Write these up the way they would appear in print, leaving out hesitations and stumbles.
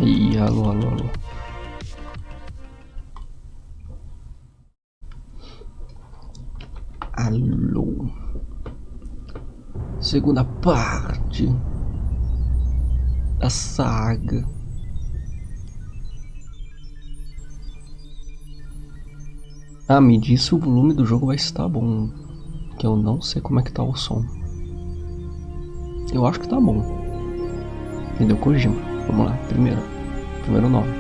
Ih, alô, alô, alô. Alô. Segunda parte da saga. Ah, me disse o volume do jogo vai estar bom. Que eu não sei como é que tá o som. Eu acho que tá bom. Entendeu? Kojima. Vamos lá, primeiro nome.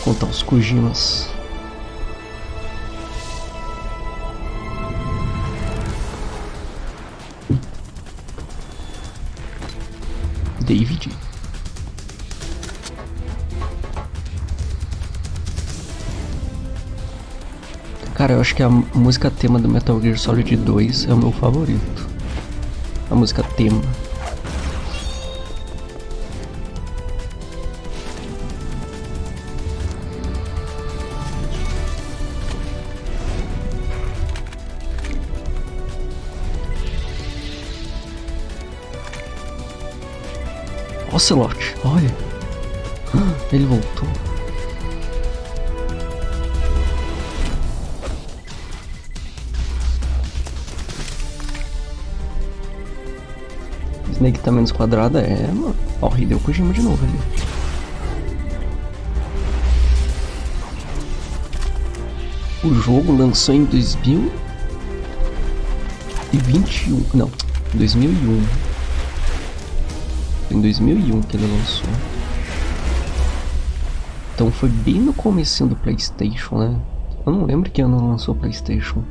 Vou contar os Kojimas. David. Cara, eu acho que a música tema do Metal Gear Solid 2 é o meu favorito. A música tema. Ocelot, olha. Ele voltou. Snake tá menos quadrada, mano. Ó, o Hideo Kojima de novo ali. O jogo lançou em 2021. Não, 2001. Foi em 2001 que ele lançou. Então foi bem no comecinho do PlayStation, né? Eu não lembro que ano lançou o PlayStation.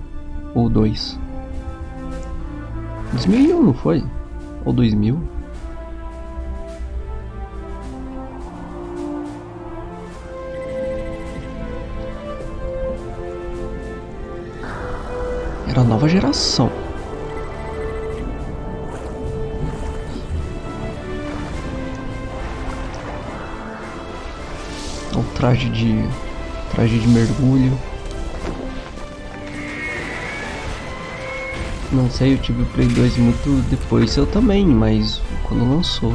Ou 2. 2001, não foi? Ou 2000? Era a nova geração. O traje de mergulho. Não sei, eu tive o Play 2 muito depois, eu também, mas quando lançou.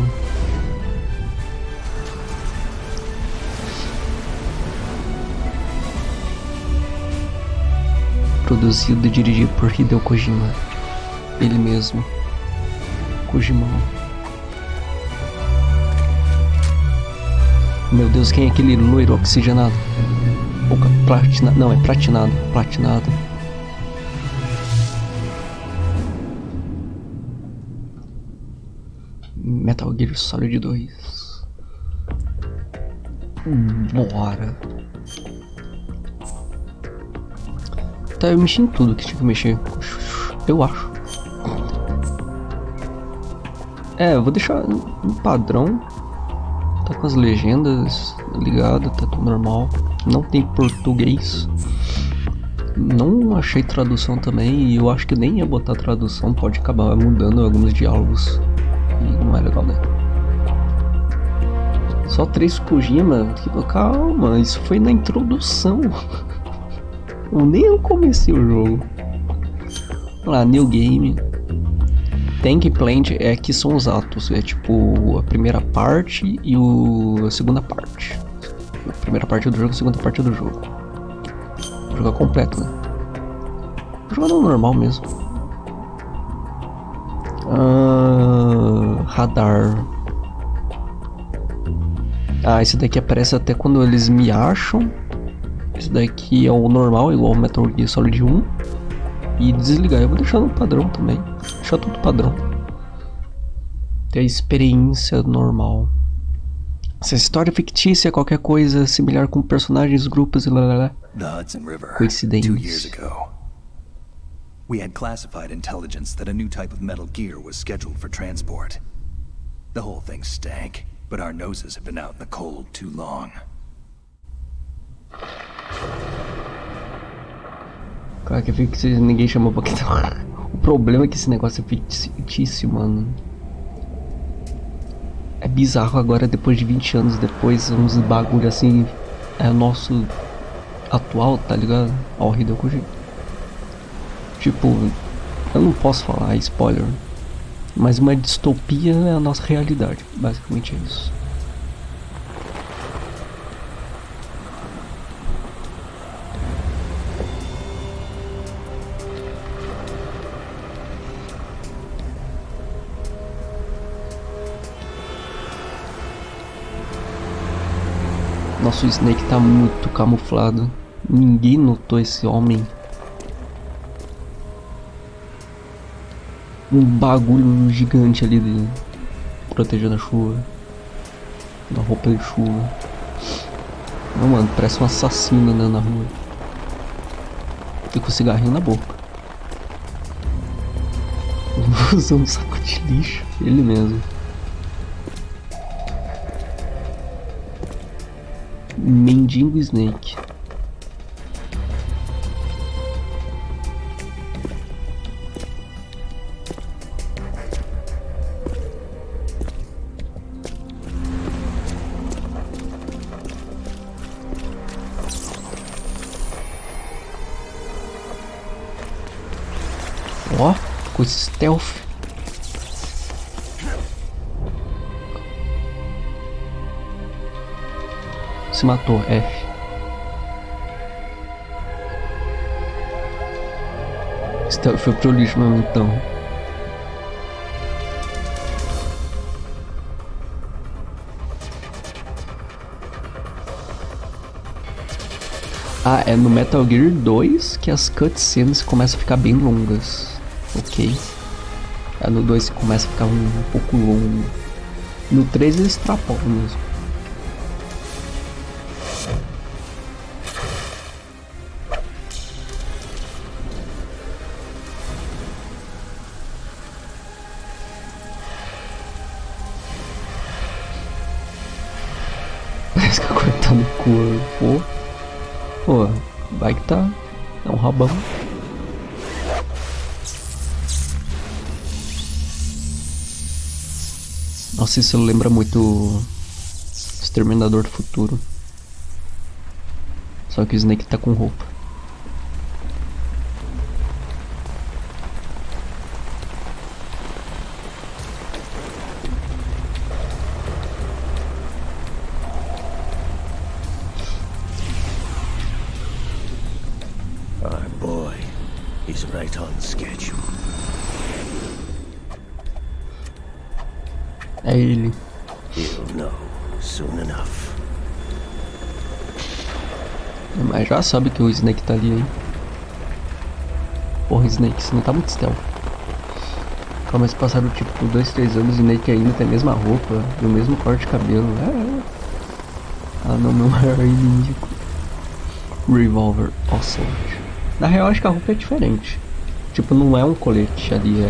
Produzido e dirigido por Hideo Kojima. Ele mesmo. Kojimão. Meu Deus, quem é aquele loiro oxigenado? Opa, platinado. Não, é pratinado. Platinado. Metal Gear Solid 2. Bora. Tá, eu mexi em tudo que tinha que mexer. Eu acho. Eu vou deixar no padrão. Tá com as legendas ligadas, tá tudo normal. Não tem português. Não achei tradução também. E eu acho que nem ia botar tradução. Pode acabar mudando alguns diálogos. E não é legal, né? Só 3 Kojima. Calma, isso foi na introdução. Eu nem comecei o jogo. Olha lá, New Game. Tank Plant que são os atos. É tipo a primeira parte e a segunda parte. A primeira parte do jogo, a segunda parte do jogo. O jogo é completo, né? O jogo é normal mesmo. Radar. Esse daqui aparece até quando eles me acham. Esse daqui é o normal, igual o Metal Gear Solid 1. E desligar, eu vou deixar no padrão também. Deixar tudo padrão. Ter a experiência normal. Se a história é fictícia, qualquer coisa similar com personagens, grupos e lá. Coincidência. We had classified intelligence that a new type of Metal Gear was scheduled for transport. The whole thing stank, but our noses have been out in the cold too long. Claro que é fictício, ninguém chamou pra que. O problema é que esse negócio é fictício, mano. É bizarro agora, depois de 20 anos depois, uns bagulho assim. É o nosso atual, tá ligado? Ao Hideo Kojima. Tipo, eu não posso falar spoiler, mas uma distopia é a nossa realidade. Basicamente é isso. Nosso Snake tá muito camuflado. Ninguém notou esse homem. Um bagulho gigante ali de protegendo a chuva. Na roupa de chuva. Não, mano, parece um assassino andando na rua. E com cigarrinho na boca. Usando um saco de lixo. Ele mesmo. Mendigo Snake. Ó, com esse stealth. Se matou, F. Stealth foi pro lixo mesmo então. Ah, é no Metal Gear 2 que as cutscenes começam a ficar bem longas. Ok. É no 2 que começa a ficar um pouco longo. No 3 eles extrapolam mesmo. Parece que cortando o corpo. Pô, vai que tá. É um rabão. Nossa, isso lembra muito Exterminador do Futuro. Só que o Snake tá com roupa. Our boy is right on schedule. É ele. He'll know soon enough. Mas já sabe que o Snake tá ali, hein? Porra, Snake, você não tá muito stealth. Calma, se passaram tipo 2, 3 anos e o Snake ainda tem a mesma roupa e o mesmo corte de cabelo. Ah não, meu maior inimigo. Revolver Assault. Na real, acho que a roupa é diferente. Tipo, não é um colete ali,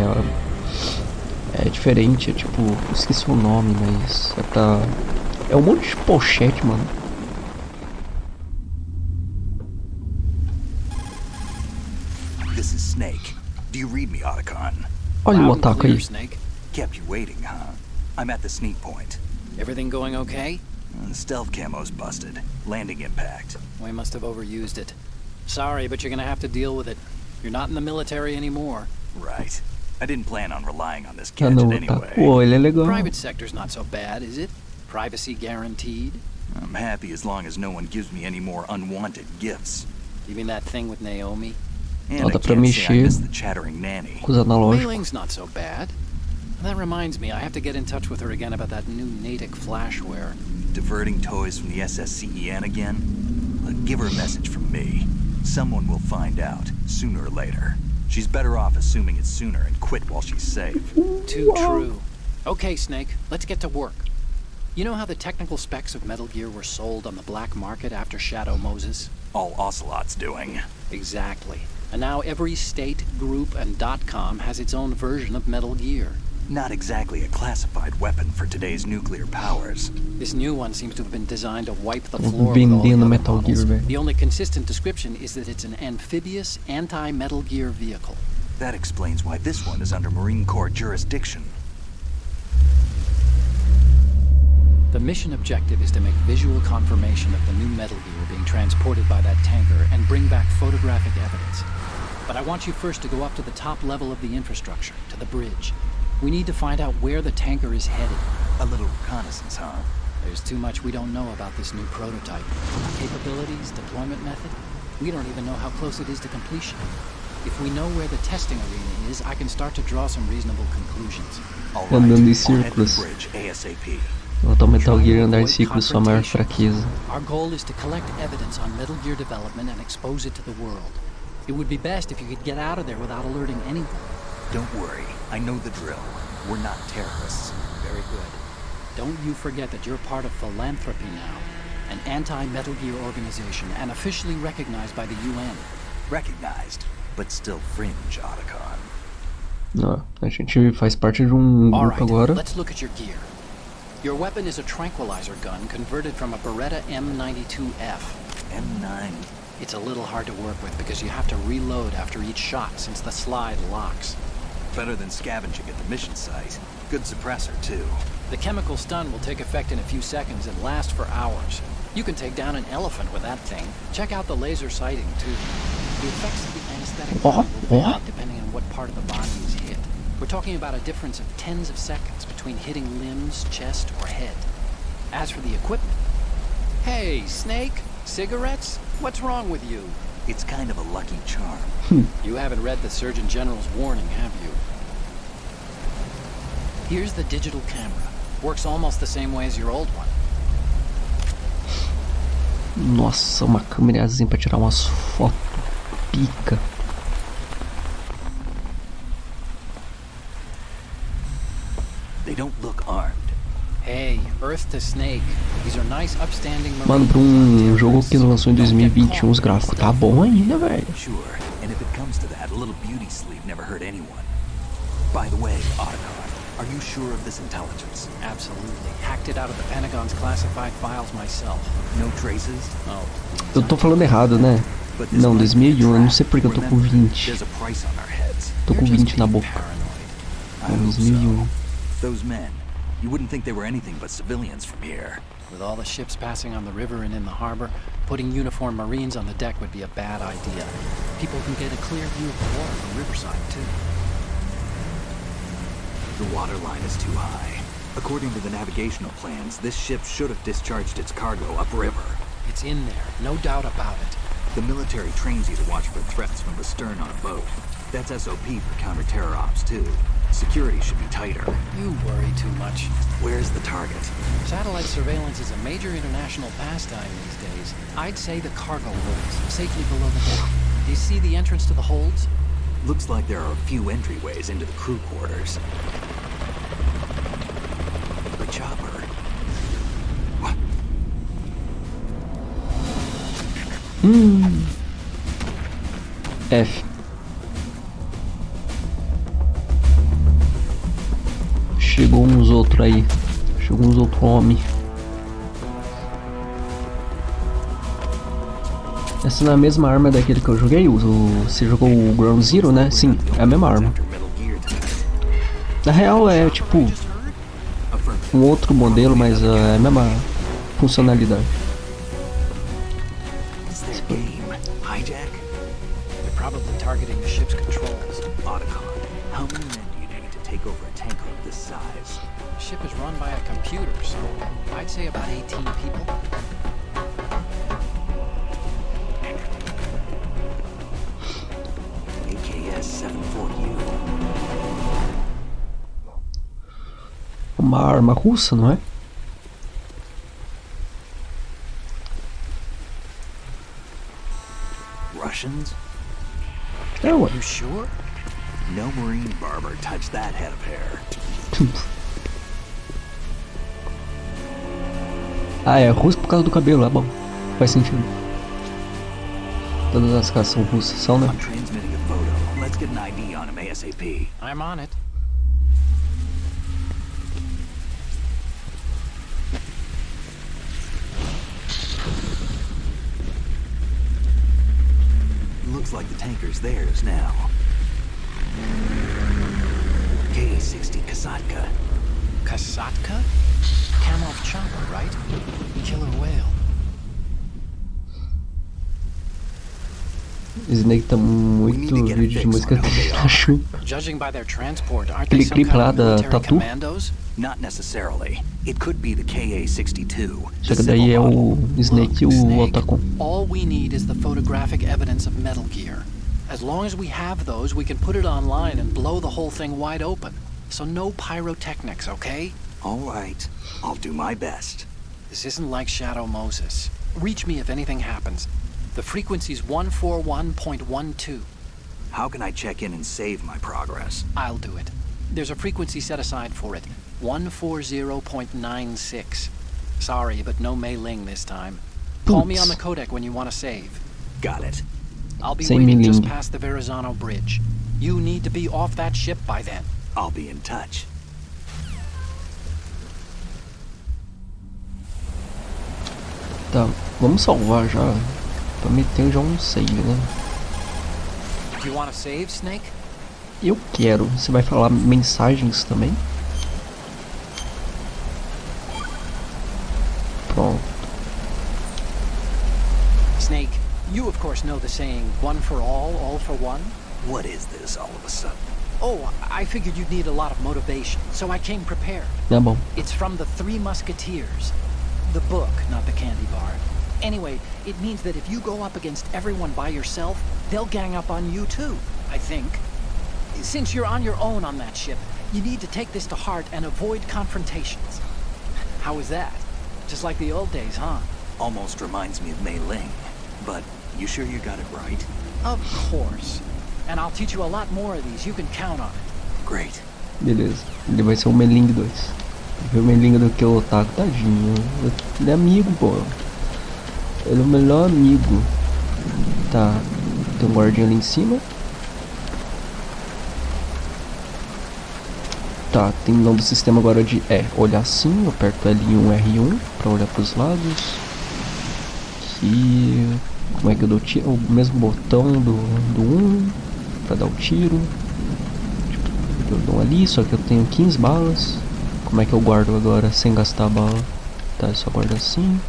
é diferente, é tipo, eu esqueci o nome, mas é pra... É um monte de pochete, mano. This is Snake. Do you read me, Otacon? Olha o Loud and ataque clear, aí. Snake. Kept you waiting, huh? I'm at the sneak point. Everything going okay? The stealth camo's busted. Landing impact. We must have overused it. Sorry, but you're gonna have to deal with it. You're not in the military anymore. Right. I didn't plan on relying on this Ah não, gadget tá. anyway. Pô, ele é legal. Private sector's not so bad, is it? Privacy guaranteed? I'm happy as long as no one gives me any more unwanted gifts. You mean that thing with Naomi? And Ó, I dá pra can't say I mexer miss the chattering nanny. com os analógicos. Mailing's not so bad. That reminds me, I have to get in touch with her again about that new Natick flashware. Diverting toys from the SSCEN again? Look, give her a message from me. Someone will find out, sooner or later. She's better off assuming it sooner and quit while she's safe. Too true. Okay, Snake, let's get to work. You know how the technical specs of Metal Gear were sold on the black market after Shadow Moses? All Ocelot's doing. Exactly. And now every state, group, and .com has its own version of Metal Gear. Not exactly a classified weapon for today's nuclear powers. This new one seems to have been designed to wipe the floor with all the Vendendo other Metal Gear, models. velho. The only consistent description is that it's an amphibious, anti-Metal Gear vehicle. That explains why this one is under Marine Corps jurisdiction. The mission objective is to make visual confirmation of the new Metal Gear being transported by that tanker and bring back photographic evidence. But I want you first to go up to the top level of the infrastructure, to the bridge. We need to find out where the tanker is headed. A little reconnaissance, huh? There's too much we don't know about this new prototype. Capabilities, deployment method. We don't even know how close it is to completion. If we know where the testing arena is, I can start to draw some reasonable conclusions. All Andando em right, I'll head to the círculos. bridge ASAP. Notar o Metal Try Gear and andar em avoid círculos, sua maior confrontation. fraqueza. Our goal is to collect evidence on Metal Gear development and expose it to the world. It would be best if you could get out of there without alerting anyone. Don't worry, I know the drill. We're not terrorists. Very good. Don't you forget that you're part of Philanthropy now, an anti-Metal Gear organization and officially recognized by the UN. Recognized, but still fringe, Otacon. Ó, a gente faz parte de um All grupo right, agora. let's look at your gear. Your weapon is a tranquilizer gun converted from a Beretta M92F. M9. It's a little hard to work with because you have to reload after each shot since the slide locks. Better than scavenging at the mission site. Good suppressor, too. The chemical stun will take effect in a few seconds and last for hours. You can take down an elephant with that thing. Check out the laser sighting, too. The effects of the anesthetic gun will vary depending on what part of the body is hit. We're talking about a difference of tens of seconds between hitting limbs, chest, or head. As for the equipment... Hey, Snake! Cigarettes? What's wrong with you? It's kind of a lucky charm. You haven't read the Surgeon General's warning, have you? Here's the digital camera. Works almost the same way as your old one. Nossa, uma câmerazinha pra tirar umas fotos. Pica. They don't look armed. Hey, Earth to Snake. These are nice, upstanding Mano, pra um jogo que lançou em 2021, os gráficos tá bom ainda, velho. Sure, and if it comes to that, a little beauty sleep never hurt anyone. By the way, Otacon, are you sure of this intelligence? Absolutely. Hacked it out of the Pentagon's classified files myself. No traces? Oh. Eu tô falando errado, né? But this Não, might be 2001, eu não a sei porque eu tô com trap. 20. There's a price on our heads. Tô com You're just 20 na being boca. I Não, hope 2001. so. Those men, you wouldn't think they were anything but civilians from here. With all the ships passing on the river and in the harbor, putting uniformed Marines on the deck would be a bad idea. People can get a clear view of the water from Riverside, too. The water line is too high. According to the navigational plans, this ship should have discharged its cargo upriver. It's in there, no doubt about it. The military trains you to watch for threats from the stern on a boat. That's SOP for counter-terror ops, too. Security should be tighter. You worry too much. Where's the target? Satellite surveillance is a major international pastime these days. I'd say the cargo holds, safely below the deck. Do you see the entrance to the holds? Looks like there are a few entryways into the crew quarters. The chopper. What? F. Chegou uns outros aí. Chegou uns outros homens. Essa não é a mesma arma daquele que eu joguei? Você jogou o Ground Zero, né? Sim, é a mesma arma. After Metal Gear tonight. Na real é tipo um outro modelo, mas é a mesma funcionalidade. What's their game? Hijack? They're probably targeting the ship's controls. Otacon, how many men do you need to take over a tanker of this size? The ship is run by a computer, so I'd say about 18 people. AKS 74U. Uma arma russa, não é? Russians? É, ué. You sure? No Marine barber touched that head of hair. Ah, é russo por causa do cabelo, é bom. Faz sentido. Todas as casas são russas, são, né? I'm transmitting a photo. Let's get an ID on him ASAP. I'm on it. Looks like the tanker's theirs now. KA-60 Kasatka. Kasatka? Kamov chopper, right? Killer whale. Snake tá muito vídeo de música da chupa. Judging by their transport, aren't Aquele they some clipe kind lá of da military Tatu. commandos? Not necessarily. It could be the KA-62. Só que daí é o Snake e o Snake, Otacon. all we need is the photographic evidence of Metal Gear. As long as we have those, we can put it online and blow the whole thing wide open. So no pyrotechnics, okay? All right. I'll do my best. This isn't like Shadow Moses. Reach me if anything happens. The frequency's 141.12. How can I check in and save my progress? I'll do it. There's a frequency set aside for it. 140.96. Sorry, but no Mei Ling this time. Call me on the codec when you want to save. Got it. I'll be Sem waiting Mei just Ling. past the Verrazano Bridge. You need to be off that ship by then. I'll be in touch. Tá, vamos salvar já. Pra meter já um save, né? Do you want to save, Snake? Eu quero. Você vai falar mensagens também? Pronto. Snake, you of course know the saying, one for all for one? What is this all of a sudden? Oh, I figured you'd need a lot of motivation, so I came prepared. Tá bom. It's from the Three Musketeers. The book, not the candy bar. Anyway, it means that if you go up against everyone by yourself, they'll gang up on you too, I think. Since you're on your own on that ship, you need to take this to heart and avoid confrontations. How is that? Just like the old days, huh? Almost reminds me of Mei Ling. But you sure you got it right? Of course. And I'll teach you a lot more of these, you can count on it. Great. Beleza. Ele vai ser o Meling 2. Ver o Meling do que o Otaku, tadinho. Ele é amigo, pô. Ele é o melhor amigo. Tá. Tem um guardinha ali em cima. Tá, tem um novo sistema agora de olhar assim, eu aperto L1, R1 pra olhar pros lados. Aqui, como é que eu dou tiro? O mesmo botão do 1 pra dar o tiro. Eu dou ali, só que eu tenho 15 balas. Como é que eu guardo agora sem gastar bala? Tá, eu só guardo assim.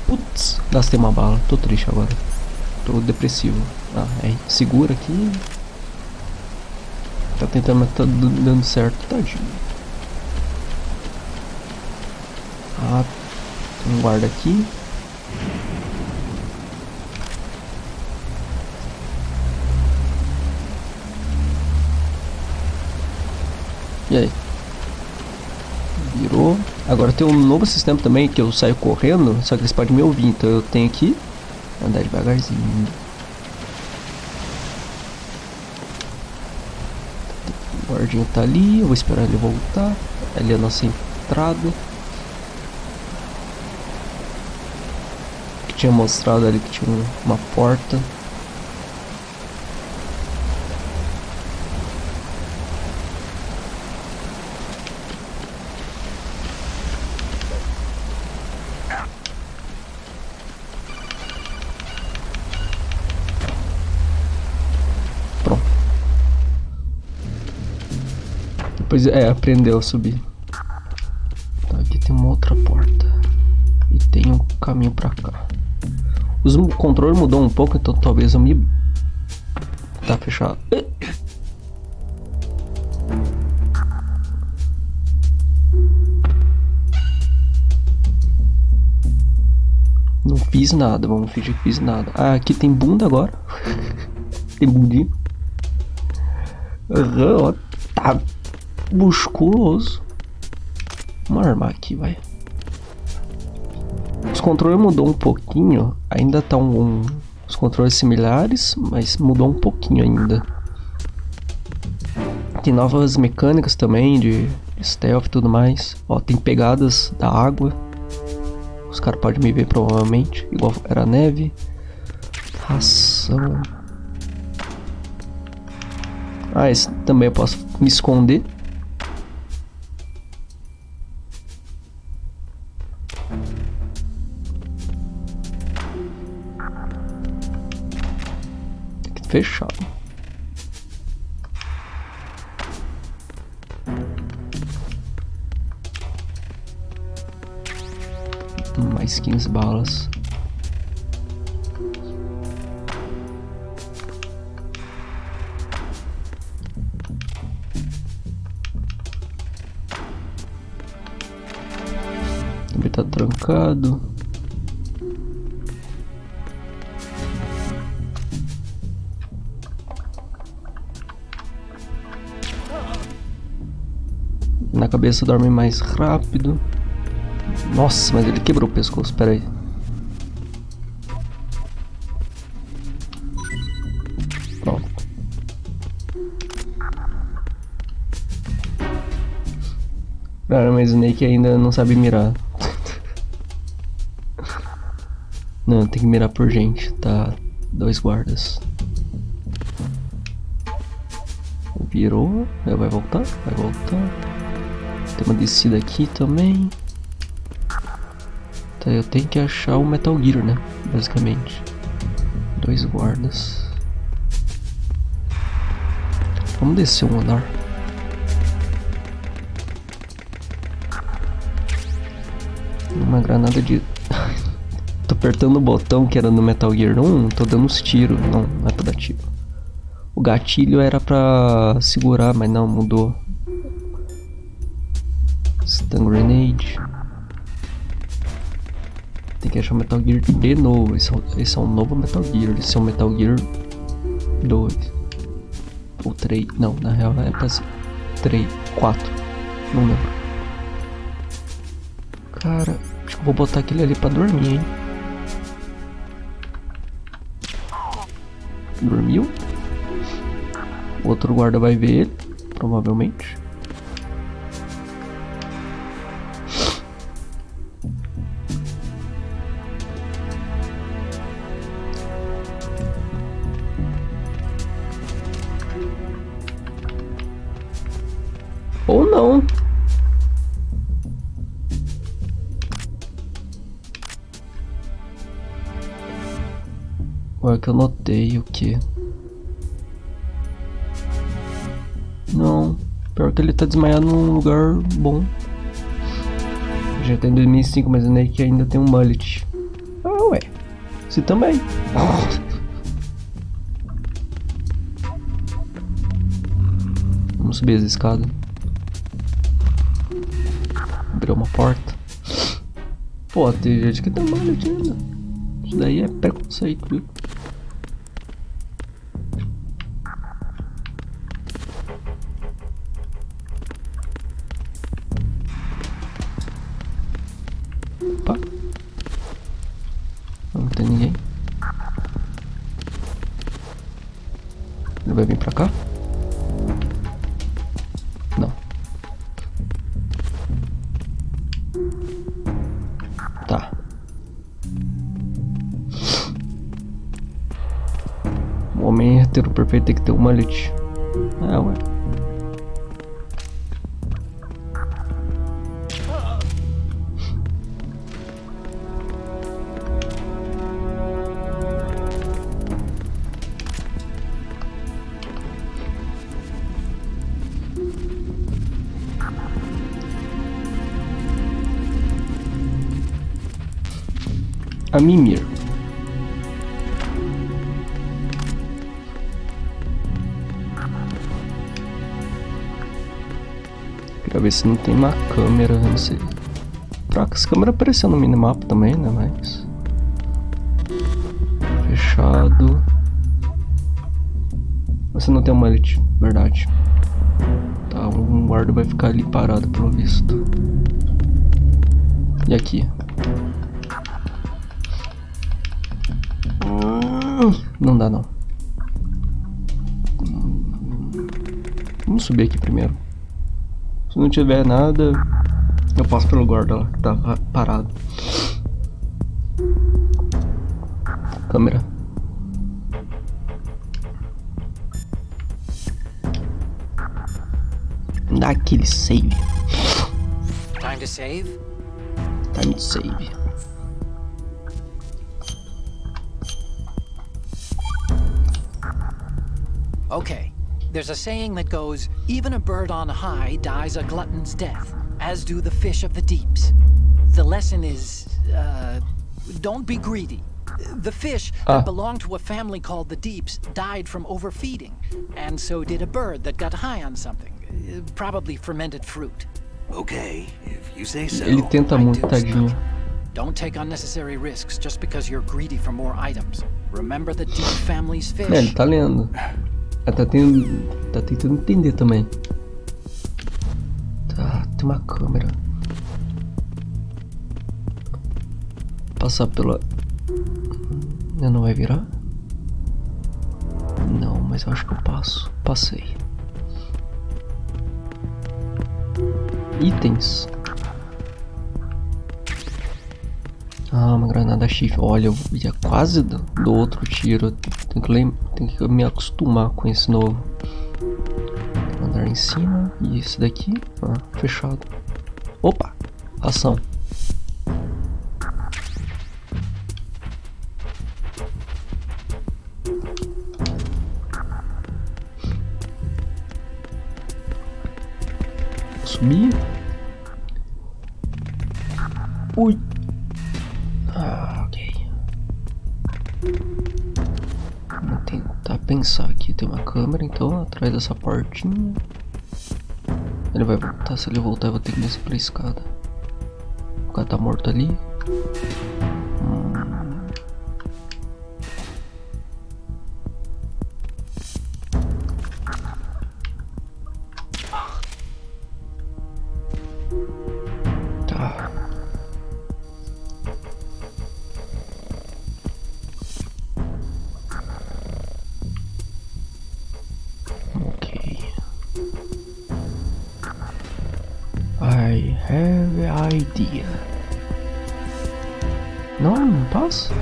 Putz, gastei uma bala, tô triste agora. Tô depressivo. Segura aqui. Tá tentando, mas tá dando certo, tadinho. Tem um guarda aqui. E aí? Virou. Agora tem um novo sistema também que eu saio correndo, só que eles podem me ouvir, então eu tenho que andar devagarzinho. O guardinha tá ali, eu vou esperar ele voltar. Ali é a nossa entrada. Que tinha mostrado ali que tinha uma porta. Pronto. Depois aprendeu a subir. Tá, aqui tem uma outra porta. E tem um caminho pra cá. O controle mudou um pouco, então talvez eu me... Tá fechado. Não fiz nada, vamos fingir que fiz nada. Ah, aqui tem bunda agora. Tem bundinho. Ó, tá musculoso. Vamos armar aqui, vai. Os controles mudou um pouquinho. Ainda tá os controles similares, mas mudou um pouquinho ainda. Tem novas mecânicas também de stealth e tudo mais. Ó, tem pegadas da água. Os caras podem me ver provavelmente, igual era a neve. Ração. Esse também eu posso me esconder. Fechado. Mais 15 balas. Também tá trancado. Na cabeça dorme mais rápido. Nossa, mas ele quebrou o pescoço, pera aí. Pronto. Cara, mas o Snake ainda não sabe mirar. Não, tem que mirar por gente, tá? 2 guardas. Virou, vai voltar, vai voltar. Tem uma descida aqui também. Tá, eu tenho que achar o Metal Gear, né? Basicamente. 2 guardas. Vamos descer um andar. Uma granada de... Tô apertando o botão que era no Metal Gear 1, tô dando uns tiros. Não, não é pra dar tiro. O gatilho era pra segurar, mas não, mudou. Stun Grenade. Tem que achar o Metal Gear de novo. Esse é um novo Metal Gear. Esse é o Metal Gear 2 ou 3. Não, na real é pra ser 3, 4. Não lembro. Cara, acho que vou botar aquele ali pra dormir, hein. Dormiu. O outro guarda vai ver ele, provavelmente. Ou não. Agora que eu notei o que? Não, pior que ele tá desmaiado num lugar bom. Já tem 2005, mas o Snake ainda tem um mullet. Ah, ué. Você também. Vamos subir as escadas. Abriu uma porta. Pô, tem gente que tem mullet ainda. Isso daí é preconceito, viu? Opa. Não tem ninguém. Ele vai vir pra cá? Não. Tá. O homem hétero perfeito tem que ter um mullet. Ah, ué. A Mimir. Queria ver se não tem uma câmera, não sei. Troca, essa câmera apareceu no minimapa também, né? Mas... fechado. Você não tem um mullet, verdade. Tá, um guarda vai ficar ali parado, pelo visto. E aqui? Não dá não. Vamos subir aqui primeiro. Se não tiver nada, eu passo pelo guarda lá que tá parado. Câmera. Dá aquele save. Time to save? Time to save. Okay, there's a saying that goes, even a bird on high dies a glutton's death, as do the fish of the deeps. The lesson is, don't be greedy. The fish that belonged to a family called the Deeps died from overfeeding, and so did a bird that got high on something, probably fermented fruit. Okay, if you say so. Ele tenta muito, tadinho. Don't take unnecessary risks just because you're greedy for more items. Remember the Deep family's fish. Ele tá lendo. Ela tá tentando entender também. Tá, tem uma câmera. Passar pela... Não vai virar? Não, mas eu acho que eu passo. Passei. Itens. Ah, uma granada chifre. Olha, eu ia quase do outro tiro. Tem que me acostumar com esse novo. Andar em cima. E esse daqui? Ah, fechado. Opa! Ação. Subir. Ui. Ah, ok. Vou tentar pensar aqui. Tem uma câmera, então, atrás dessa portinha. Ele vai voltar. Se ele voltar, eu vou ter que descer pela escada. O cara tá morto ali. Tá. Ok. I have an idea. Não passa?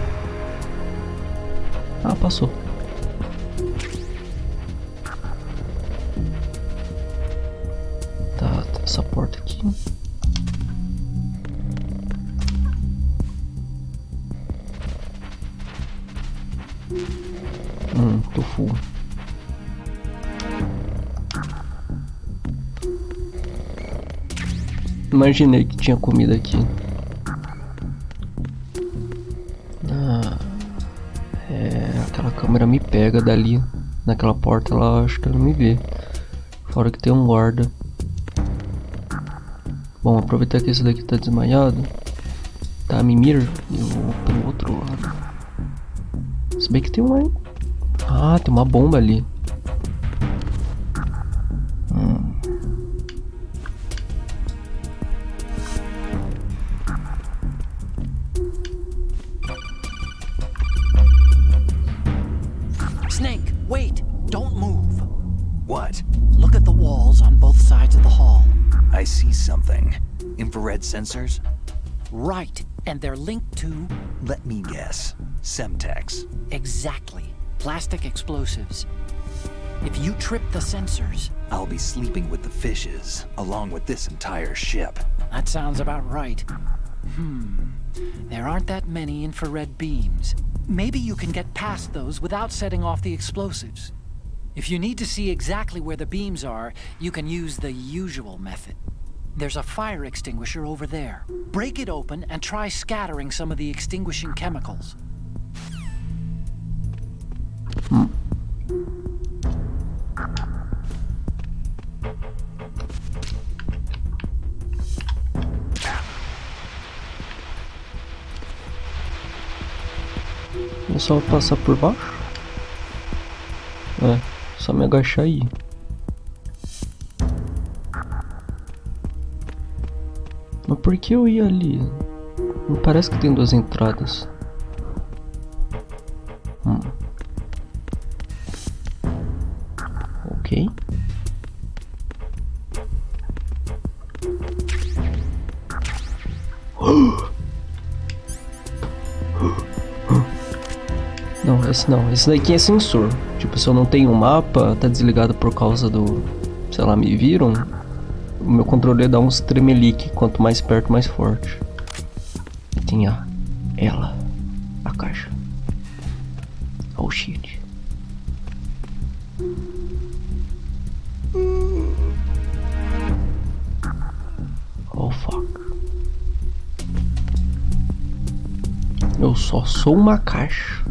Ah, passou. Tá, essa porta aqui. Tô full. Imaginei que tinha comida aqui. Aquela câmera me pega dali. Naquela porta lá, acho que ela me vê. Fora que tem um guarda. Bom, aproveitar que esse daqui tá desmaiado. Tá, Mimir. Eu vou pelo outro lado. Se bem que tem uma... Ah, tem uma bomba ali. Snake, wait! Don't move. What? Look at the walls on both sides of the hall. I see something. Infrared sensors? Right, and they're linked to... Let me guess. Semtex. Exactly. Plastic explosives. If you trip the sensors... I'll be sleeping with the fishes, along with this entire ship. That sounds about right. There aren't that many infrared beams. Maybe you can get past those without setting off the explosives. If you need to see exactly where the beams are, you can use the usual method. There's a fire extinguisher over there. Break it open and try scattering some of the extinguishing chemicals. É só passar por baixo? É, só me agachar aí. Mas por que eu ia ali? Não parece que tem duas entradas. Ok. Não, esse não. Esse daqui é sensor. Tipo, se eu não tenho um mapa, tá desligado por causa do... Sei lá, me viram? O meu controle dá uns tremelique. Quanto mais perto, mais forte. E tem ela. A caixa. Oh shit. Oh fuck. Eu só sou uma caixa.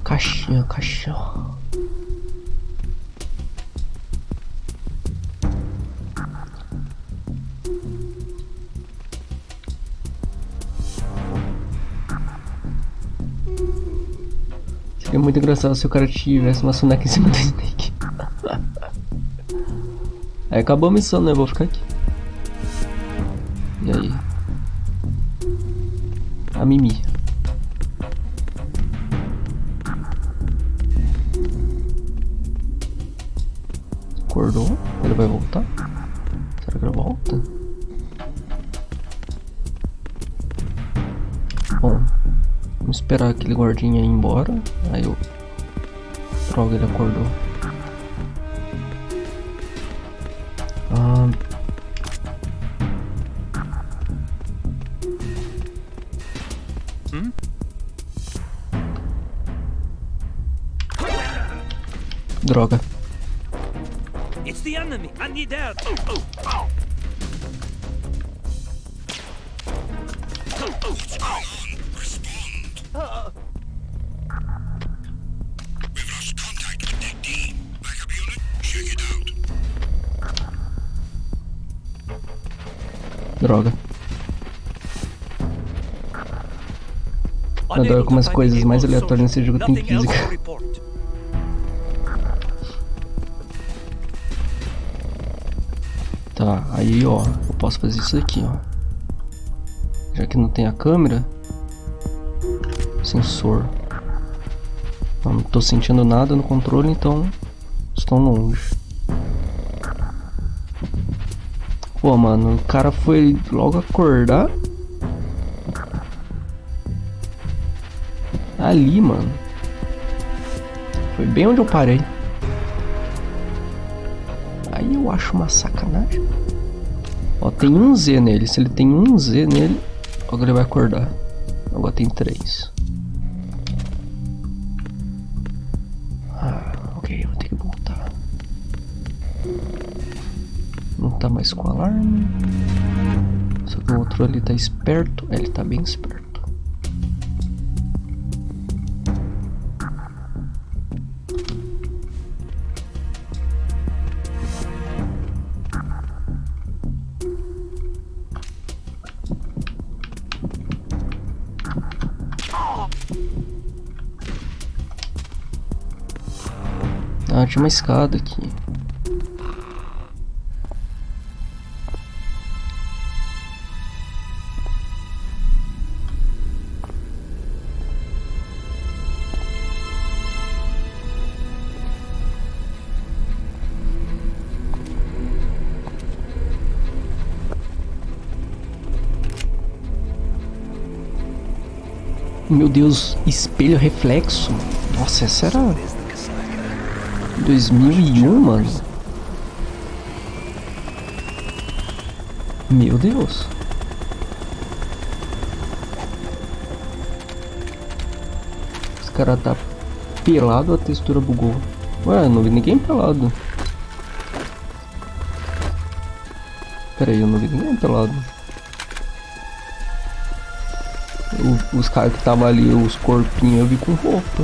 Caixinha, caixinha. Seria muito engraçado se o cara tivesse uma soneca em cima do Snake. Aí acabou a missão, né? Eu vou ficar aqui. E aí? A Mimi. Acordou? Ele vai voltar? Será que ele volta? Bom, vamos esperar aquele guardinha ir embora. Aí eu... Droga, ele acordou. Droga. It's the enemy. I need help. Droga. Eu adoro como as coisas mais aleatórias nesse jogo tem física. Tá, aí ó, eu posso fazer isso aqui, ó. Já que não tem a câmera. Sensor. Não tô sentindo nada no controle, então estão longe. Pô, mano, o cara foi logo acordar. Ali, mano. Foi bem onde eu parei. Aí eu acho uma sacanagem. Ó, tem um Z nele. Se ele tem um Z nele, agora ele vai acordar. Agora tem 3. Ok, eu vou ter que voltar. Não tá mais com alarme. Só que o outro ali tá esperto. Ele tá bem esperto. Ah, tinha uma escada aqui. Meu Deus, espelho reflexo. Nossa, essa era 2001, mano. Meu Deus. Esse cara tá pelado, a textura bugou. Ué, não vi ninguém pelado. Pera aí, eu não vi ninguém pelado. Os caras que estavam ali, os corpinhos, eu vi com roupa.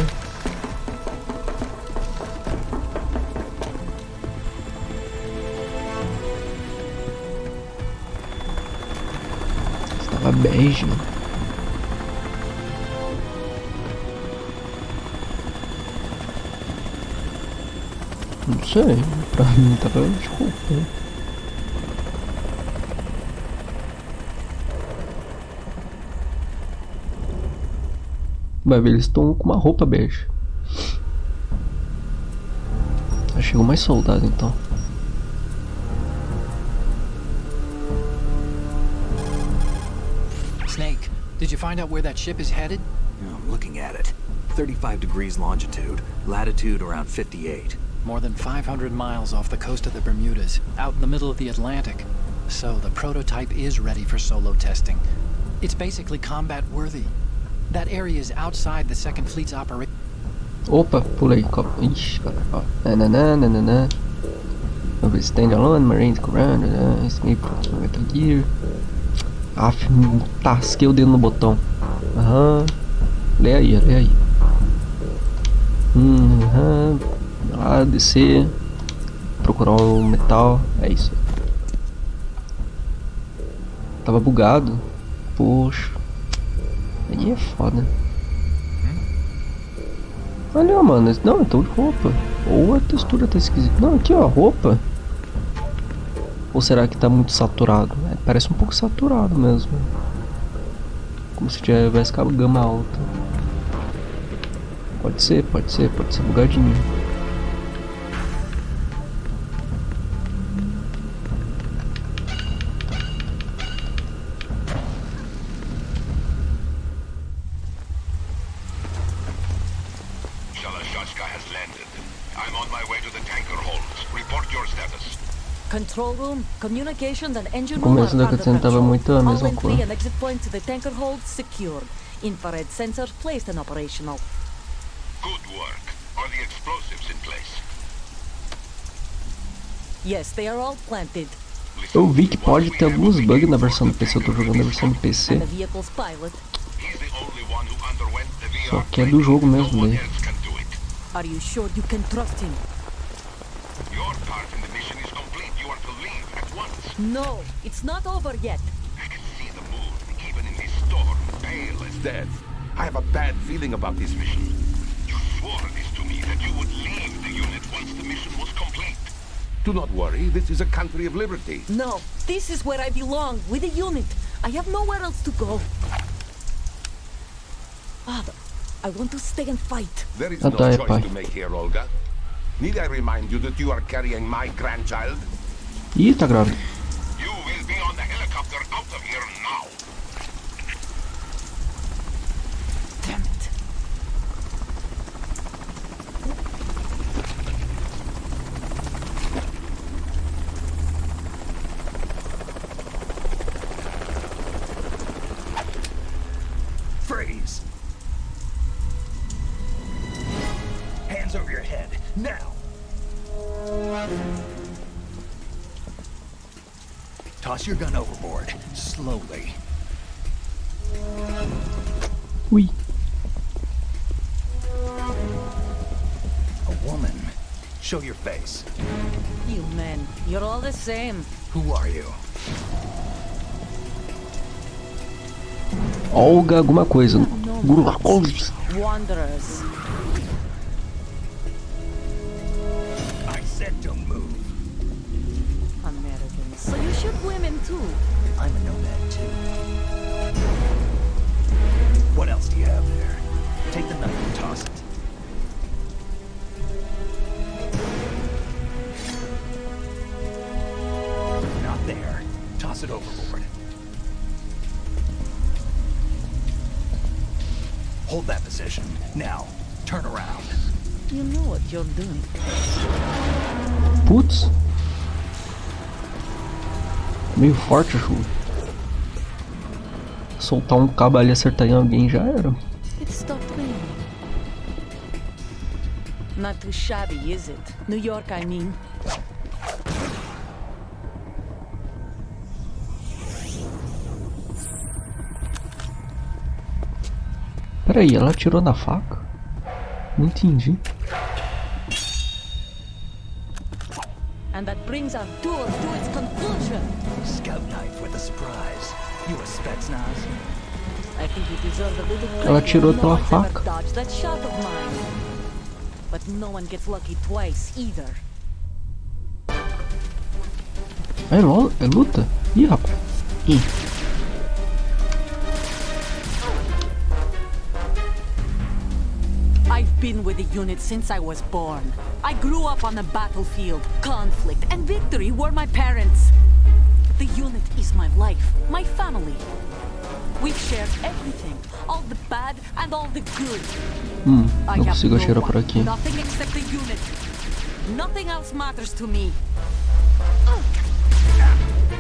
Estava bege. Não sei, pra mim tava de roupa. Vai ver, eles estão com uma roupa bege. Chegou mais soldado então. Snake, did you find out where that ship is headed? I'm looking at it. 35 degrees longitude, latitude around 58. More than 500 miles off the coast of the Bermudas, out in the middle of the Atlantic. So the prototype is ready for solo testing. It's basically combat worthy. That area is outside the Second Fleet's operation. Opa, pulei. Ixi, cara. Ó. Nananana. Overstand alone, Marines command. Escape from Metal Gear. Aff, tasquei o dedo no botão. Aham. Lê aí, lê aí. Lá, descer. Procurar o metal. É isso. Tava bugado. Poxa. Aí é foda. Olha, mano. Não, é tom de roupa. Ou a textura tá esquisita. Não, aqui ó, roupa. Ou será que tá muito saturado? É, parece um pouco saturado mesmo. Como se tivesse com a gama alta. Pode ser bugadinho. Has landed. I'm on my way to the tanker holds. Report your status. Control room, communications and engine No room começo are da under cutscene tava control. muito a All mesma entry cor. and exit points to the tanker hold secured. Infrared sensors placed and operational. Good work. Are the explosives in place? Yes, they are all planted. Eu vi que pode ter alguns bugs na versão do PC. Eu tô jogando a versão do And PC. the vehicle's pilot. He's the only one who underwent the VR Só que é do jogo mesmo No one daí. else can do it. Are you sure you can trust him? Your part in the mission is complete. You are to leave at once. No, it's not over yet. I can see the moon, even in this storm, pale as death. I have a bad feeling about this mission. You swore this to me, that you would leave the unit once the mission was complete. Do not worry, this is a country of liberty. No, this is where I belong, with the unit. I have nowhere else to go. Father, I want to stay and fight. There is Não no tá, choice pai. to make here, Olga. Need I remind you that you are carrying my grandchild? Ih, tá grávida. You will be on the helicopter out of here now. Damn it. Freeze! Hands over your head, now! Toss your gun overboard, slowly. Ui. A woman. Show your face. You men, you're all the same. Who are you? Olga alguma coisa. Wanderers. I said don't move. Americans. So you shoot women too. I'm a nomad too. What else do you have there? Take the knife and toss it. Not there. Toss it overboard. Hold that position. Now, turn around. You know what you're doing. Putz. Meio forte o jogo. Soltar um cabo ali e acertar em alguém já era. It stopped raining. Not too shabby, is it? New York, I mean. Peraí, ela atirou na faca? Não entendi. And that brings our tour to its conclusion. Scout knife with a surprise. You a Spetsnaz? I think you deserve a little Ela credit. atirou No pela one's ever faca. dodged that shot of mine. But no one gets lucky twice either. É luta? Ih, rapaz. Ih. I've been with the unit since I was born. I grew up on the battlefield. Conflict and victory were my parents. The unit is my life, my family. We've shared everything, all the bad and all the good. I Não have consigo no atirar por one, aqui. nothing except the unit. Nothing else matters to me.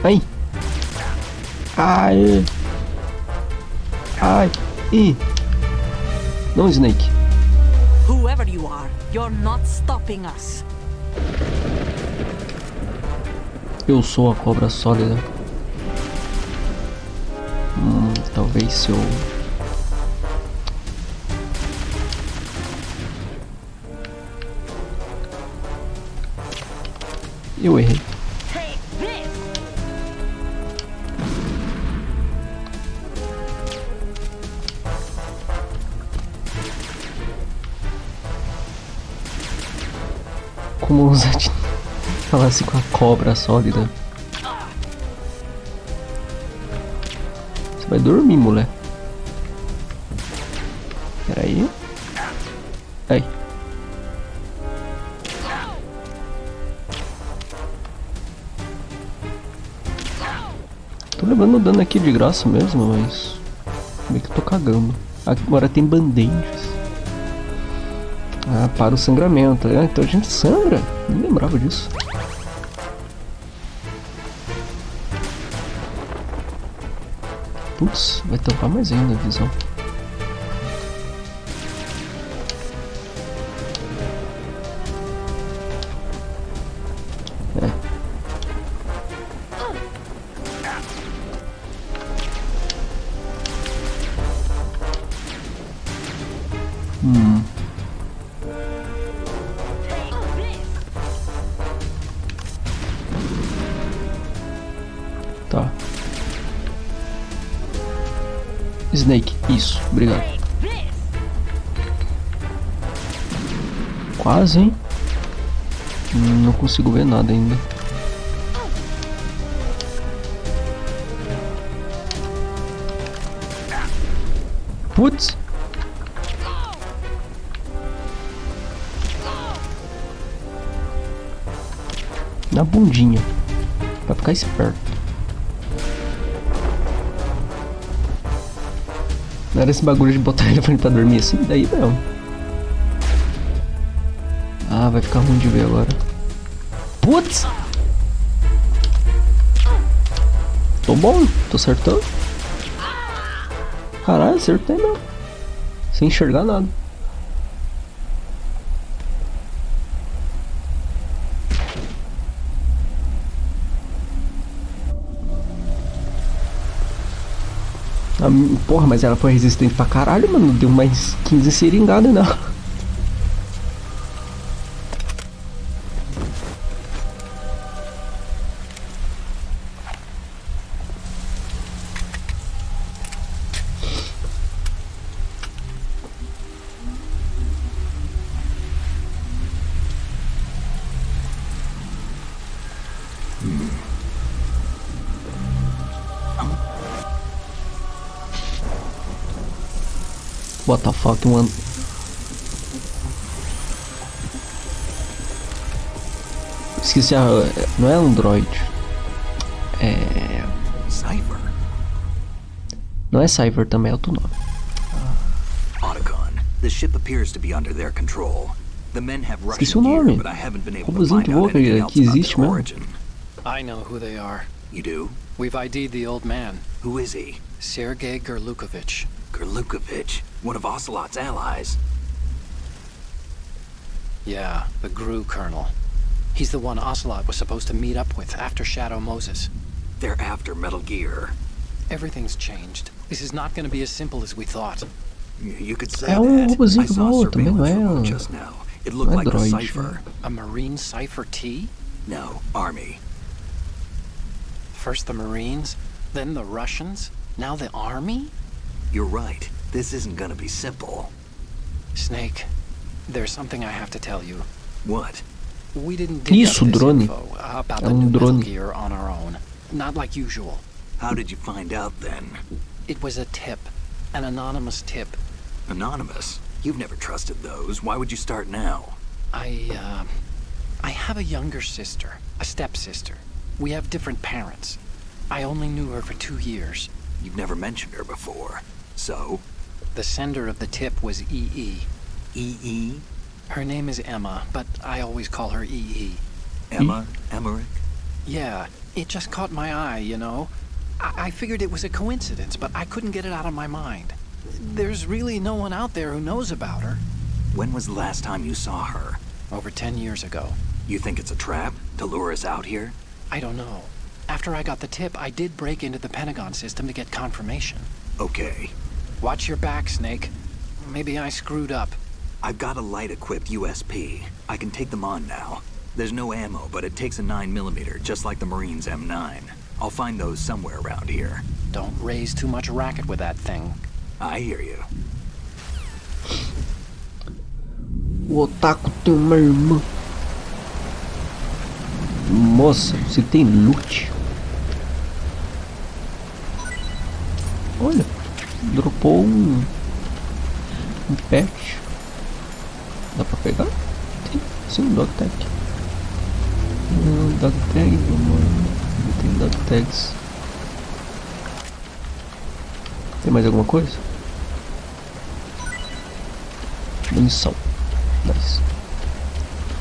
Ai. Ai. Ai. Ih. Não, Snake. Whoever you are, you're not stopping us. Eu sou a cobra sólida. aí, seu... Eu errei. Como usar de... falar assim com a cobra sólida. Você vai dormir, mulher. Pera aí. Aí. Tô levando dano aqui de graça mesmo, mas... meio que eu tô cagando. Agora tem band-aids. Ah, para o sangramento. Então a gente sangra. Nem lembrava disso. Putz, vai tampar mais ainda a visão. Tá. Snake, isso, obrigado. Quase, hein? Não consigo ver nada ainda. Putz! Na bundinha. Pra ficar esperto. Não era esse bagulho de botar ele pra dormir assim? Daí não. Ah, vai ficar ruim de ver agora. Putz! Tô bom, tô acertando. Caralho, acertei mesmo. Sem enxergar nada. Porra, mas ela foi resistente pra caralho, mano. Deu mais 15 seringadas nela. What the fuck, mano? Esqueci a... não é Android. É... Cypher. Não é Cypher também, é outro nome. Otacon. The ship appears to be under their control. The men have Esqueci o Russian gear, nome. but I haven't been able to Robozinho find que out voa anything else que about existe their mesmo. origin. I know who they are. You do? We've ID'd the old man, Who is he? Sergei Gerlukovich. Gerlukovich, one of Ocelot's allies. Yeah, the GRU colonel. He's the one Ocelot was supposed to meet up with after Shadow Moses. They're after Metal Gear. Everything's changed. This is not going to be as simple as we thought. You could say É that. robozinho I que saw voa também, não surveillance é? remote just now. It looked Não é like a droid. cipher. A Marine Cipher T? No, Army. First the Marines, then the Russians, now the Army? You're right. This isn't gonna be simple. Snake, there's something I have to tell you. What? We didn't dig Isso, up this drone. info about É the new Metal drone. Gear on our own. Not like usual. How did you find out then? It was a tip. An anonymous tip. Anonymous? You've never trusted those. Why would you start now? I have a younger sister, a stepsister. We have different parents. I only knew her for 2 years. You've never mentioned her before. So? The sender of the tip was EE. E.E.? Her name is Emma, but I always call her EE. Emma? Emmerich? Yeah, it just caught my eye, you know? I figured it was a coincidence, but I couldn't get it out of my mind. There's really no one out there who knows about her. When was the last time you saw her? Over 10 years ago. You think it's a trap? To lure us out here? I don't know. After I got the tip, I did break into the Pentagon system to get confirmation. Okay. Watch your back, Snake. Maybe I screwed up. I've got a light-equipped USP. I can take them on now. There's no ammo, but it takes a 9mm, just like the Marines' M9. I'll find those somewhere around here. Don't raise too much racket with that thing. I hear you. O Otaku tem uma irmã. Moça, você tem loot? Olha, dropou um pet. Dá pra pegar? Sim, dog tag. Dog tag, mano. Não tem dog tags. Tem mais alguma coisa? Munição. Nice.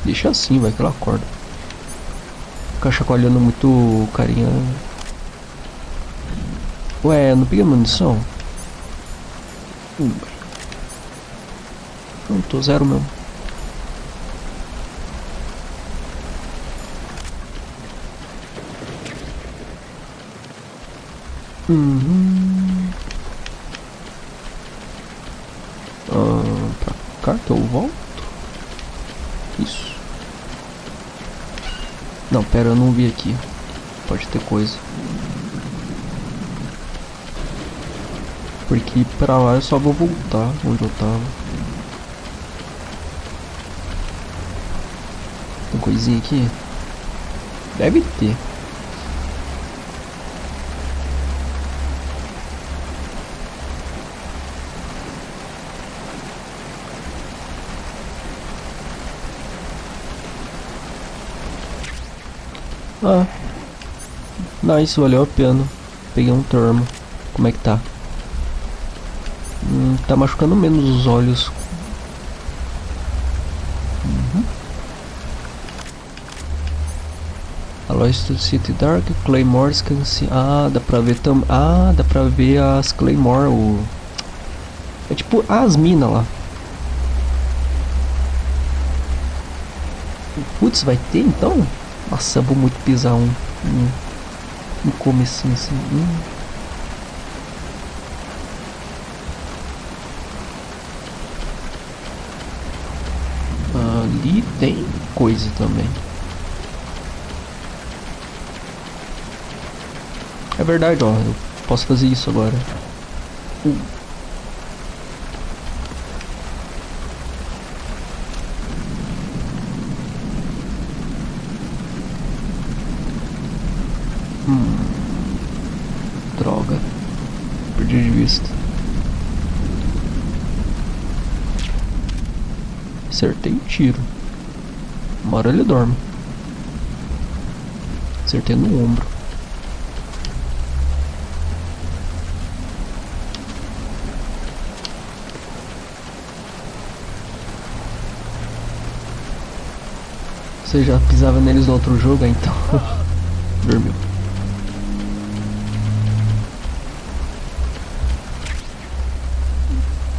Deixa assim, vai que ela acorda. Ficar chacoalhando muito carinha. Ué, não peguei munição? Não, tô zero mesmo. Pra cá que eu volto? Isso. Não, pera, eu não vi aqui. Pode ter coisa. Porque pra lá eu só vou voltar onde eu tava. Tem coisinha aqui? Deve ter. Ah, nice, valeu a pena. Peguei um termo. Como é que tá? Tá machucando menos os olhos. Alloys to City Dark, Claymores can see. Ah, dá pra ver também. Ah, dá pra ver as Claymore. É tipo as minas lá. Putz, vai ter então? Nossa, eu vou muito pisar no comecinho assim. Ali tem coisa também. É verdade, ó. Eu posso fazer isso agora. Droga. Perdi de vista. Acertei o tiro. Uma hora ele dorme. Acertei no ombro. Você já pisava neles no outro jogo, então. Dormiu.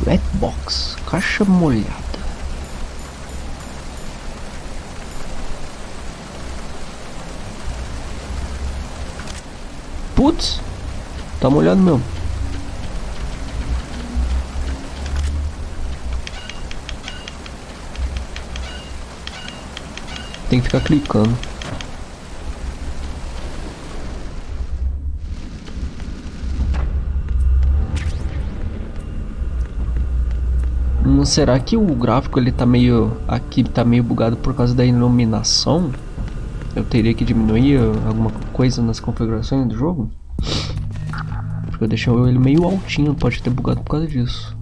Red box, caixa molhada. Putz, tá molhado mesmo. Tem que ficar clicando. Será que o gráfico ele tá meio aqui tá meio bugado por causa da iluminação? Eu teria que diminuir alguma coisa nas configurações do jogo? Porque eu deixei ele meio altinho, pode ter bugado por causa disso.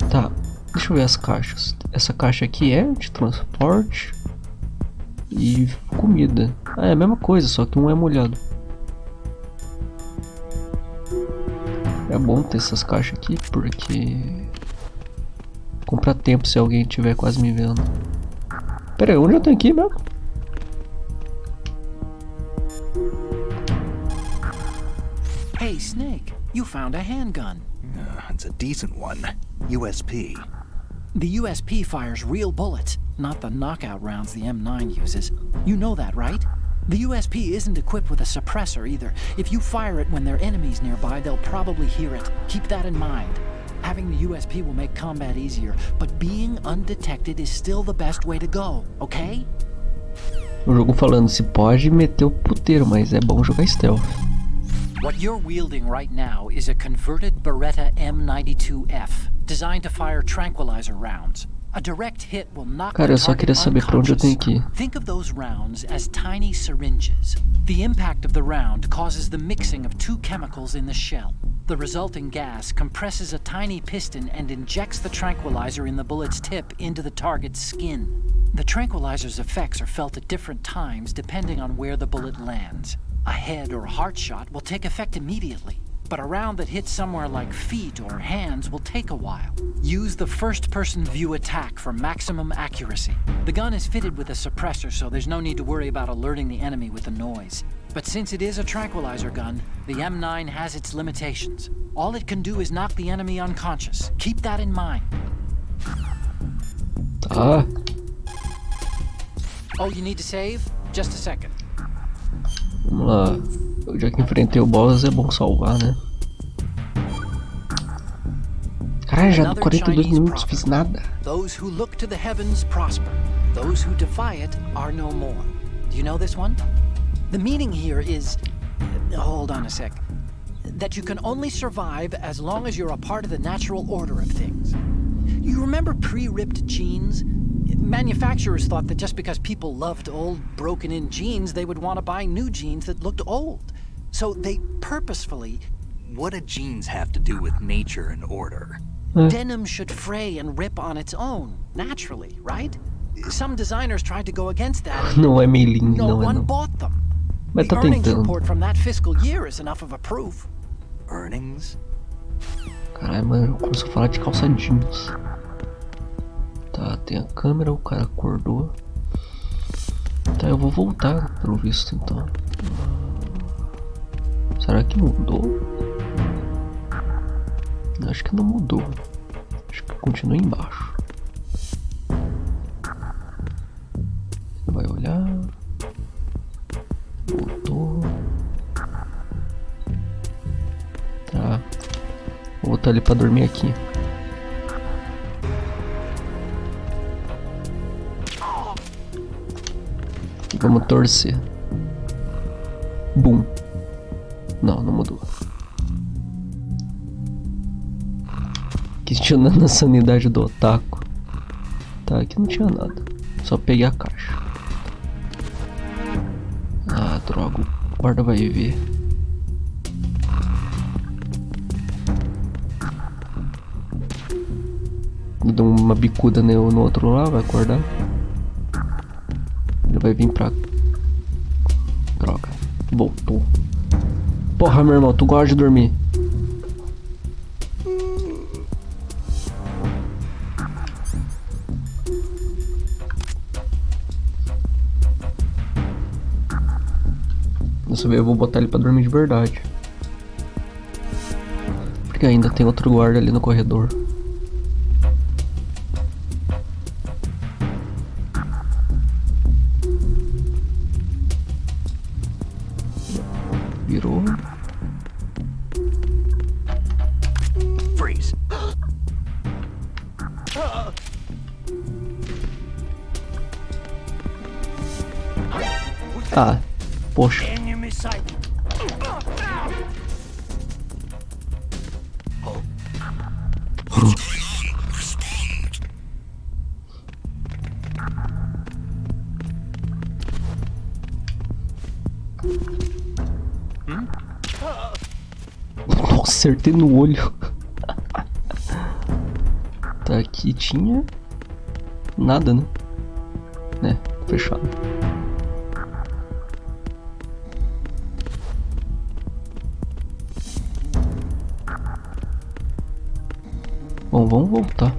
Tá, deixa eu ver as caixas. Essa caixa aqui é de transporte e comida. Ah, é a mesma coisa, só que um é molhado. É bom ter essas caixas aqui porque compra tempo se alguém estiver quase me vendo. Pera aí, onde eu tenho aqui mesmo? Hey, Snake, you found a handgun. It's a decent one. USP. The USP fires real bullets, not the knockout rounds the M9 uses. You know that, right? The USP isn't equipped with a suppressor either. If you fire it when there are enemies nearby, they'll probably hear it. Keep that in mind. Having the USP will make combat easier, but being undetected is still the best way to go, okay? O jogo falando se pode meter o puteiro, mas é bom jogar stealth. What you're wielding right now is a converted Beretta M92F, designed to fire tranquilizer rounds. A direct hit will knock Cara, the eu só queria target saber pra onde eu tenho que ir. unconscious. Think of those rounds as tiny syringes. The impact of the round causes the mixing of two chemicals in the shell. The resulting gas compresses a tiny piston and injects the tranquilizer in the bullet's tip into the target's skin. The tranquilizer's effects are felt at different times depending on where the bullet lands. A head or heart shot will take effect immediately, but a round that hits somewhere like feet or hands will take a while. Use the first-person view attack for maximum accuracy. The gun is fitted with a suppressor, so there's no need to worry about alerting the enemy with the noise. But since it is a tranquilizer gun, the M9 has its limitations. All it can do is knock the enemy unconscious. Keep that in mind. Tá. Oh, you need to save? Just a second. Vamos lá. Eu já que enfrentei o boss, é bom salvar, né? Caralho, já Another 42 Chinese minutos, proverb. fiz nada. Those who look to the heavens prosper. Those who defy it are no more. Do you know this one? The meaning here is... hold on a sec. That you can only survive as long as you're a part of the natural order of things. You remember pre-ripped jeans? Manufacturers thought that just because people loved old, broken-in jeans, they would want to buy new jeans that looked old. So they purposefully... What do jeans have to do with nature and order? Denim should fray and rip on its own, naturally, right? Some designers tried to go against that. And Não é mailing, no não é one não. bought them. Mas The tá earnings tentando. report from that fiscal year is enough of a proof. Earnings? Caralho, mano, começou a falar de calça jeans. Tá, tem a câmera, o cara acordou. Tá, eu vou voltar, pelo visto, então. Será que mudou? Acho que não mudou. Acho que continua embaixo. Vai olhar. Voltou. Tá. Vou botar ele pra dormir aqui. Vamos torcer. Bum. Não, não mudou. Questionando a sanidade do otaku. Tá, aqui não tinha nada. Só peguei a caixa. Ah, droga. O guarda vai ver. Dou uma bicuda no outro lá, vai acordar. Ele vai vir pra... Droga. Voltou. Porra, meu irmão, tu gosta de dormir. Dessa vez eu vou botar ele pra dormir de verdade. Porque ainda tem outro guarda ali no corredor. Virou. Freeze. Ah, poxa. Enemy sight. Nossa, acertei no olho. Tá, aqui tinha nada, né? É, fechado. Bom, vamos voltar.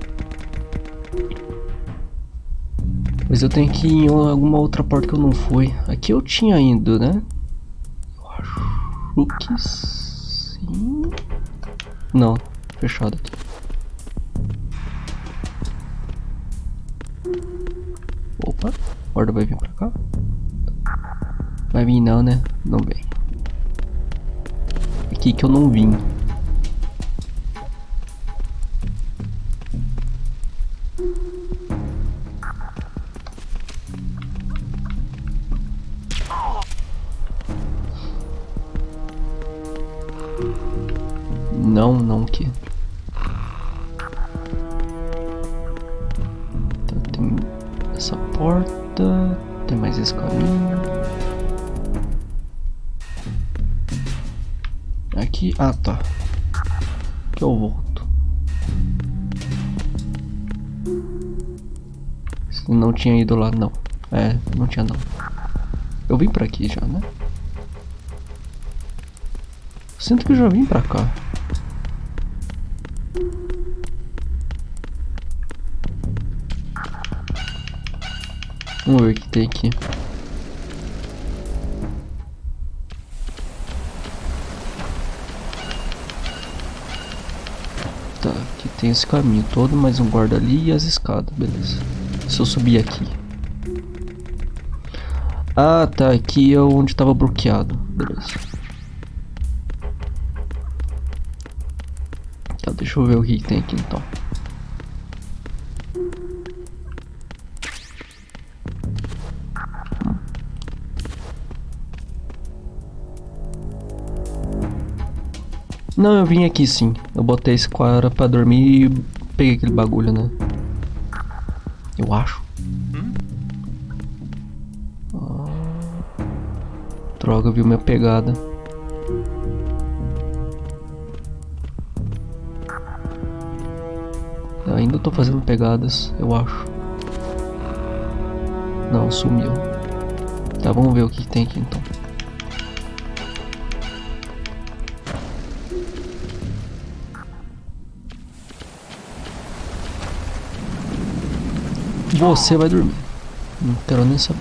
Mas eu tenho que ir em alguma outra porta que eu não fui. Aqui eu tinha ido, né? Eu acho que sim. Não, fechado aqui. Opa, a guarda vai vir pra cá. Vai vir não, né? Não vem. Aqui que eu não vim. Não, não que. Então, tem essa porta, tem mais esse caminho. Aqui, ah tá. Aqui eu volto. Se não tinha ido lá, não. É, não tinha não. Eu vim pra aqui já, né? Sinto que eu já vim pra cá. Vamos ver o que tem aqui. Tá, aqui tem esse caminho todo, mais um guarda ali e as escadas, beleza. Se eu subir aqui. Ah, tá, aqui é onde tava bloqueado, beleza. Tá, deixa eu ver o que tem aqui então. Não, eu vim aqui sim. Eu botei esse cara pra dormir e peguei aquele bagulho, né? Eu acho. Droga, viu minha pegada. Eu ainda tô fazendo pegadas, eu acho. Não, sumiu. Tá, vamos ver o que tem aqui então. Você vai dormir. Não quero nem saber.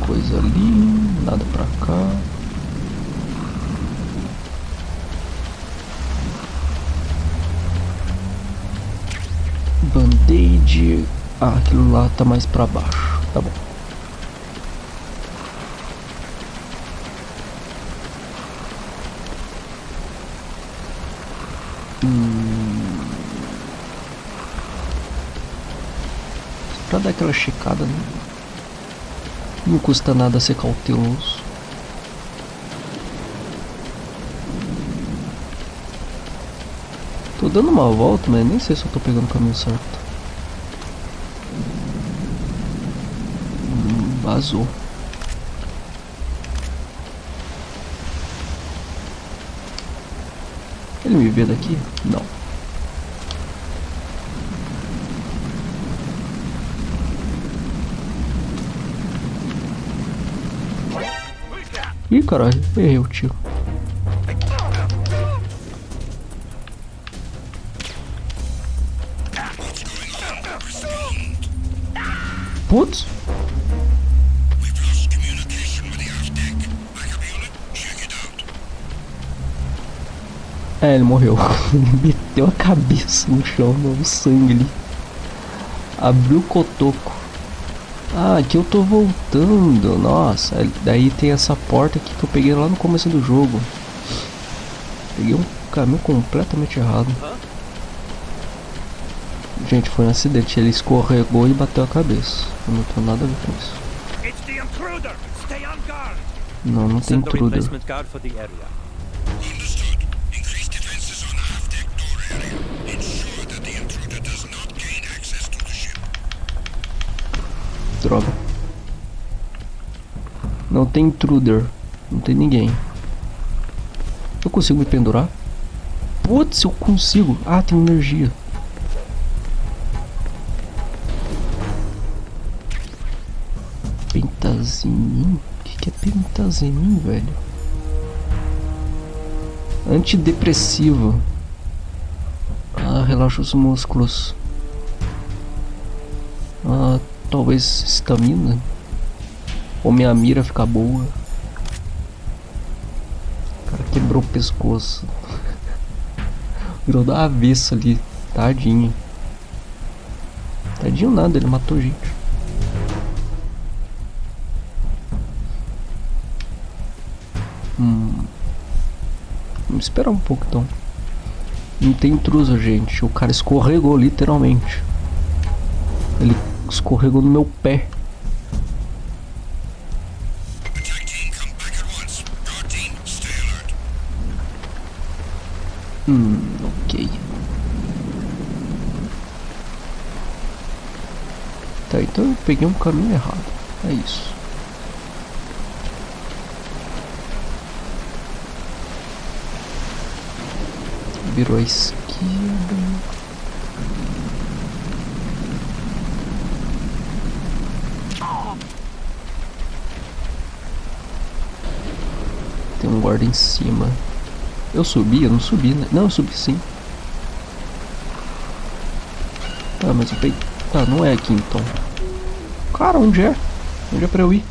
Coisa ali, nada pra cá. Band-aid. Ah, aquilo lá tá mais pra baixo. Tá bom. Pra dar aquela checada, né? Não custa nada ser cauteloso. Tô dando uma volta, mas nem sei se eu tô pegando o caminho certo. Vazou. Ele me vê daqui? Não. Ih, caralho, errei o tiro. Putz. É, ele morreu. Ele meteu a cabeça no chão, o sangue ali. Abriu o cotoco. Ah, aqui eu tô voltando. Nossa, daí tem essa porta aqui que eu peguei lá no começo do jogo. Peguei um caminho completamente errado. Gente, foi um acidente. Ele escorregou e bateu a cabeça. Eu não tenho nada a ver com isso. Não, não tem intruder. Droga. Não tem intruder. Não tem ninguém. Eu consigo me pendurar? Putz, eu consigo. Ah, tem energia. Pentazemin? O que é pentazemin, velho? Antidepressivo. Ah, relaxa os músculos. Ah, talvez estamina. Ou minha mira fica boa. O cara quebrou o pescoço. Virou da avesso ali. Tadinho. Tadinho nada, ele matou gente. Vamos esperar um pouco então. Não tem intruso, gente. O cara escorregou, literalmente. Ele escorregou no meu pé. Ok. Tá, então eu peguei um caminho errado. É isso. Virou a esquerda. Tem um guarda em cima. Eu subi? Eu não subi, né? Não, eu subi sim. Tá, mas eu peguei... Tá, não é aqui então. Cara, onde é? Onde é pra eu ir?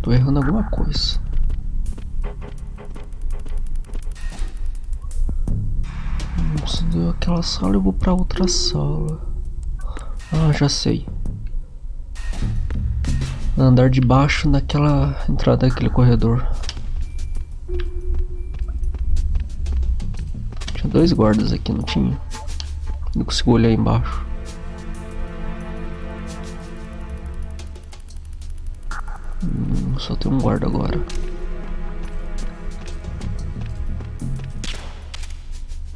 Tô errando alguma coisa. Se deu aquela sala, eu vou pra outra sala. Ah, já sei. Andar de baixo naquela entrada daquele corredor. Tinha 2 guardas aqui, não tinha? Não consigo olhar embaixo. Só tem um guarda agora.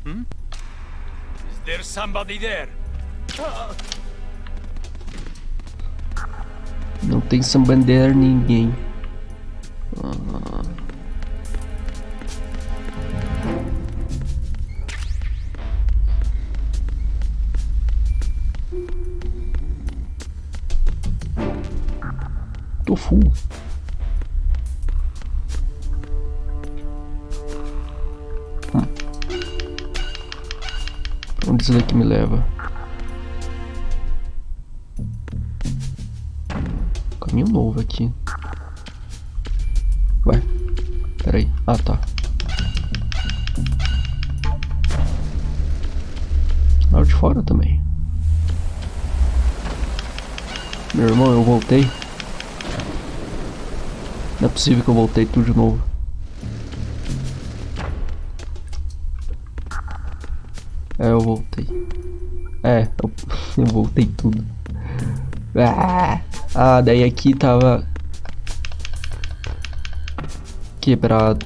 Is there somebody there? Não tem sambander ninguém. Tô full. Onde isso daqui me leva? Caminho novo aqui. Ué, peraí. Ah, tá. Lá de fora também. Meu irmão, eu voltei. Não é possível que eu voltei tudo de novo. É, eu voltei. É, eu voltei tudo. Ah, daí aqui tava quebrado.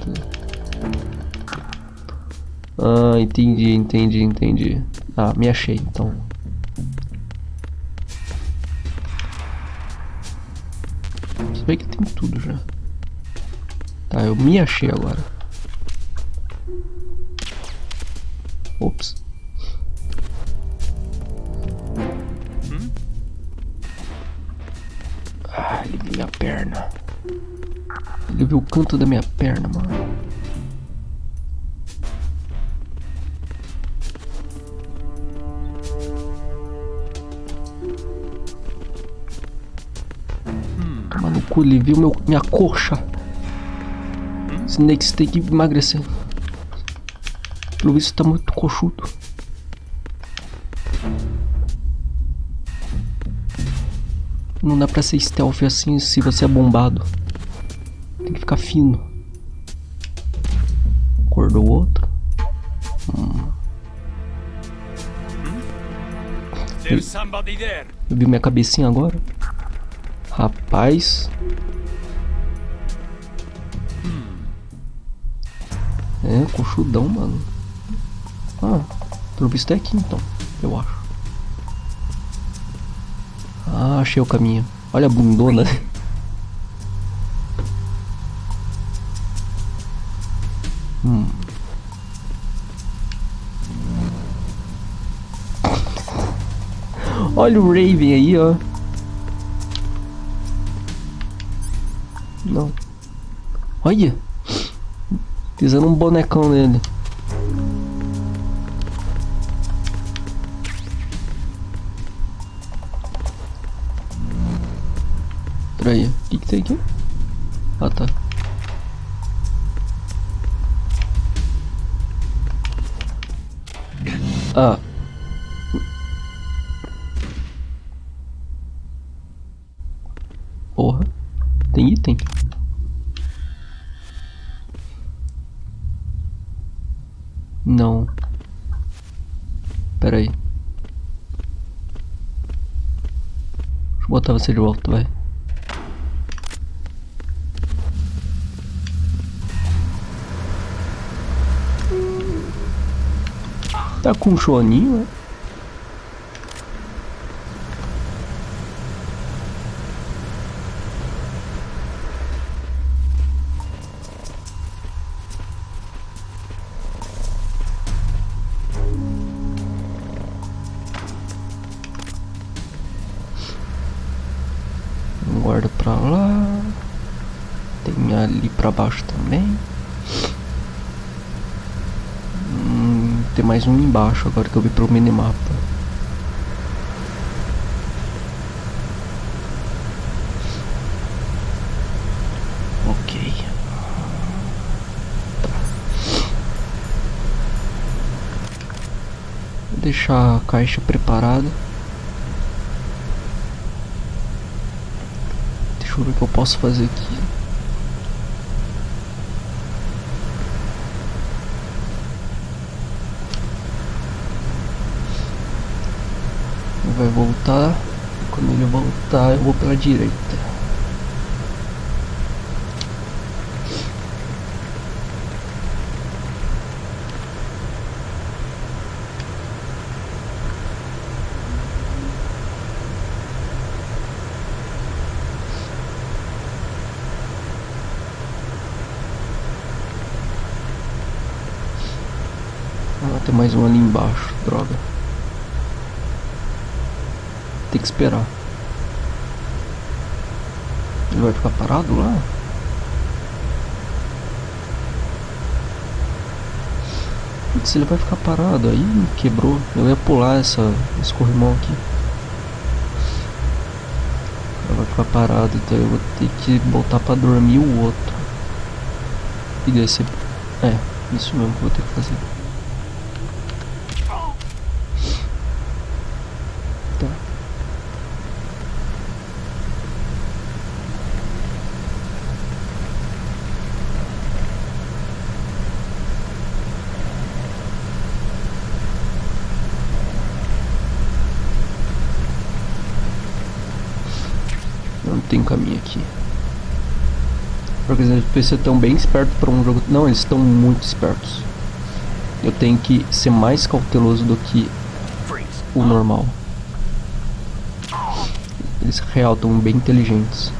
Ah, entendi. Ah, me achei, então. Você vê que tem tudo já. Tá, eu me achei agora. Ops. Ah, ele viu minha perna. Ele viu o canto da minha perna, mano. Toma no cu, ele viu minha coxa. Snakes tem que emagrecer. Pelo visto tá muito coxudo. Não dá pra ser stealth assim se você é bombado. Tem que ficar fino. Acordou o outro. There's somebody there. Eu vi minha cabecinha agora. Rapaz. É, coxudão, mano. Ah, pelo visto é aqui então, eu acho. Ah, achei o caminho. Olha a bundona. Olha o Raven aí, ó. Não. Olha. Fizeram um bonecão nele. Peraí, o que tem aqui? Ah, tá. Ah. Porra. Tem item? Não. Pera aí. Deixa eu botar você de volta, vai. Tá com um choninho, né? Guarda pra lá. Tem ali pra baixo também. Tem mais um embaixo agora que eu vi pro minimapa. Ok. Vou deixar a caixa preparada. Deixa eu ver o que eu posso fazer aqui. Vai voltar. Quando ele voltar, eu vou pela direita. Ah, tem mais um ali embaixo, droga. Tem que esperar. Ele vai ficar parado lá? Putz, ele vai ficar parado aí, quebrou. Eu ia pular esse corrimão aqui. Ele vai ficar parado, então eu vou ter que botar pra dormir o outro. E descer. É, isso mesmo que eu vou ter que fazer. Tá. Não tem caminho aqui. Porque os PC estão bem espertos para um jogo. Não, eles estão muito espertos. Eu tenho que ser mais cauteloso do que o normal. Eles real estão bem inteligentes.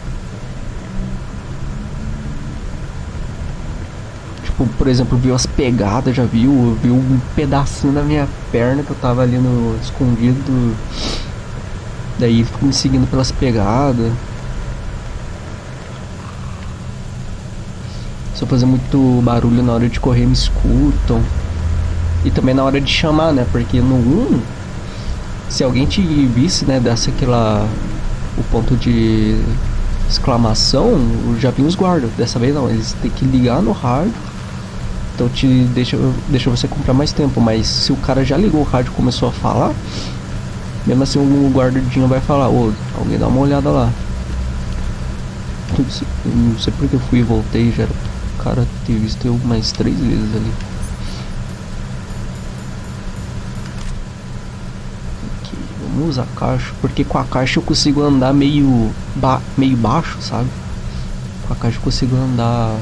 Tipo, por exemplo, viu as pegadas, já viu um pedacinho da minha perna que eu tava ali no escondido. Daí ficou me seguindo pelas pegadas. Se eu fazer muito barulho na hora de correr, me escutam. E também na hora de chamar, né? Porque no 1, se alguém te visse, né, desse o ponto de exclamação, eu já vi os guardas. Dessa vez não, eles têm que ligar no rádio. Então deixa você comprar mais tempo. Mas se o cara já ligou o rádio e começou a falar, mesmo assim o guardadinho vai falar: ô, alguém dá uma olhada lá. Não sei porque eu fui e voltei, já era o cara ter visto eu mais 3 vezes ali. Ok, vamos usar a caixa, porque com a caixa eu consigo andar meio baixo, sabe? Com a caixa eu consigo andar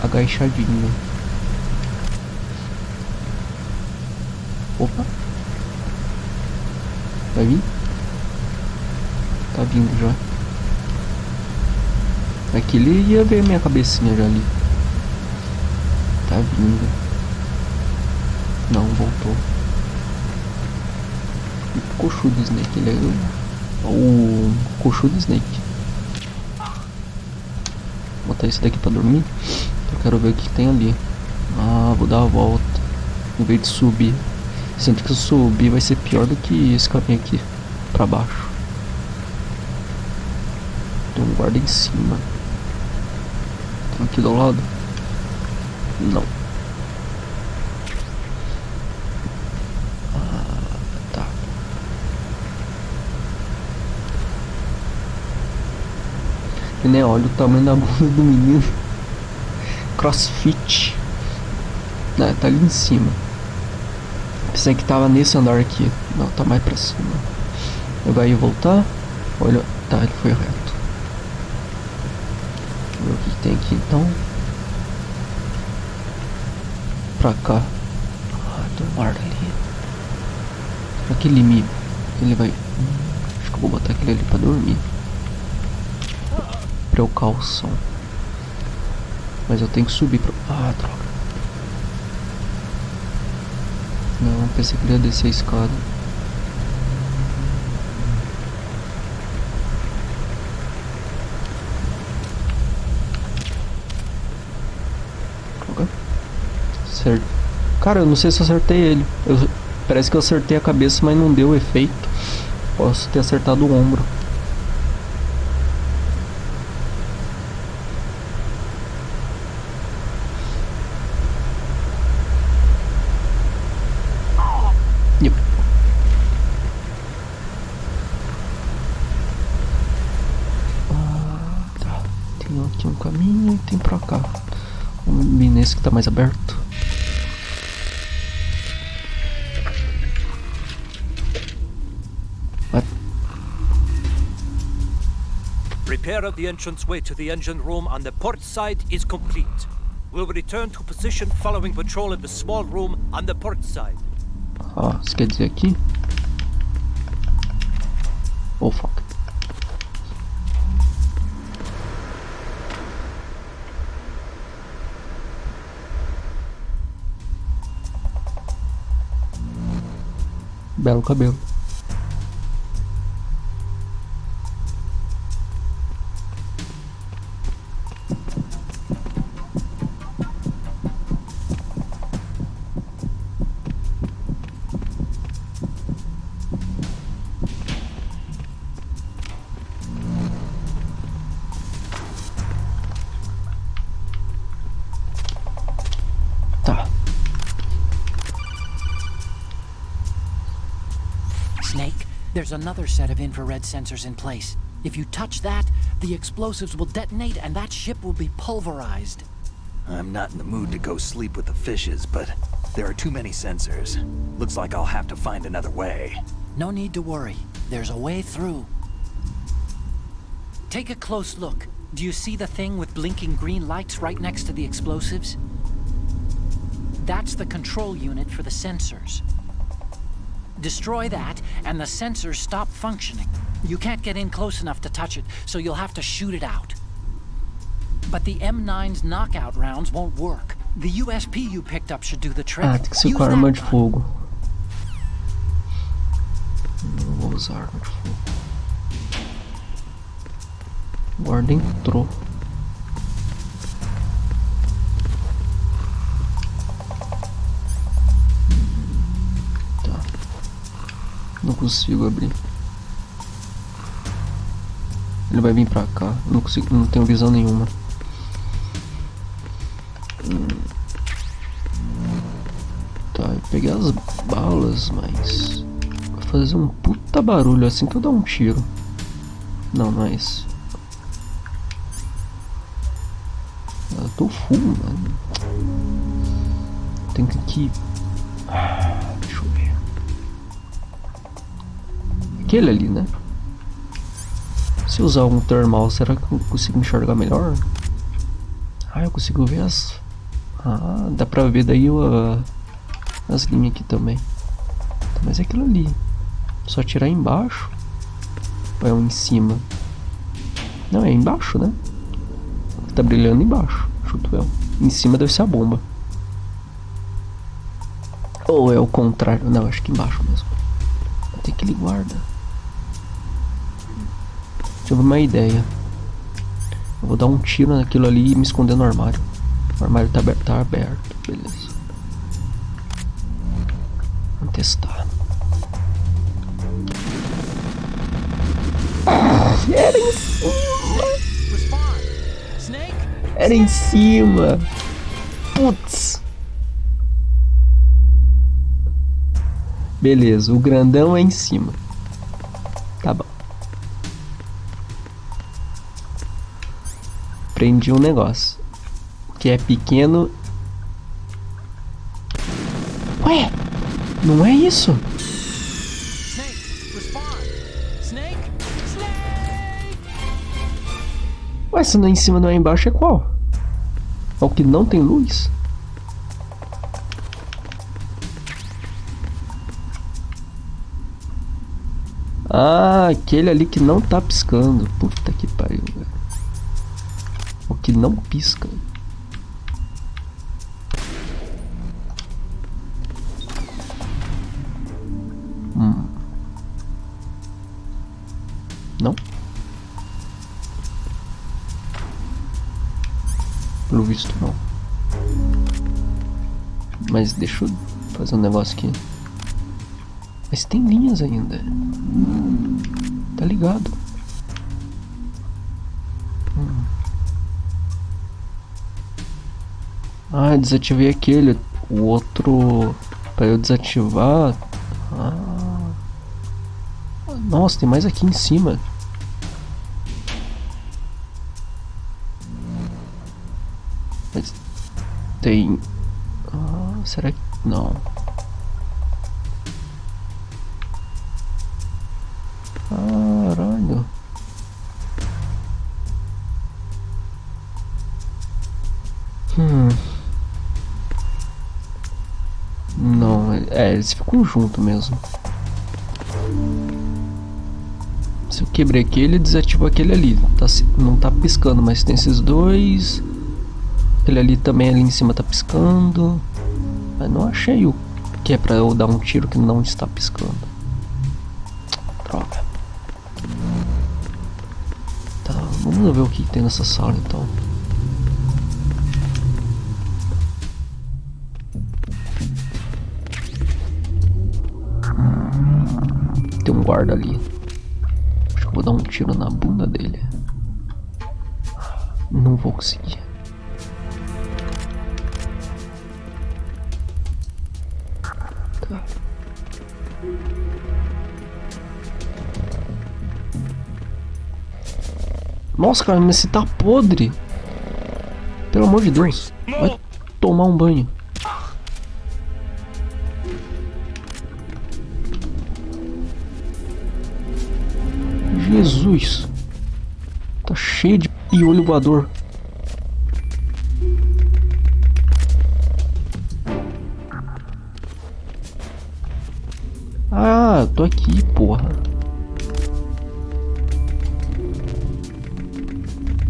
agachadinho. Opa! Vai vir? Tá vindo já. Aqui ele ia ver minha cabecinha já ali. Tá vindo. Não, voltou. O coxudo Snake, ele é o coxudo Snake. Vou botar esse daqui pra dormir. Eu quero ver o que tem ali. Ah, vou dar a volta em vez de subir. Sendo que se eu subir vai ser pior do que esse caminho aqui pra baixo. Tem um guarda em cima. Tem aqui do lado? Não. top, né? Olha o tamanho da bunda do menino. Crossfit. Não, tá ali em cima. Pensei que tava nesse andar aqui. Não, tá mais pra cima. Eu vou voltar. Olha, tá, ele foi reto. Deixa eu ver o que tem aqui então. Pra cá. Ah, tem um guarda ali. Será que ele vai... acho que eu vou botar aquele ali pra dormir. Precaução. Mas eu tenho que subir pro... ah, droga. Não, pensei que ele ia descer a escada. Droga. Certo. Cara, eu não sei se eu acertei ele. Parece que eu acertei a cabeça, mas não deu efeito. Posso ter acertado o ombro. Tá. Tem aqui um caminho e tem pra cá. Vamos vir nesse que tá mais aberto. Repair of the entranceway to the engine room on the port side is complete. We'll return to position following patrol of the small room on the port side. Ah, isso quer dizer aqui? Oh, fuck. Belo cabelo. Tá. Snake, there's another set of infrared sensors in place. If you touch that, the explosives will detonate and that ship will be pulverized. I'm not in the mood to go sleep with the fishes, but there are too many sensors. Looks like I'll have to find another way. No need to worry. There's a way through. Take a close look. Do you see the thing with blinking green lights right next to the explosives? That's the control unit for the sensors. Destroy that, and the sensors stop functioning. You can't get in close enough to touch it, so you'll have to shoot it out. But the M9's knockout rounds won't work. The USP you picked up should do the trick. Ah, tem que ser com arma de fogo. Não vou usar arma de fogo. O guarda entrou. Tá. Não consigo abrir. Ele vai vir pra cá. Não consigo, não tenho visão nenhuma. Tá, eu peguei as balas, mas vai fazer um puta barulho assim que eu dar um tiro. Não, não é esse. Eu tô full, mano. Tem que... deixa eu ver. Aquele ali, né? Se usar um termal, será que eu consigo enxergar melhor? Ah, eu consigo ver as... ah, dá pra ver daí as linhas aqui também. Mas é aquilo ali. Só tirar embaixo. Ou é um em cima? Não, é embaixo, né? Tá brilhando embaixo, chuto eu. Em cima deve ser a bomba. Ou é o contrário? Não, acho que embaixo mesmo. Tem que ele guarda. Tive uma ideia. Eu vou dar um tiro naquilo ali e me esconder no armário. O armário tá aberto, beleza. Vamos testar. Era em cima! Era em cima! Putz! Beleza, o grandão é em cima. Tá bom. Aprendi um negócio. Que é pequeno. Ué, não é isso? Snake, respond. Snake, Snake. Ué, se não é em cima não é embaixo, é qual? É o que não tem luz? Ah, aquele ali que não tá piscando. Puta que pariu, velho. O que não pisca. Não? Pelo visto não. Mas deixa eu fazer um negócio aqui. Mas tem linhas ainda. Tá ligado? Ah, desativei aquele. O outro... Pra eu desativar... Ah. Nossa, tem mais aqui em cima. Mas... Tem... Ah, será que... Não. Caralho. Não, eles ficam juntos mesmo. Se eu quebrei aquele, desativo aquele ali. Não tá piscando, mas tem esses dois. Aquele ali também ali em cima tá piscando. Mas não achei o que é pra eu dar um tiro que não está piscando. Droga. Tá, vamos ver o que tem nessa sala então. Tem um guarda ali. Acho que eu vou dar um tiro na bunda dele. Não vou conseguir. Tá. Nossa, cara, mas você tá podre. Pelo amor de Deus. Vai tomar um banho. Jesus. Tá cheio de piolho voador. Ah, tô aqui, porra.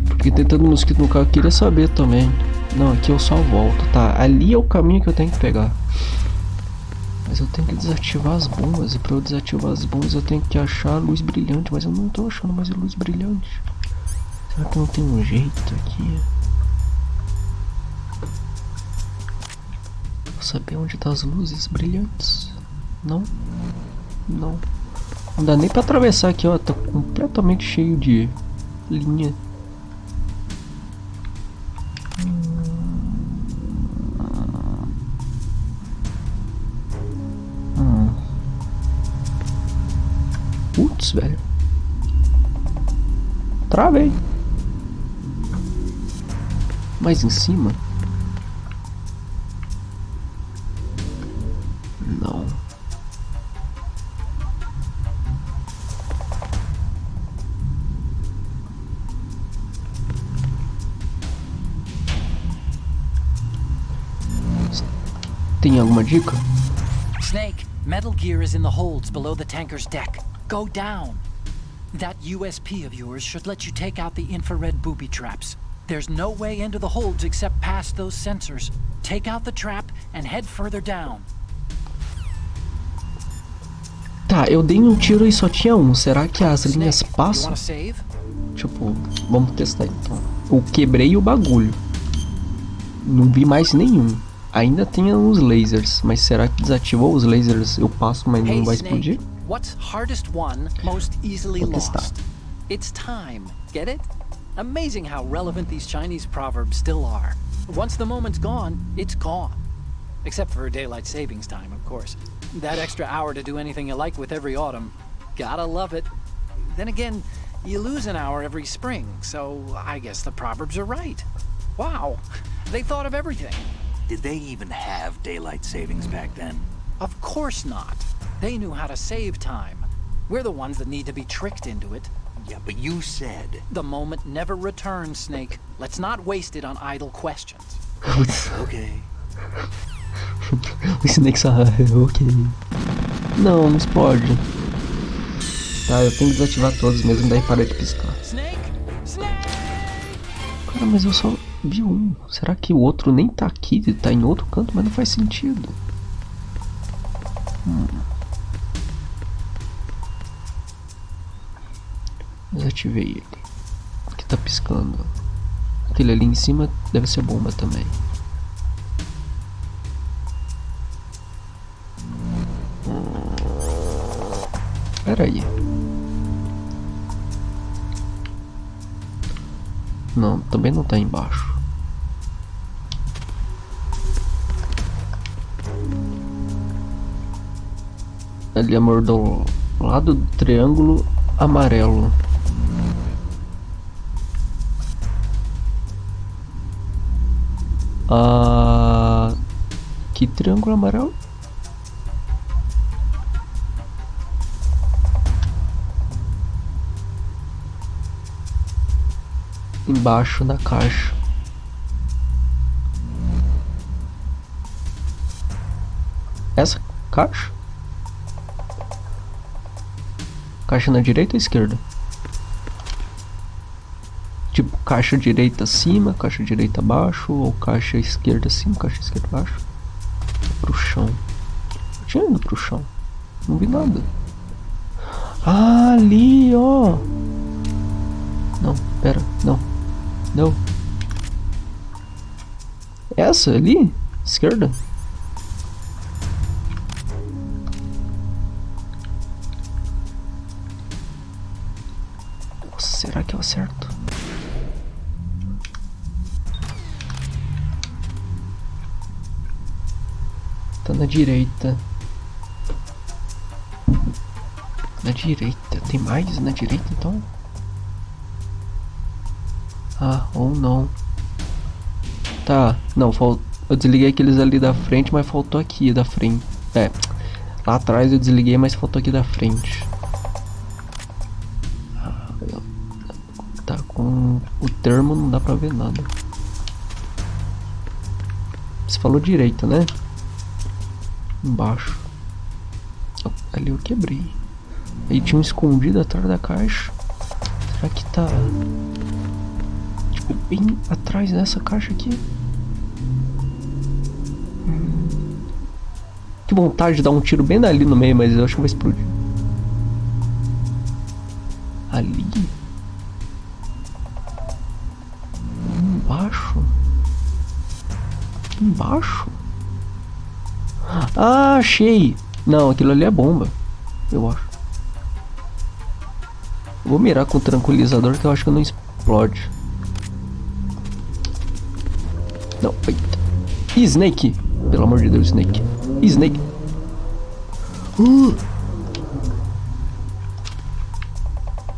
Fiquei tentando mosquito no carro, queria saber também. Não, aqui eu só volto, tá? Ali é o caminho que eu tenho que pegar. Mas eu tenho que desativar as bombas. E pra eu desativar as bombas eu tenho que achar a luz brilhante. Mas eu não tô achando mais a luz brilhante. Será que não tem um jeito aqui? Vou saber onde tá as luzes brilhantes. Não. Não. Não dá nem pra atravessar aqui, ó. Tá completamente cheio de linha. Putz, velho. Travei. Mais em cima? Não. Tem alguma dica? Snake, metal gear is in the holds below the tanker's deck. Go down. That USP of yours should let you take out the infrared booby traps. There's no way into the holds except past those sensors. Take out the trap and head further down. Tá, eu dei um tiro e só tinha um. Será que as linhas Snake, you passam? wanna save? Tipo, vamos testar então. Eu quebrei o bagulho. Não vi mais nenhum. Ainda tem os lasers, mas será que desativou os lasers? Eu passo, mas não vai explodir? What's hardest won, most easily Vou testar. lost? It's time. Get it? Amazing how relevant these Chinese proverbs still are. Once the moment's gone, it's gone. Except for daylight savings time, of course. That extra hour to do anything you like with every autumn. Gotta love it. Then again, You lose an hour every spring, so I guess the proverbs are right. Wow, they thought of everything. Did they even have daylight savings back then? Of course not. They knew how to save time. We're the ones that need to be tricked into it. Yeah, but you said... The moment never returns, Snake. Let's not waste it on idle questions. Okay. O Snake só... ok. Não, não explode. Tá, eu tenho que desativar todos mesmo, daí para de piscar. Snake! Snake! Cara, mas eu só vi um. Será que o outro nem tá aqui? Ele tá em outro canto, mas não faz sentido. Desativei ele. Aqui tá piscando. Aquele ali em cima deve ser bomba também. Pera aí. Não, também não tá embaixo. Ali, amor, do lado do triângulo amarelo. Que triângulo amarelo? Embaixo da caixa. Essa caixa? Caixa na direita ou esquerda? Tipo, caixa direita acima, caixa direita abaixo, ou caixa esquerda acima, caixa esquerda abaixo? Pro chão. Eu tinha ido pro chão. Não vi nada. Ah, ali, ó. Não, pera, não. Não. Essa ali? Esquerda? Será que eu acerto? Tá na direita. Na direita. Tem mais na direita então? Ah, ou não. Tá, não, eu desliguei aqueles ali da frente, mas faltou aqui da frente. É, lá atrás eu desliguei, mas faltou aqui da frente. Tá com o termo, não dá pra ver nada. Você falou direita, né? Embaixo. Ali eu quebrei. Aí tinha um escondido atrás da caixa. Será que tá... tipo, bem atrás dessa caixa aqui? Que vontade de dar um tiro bem ali no meio, mas eu acho que vai explodir. Ali? Embaixo? Embaixo? Ah, achei! Não, aquilo ali é bomba. Eu acho. Vou mirar com o tranquilizador que eu acho que não explode. Não, eita. Snake! Pelo amor de Deus, Snake. Snake!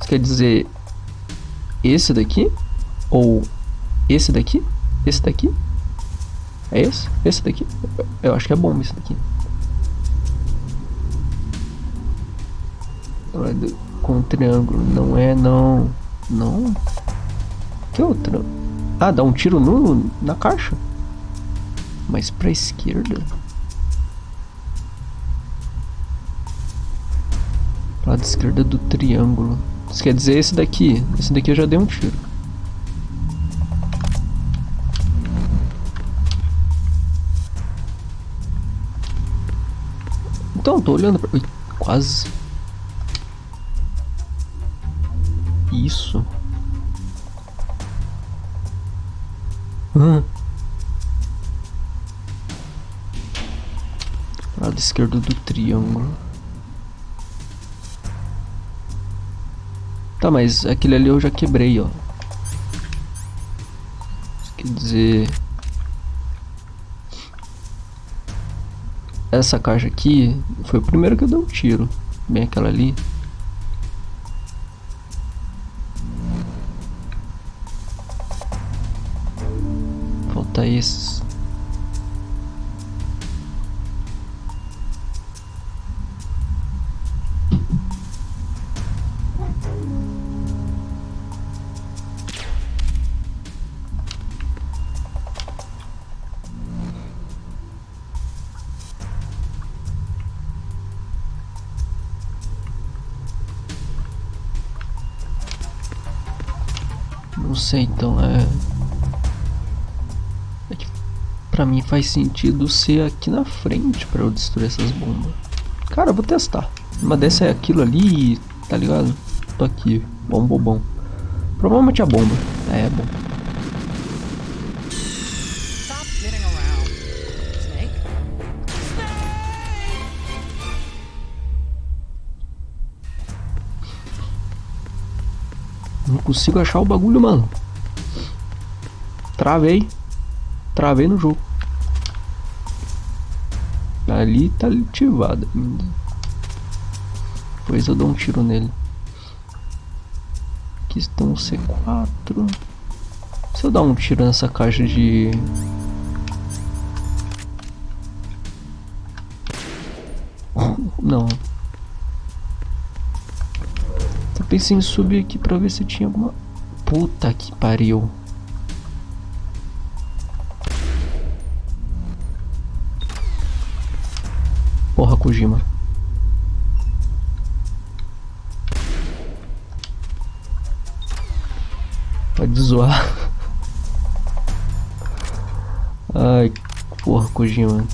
Isso quer dizer... esse daqui? Ou... esse daqui? Esse daqui? É esse? Esse daqui? Eu acho que é bomba esse daqui. Com um triângulo. Não é, não. Não? Que outra? Ah, dá um tiro na caixa. Mas pra esquerda? Lado esquerdo do triângulo. Isso quer dizer esse daqui. Esse daqui eu já dei um tiro. Então, tô olhando pra... quase. Isso. Lado esquerdo do triângulo. Tá, mas aquele ali eu já quebrei, ó. Isso quer dizer... essa caixa aqui foi o primeiro que eu dei um tiro. Bem aquela ali. matar esses. Não sei, então é que pra mim faz sentido ser aqui na frente pra eu destruir essas bombas. Cara, eu vou testar. Uma dessa é aquilo ali, tá ligado? Tô aqui, bom bobão. Provavelmente a bomba. É bom. Stop kidding around. Snake? Não consigo achar o bagulho, mano. Travei. Travei no jogo. Ali tá ativado ainda. Depois eu dou um tiro nele. Aqui estão os C4. Se eu dar um tiro nessa caixa de... Não. Eu pensei em subir aqui pra ver se tinha alguma... Puta que pariu. Porra, Kojima. Pode zoar. Ai, porra, Kojima.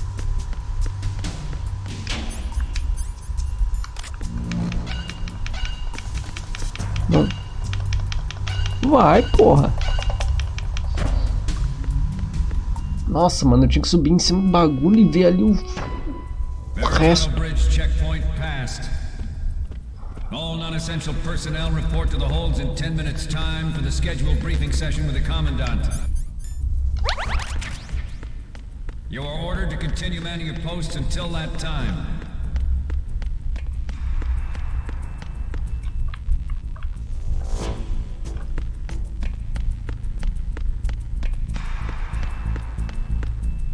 Não. Vai, porra. Nossa, mano, eu tinha que subir em cima do bagulho e ver ali o resto. Bridge checkpoint passed. All non-essential personnel report to the holds in 10 minutes time for the scheduled briefing session with the Commandant. You are ordered to continue manning your posts until that time.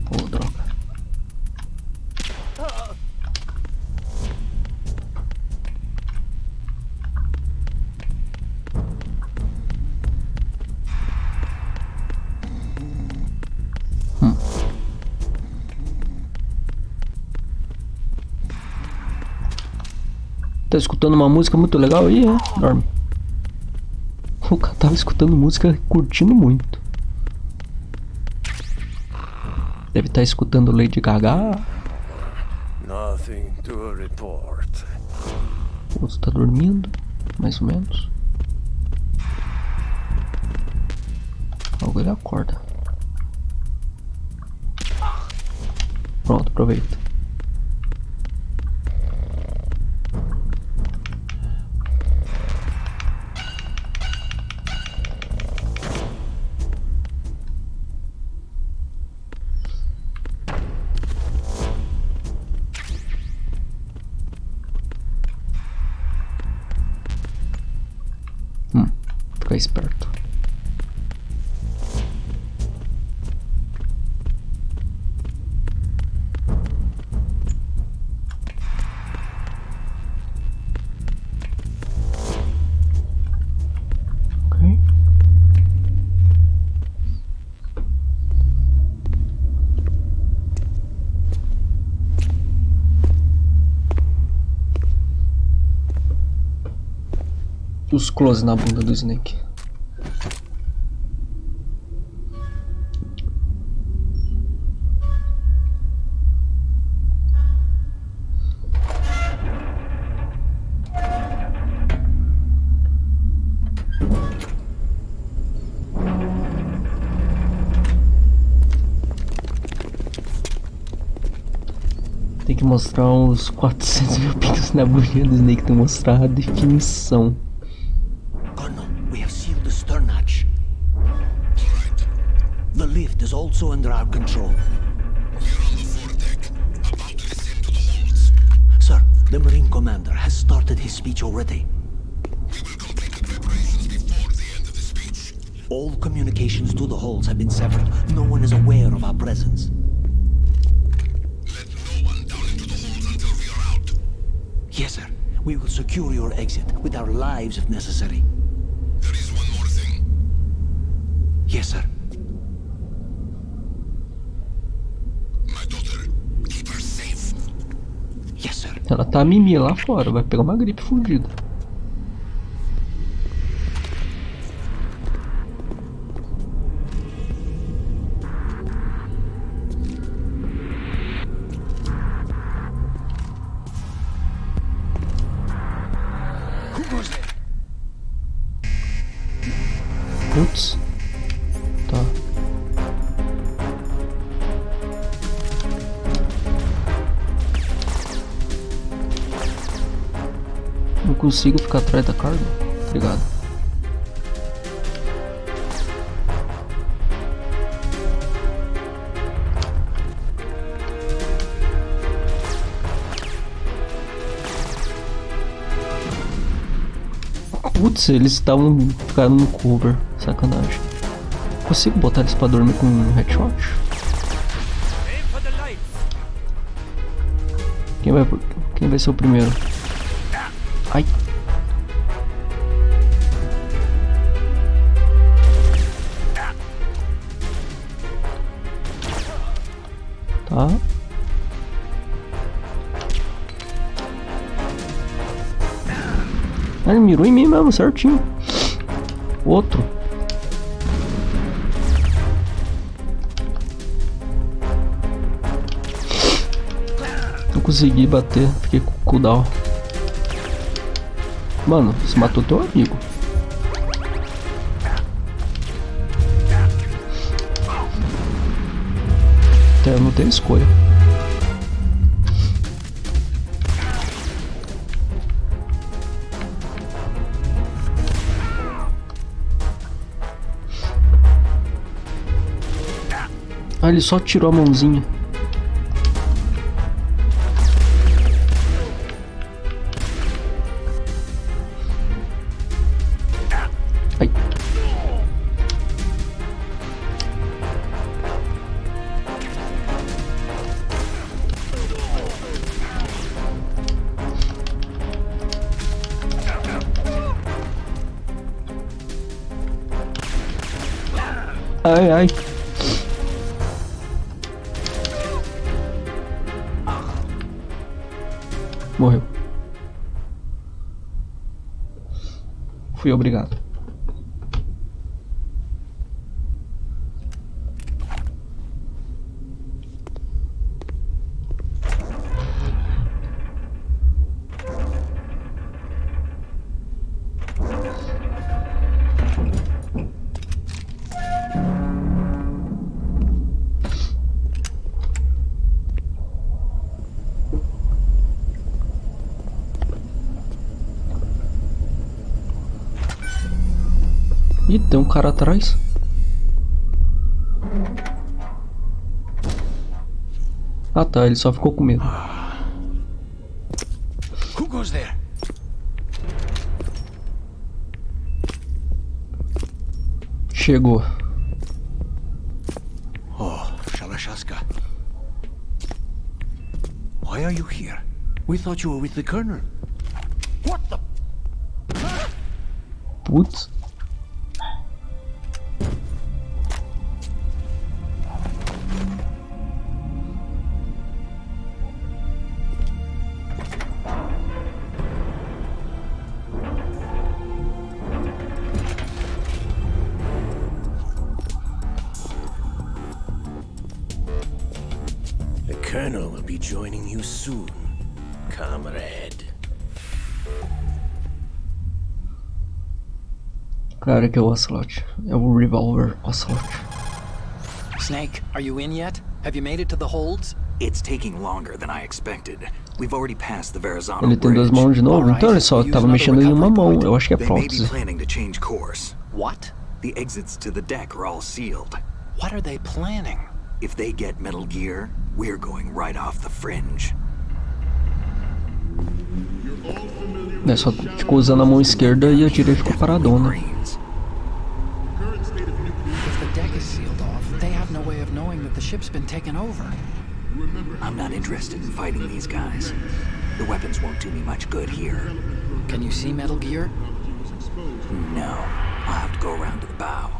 Pô, droga. Tá escutando uma música muito legal aí, né, Norm? O cara tava escutando música curtindo muito. Deve estar escutando Lady Gaga. Nothing to report. O outro tá dormindo, mais ou menos. Logo ele acorda. Pronto, aproveita. Fica esperto. Ok. Os close na bunda do Snake. Tem que mostrar uns 400 mil pintos na bunda do Snake. Tem que mostrar a definição. Colonel, we have sealed the stern hatch. The lift is also under our control. We're on the foredeck, about to descend to the holds. Sir, the Marine commander has started his speech already. We will complete the preparations before the end of the speech. All communications to the halls have been severed. No one is aware of our presence. Let no one down into the halls until we are out. Yes, sir. We will secure your exit with our lives if necessary. There is one more thing. Yes, sir. My daughter, keep her safe. Yes, sir. Ela tá mimi lá fora, vai pegar uma gripe fudida. Putz. Tá. Não consigo ficar atrás da carga. Obrigado. Putz, eles estavam ficando no cover. Sacanagem. Consigo botar eles pra dormir com um headshot? Quem vai ser o primeiro? Ai. Tá. Ele mirou em mim mesmo, certinho. Outro. Não consegui bater, fiquei com o cooldown. Mano, você matou teu amigo. Até eu não tenho escolha. Ah, ele só tirou a mãozinha. Ai. Ai, ai. Morreu. Fui obrigado. Ih, tem um cara atrás. Ah tá, ele só ficou com medo. Who goes there? Chegou. Oh, Shalashaska. Why are you here? We thought you were with the Colonel. What the? Putz. The Colonel will be joining you soon, comrade. Cara, que é o Ocelot. É o Revolver Ocelot. Snake, are you in yet? Have you made it to the holds? It's taking longer than I expected. We've already passed the Verrazano Ele tem duas Bridge. mãos de novo? Então ele só tava mexendo em uma mão. Eu acho que é They may be prótese. planning to change course. What? The exits to the deck are all sealed. What are they planning? If they get Metal Gear, we're going right off the fringe. É, só ficou usando a mão esquerda e a direita ficou paradona. Marines. Current state hearing that the ship's been taken over. I'm not interested in fighting these guys. The weapons won't do me much good here. Can you see Metal Gear? No. I'll have to go around to the bow.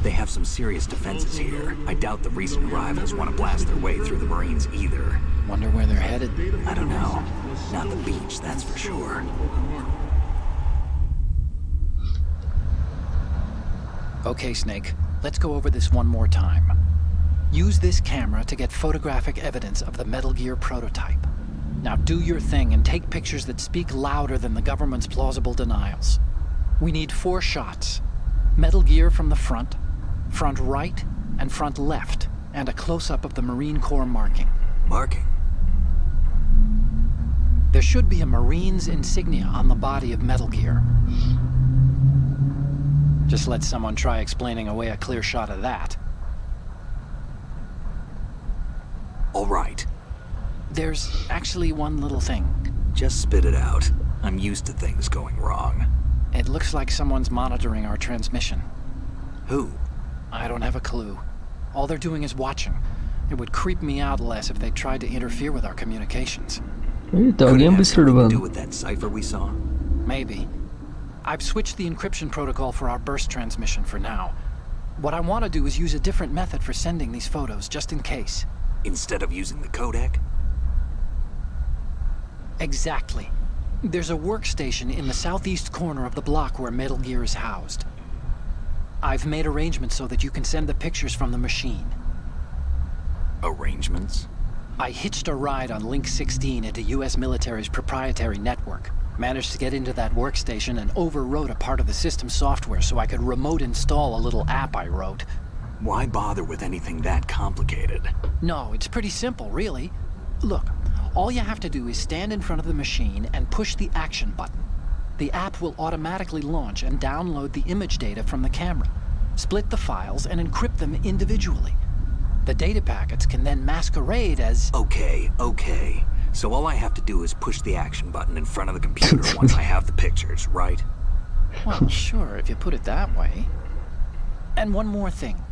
They have some serious defenses here. I doubt the recent arrivals want to blast their way through the Marines either. Wonder where they're headed. I don't know. Not the beach, that's for sure. Okay, Snake. Let's go over this one more time. Use this camera to get photographic evidence of the Metal Gear prototype. Now do your thing and take pictures that speak louder than the government's plausible denials. We need 4 shots. Metal Gear from the front right, and front left, and a close-up of the Marine Corps marking. Marking? There should be a Marine's insignia on the body of Metal Gear. Just let someone try explaining away a clear shot of that. All right. There's actually one little thing. Just spit it out. I'm used to things going wrong. It looks like someone's monitoring our transmission. Who? I don't have a clue. All they're doing is watching. It would creep me out less if they tried to interfere with our communications. Eita, Could alguém it have something to do observando. with that cipher we saw? Maybe. I've switched the encryption protocol for our burst transmission for now. What I want to do is use a different method for sending these photos, just in case. Instead of using the codec? Exactly. There's a workstation in the southeast corner of the block where Metal Gear is housed. I've made arrangements so that you can send the pictures from the machine. Arrangements? I hitched a ride on Link 16 into US military's proprietary network. Managed to get into that workstation and overwrote a part of the system software so I could remote install a little app I wrote. Why bother with anything that complicated? No, it's pretty simple, really. Look, all you have to do is stand in front of the machine and push the action button. The app will automatically launch and download the image data from the camera, split the files, and encrypt them individually. The data packets can then masquerade as... Okay. So all I have to do is push the action button in front of the computer once I have the pictures, right? Well, sure, if you put it that way. And one more thing.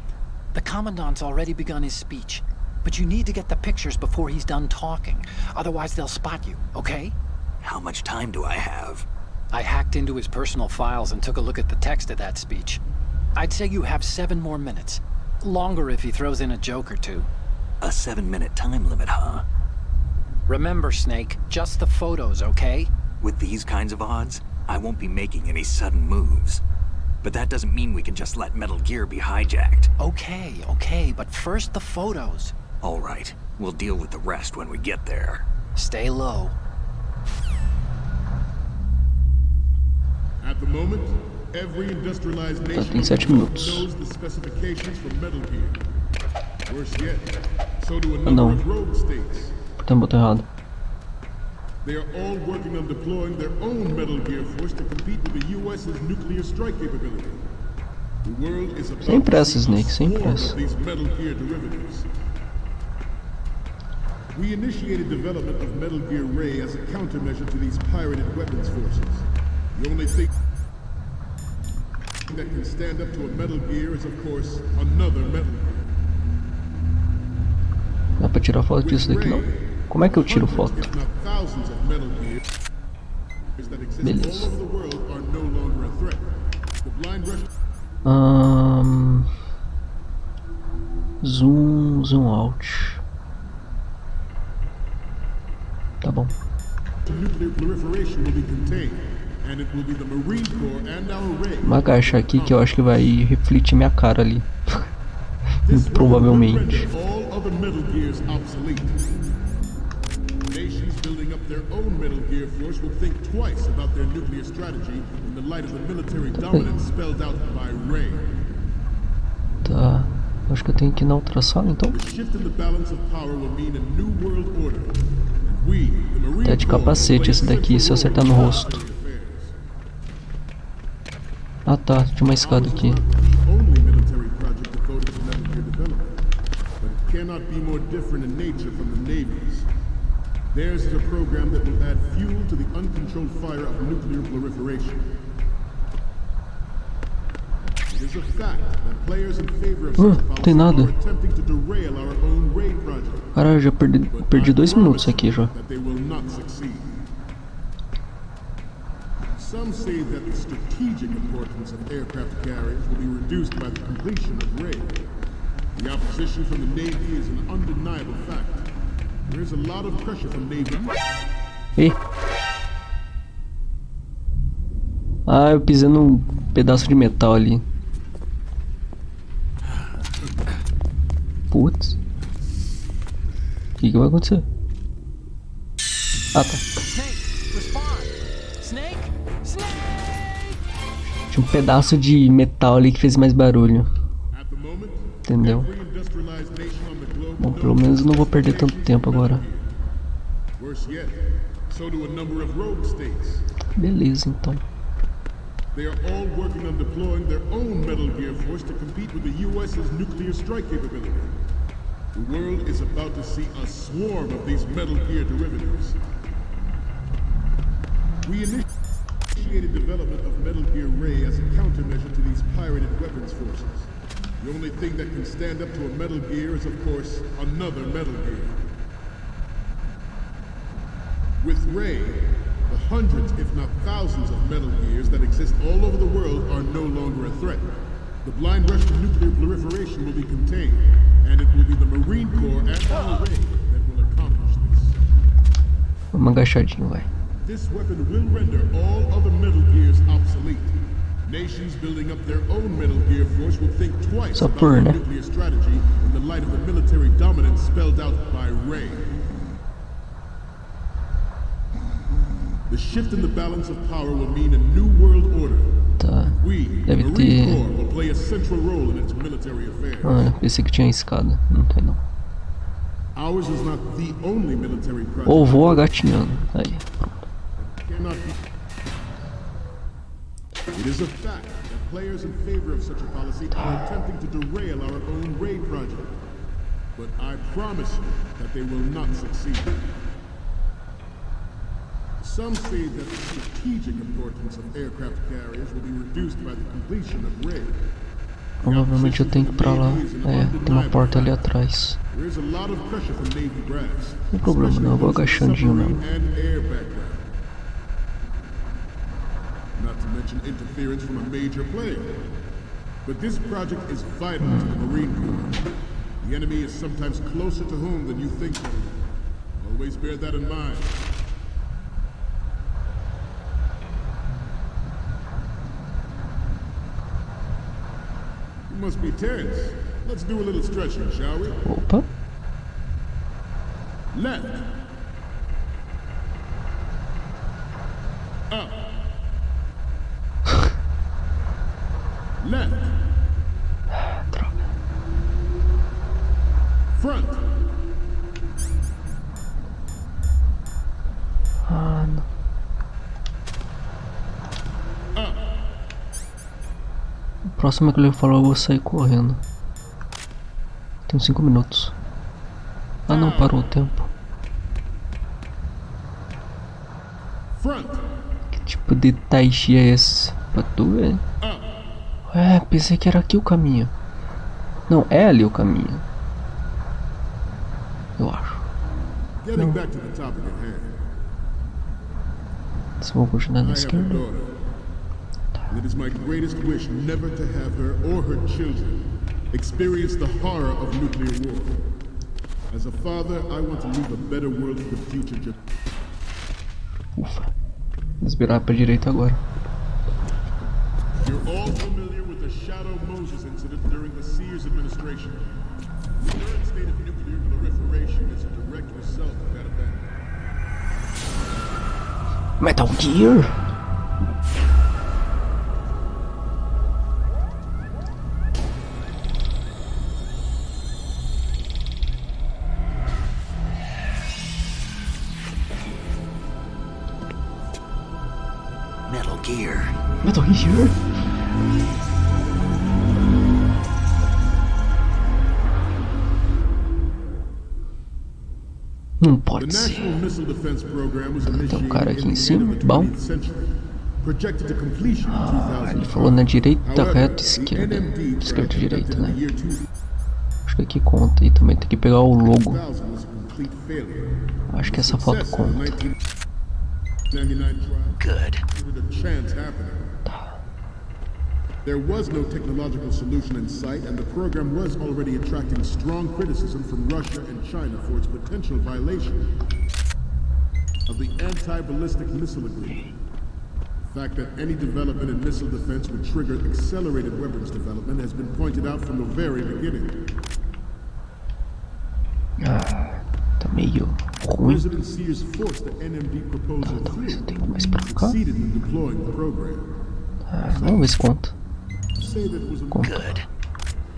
The Commandant's already begun his speech, but you need to get the pictures before he's done talking. Otherwise, they'll spot you, okay? How much time do I have? I hacked into his personal files and took a look at the text of that speech. I'd say you have 7 more minutes. Longer if he throws in a joke or two. A 7-minute time limit, huh? Remember, Snake, just the photos, okay? With these kinds of odds, I won't be making any sudden moves. But that doesn't mean we can just let Metal Gear be hijacked. Okay, but first the photos. All right, we'll deal with the rest when we get there. Stay low. At the moment, every industrialized nation Tem 7 minutos. knows the specifications for Metal Gear. Worse yet, so do a Ah, number não. of rogue states. Então botei errado. They are all working on deploying their own Metal Gear force to compete with the U.S.'s nuclear strike capability. The world is about Sem to pressa, see a Snake, sem swarm pressa. of these Metal Gear derivatives. We initiated development of Metal Gear Ray as a countermeasure to these pirated weapons forces. The only thing that can stand up to a Metal Gear is, of course, another Metal Gear. Dá pra tirar foto disso daqui não? Como é que eu tiro foto? Beleza. Zoom out. Tá bom. Vou agachar aqui que eu acho que vai refletir minha cara ali. Provavelmente. Nations building up their own Metal Gear force will think twice about their nuclear strategy in the light of the military dominance spelled out by Ray. Tá. Acho que eu tenho que ir na outra sala então. The shift in the balance of power will mean a new world order. We, the Marine Tá de capacete esse daqui se eu acertar no rosto. Ah tá, tinha uma escada aqui. Cannot be more different in nature from the Navy's. Theirs is a program that will add fuel to the uncontrolled fire of nuclear proliferation. It is a fact that players in favor of such a Não policy tem nada. are attempting to derail our own raid project. Cara, eu já perdi 2 minutos aqui já. That they will not succeed. Some say that the strategic importance of aircraft carriers will be reduced by the completion of raid. The opposition from the Navy is an undeniable fact. There is a lot of pressure from Navy. Ih. Ah, eu pisei num pedaço de metal ali. Putz. O que vai acontecer? Ah, tá. Tinha um pedaço de metal ali que fez mais barulho. Entendeu? Bom, pelo menos eu não vou perder tanto tempo agora. Beleza, então. They are all working on deploying their own Metal Gear force to compete with the US's nuclear strike capability. The world is about to see a swarm of these Metal Gear derivatives. We initiated development of Metal Gear Ray as a countermeasure to these pirated weapons forces. The only thing that can stand up to a Metal Gear is, of course, another Metal Gear. With Ray, the hundreds, if not thousands, of Metal Gears that exist all over the world are no longer a threat. The blind rush to nuclear proliferation will be contained, and it will be the Marine Corps and our Ray that will accomplish this. Vamos agachadinho, vai. This weapon will render all other Metal Gears obsolete. Nations building up their own Metal Gear force will think twice about their nuclear strategy in the light of the military dominance spelled out by Ray. The shift in the balance of power will mean a new world order. Tá. Deve ter. Will play a central role in its military affairs. Ah, pensei que tinha escada. Não tem não. Ours is not the only military project. Ou vou agatinhando. Aí. It is a fact that players in favor of such a policy are attempting to derail our own raid project. But I promise you that they will not succeed. Some say that the strategic importance of aircraft carriers will be reduced by the completion of raid. Provavelmente eu tenho que ir pra lá. É, tem uma porta ali atrás. There is a lot of pressure from Navy brass. Não tem problema não, eu vou agachandinho mesmo. Not to mention interference from a major player. But this project is vital to the Marine Corps. The enemy is sometimes closer to home than you think. Always bear that in mind. You must be tense. Let's do a little stretching, shall we? Opa. Left. Up. Left. Droga. Front. Ah, não. Up. O próximo que ele falou eu vou sair correndo. Tenho 5 minutos. Ah não, parou o tempo. Front. Que tipo de tai chi é esse? Pra tu ver? É, pensei que era aqui o caminho. Não, é ali o caminho. Eu acho. Getting back to the topic at hand. Se vou continuar na esquerda. It is my greatest wish never to have her or her children experience the horror of nuclear war. As a father, I want to leave a better world for the future. Ufa. Vou virar pra direita agora. You're all familiar with the Shadow Moses incident during the Sears administration. The current state of nuclear proliferation is a direct result of that event. Metal Gear? Metal Gear. Metal Gear? Não pode ser. Tem um cara aqui em cima, bom. projected to completion in Ele 2000. falou na direita, reta, esquerda. Esquerda e direita, né? Acho que aqui conta. E também tem que pegar o logo. Acho que essa foto conta. Good. Tá. There was no technological solution in sight, and the program was already attracting strong criticism from Russia and China for its potential violation of the anti-ballistic missile agreement. The fact that any development in missile defense would trigger accelerated weapons development has been pointed out from the very beginning. Tá meio ruim. President Sears forced the NMD proposal through Tem mais pra and cá. succeeded in deploying the program. Vamos ver se conta. Say that it was a Good.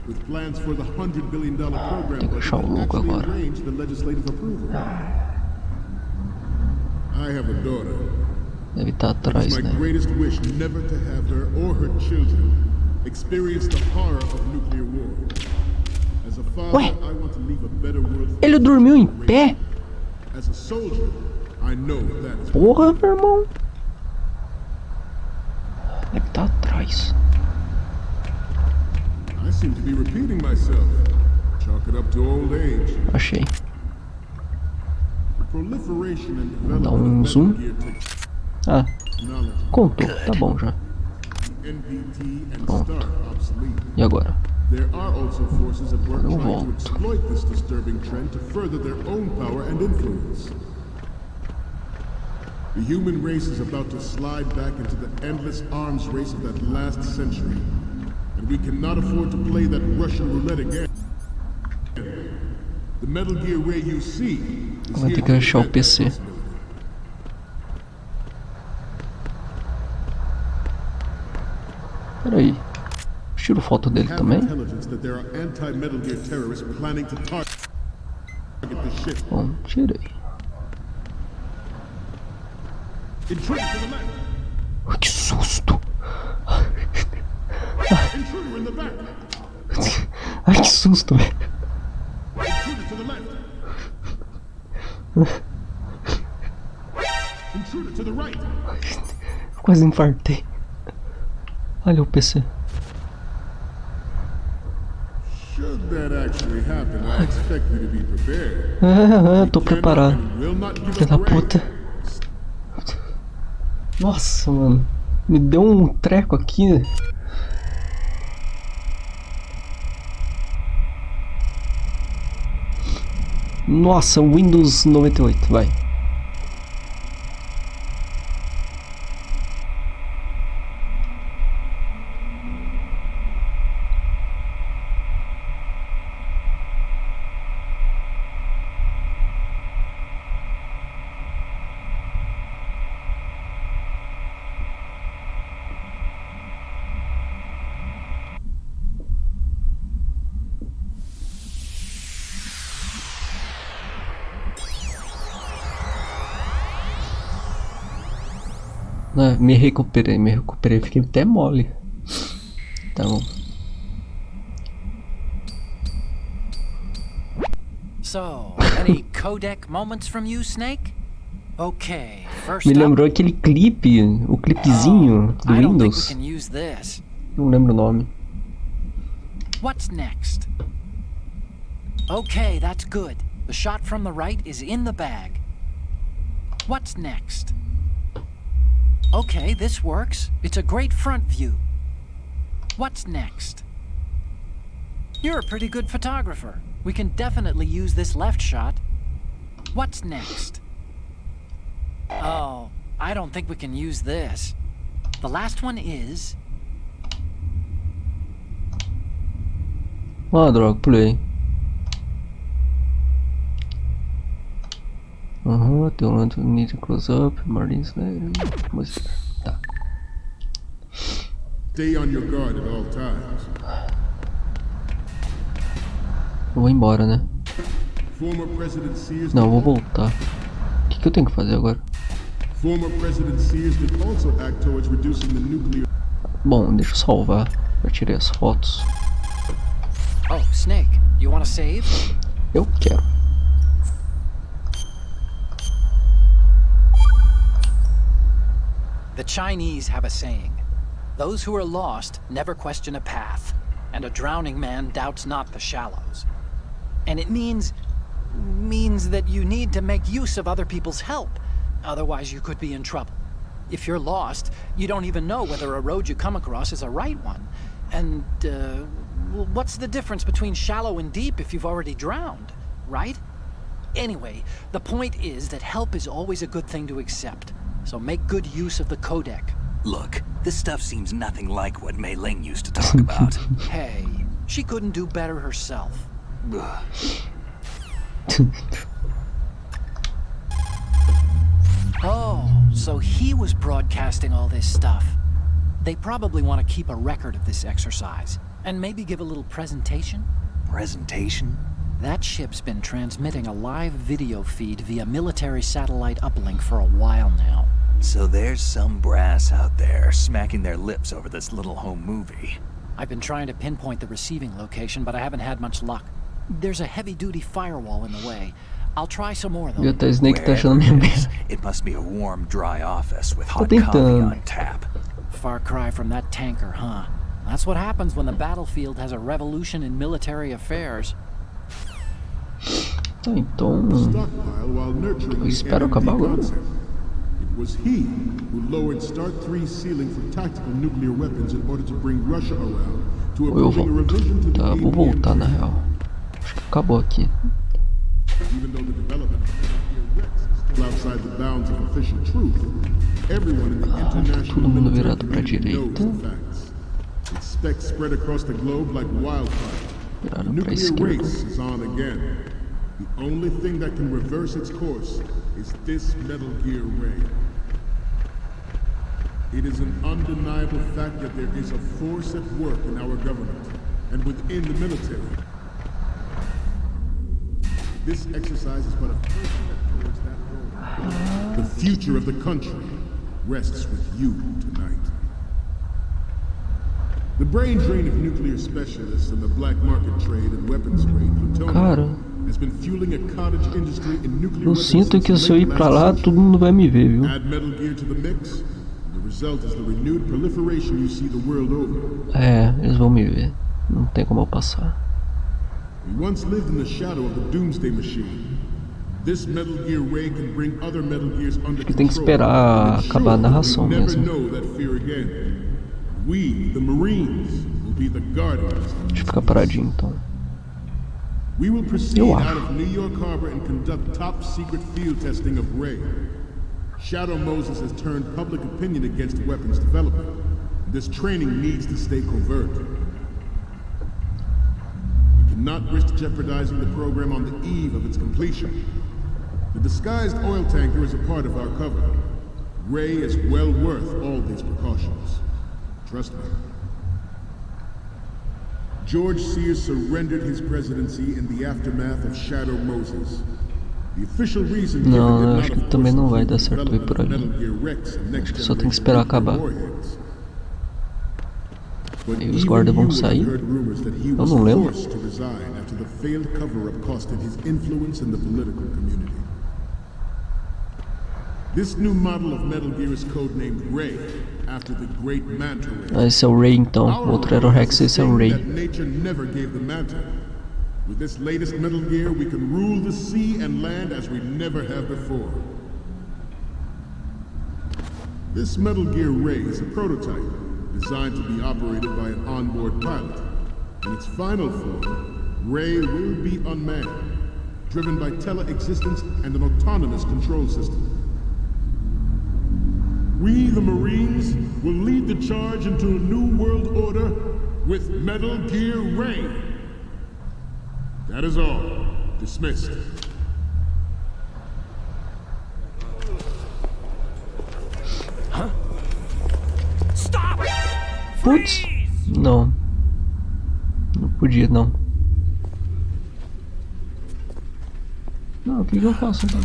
with plans for the $100 billion program Tem que achar o that logo actually agora. arranged the legislative approval. I have a daughter. Deve estar It's atrás, my né? greatest wish never to have her or her children experience the horror of nuclear war. As a father, Ué? I want to leave a better world for Ele dormiu em pé? As a soldier, I know that is Porra, meu irmão. Deve estar atrás. I seem to be repeating myself. Chalk it up to old age. Achei. Proliferation and Vou dar development of zoom. Metal Gear Ah, technology, contou. Tá bom já. NPT and Pronto. STAR obsolete. E agora? There are also forces at work Eu trying to volto. exploit this disturbing trend to further their own power and influence. The human race is about to slide back into the endless arms race of that last century. And we cannot afford to play that Russian roulette again. The Metal Gear Ray you see is Vai here ter que to achar o prevent that PC. possibility. Peraí. Tiro foto dele Have também? intelligence that there are anti-Metal Gear terrorists planning to target the ship. Bom, tirei. Intruder to the left. Que susto! Intruder in the back. Ai, que susto, velho. Intruder to the left. Intruder to the right. Quase infartei. Olha o PC. Should that actually happen, I expect you to be prepared. Tô preparado. And will not give Filha up da Ray. puta. Nossa, mano. Me deu um treco aqui. Nossa, Windows 98, vai. Ah, me recuperei, fiquei até mole. Tá bom. So, any codec moments from you, Snake? Okay, first Me up. lembrou aquele clipe, o clipezinho do I don't think we Windows. can use this. Não lembro o nome. What's next? Okay, that's good. The shot from the right is in the bag. What's next? Okay, this works. It's a great front view. What's next? You're a pretty good photographer. We can definitely use this left shot. What's next? Oh, I don't think we can use this. The last one is... Ah, droga, pulei. Aham, tem um need close up, Marlins, né? Música. Tá. Stay on your guard at all times. Eu vou embora, né? Former President Sears. Não, eu vou voltar. O que eu tenho que fazer agora? Former President Sears did also act towards reducing the nuclear. Bom, deixa eu salvar. Já tirei as fotos. Oh, Snake, you want to save? Eu quero. The Chinese have a saying. Those who are lost never question a path, and a drowning man doubts not the shallows. And it means that you need to make use of other people's help. Otherwise, you could be in trouble. If you're lost, you don't even know whether a road you come across is a right one. And, what's the difference between shallow and deep if you've already drowned, right? Anyway, the point is that help is always a good thing to accept. So make good use of the codec. Look, this stuff seems nothing like what Mei Ling used to talk about. Hey, she couldn't do better herself. Oh, so he was broadcasting all this stuff. They probably want to keep a record of this exercise, and maybe give a little presentation? Presentation? That ship's been transmitting a live video feed via military satellite uplink for a while now. So there's some brass out there smacking their lips over this little home movie. I've been trying to pinpoint the receiving location, but I haven't had much luck. There's a heavy-duty firewall in the way. I'll try some more, though. Até Snake tá achando minha merda. It must be a warm, dry office with hot coffee on tap. Far cry from that tanker, huh? That's what happens when the battlefield has a revolution in military affairs. Tá, então... Eu espero acabar agora. It was he who lowered Start 3's ceiling for tactical nuclear weapons in order to bring Russia around to approving a revision to the Tá, vou voltar na real. Acho que acabou aqui. Even though the development of Rex is still outside the bounds of official truth, everyone in the international military community knows the facts. Its specs spread across the globe like wildfire. The nuclear race is on again. The only thing that can reverse its course is this Metal Gear ray. It is an undeniable fact that there is a force at work in our government and within the military. This exercise is but a first step towards that goal. The future of the country rests with you tonight. The brain drain of nuclear specialists and the black market trade in weapons grade plutonium has been fueling a cottage industry in nuclear weapons. Eu sinto que se eu ir pra lá, todo mundo vai me ver, viu? Add Metal Gear to the mix, and the result is the renewed proliferation you see the world over. É, eles vão me ver. Não tem como eu passar. We once lived in the shadow of the Doomsday Machine. This Metal Gear ray can bring other Metal Gears under control. Tem que esperar acabar a narração mesmo. We, the Marines, will be the guardians. Deixa eu ficar paradinho então. We will proceed out of New York Harbor and conduct top secret field testing of Ray. Shadow Moses has turned public opinion against weapons development. This training needs to stay covert. We cannot risk jeopardizing the program on the eve of its completion. The disguised oil tanker is a part of our cover. Ray is well worth all these precautions. Trust me. George Sears surrendered his presidency in the aftermath of Shadow Moses. The official reason Não, acho que também não vai dar certo ir por ali. Acho que só tem que esperar acabar. E os guardas vão sair? Eu não lembro. This new model of Metal Gear is codenamed Ray, after the great Manta Ray. Ah, esse é o Ray então. O outro era o Rex, esse é o Ray. Nature never gave the Manta. With this latest Metal Gear, we can rule the sea and land as we never have before. This Metal Gear Ray is a prototype, designed to be operated by an onboard pilot. In its final form, Ray will be unmanned, driven by tele-existence and an autonomous control system. We, the Marines, will lead the charge into a new world order with Metal Gear Ray. That is all. Dismissed. Huh? Stop! Putz, não. Não podia, não. Não, o que eu faço então?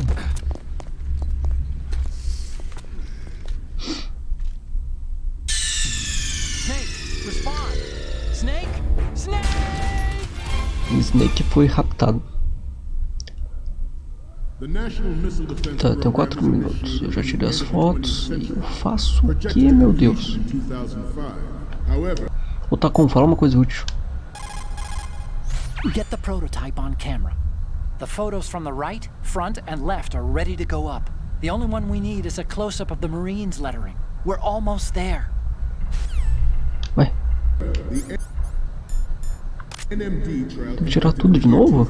Snake foi raptado. Tá, tenho 4 minutos. Eu já tirei as fotos e eu faço o que, meu Deus? O Tacon, fala uma coisa útil. Get the prototype on camera. The photos from the right, front, and left are ready to go up. The only one we need is a close-up of the Marines lettering. We're almost there. Ué? Tem que tirar tudo de novo?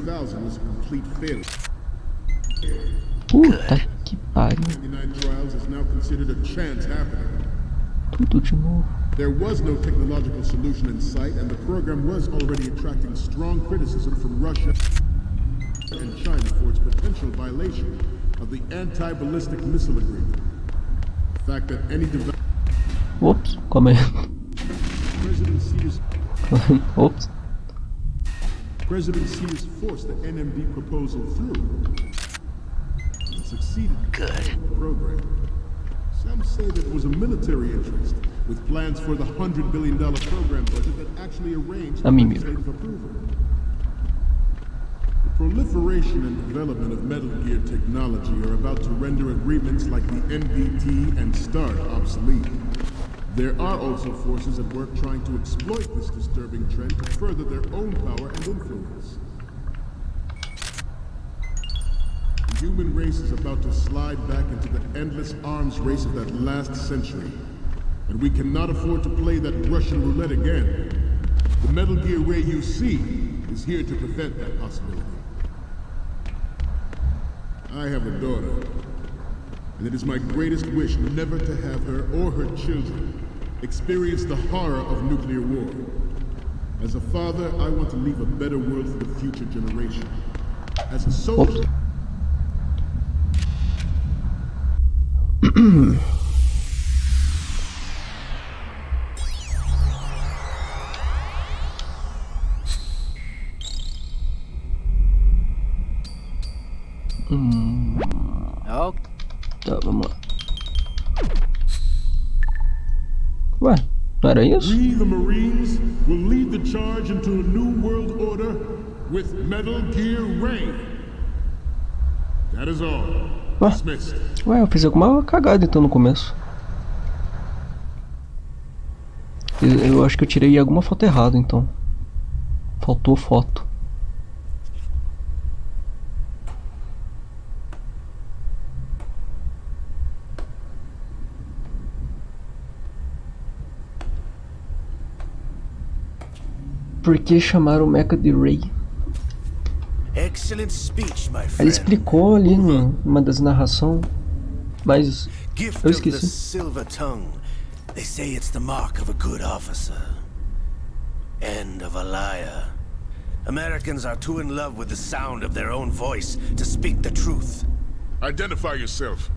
Puta que pariu. Tudo de novo. There was no technological solution in sight, and the program was already attracting strong criticism from Russia and China for its potential violation of the anti-ballistic missile agreement. The fact that any development... Ops, calma aí. Ops. President Sears forced the NMD proposal through and succeeded in the program. Some say that it was a military interest, with plans for the $100 billion program budget that actually arranged legislative approval. The proliferation and development of Metal Gear technology are about to render agreements like the NBT and START obsolete. There are also forces at work trying to exploit this disturbing trend to further their own power and influence. The human race is about to slide back into the endless arms race of that last century. And we cannot afford to play that Russian roulette again. The Metal Gear Ray you see is here to prevent that possibility. I have a daughter, and it is my greatest wish never to have her or her children experience the horror of nuclear war. As a father, I want to leave a better world for the future generation. As a soldier... Tá, vamos lá. Ué, não era isso? We, the Marines, will lead the charge into a new world order with Metal Gear Ray. That is all. Dismissed. Ué, eu fiz alguma cagada então no começo. Eu acho que eu tirei alguma foto errada então. Faltou foto. Por que chamaram o Mecha de Ray? Ele explicou ali numa das narrações, mas eu esqueci. They say it's the mark of a good officer. End of a liar. Americans are too in love with the sound of their own voice to speak the truth. Identify yourself.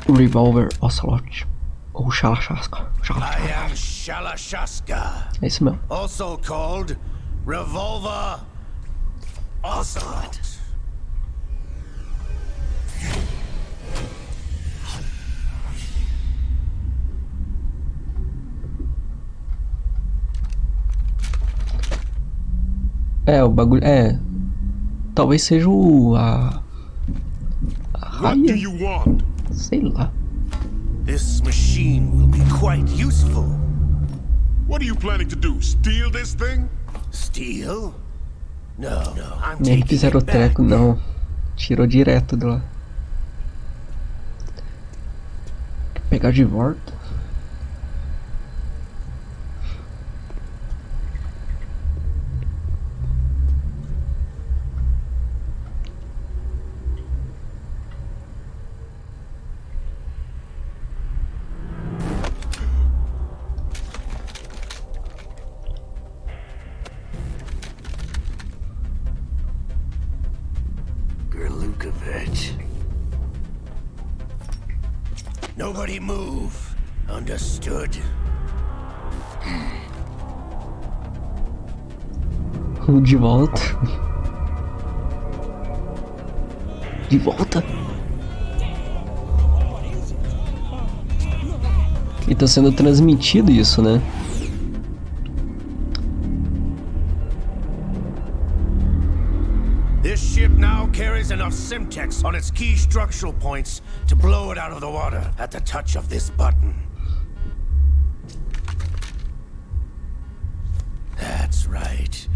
Revolver Ocelot. Ou Shalashaska. I am Shalashaska. É isso mesmo. Also called Revolver Ocelot. É, o bagulho. É. Talvez seja a raia. Sei lá. This machine will be quite useful. What are you planning to do? Steal this thing? Steal? No, I'm Nem taking fizeram o it back. treco, não. Tirou direto de lá. Pegar de volta. Nobody move. Understood? De volta. De volta. E tá sendo transmitido isso, né? This ship now carries enough Simtex on its key structural points to blow it out of the water at the touch of this button. That's right.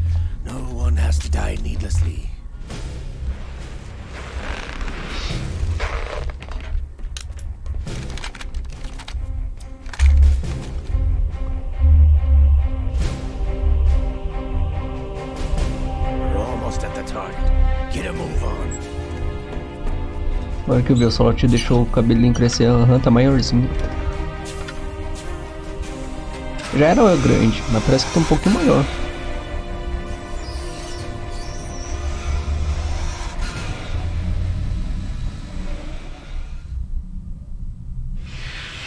No one has to die needlessly. We're almost at the target. Get a move on. Agora que eu vi, o Salot deixou o cabelinho crescer, tá maiorzinho. Já era grande, mas parece que tá um pouquinho maior.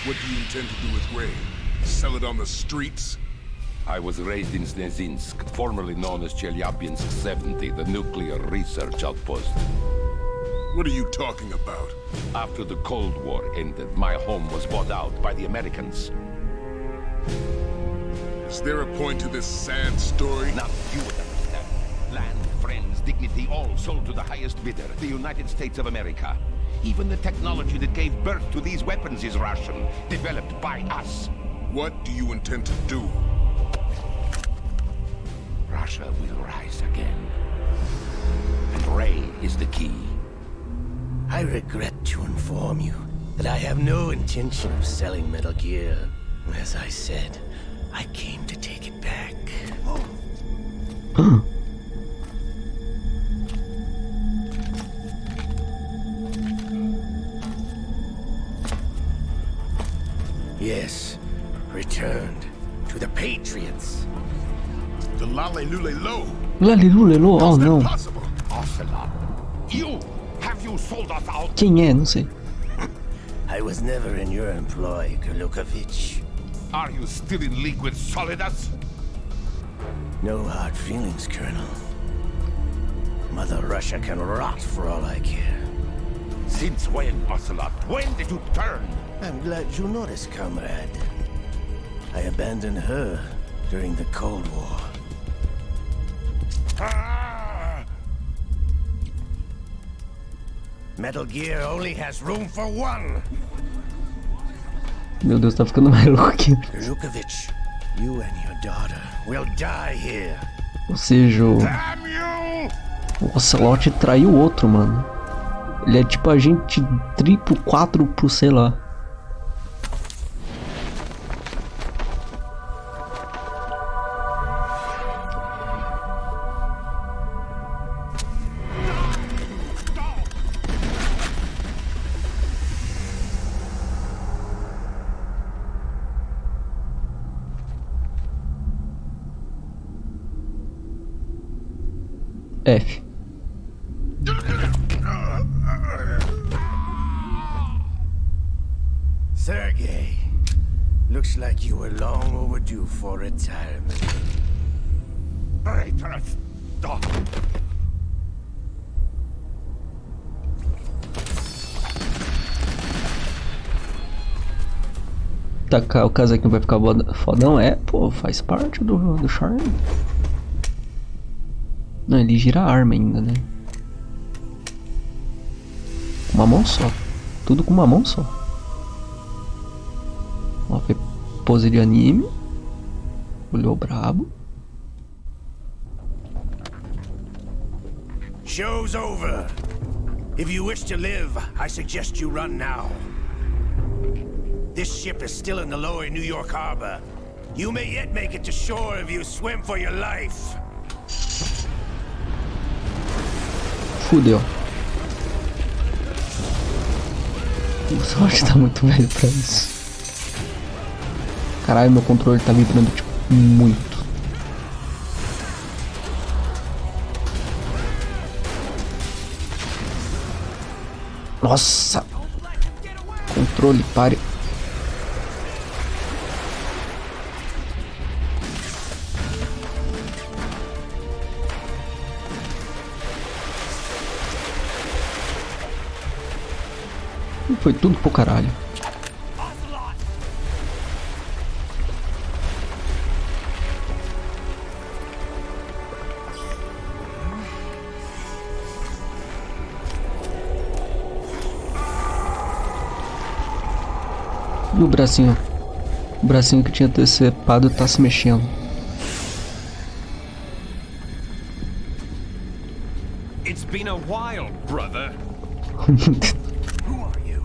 What do you intend to do with Ray? Sell it on the streets? I was raised in Snezinsk, formerly known as Chelyabinsk 70, the nuclear research outpost. What are you talking about? After the Cold War ended, my home was bought out by the Americans. Is there a point to this sad story? Now you would understand. Land, friends, dignity, all sold to the highest bidder, the United States of America. Even the technology that gave birth to these weapons is Russian, developed by us. What do you intend to do? Russia will rise again. And Ray is the key. I regret to inform you that I have no intention of selling Metal Gear. As I said, I came to take it back. Yes, returned to the Patriots. The Lale Lule Lo. Lalilulelo, oh não. Possible. Ocelot, have you sold us out? Quem é? Não sei. I was never in your employ, Kurlukovich. Are you still in league with Solidus? No hard feelings, Colonel. Mother Russia can rot for all I care. Since when, Ocelot? When did you turn? I'm glad you noticed, comrade. I abandoned her during the Cold War. Metal Gear only has room for one. Meu Deus, tá ficando mais louco aqui. Kurlukovich, you and your daughter will die here. Ou seja, o Ocelot traiu o outro, mano. Ele é tipo agente triplo, quádruplo, sei lá. F. Sergei, looks like you were long overdue for retirement. Traitorous dog. Tacar o casaquinho vai ficar fodão? É, pô, faz parte do charme. Não, ele gira a arma ainda, né? Com uma mão só. Tudo com uma mão só. Ó, foi pose de anime. Olhou brabo. Show's over. If you wish to live, I suggest you run now. This ship is still in the lower New York harbor. You may yet make it to shore if you swim for your life. Fudeu. O Salot tá muito velho pra isso. Caralho, meu controle tá vibrando tipo muito. Nossa! Controle, pare. Foi tudo pro caralho. E o bracinho? O bracinho que tinha decepado tá se mexendo. It's been a while, brother. Who are you?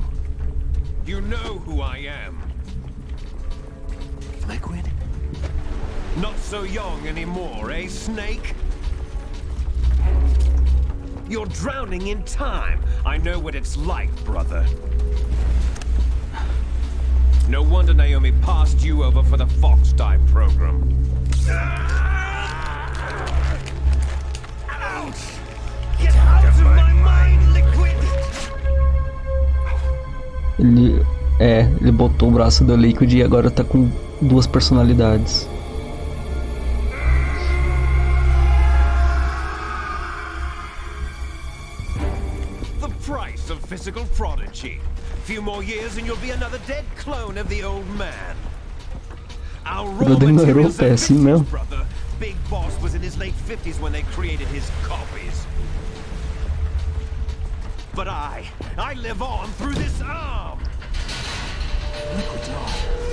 You know who I am. Liquid? Not so young anymore, eh, Snake? You're drowning in time. I know what it's like, brother. No wonder Naomi passed you over for the Fox Dive program. Ouch! Get out of my mind, Liquid! Ele botou o braço do Liquid e agora tá com duas personalidades. The price of physical prodigy. Few more years and you'll be another dead clone of the old man. Our raw materials are vicious, brother. Big Boss was in his late 50s when they created his copies. But I live on through this arm.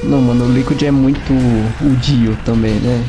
Não, mano, o Liquid é muito o Dio também, né?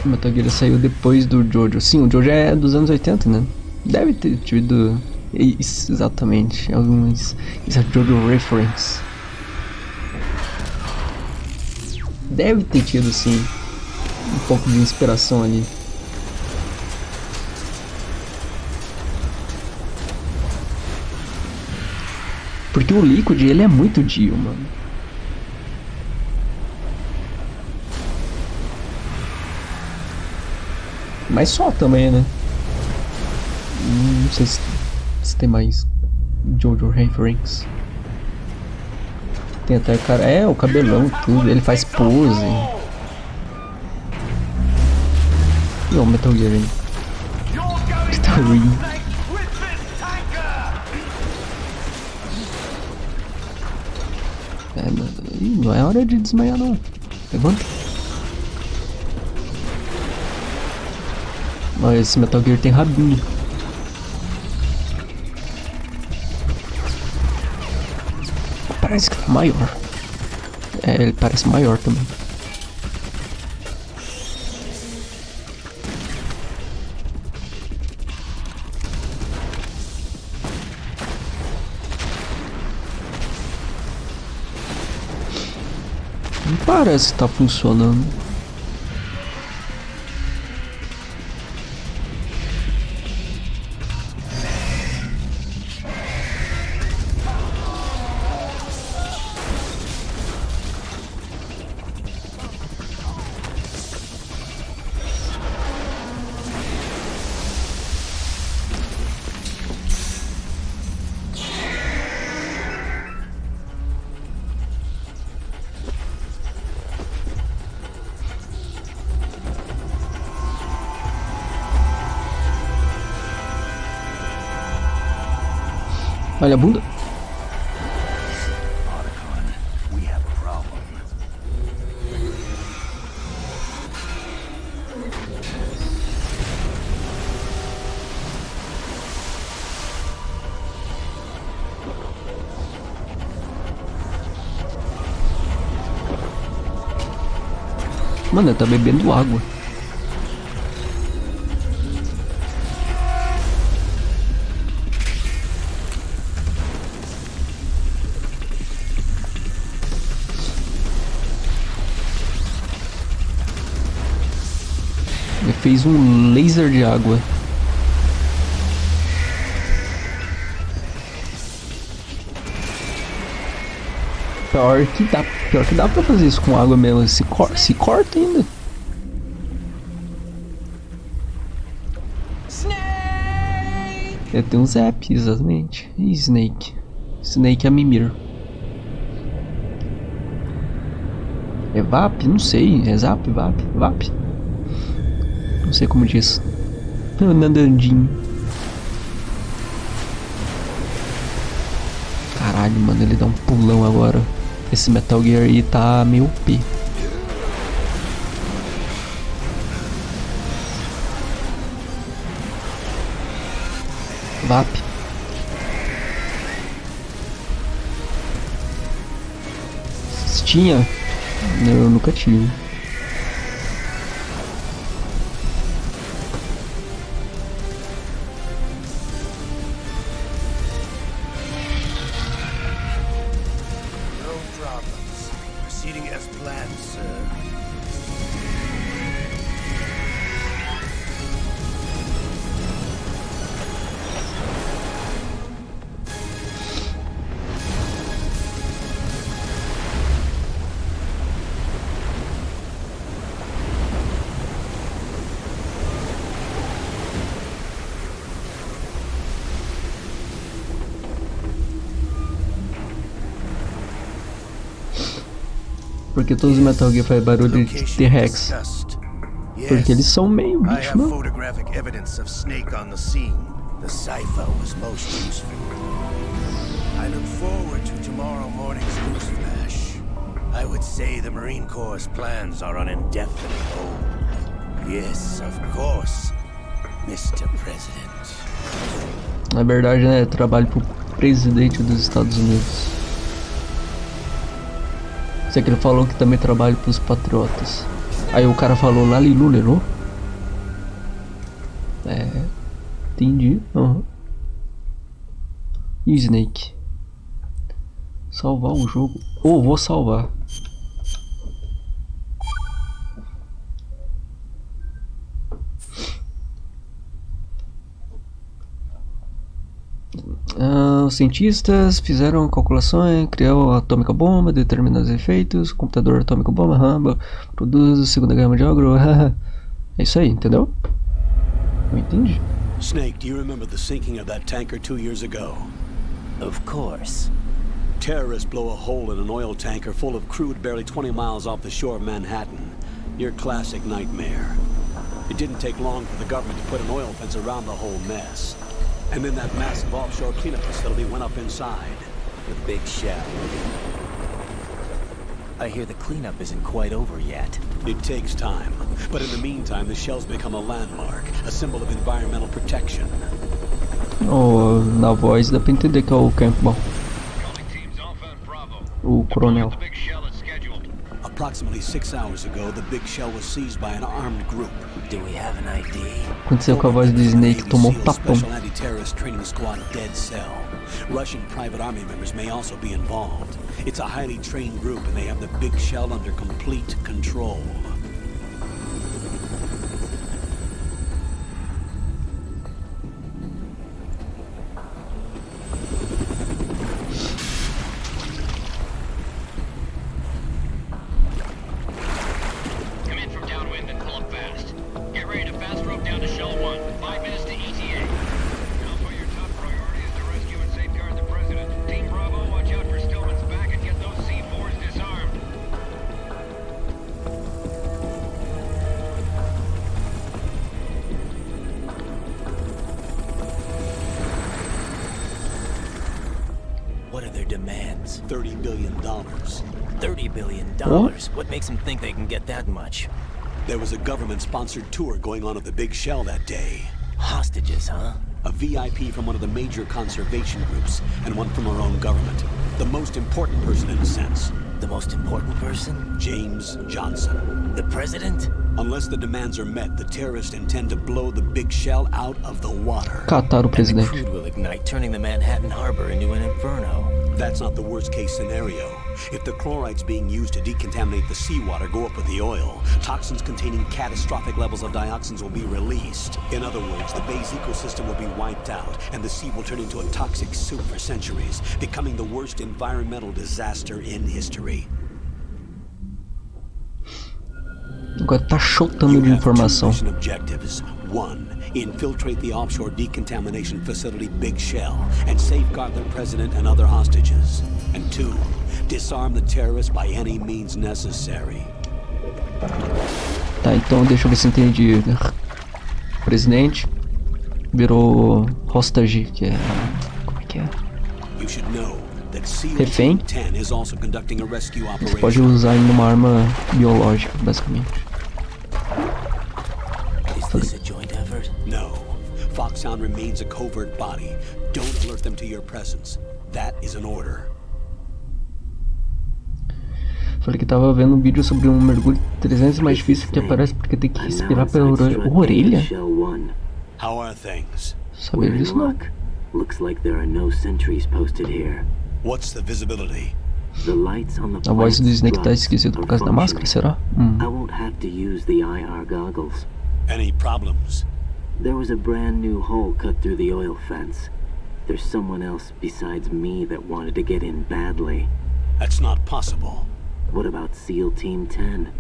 O Metal Gear saiu depois do Jojo. Sim, o Jojo é dos anos 80, né? Deve ter tido... Isso, exatamente. Alguns... Isso é Jojo Reference. Deve ter tido, sim, um pouco de inspiração ali. Porque o Liquid, ele é muito Dio, mano. Mas só também, né? Não sei se tem mais Jojo Reference. Tem até cara... o cabelão, tudo. Ele faz pose. E o Metal Gear aí. Tá ruim. Não é hora de desmaiar, não. Levanta. Olha, esse Metal Gear tem rabinho. Parece que tá maior. Ele parece maior também. Não parece que tá funcionando. Olha a bunda. Mano, ele tá bebendo água. Ele fez um laser de água. Pior que dá pra fazer isso com água mesmo. Se corta ainda. Snake! Tem um zap, exatamente. E Snake. Snake é Mimir. É VAP? Não sei. É Zap? VAP? VAP? Não sei como diz. Nandandinho. Caralho, mano, ele dá um pulão agora. Esse Metal Gear aí tá meio OP. VAP. Tinha? Eu nunca tive. Proceeding as planned, sir. Porque todos os Metal Gear fazem barulho de T-Rex. Porque eles são meio bicho, não? Photographic evidence of Snake on the scene. The cipher was most useful. I look forward to tomorrow morning's news flash. I would say the Marine Corps' plans are on indefinite hold. Yes, of course, Mr. President. Na verdade, né? Eu trabalho pro presidente dos Estados Unidos. Sei que ele falou que também trabalha pros patriotas. Aí o cara falou Lalilu, lelô? É. Entendi. Uhum. E o Snake? Salvar o jogo. Oh, vou salvar. Os cientistas fizeram calculações, criou a atômica bomba, determinou os efeitos, computador atômico bomba, ramba, produz a segunda guerra mundial, é isso aí, entendeu? Eu entendi. Snake, do you remember the sinking of that tanker 2 years ago? Of course. Terrorists blow a hole in an oil tanker full of crude barely 20 miles off the shore of Manhattan. Your classic nightmare. It didn't take long for the government to put an oil fence around the whole mess. And then that massive offshore cleanup facility went up inside. The big shell. I hear the cleanup isn't quite over yet. It takes time. But in the meantime, the shell's become a landmark, a symbol of environmental protection. Oh, na voz dá pra entender que é o Campbell. O coronel. Approximately 6 hours ago, the big shell was seized by an armed group. Do we have an ID? Aconteceu com a voz do Snake, tomou um tapão. Special anti-terrorist training squad Dead Cell. Russian private army members may also be involved. It's a highly trained group and they have the big shell under complete control. What are their demands? $30 billion. $30 billion? What makes them think they can get that much? There was a government-sponsored tour going on of the big shell that day. Hostages, huh? A VIP from one of the major conservation groups, and one from our own government. The most important person in a sense. The most important person? James Johnson. The president? Unless the demands are met, the terrorists intend to blow the big shell out of the water. Catar o presidente. And the crude will ignite, turning the Manhattan harbor into an inferno. That's not the worst-case scenario. If the chlorides being used to decontaminate the seawater go up with the oil, toxins containing catastrophic levels of dioxins will be released. In other words, the bay's ecosystem will be wiped out, and the sea will turn into a toxic soup for centuries, becoming the worst environmental disaster in history. Agora tá chutando de informação. Objectives. 1. Infiltrate the offshore decontamination facility Big Shell and safeguard the president and other hostages. And 2, disarm the terrorists by any means necessary. Tá, então deixa eu ver se eu entendi. O presidente virou hostage, que é... Como é que é? Refém. Você pode usar ainda uma arma biológica, basicamente. No. Foxhound remains a covert body. Don't alert them to your presence. That is an order. Falei que tava vendo um vídeo sobre um mergulho 300 vezes mais difícil que aparece porque tem que respirar pela orelha. How are things? Sabia disso não. Looks like there are no sentries posted here. What's the visibility? The lights on the A voz do Snake tá esquisita por causa da máscara, será? I won't have to use the IR goggles. Any problems? There was a brand new hole cut through the oil fence. There's someone else besides me that wanted to get in badly. That's not possible. What about SEAL Team 10?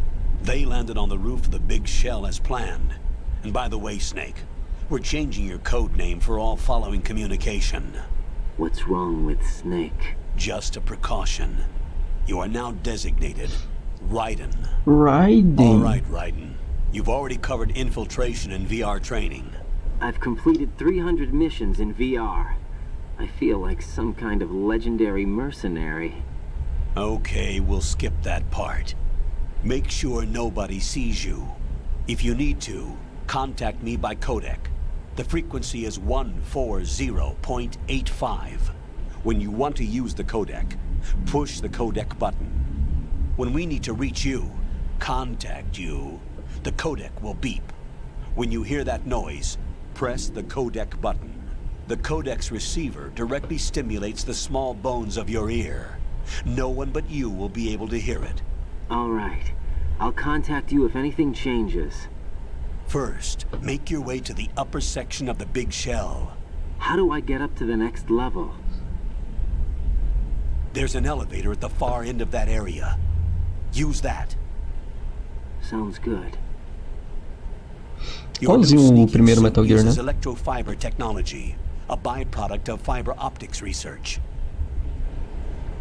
They landed on the roof of the Big Shell as planned. And by the way, Snake, we're changing your code name for all following communication. What's wrong with Snake? Just a precaution. You are now designated Raiden. Raiden. All right, Raiden. You've already covered infiltration and VR training. I've completed 300 missions in VR. I feel like some kind of legendary mercenary. Okay, we'll skip that part. Make sure nobody sees you. If you need to, contact me by codec. The frequency is 140.85. When you want to use the codec, push the codec button. When we need to reach you, contact you, the codec will beep. When you hear that noise, press the codec button. The codec's receiver directly stimulates the small bones of your ear. No one but you will be able to hear it. All right. I'll contact you if anything changes. First, make your way to the upper section of the Big Shell. How do I get up to the next level? There's an elevator at the far end of that area. Use that. Sounds good. Igualzinho o primeiro Metal Gear, né? Electrofiber technology, a byproduct of fiber optics research.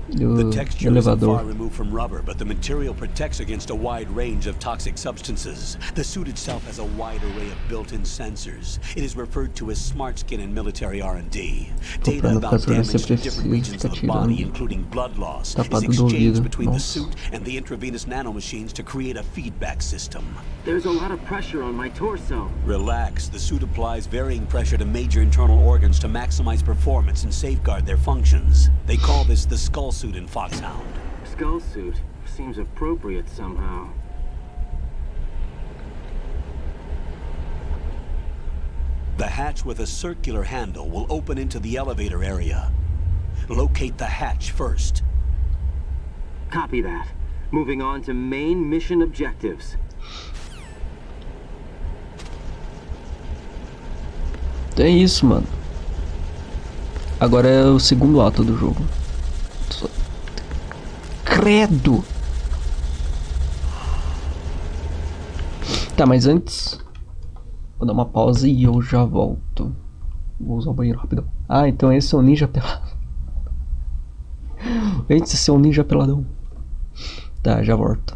The texture isn't far removed from rubber, but the material protects against a wide range of toxic substances. The suit itself has a wide array of built-in sensors. It is referred to as smart skin in military R&D. Data about damage to different regions of the body, including blood loss, is exchanged between the suit and the intravenous nanomachines to create a feedback system. There's a lot of pressure on my torso. Relax. The suit applies varying pressure to major internal organs to maximize performance and safeguard their functions. They call this the skull suit in Foxhound. Skull suit seems appropriate somehow. The hatch with a circular handle will open into the elevator area. Locate the hatch first. Copy that. Moving on to main mission objectives. É isso, mano. Agora é o segundo ato do jogo. Credo! Tá, mas antes vou dar uma pausa e eu já volto. Vou usar o banheiro rapidão. Ah, então esse é o ninja pelado. Antes de ser um ninja peladão. Tá, já volto.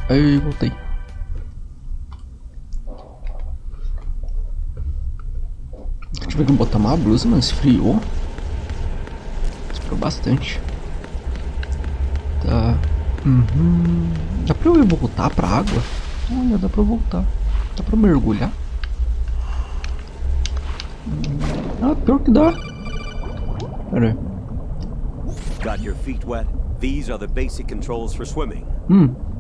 Aí, voltei. Deixa eu ver que botar uma blusa, mas esfriou. Esfriou bastante. Tá. Dá pra eu voltar pra água? Olha, dá pra eu voltar. Dá pra eu mergulhar? Ah, pior que dá. Pera aí. Got your feet wet? These are the basic controls for swimming.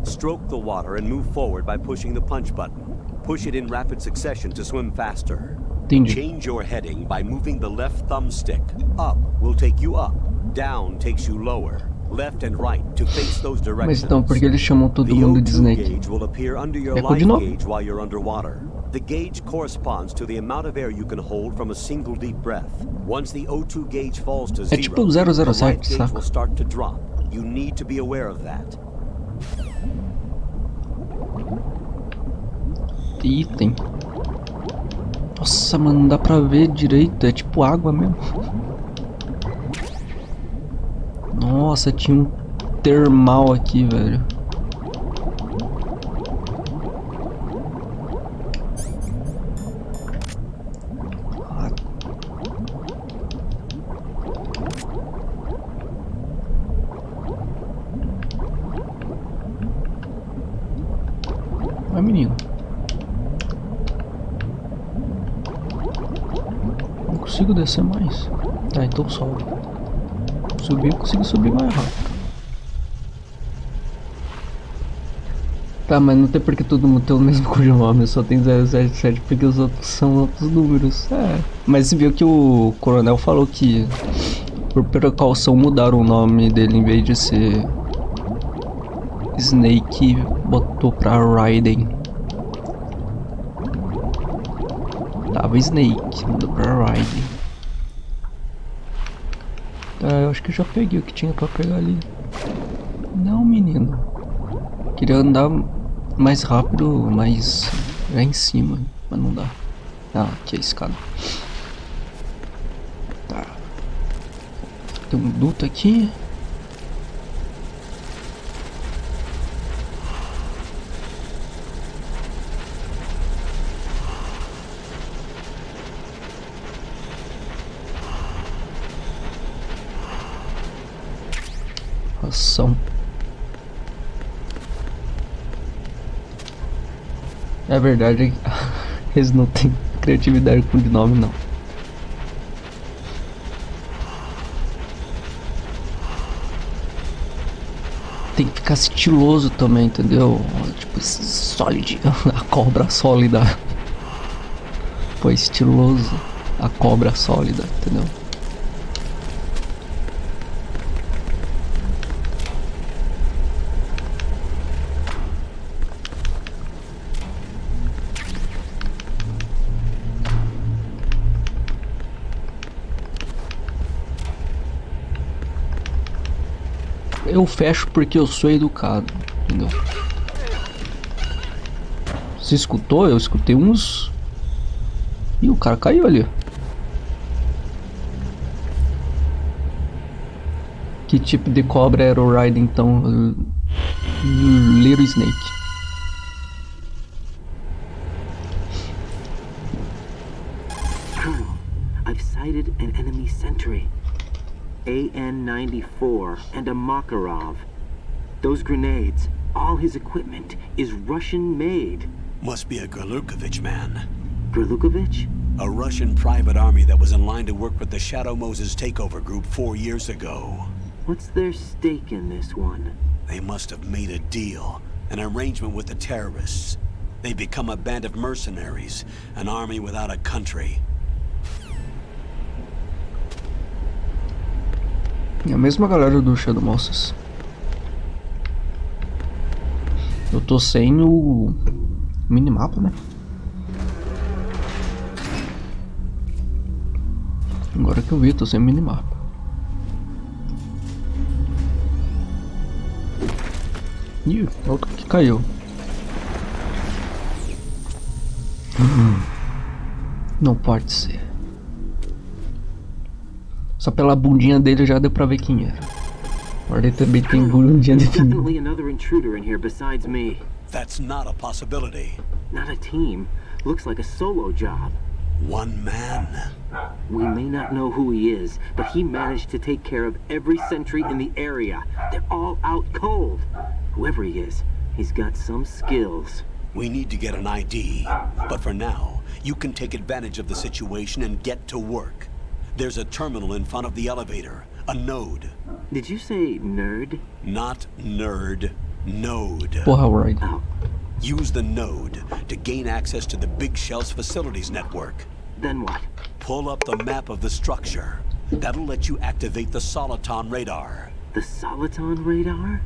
Stroke the water and move forward by pushing the punch button. Push it in rapid succession to swim faster. Entendi. Change your heading by moving the left thumbstick. Up will take you up. Down takes you lower. Left and right to face those directions. Mas então, por que eles chamam todo mundo de Snake? The O2 gauge will appear under your life gauge while you're underwater. The gauge corresponds to the amount of air you can hold from a single deep breath. Once the O2 gauge falls to zero, tipo 007, the life gauge saca? will start to drop. You need to be aware of that. Item. Nossa, mano, não dá pra ver direito. É tipo água mesmo. Nossa, tinha um termal aqui, velho. Vai, menino. Não consigo descer mais. Tá, então sobe. Subir, eu consigo subir mais rápido. Tá, mas não tem porque todo mundo tem o mesmo codinome, só tem 077 porque os outros são outros números. É, mas você viu que o coronel falou que por precaução mudaram o nome dele, em vez de ser Snake, botou pra Raiden. Tava Snake, mudou pra Raiden. Tá, eu acho que eu já peguei o que tinha pra pegar ali. Não, menino. Queria andar mais rápido, mais lá em cima, mas não dá. Ah, aqui é a escada. Tá. Tem um duto aqui. Ação. É verdade, eles não têm criatividade com de nome, não. Tem que ficar estiloso também, entendeu? Tipo, Solid, a cobra sólida. Pô, estiloso, a cobra sólida, entendeu? Eu fecho porque eu sou educado, entendeu? Você escutou? Eu escutei uns... Ih, o cara caiu ali. Que tipo de cobra era o Raiden então? Little Snake. Colonel, I've sighted an enemy sentry. AN 194 and a Makarov. Those grenades, all his equipment, is Russian-made. Must be a Gerlukovich man. Gerlukovich? A Russian private army that was in line to work with the Shadow Moses takeover group 4 years ago. What's their stake in this one? They must have made a deal, an arrangement with the terrorists. They become a band of mercenaries, an army without a country. É a mesma galera do Shadow Moses. Eu tô sem o minimapa, né? Agora que eu vi, tô sem minimapa. Ih, outro que caiu. Não pode ser. Só pela bundinha dele já deu pra ver quem era. Agora ele também tem bundinha definida. Definitely another intruder in here besides me. That's not a possibility. Not a team. Looks like a solo job. One man. We may not know who he is, but he managed to take care of every sentry in the area. They're all out cold. Whoever he is, he's got some skills. We need to get an ID, but for now, you can take advantage of the situation and get to work. There's a terminal in front of the elevator, a node. Did you say nerd? Not nerd, node. Porra, right. Oh. Use the node to gain access to the Big Shell's facilities network. Then what? Pull up the map of the structure. That'll let you activate the Soliton radar. The Soliton radar?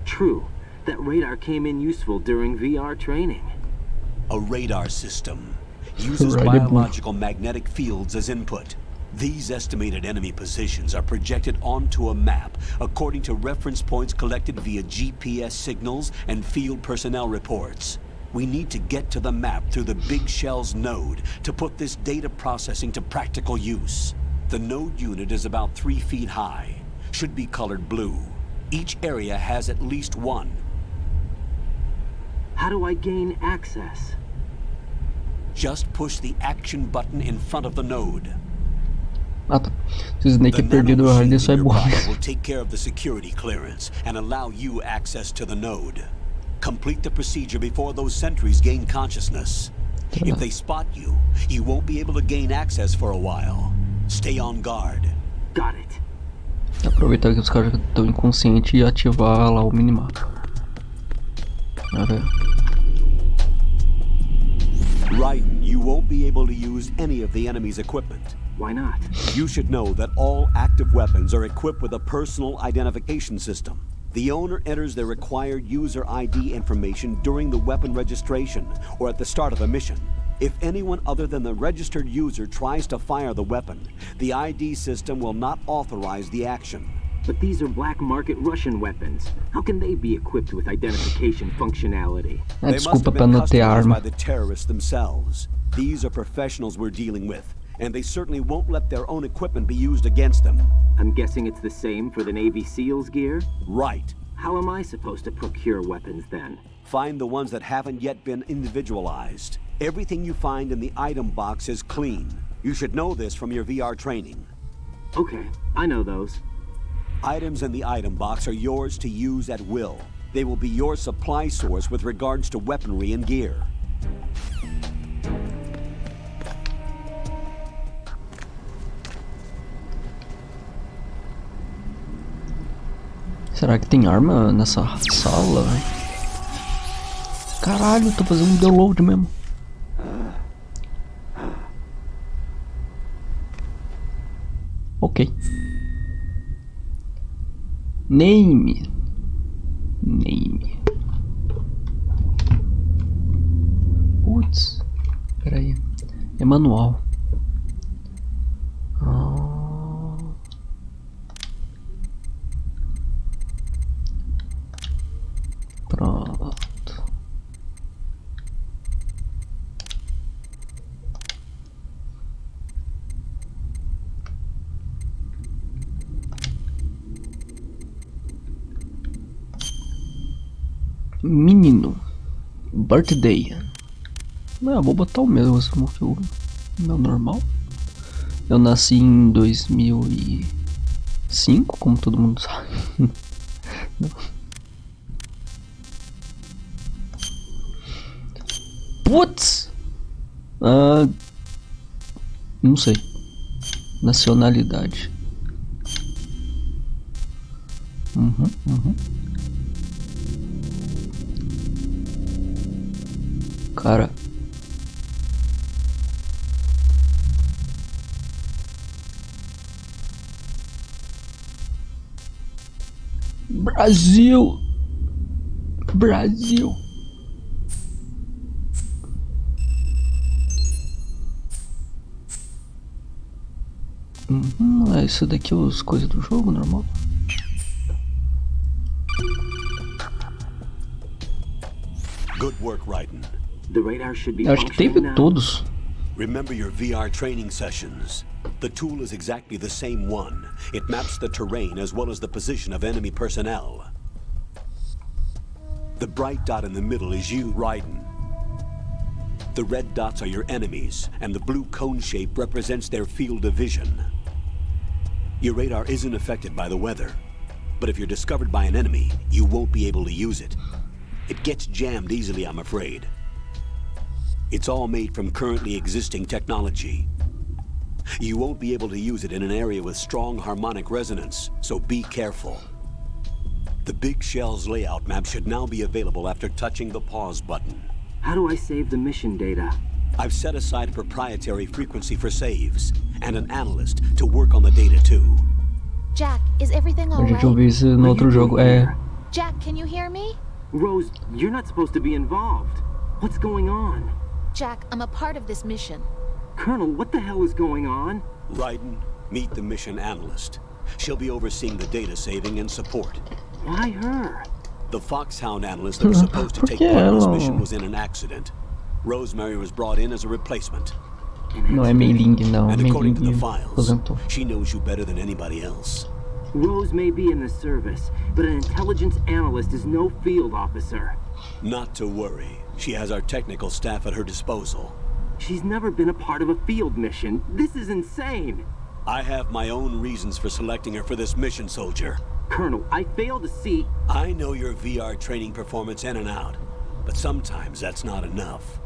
True. That radar came in useful during VR training. A radar system uses Right. biological magnetic fields as input. These estimated enemy positions are projected onto a map according to reference points collected via GPS signals and field personnel reports. We need to get to the map through the Big Shell's node to put this data processing to practical use. The node unit is about 3 feet high, should be colored blue. Each area has at least one. How do I gain access? Just push the action button in front of the node. Ah tá. Se o Snake The é perdido, a hard nanomachines só é in your bom. body will take care of the security clearance and allow you access to the node. Complete the procedure before those sentries gain consciousness. If they spot you, you won't be able to gain access for a while. Stay on guard. Got it. Aproveitar que os caras estão inconscientes e ativar lá o minimapa. Right, you won't be able to use any of the enemy's equipment. Why not? You should know that all active weapons are equipped with a personal identification system. The owner enters their required user ID information during the weapon registration or at the start of a mission. If anyone other than the registered user tries to fire the weapon, the ID system will not authorize the action. But these are black market Russian weapons. How can they be equipped with identification functionality? É, They must desculpa have pra been não ter customized by arma. the terrorists themselves. These are professionals we're dealing with, and they certainly won't let their own equipment be used against them. I'm guessing it's the same for the Navy SEALs gear? Right. How am I supposed to procure weapons then? Find the ones that haven't yet been individualized. Everything you find in the item box is clean. You should know this from your VR training. Okay, I know those. Items in the item box are yours to use at will. They will be your supply source with regards to weaponry and gear. Será que tem arma nessa sala? Caralho, tô fazendo um download mesmo. Ok. Name. Putz. Pera aí. É manual. Pronto. Menino. Birthday. Não, vou botar o mesmo, assim, que o meu normal. Eu nasci em 2000 e... 5, como todo mundo sabe. Não. Putz! Não sei. Nacionalidade. Cara. Brasil. Brasil. Isso daqui é as coisas do jogo normal. Good work, Raiden. The radar should be Eu acho que teve todos. Remember your VR training sessions. The tool is exactly the same one. It maps the terrain as well as the position of enemy personnel. The bright dot in the middle is you, Raiden. The red dots are your enemies, and the blue cone shape represents their field of vision. Your radar isn't affected by the weather, but if you're discovered by an enemy, you won't be able to use it. It gets jammed easily, I'm afraid. It's all made from currently existing technology. You won't be able to use it in an area with strong harmonic resonance, so be careful. The Big Shell's layout map should now be available after touching the pause button. How do I save the mission data? I've set aside a proprietary frequency for saves, and an analyst to work on the data too. Jack, is everything A gente alright? ouviu isso no outro jogo. Jack, can you hear me? Rose, you're not supposed to be involved. What's going on? Jack, I'm a part of this mission. Colonel, what the hell is going on? Raiden, meet the mission analyst. She'll be overseeing the data saving and support. Why her? The Foxhound analyst that was supposed to take part in this mission was in an accident. Rosemary was brought in as a replacement. Não é Mei-Ling, não. And according to the Mei-Ling files, aposentou. she knows you better than anybody else. Rose may be in the service, but an intelligence analyst is no field officer. Not to worry. She has our technical staff at her disposal. She's never been a part of a field mission. This is insane. I have my own reasons for selecting her for this mission, soldier. Colonel, I fail to see... I know your VR training performance in and out, but sometimes that's not enough.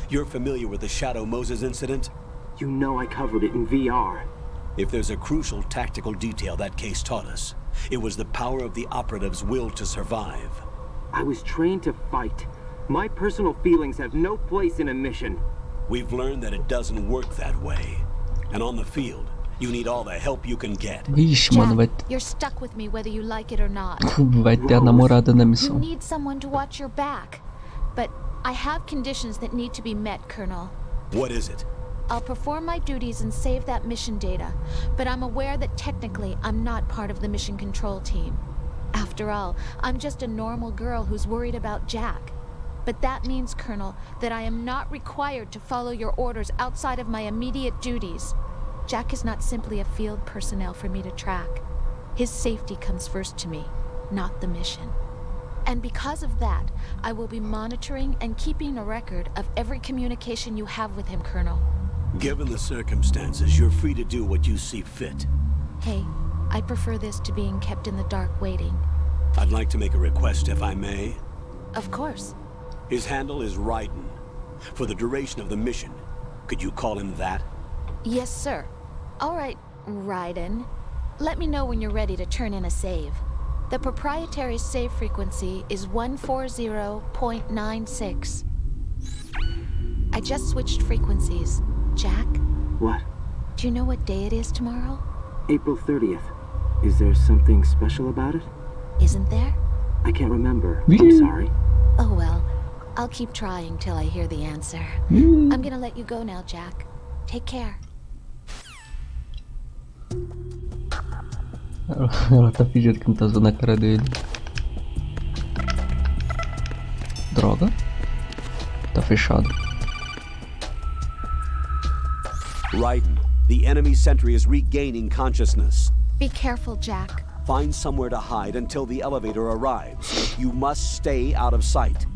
You're familiar with the Shadow Moses incident? You know I covered it in VR. If there's a crucial tactical detail that case taught us, it was the power of the operative's will to survive. I was trained to fight. My personal feelings have no place in a mission. We've learned that it doesn't work that way. And on the field, you need all the help you can get. Vixe, mano, vai You're stuck with me whether you like it or not. vai ter a namorada na You missão. need someone to watch your back. But I have conditions that need to be met, Colonel. What is it? I'll perform my duties and save that mission data, but I'm aware that technically I'm not part of the mission control team. After all, I'm just a normal girl who's worried about Jack. But that means, Colonel, that I am not required to follow your orders outside of my immediate duties. Jack is not simply a field personnel for me to track. His safety comes first to me, not the mission. And because of that, I will be monitoring and keeping a record of every communication you have with him, Colonel. Given the circumstances, you're free to do what you see fit. Hey, I prefer this to being kept in the dark waiting. I'd like to make a request, if I may. Of course. His handle is Raiden. For the duration of the mission, could you call him that? Yes, sir. All right, Raiden. Let me know when you're ready to turn in a save. The proprietary save frequency is 140.96. I just switched frequencies. Jack? What? Do you know what day it is tomorrow? April 30th. Is there something special about it? Isn't there? I can't remember. I'm sorry. Oh well, I'll keep trying till I hear the answer. I'm gonna let you go now, Jack. Take care. Ela tá pedindo que não tá usando a cara dele. Droga. Tá fechado. Raiden, the enemy sentry is regaining consciousness. Be careful, Jack. Find somewhere to hide until the elevator arrives. You must stay out of sight.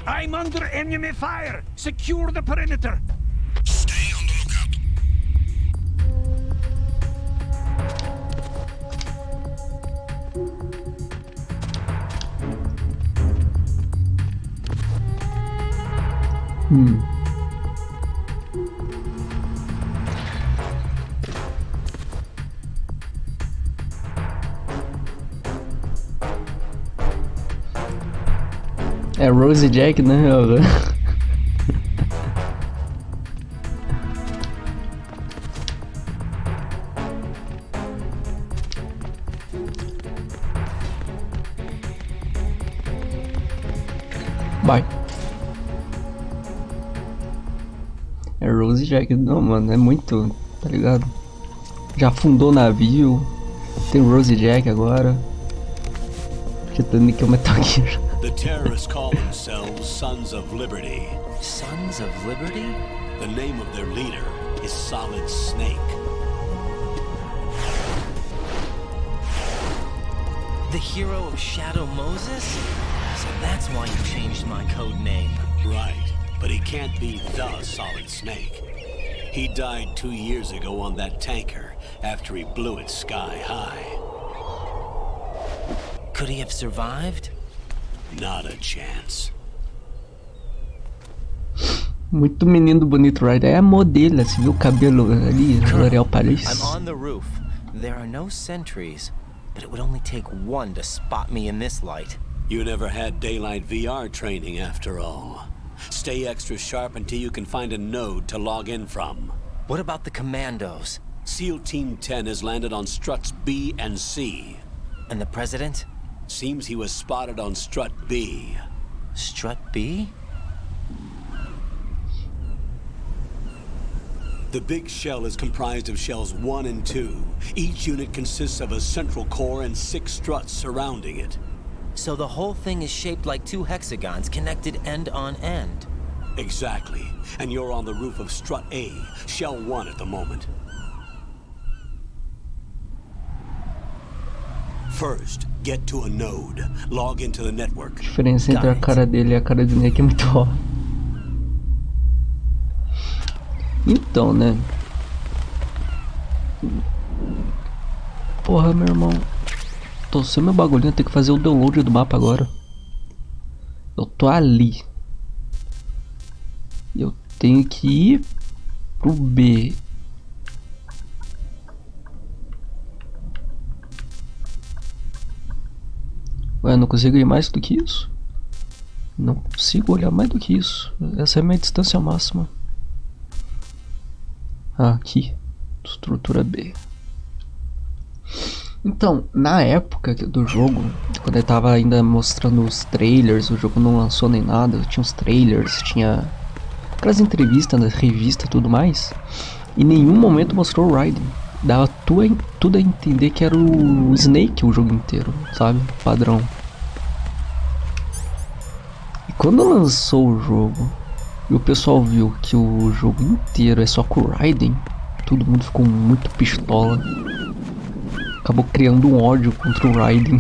I'm under enemy fire! Secure the perimeter! É Rose e Jack, né? Vai. É Rose e Jack. Não, mano, é muito, tá ligado? Já afundou o navio. Tem Rose e Jack agora. Titanic é o Metal Gear. The terrorists call themselves Sons of Liberty. Sons of Liberty? The name of their leader is Solid Snake. The hero of Shadow Moses? So that's why you changed my code name. Right, but he can't be the Solid Snake. He died 2 years ago on that tanker after he blew it sky high. Could he have survived? Not a chance. Muito menino bonito, Ryder. É a modelo, você viu o cabelo ali, L'Oréal Paris? I'm on the roof. There are no sentries, but it would only take one to spot me in this light. You never had daylight VR training after all. Stay extra sharp until you can find a node to log in from. What about the commandos? SEAL Team 10 has landed on struts B and C. And the president? Seems he was spotted on strut B. Strut B? The big shell is comprised of shells 1 and 2. Each unit consists of a central core and 6 struts surrounding it. So the whole thing is shaped like 2 hexagons connected end on end. Exactly. And you're on the roof of strut A, shell 1 at the moment. First, get to a node. Log into the network. A diferença entre a cara dele e a cara do Nick é muito ó. Então, né? Porra, meu irmão. Tô sem meu bagulhinho, tem que fazer o download do mapa agora. Eu tô ali. Eu tenho que ir pro B. Ué, não consigo ir mais do que isso? Não consigo olhar mais do que isso. Essa é a minha distância máxima. Ah, aqui. Estrutura B. Então, na época do jogo, quando eu tava ainda mostrando os trailers, o jogo não lançou nem nada, tinha os trailers, tinha aquelas entrevistas na revista e tudo mais, e em nenhum momento mostrou o Raiden. Dava tudo a entender que era o Snake o jogo inteiro, sabe? Padrão. E quando lançou o jogo e o pessoal viu que o jogo inteiro é só com o Raiden, todo mundo ficou muito pistola. Acabou criando um ódio contra o Raiden.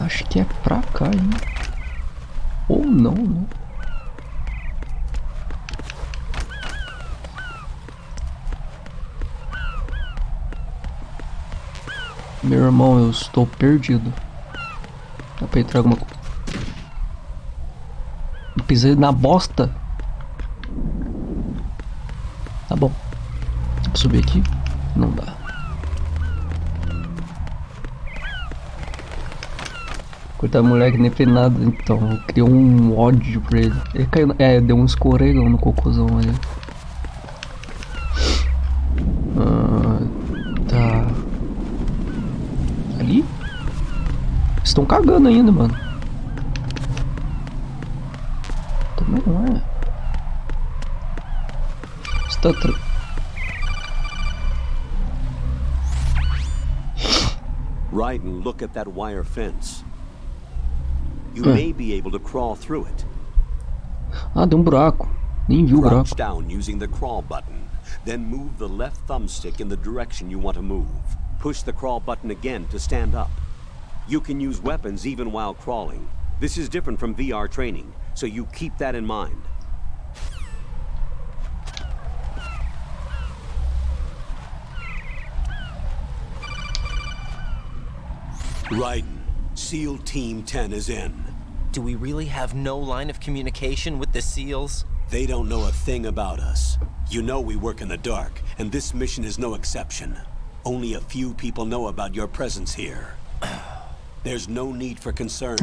Acho que é pra cá, hein? Ou não, né? Meu irmão, eu estou perdido. Dá pra entrar alguma coisa? Eu pisei na bosta. Tá bom. Dá pra subir aqui? Não dá. Coitado do moleque, nem fez nada, então criou um ódio por ele. Ele caiu, deu um escorregão no cocôzão ali. Tá. Ali? Estão cagando ainda, mano. Também não é. Está Raiden, look at that wire fence. You may be able to crawl through it. Ah, deu um buraco. Nem vi o buraco. Crouch down using the crawl button. Then move the left thumbstick in the direction you want to move. Push the crawl button again to stand up. You can use weapons even while crawling. This is different from VR training, so you keep that in mind. Raiden, SEAL Team 10 is in. Do we really have no line of communication with the SEALs? They don't know a thing about us. You know we work in the dark, and this mission is no exception. Only a few people know about your presence here. There's no need for concern.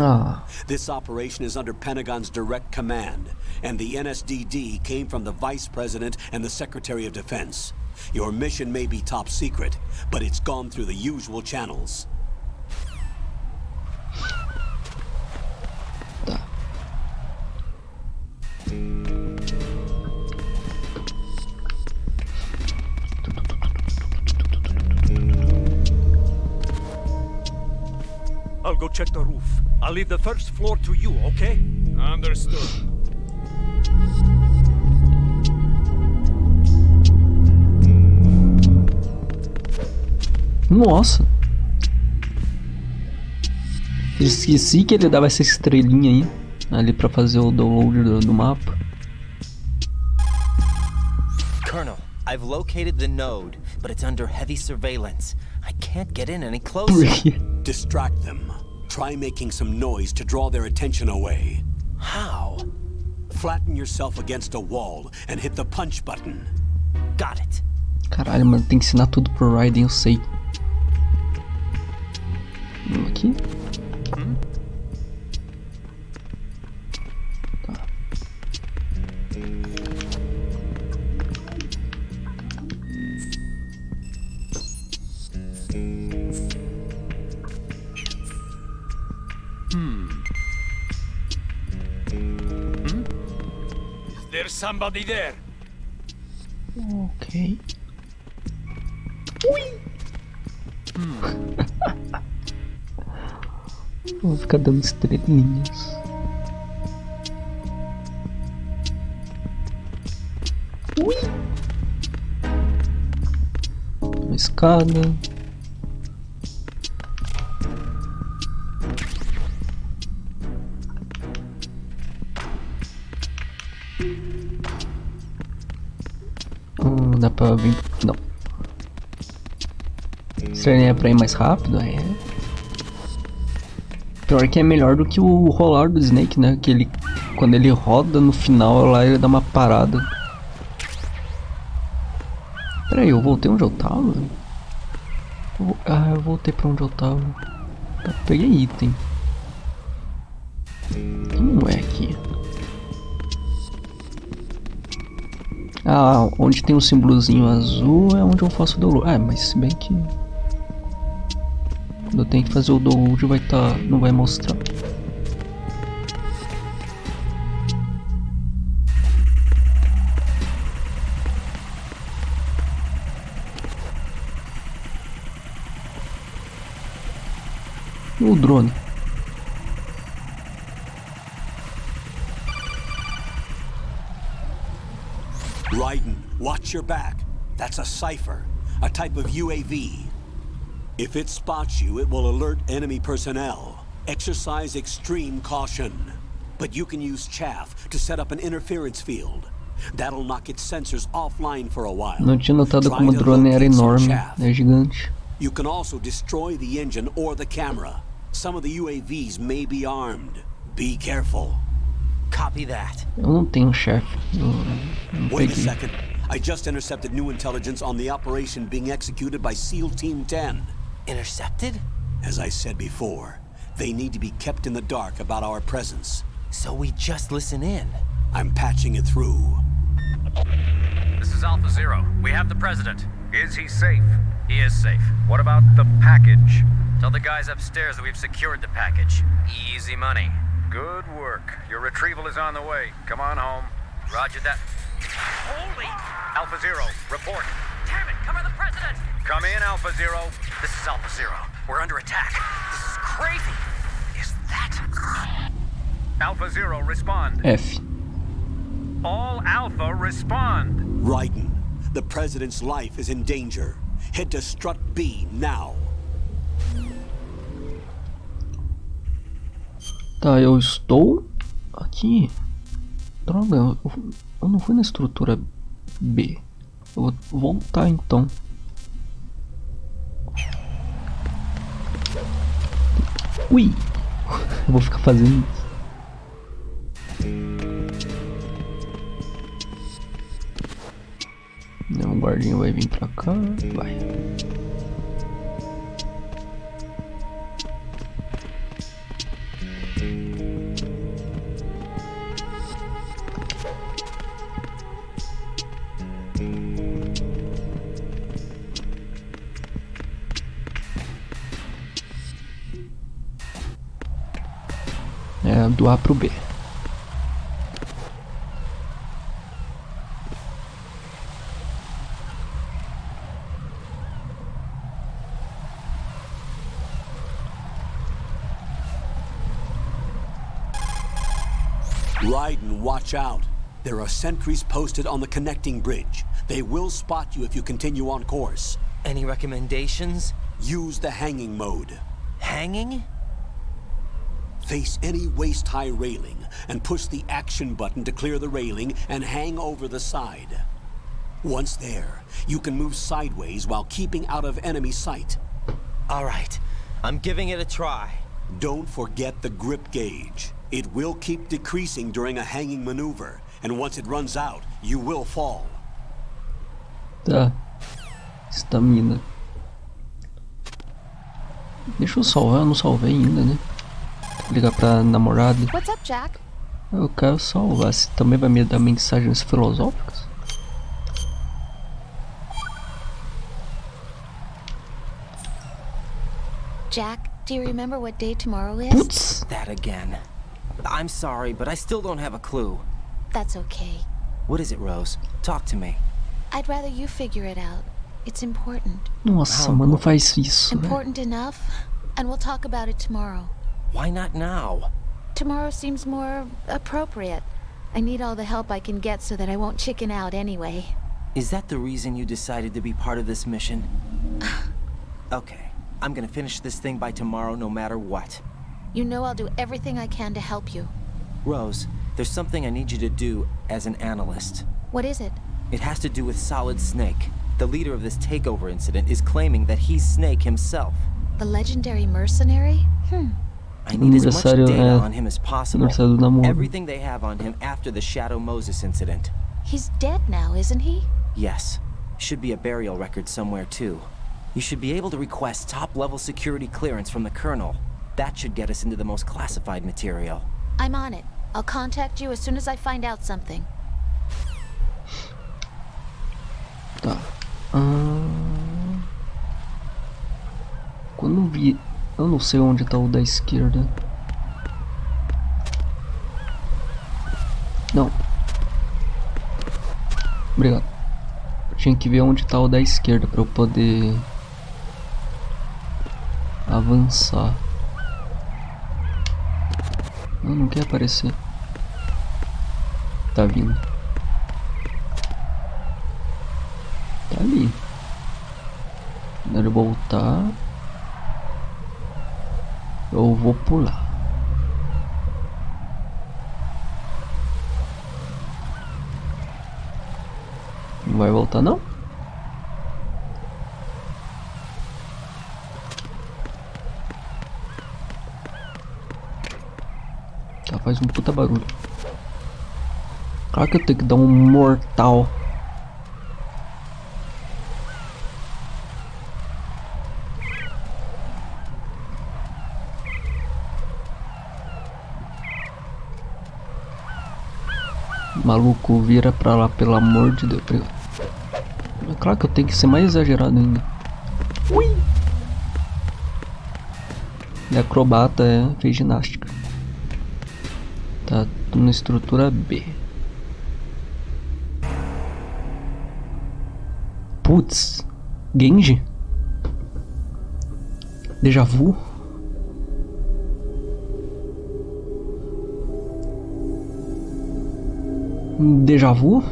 This operation is under Pentagon's direct command, and the NSDD came from the Vice President and the Secretary of Defense. Your mission may be top secret, but it's gone through the usual channels. I'll go check the roof. I'll leave the first floor to you, okay? Understood. Nossa. Esqueci que ele dava essa estrelinha aí ali pra fazer o download do mapa. Colonel, I've located the node, but it's under heavy surveillance. I can't get in any closer. Distract them. Try making some noise to draw their attention away. How? Flatten yourself against a wall and hit the punch button. Got it. Caralho, mano, tem que ensinar tudo pro Raiden, eu sei. Aqui. Tá. Is there somebody there? Ok. Vou ficar dando estrelinhas. Ui. Uma escada. Dá pra vir... Não. Estrelinha é pra ir mais rápido? É. Pior que é melhor do que o rolar do Snake, né? Que ele, quando ele roda no final lá, ele dá uma parada. Pera aí, eu voltei onde eu tava? Eu voltei pra onde eu tava. Eu peguei item. Não é aqui. Ah, onde tem um símbolozinho azul é onde eu faço o download. Ah, mas se bem que... quando eu tenho que fazer o download vai tá... não vai mostrar. E o drone? Raiden, watch your back. That's a cipher, a type of UAV. If it spots you, it will alert enemy personnel. Exercise extreme caution. But you can use chaff to set up an interference field. That'll knock its sensors offline for a while. Não tinha notado como o drone era enorme, é gigante. You can also destroy the engine or the camera. Some of the UAVs may be armed. Be careful. Copy that. Eu não tenho chefe. Wait a second. I just intercepted new intelligence on the operation being executed by SEAL Team 10. Intercepted? As I said before, they need to be kept in the dark about our presence. So we just listen in. I'm patching it through. This is Alpha Zero. We have the president. Is he safe? He is safe. What about the package? Tell the guys upstairs that we've secured the package. Easy money. Good work. Your retrieval is on the way. Come on home. Roger that. Holy! Alpha Zero, report. Damn it, cover the president! Come in, Alpha Zero. This is Alpha Zero. We're under attack. This is crazy. Is that... Alpha Zero, respond. F. All Alpha, respond. Raiden, the president's life is in danger. Head to Strut B now. Tá, eu estou aqui. Droga, eu não fui na estrutura B. Eu vou voltar então. Ui! Eu vou ficar fazendo isso. guardinha vai vir pra cá. Vai. É do A pro B. Raiden, watch out. There are sentries posted on the connecting bridge. They will spot you if you continue on course. Any recommendations? Use the hanging mode. Hanging? Face any waist-high railing and push the action button to clear the railing and hang over the side. Once there, you can move sideways while keeping out of enemy sight. All right, I'm giving it a try. Don't forget the grip gauge. It will keep decreasing during a hanging maneuver, and once it runs out, you will fall. Tá. Estamina. Deixa eu salvar, eu não salvei ainda, né? Ligar pra namorada. What's up, Jack? Eu quero salvar. Você também vai me dar mensagens filosóficas? Jack, do you remember what day tomorrow is? Putz. That again. I'm sorry, but I still don't have a clue. That's okay. What is it, Rose? Talk to me. I'd rather you figure it out. It's important. Nossa, mano, faz isso, velho. Important enough? And we'll talk about it tomorrow. Why not now? Tomorrow seems more appropriate. I need all the help I can get so that I won't chicken out anyway. Is that the reason you decided to be part of this mission? Okay, I'm gonna finish this thing by tomorrow no matter what. You know I'll do everything I can to help you. Rose, there's something I need you to do as an analyst. What is it? It has to do with Solid Snake. The leader of this takeover incident is claiming that he's Snake himself. The legendary mercenary? I need as much data on him as possible. Everything they have on him after the Shadow Moses incident. He's dead now, isn't he? Yes. Should be a burial record somewhere too. You should be able to request top-level security clearance from the Colonel. That should get us into the most classified material. I'm on it. I'll contact you as soon as I find out something. Tá. Quando vi... Eu não sei onde tá o da esquerda. Não. Obrigado. Tinha que ver onde tá o da esquerda pra eu poder... avançar. Não quer aparecer. Tá vindo. Tá ali. Quando ele voltar, eu vou pular. Não vai voltar não? Tá, faz um puta barulho. Claro que eu tenho que dar um mortal. Maluco, vira pra lá, pelo amor de Deus. É claro que eu tenho que ser mais exagerado ainda. Ui! E acrobata fez ginástica. Tá, tô na estrutura B. Putz, Genji? Déjà vu? Déjà vu?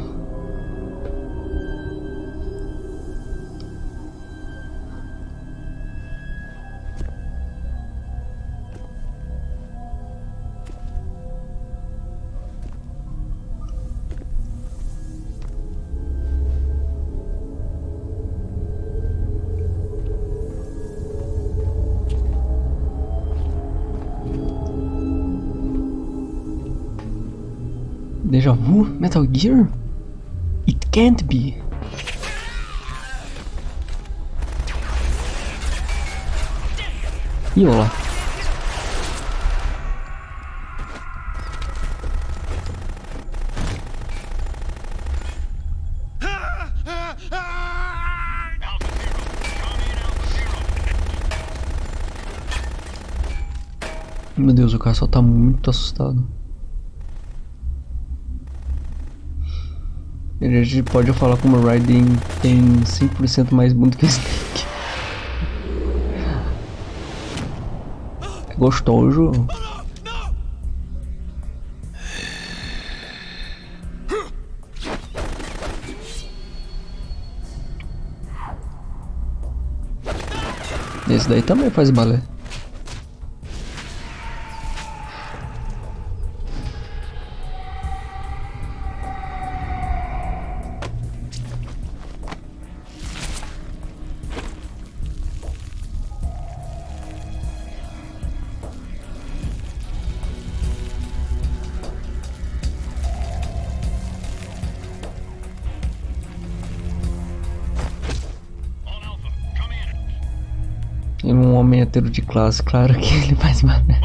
Déjà vu? Metal Gear? It can't be. Ih, olha lá. Meu Deus, o cara só tá muito assustado. A gente pode falar como o Raiden tem 5% mais mundo que o Snake. É gostoso. Esse daí também faz balé. Ele é um homem hétero de classe, claro que ele faz balé.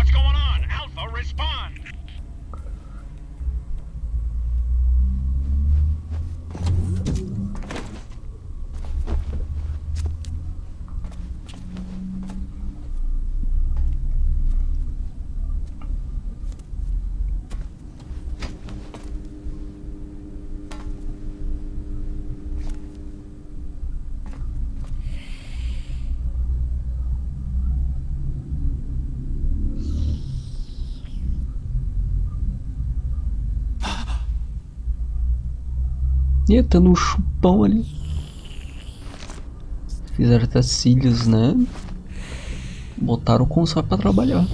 E tá no chupão ali. Fizeram até cílios, né? Botaram o console pra trabalhar.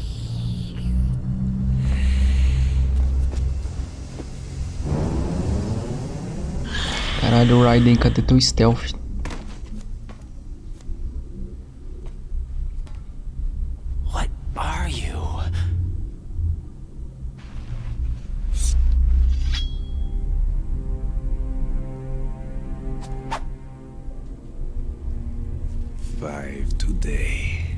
Caralho, Raiden, cadê teu stealth? What are you? Five today.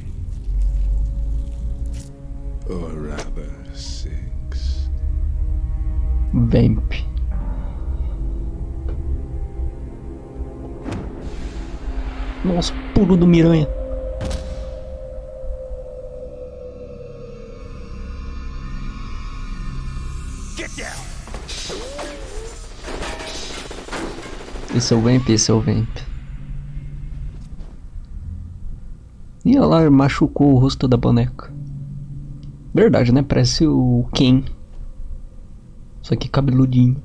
Or rather, 6. Vamp. Nossa, pulo do Miranha. Esse é o Vamp, esse é o Vamp. E olha lá, machucou o rosto da boneca. Verdade, né? Parece o Ken. Só que cabeludinho.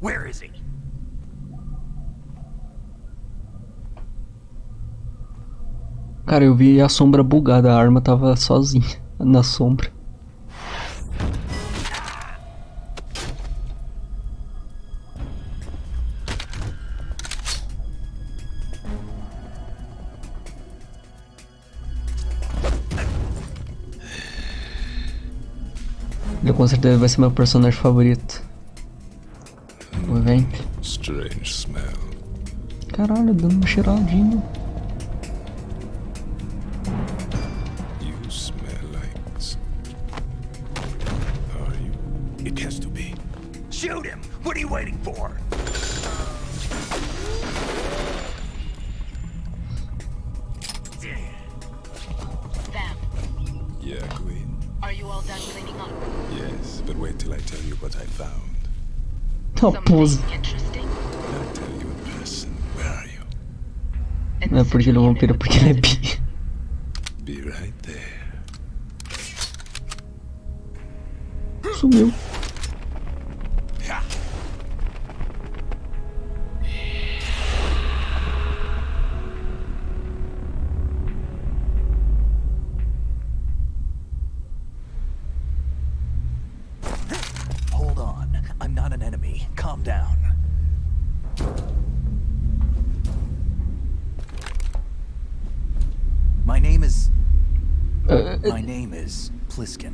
Where is he? Cara, eu vi a sombra bugada, a arma tava sozinha na sombra. Ele com certeza vai ser meu personagem favorito. O Vamp. Strange smell. Caralho, dando uma cheiradinha. You smell like... Are you? It has to be. Shoot him! What are you waiting for? Vamp, Yeah, Queen? are you all done cleaning up? Yes, but wait till I tell you what I found. Pose. Interesting? I'll tell you in person. Where are you? Não é porque ele é um vampiro, porque ele é bi. Be right there. Sumiu. Hold on. I'm not an enemy. Calm down. My name is Pliskin.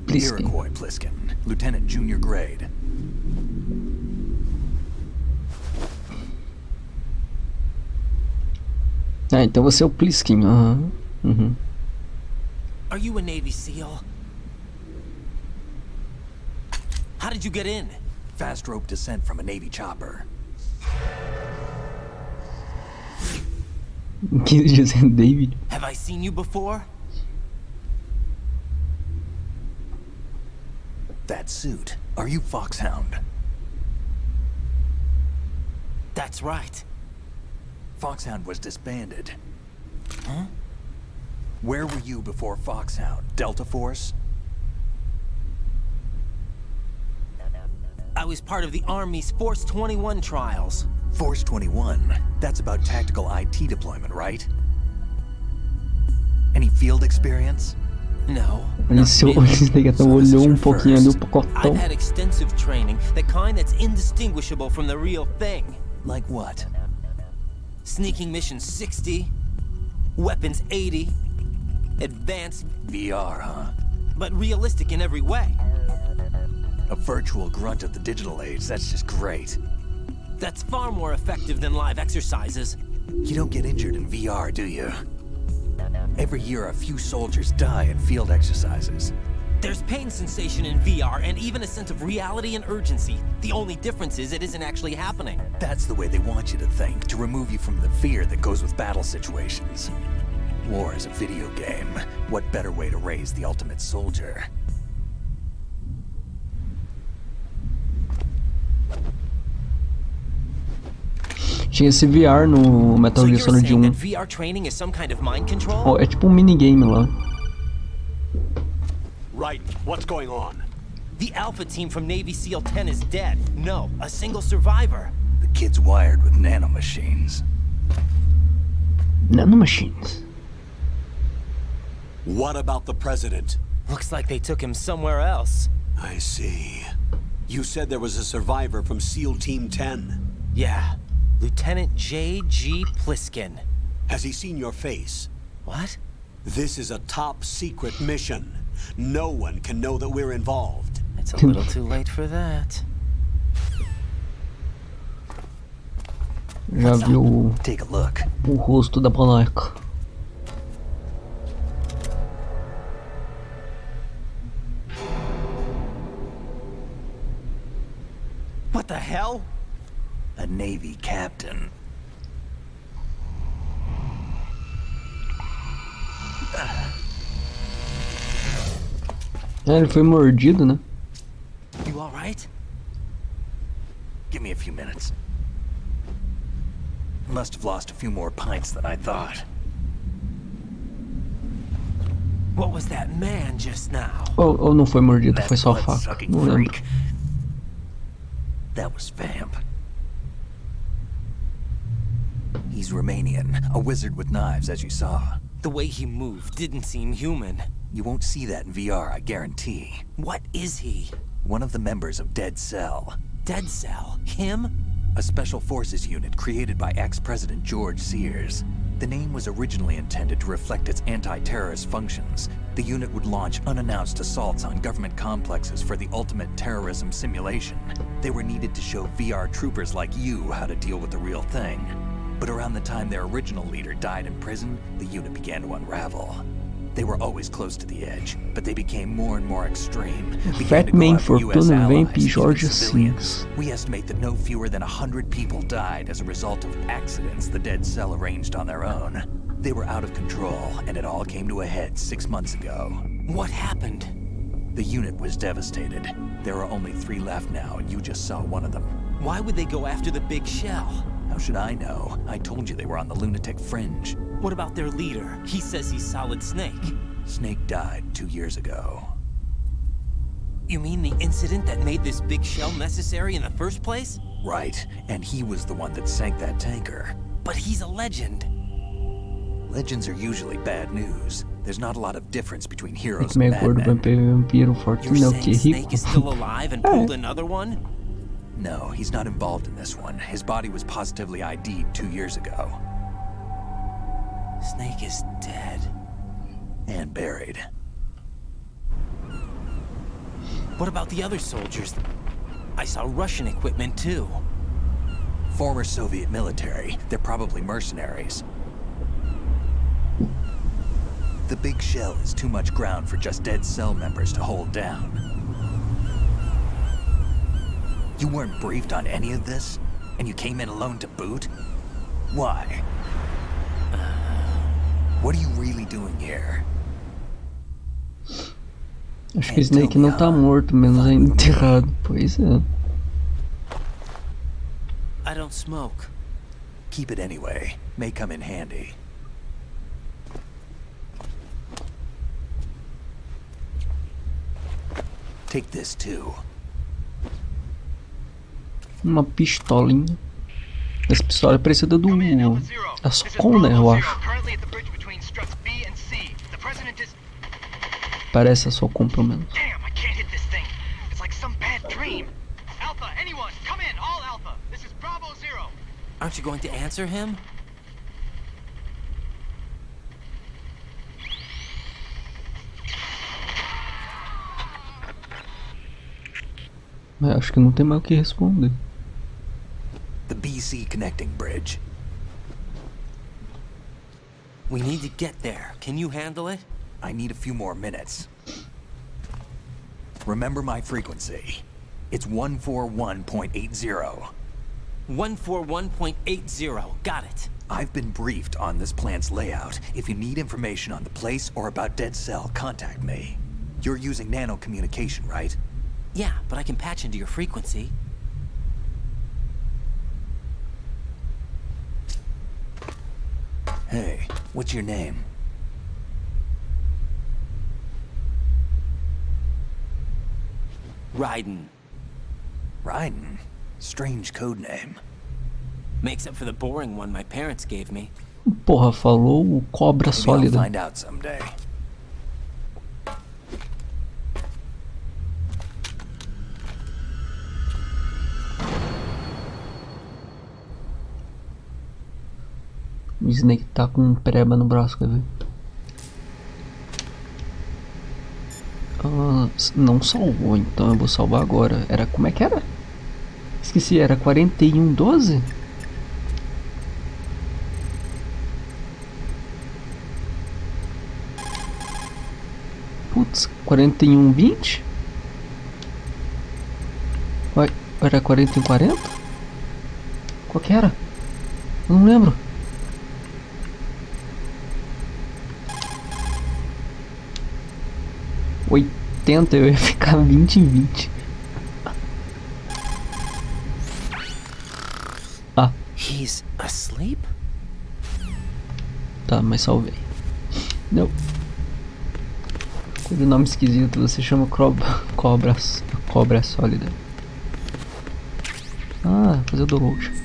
Pliskin. Iroquois Pliskin. Lieutenant Junior Grade. Ah, então você é o Pliskin. Aham. Uhum. Are you a Navy SEAL? How did you get in? Fast rope descent from a Navy chopper. 15 dias em David. Have I seen you before? That suit. Are you Foxhound? That's right. Foxhound was disbanded. Huh? Where were you before Foxhound? Delta Force? I was part of the Army's Force 21 trials. Force 21? That's about tactical IT deployment, right? Any field experience? No. Esse negatão olhou um pouquinho ali o pacotão. I've had extensive training, the kind that's indistinguishable from the real thing. Like what? Sneaking mission 60, weapons 80, advanced VR, huh? But realistic in every way. A virtual grunt of the digital age, that's just great. That's far more effective than live exercises. You don't get injured in VR, do you? Every year a few soldiers die in field exercises. There's pain sensation in VR and even a sense of reality and urgency. The only difference is it isn't actually happening. That's the way they want you to think, to remove you from the fear that goes with battle situations. War is a video game. What better way to raise the ultimate soldier? Tinha esse VR no Metal Gear Solid 1. VR training is some kind of mind control? Oh, é tipo um minigame lá. Right, what's going on? The Alpha team from Navy SEAL 10 is dead. No, a single survivor. The kid's wired with nanomachines. Nanomachines? What about the president? Looks like they took him somewhere else. I see. You said there was a survivor from SEAL Team 10. Yeah. Lieutenant J.G. Pliskin. Has he seen your face? What? This is a top secret mission. No one can know that we're involved. It's a little too late for that. Já viu Take a look. O rosto da boneca. What the hell? A Navy captain. Ele foi mordido, né? You all right? Give me a few minutes. Must have lost a few more pints than I thought. What was that man just now? Ou não foi mordido, foi só a faca. Não lembro. That was Vamp. He's Romanian, a wizard with knives, as you saw. The way he moved didn't seem human. You won't see that in VR, I guarantee. What is he? One of the members of Dead Cell. Dead Cell? Him? A special forces unit created by ex-President George Sears. The name was originally intended to reflect its anti-terrorist functions. The unit would launch unannounced assaults on government complexes for the ultimate terrorism simulation. They were needed to show VR troopers like you how to deal with the real thing. But around the time their original leader died in prison, the unit began to unravel. They were always close to the edge, but they became more and more extreme. Fat Man Fortuna Vamp George Sears. We estimate that no fewer than 100 people died as a result of accidents the Dead Cell arranged on their own. They were out of control, and it all came to a head 6 months ago. What happened? The unit was devastated. There are only 3 left now, and you just saw one of them. Why would they go after the big shell? How should I know? I told you they were on the lunatic fringe. What about their leader? He says he's Solid Snake. Snake died 2 years ago. You mean the incident that made this big shell necessary in the first place? Right, and he was the one that sank that tanker. But he's a legend. Legends are usually bad news. There's not a lot of difference between heroes and madmen. Vampiro Fortuna You're é o que saying rico. Snake is still alive and pulled another one? No, he's not involved in this one. His body was positively ID'd 2 years ago. Snake is dead. And buried. What about the other soldiers? I saw Russian equipment too. Former Soviet military. They're probably mercenaries. The big shell is too much ground for just dead cell members to hold down. You weren't briefed on any of this? And you came in alone to boot? Why? What are you really doing here? Acho que Snake não tá morto, menos é enterrado. Pois é. I don't smoke. Keep it anyway. May come in handy. Take this too. Uma pistolinha. Essa pistola é parecida do... a Socom, né, eu acho. Parece a Socom, pelo menos. Aren't you going to answer him? Acho que não tem mais o que responder. The BC connecting bridge. We need to get there. Can you handle it? I need a few more minutes. Remember my frequency. It's 141.80. 141.80. Got it. I've been briefed on this plant's layout. If you need information on the place or about Dead Cell, contact me. You're using nano communication, right? Yeah, but I can patch into your frequency. Hey, what's your name? Raiden. Raiden? Strange code name. Makes up for the boring one my parents gave me. Porra, falou o cobra sólida. I'll find out someday. O Snake tá com um preba no braço, quer ver? Não salvou, então eu vou salvar agora. Era, como é que era? Esqueci, era 4112? Putz, 4120? Era 4140? Qual que era? Eu não lembro. Eu ia ficar 20 em 20. Ah. He's asleep? Tá, mas salvei. Não. Com o nome esquisito, você chama cobra sólida. Ah, fazer o download.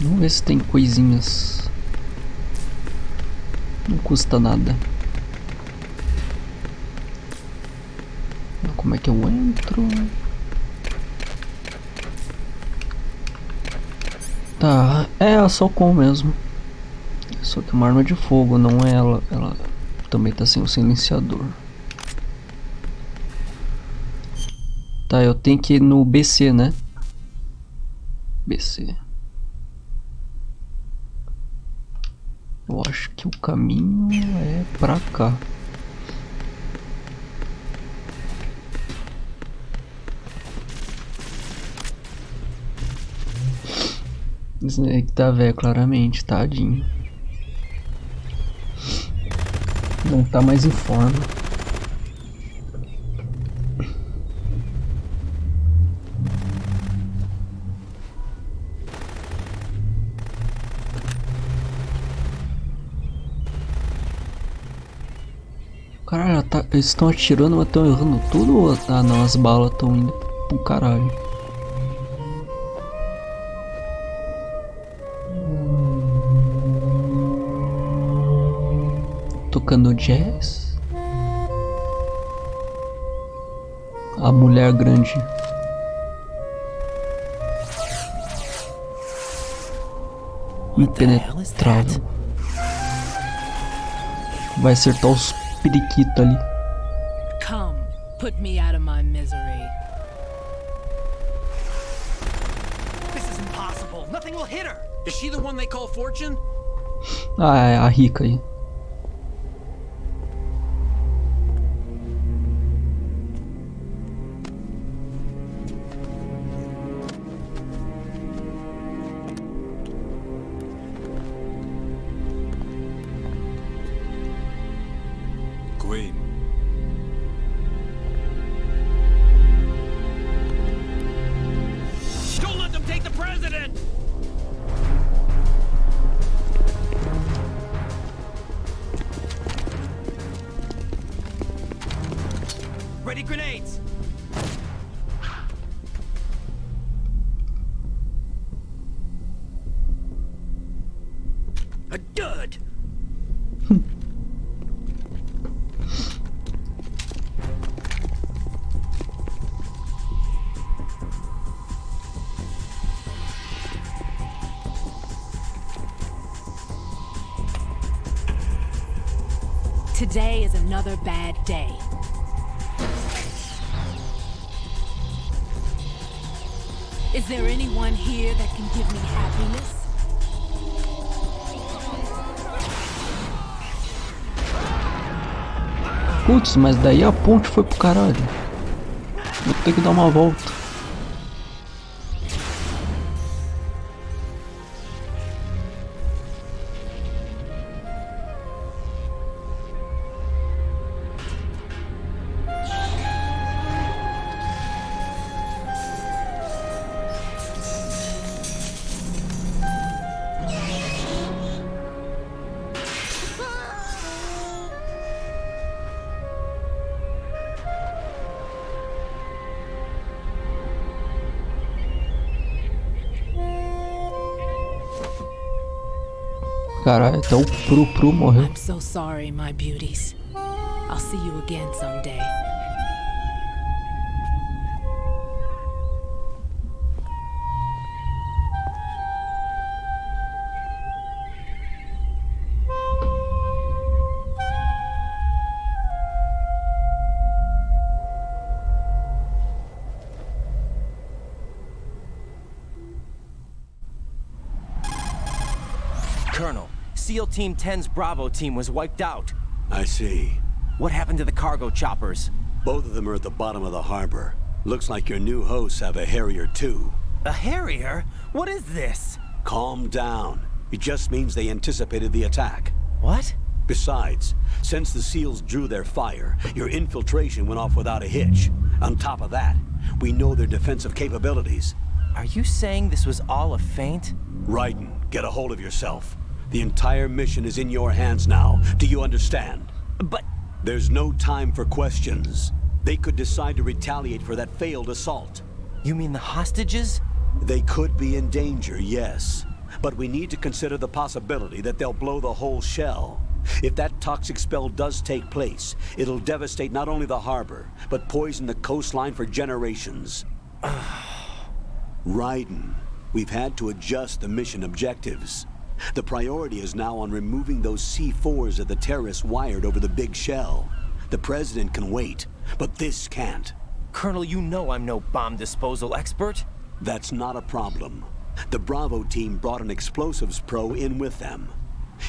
Vamos ver se tem coisinhas. Não custa nada. Como é que eu entro? Tá, é a Socom mesmo. Só que uma arma de fogo, não é ela. Ela também tá sem o silenciador. Tá, eu tenho que ir no BC, né? BC. Eu acho que o caminho é pra cá. Snake tá velho, claramente, tadinho. Não tá mais em forma. Caralho, eles estão atirando, mas estão errando tudo? Ou... ah não, as balas estão indo pro caralho. Tocando jazz. A mulher grande. Impenetrável. Vai acertar os periquitos ali. Come, put me out of my misery. hole. Nothing will hit her. Is she the one they call Fortune? Ah, é a rica aí. Queen. Don't let them take the president! Ready grenades! A dud! Today is another bad day. Is there anyone here that can give me happiness? Putz, mas daí a ponte foi pro caralho. Vou ter que dar uma volta. Caralho, até o Pro morreu. I'm so sorry, my beauties. I'll see you again someday. Colonel, SEAL Team 10's Bravo team was wiped out. I see. What happened to the cargo choppers? Both of them are at the bottom of the harbor. Looks like your new hosts have a Harrier too. A Harrier? What is this? Calm down. It just means they anticipated the attack. What? Besides, since the SEALs drew their fire, your infiltration went off without a hitch. On top of that, we know their defensive capabilities. Are you saying this was all a feint? Raiden, get a hold of yourself. The entire mission is in your hands now. Do you understand? But... There's no time for questions. They could decide to retaliate for that failed assault. You mean the hostages? They could be in danger, yes. But we need to consider the possibility that they'll blow the whole shell. If that toxic spell does take place, it'll devastate not only the harbor, but poison the coastline for generations. Raiden, we've had to adjust the mission objectives. The priority is now on removing those C4s that the terrorists wired over the big shell. The President can wait, but this can't. Colonel, you know I'm no bomb disposal expert. That's not a problem. The Bravo team brought an explosives pro in with them.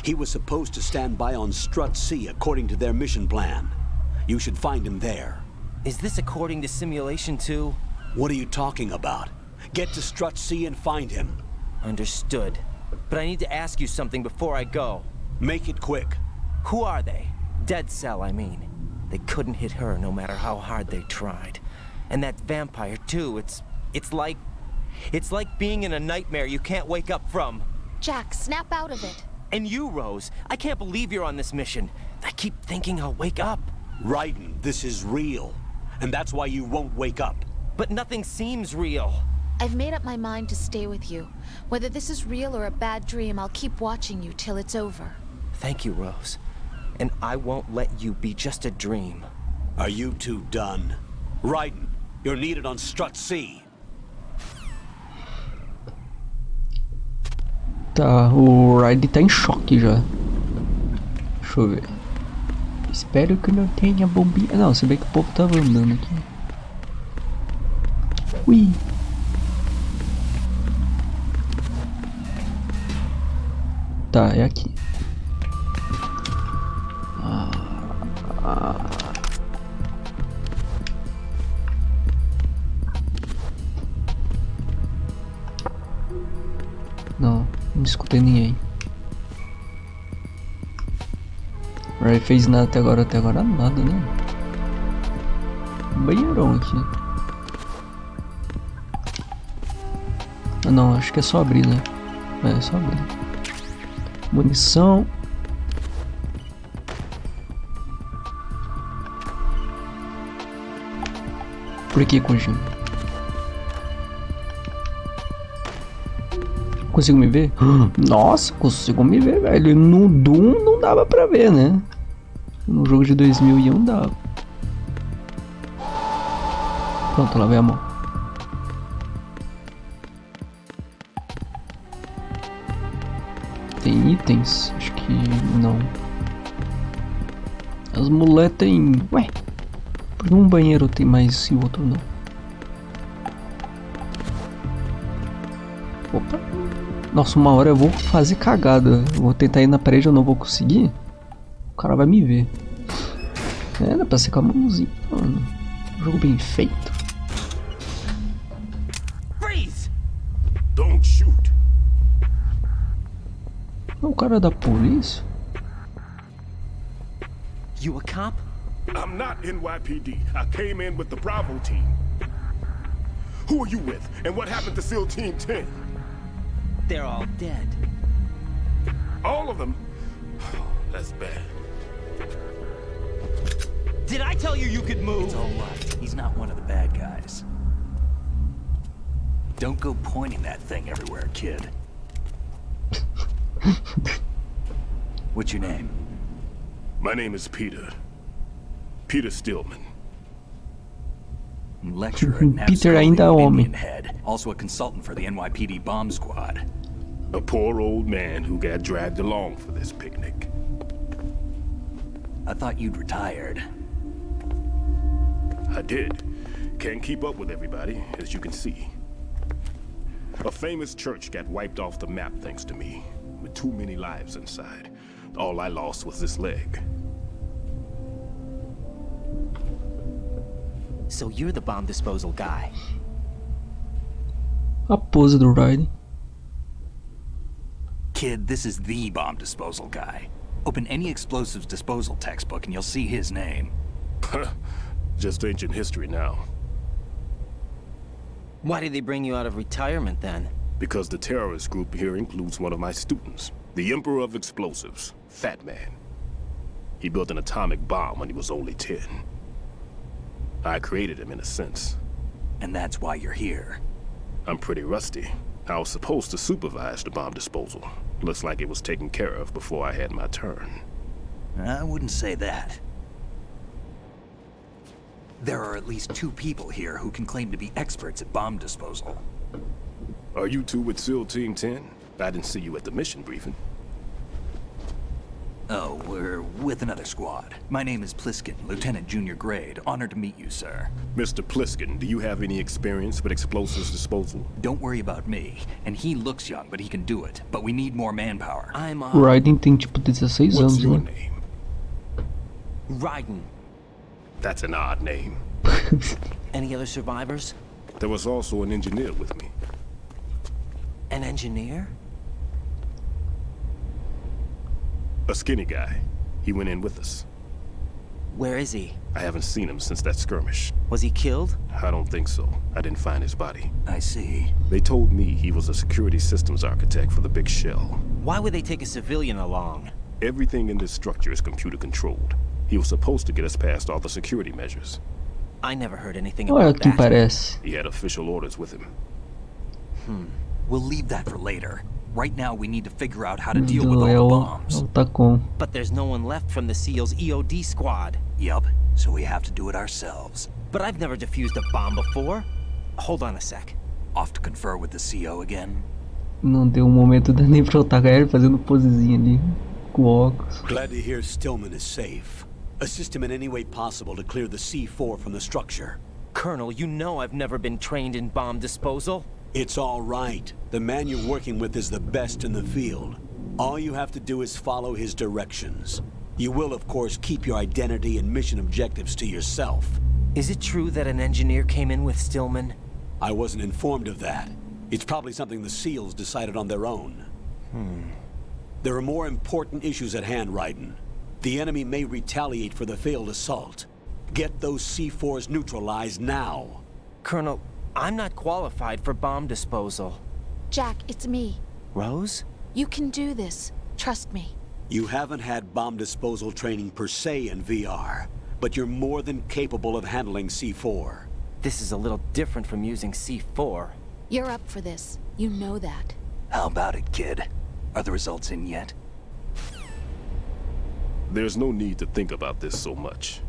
He was supposed to stand by on Strut C according to their mission plan. You should find him there. Is this according to simulation too? What are you talking about? Get to Strut C and find him. Understood. But I need to ask you something before I go. Make it quick. Who are they? Dead Cell, I mean. They couldn't hit her no matter how hard they tried. And that vampire too, it's like being in a nightmare you can't wake up from. Jack, snap out of it. And you, Rose, I can't believe you're on this mission. I keep thinking I'll wake up. Raiden, this is real. And that's why you won't wake up. But nothing seems real. I've made up my mind to stay with you. Whether this is real or a bad dream, I'll keep watching you till it's over. Thank you, Rose. And I won't let you be just a dream. Are you two done? Raiden, you're needed on Strut C. Tá, o Raiden tá em choque já. Deixa eu ver. Espero que não tenha bombinha. Não, se bem que o povo tava andando aqui. Ui. Tá, é aqui. Não escutei ninguém. Ray fez nada até agora nada, né? Um banheirão aqui. Ah não, acho que é só abrir, né? É só abrir. Munição. Por que, Kojima? Consigo me ver? Nossa, consigo me ver, velho. No Doom não dava pra ver, né? No jogo de 2001 dava. Pronto, lavei a mão. Tem itens? Acho que não. As mulheres tem... Ué, por que um banheiro tem mais e o outro não? Opa. Nossa, uma hora eu vou fazer cagada. Eu vou tentar ir na parede, eu não vou conseguir. O cara vai me ver. É, dá pra ser com a mãozinha, mano. Jogo bem feito. Freeze! Don't shoot. É o cara da polícia? You a cop? I'm not NYPD. I came in with the Bravo team. Who are you with? And what happened to SEAL Team 10? They're all dead. All of them? That's bad. Did I tell you you could move? It's all right. He's not one of the bad guys. Don't go pointing that thing everywhere, kid. What's your name? My name is Peter. Peter Stillman. Lecturer at Peter ainda é homem. Head, also a consultant for the NYPD bomb squad. A poor old man who got dragged along for this picnic. I thought you'd retired. I did. Can't keep up with everybody, as you can see. A famous church got wiped off the map thanks to me, with too many lives inside. All I lost was this leg. So you're the bomb disposal guy. A pose do Ryden. Kid, this is the bomb disposal guy. Open any explosives disposal textbook and you'll see his name. Just ancient history now. Why did they bring you out of retirement then? Because the terrorist group here includes one of my students, the Emperor of Explosives, Fat Man. He built an atomic bomb when he was only 10. I created him in a sense. And that's why you're here. I'm pretty rusty. I was supposed to supervise the bomb disposal. Looks like it was taken care of before I had my turn. I wouldn't say that. There are at least 2 people here who can claim to be experts at bomb disposal. Are you two with SEAL Team 10? I didn't see you at the mission briefing. Oh, we're with another squad. My name is Pliskin, Lieutenant Junior Grade. Honored to meet you, sir. Mr. Pliskin, do you have any experience with explosives disposal? Don't worry about me. And he looks young, but he can do it. But we need more manpower. I'm Ryden tem tipo 16 What's anos, your né? name? Ryden. That's an odd name. Any other survivors? There was also an engineer with me. An engineer? A skinny guy. He went in with us. Where is he? I haven't seen him since that skirmish. Was he killed? I don't think so. I didn't find his body. I see. They told me he was a security systems architect for the big shell. Why would they take a civilian along? Everything in this structure is computer controlled. He was supposed to get us past all the security measures. I never heard anything Olha about quem that. parece. He had official orders with him. We'll leave that for later. Right now, we need to figure out how to deal with all the É bombs. o Tacon. But there's no one left from the SEAL's EOD squad. Yup, so we have to do it ourselves. But I've never defused a bomb before. Hold on a sec. Off to confer with the CO again? Não deu um momento nem pra eu tacar ele fazendo posezinha ali. Com óculos. Glad to hear Stillman is safe. Assist him in any way possible to clear the C4 from the structure. Colonel, you know I've never been trained in bomb disposal. It's all right. The man you're working with is the best in the field. All you have to do is follow his directions. You will, of course, keep your identity and mission objectives to yourself. Is it true that an engineer came in with Stillman? I wasn't informed of that. It's probably something the SEALs decided on their own. There are more important issues at hand, Raiden. The enemy may retaliate for the failed assault. Get those C4s neutralized now. Colonel, I'm not qualified for bomb disposal. Jack, it's me. Rose? You can do this. Trust me. You haven't had bomb disposal training per se in VR, but you're more than capable of handling C4. This is a little different from using C4. You're up for this. You know that. How about it, kid? Are the results in yet? There's no need to think about this so much.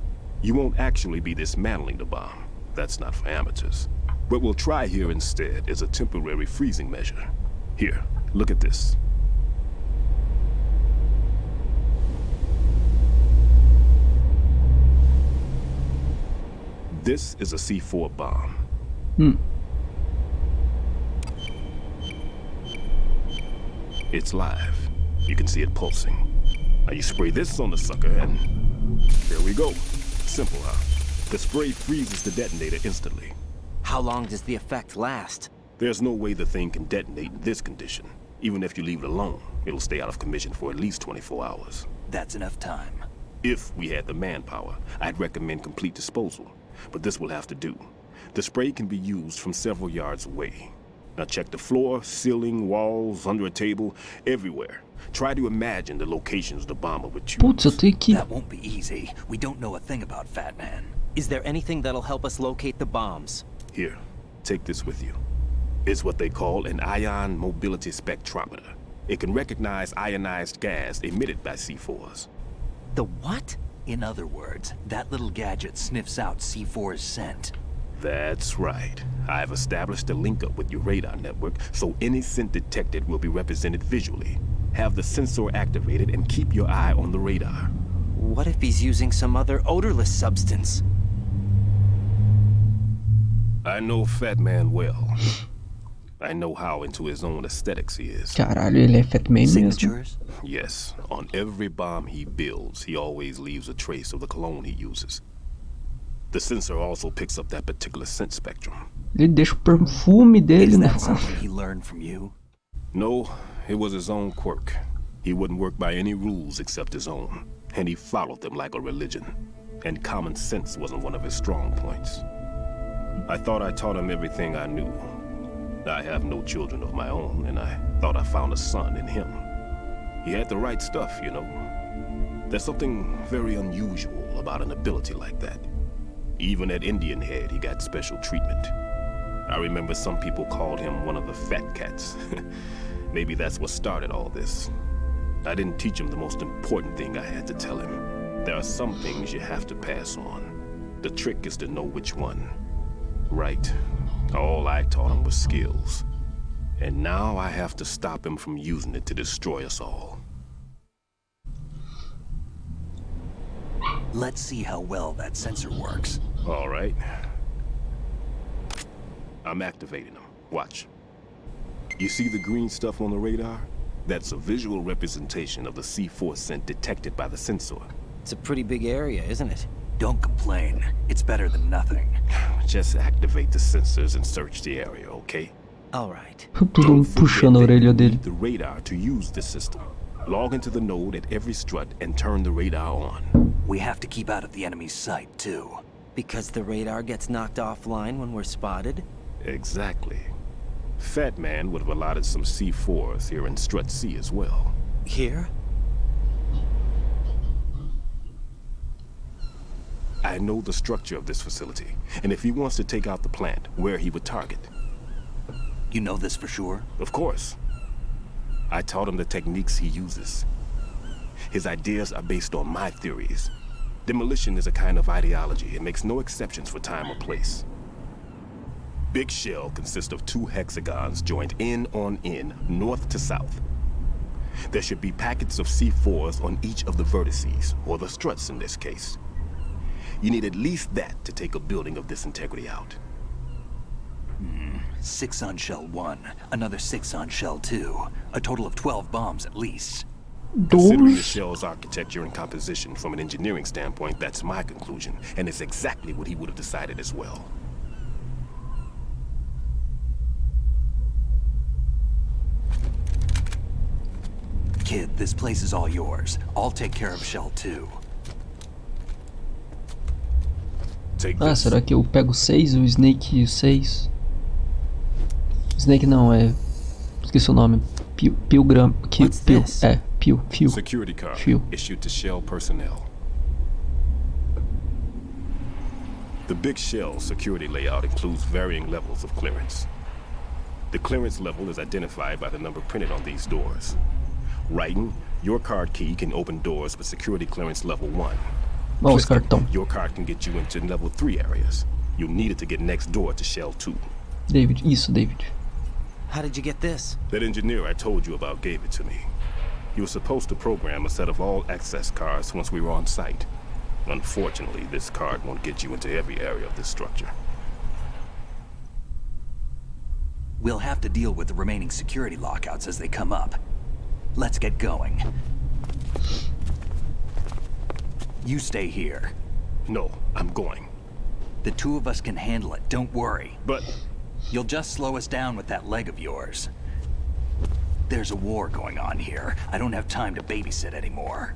You won't actually be dismantling the bomb. That's not for amateurs. What we'll try here instead is a temporary freezing measure. Here, look at this. This is a C4 bomb. It's live. You can see it pulsing. Now you spray this on the sucker and there we go. Simple, huh? The spray freezes the detonator instantly. How long does the effect last? There's no way the thing can detonate in this condition. Even if you leave it alone, it'll stay out of commission for at least 24 hours. That's enough time. If we had the manpower, I'd recommend complete disposal. But this will have to do. The spray can be used from several yards away. Now check the floor, ceiling, walls, under a table, everywhere. Try to imagine the locations the bomber would choose. That won't be easy. We don't know a thing about Fat Man. Is there anything that'll help us locate the bombs? Here, take this with you. It's what they call an ion mobility spectrometer. It can recognize ionized gas emitted by C4s. The what? In other words, that little gadget sniffs out C4's scent. That's right. I've established a link up with your radar network, so any scent detected will be represented visually. Have the sensor activated and keep your eye on the radar. What if he's using some other odorless substance? I know Fat Man well. I know how into his own aesthetics he is. Caralho, ele é Fat Man mesmo. Yes. On every bomb he builds, he always leaves a trace of the cologne he uses. The sensor also picks up that particular scent spectrum. Ele deixa o perfume dele, Is né? that something he learned from you? No, it was his own quirk. He wouldn't work by any rules except his own, and he followed them like a religion. And common sense wasn't one of his strong points. I thought I taught him everything I knew. I have no children of my own, and I thought I found a son in him. He had the right stuff, you know. There's something very unusual about an ability like that. Even at Indian Head, he got special treatment. I remember some people called him one of the fat cats. Maybe that's what started all this. I didn't teach him the most important thing I had to tell him. There are some things you have to pass on. The trick is to know which one. Right. All I taught him was skills. And now I have to stop him from using it to destroy us all. Let's see how well that sensor works. All right. I'm activating them. Watch. You see the green stuff on the radar? That's a visual representation of the C4 scent detected by the sensor. It's a pretty big area, isn't it? Don't complain. It's better than nothing. Just activate the sensors and search the area, okay? All right. Tudo puxando a orelha dele. The radar to use the system. Log into the node at every strut and turn the radar on. We have to keep out of the enemy's sight, too. Because the radar gets knocked offline when we're spotted? Exactly. Fat Man would have allotted some C4s here in Strut C as well. Here? I know the structure of this facility, and if he wants to take out the plant, where he would target. You know this for sure? Of course. I taught him the techniques he uses. His ideas are based on my theories. Demolition is a kind of ideology. It makes no exceptions for time or place. Big Shell consists of 2 hexagons joined end on end, north to south. There should be packets of C4s on each of the vertices, or the struts in this case. You need at least that to take a building of this integrity out. 6 on Shell 1, another 6 on Shell 2. A total of 12 bombs at least. Considering the shell's architecture and composition from an engineering standpoint, that's my conclusion. And it's exactly what he would have decided as well. Kid, this place is all yours. I'll take care of Shell 2. Ah, será que eu pego 6, o Snake 6? Snake não, é... Esqueci o nome. Pilgram... Pil. Security card issued to Shell personnel. The big Shell security layout includes varying levels of clearance. The clearance level is identified by the number printed on these doors. Writing, your card key can open doors with security clearance level 1. Twisting, your card can get you into level 3 areas. You'll need it to get next door to Shell 2. David, isso, David. How did you get this? That engineer I told you about gave it to me. He was supposed to program a set of all access cards once we were on site. Unfortunately, this card won't get you into every area of this structure. We'll have to deal with the remaining security lockouts as they come up. Let's get going. You stay here. No, I'm going. The two of us can handle it, don't worry. But... You'll just slow us down with that leg of yours. There's a war going on here. I don't have time to babysit anymore.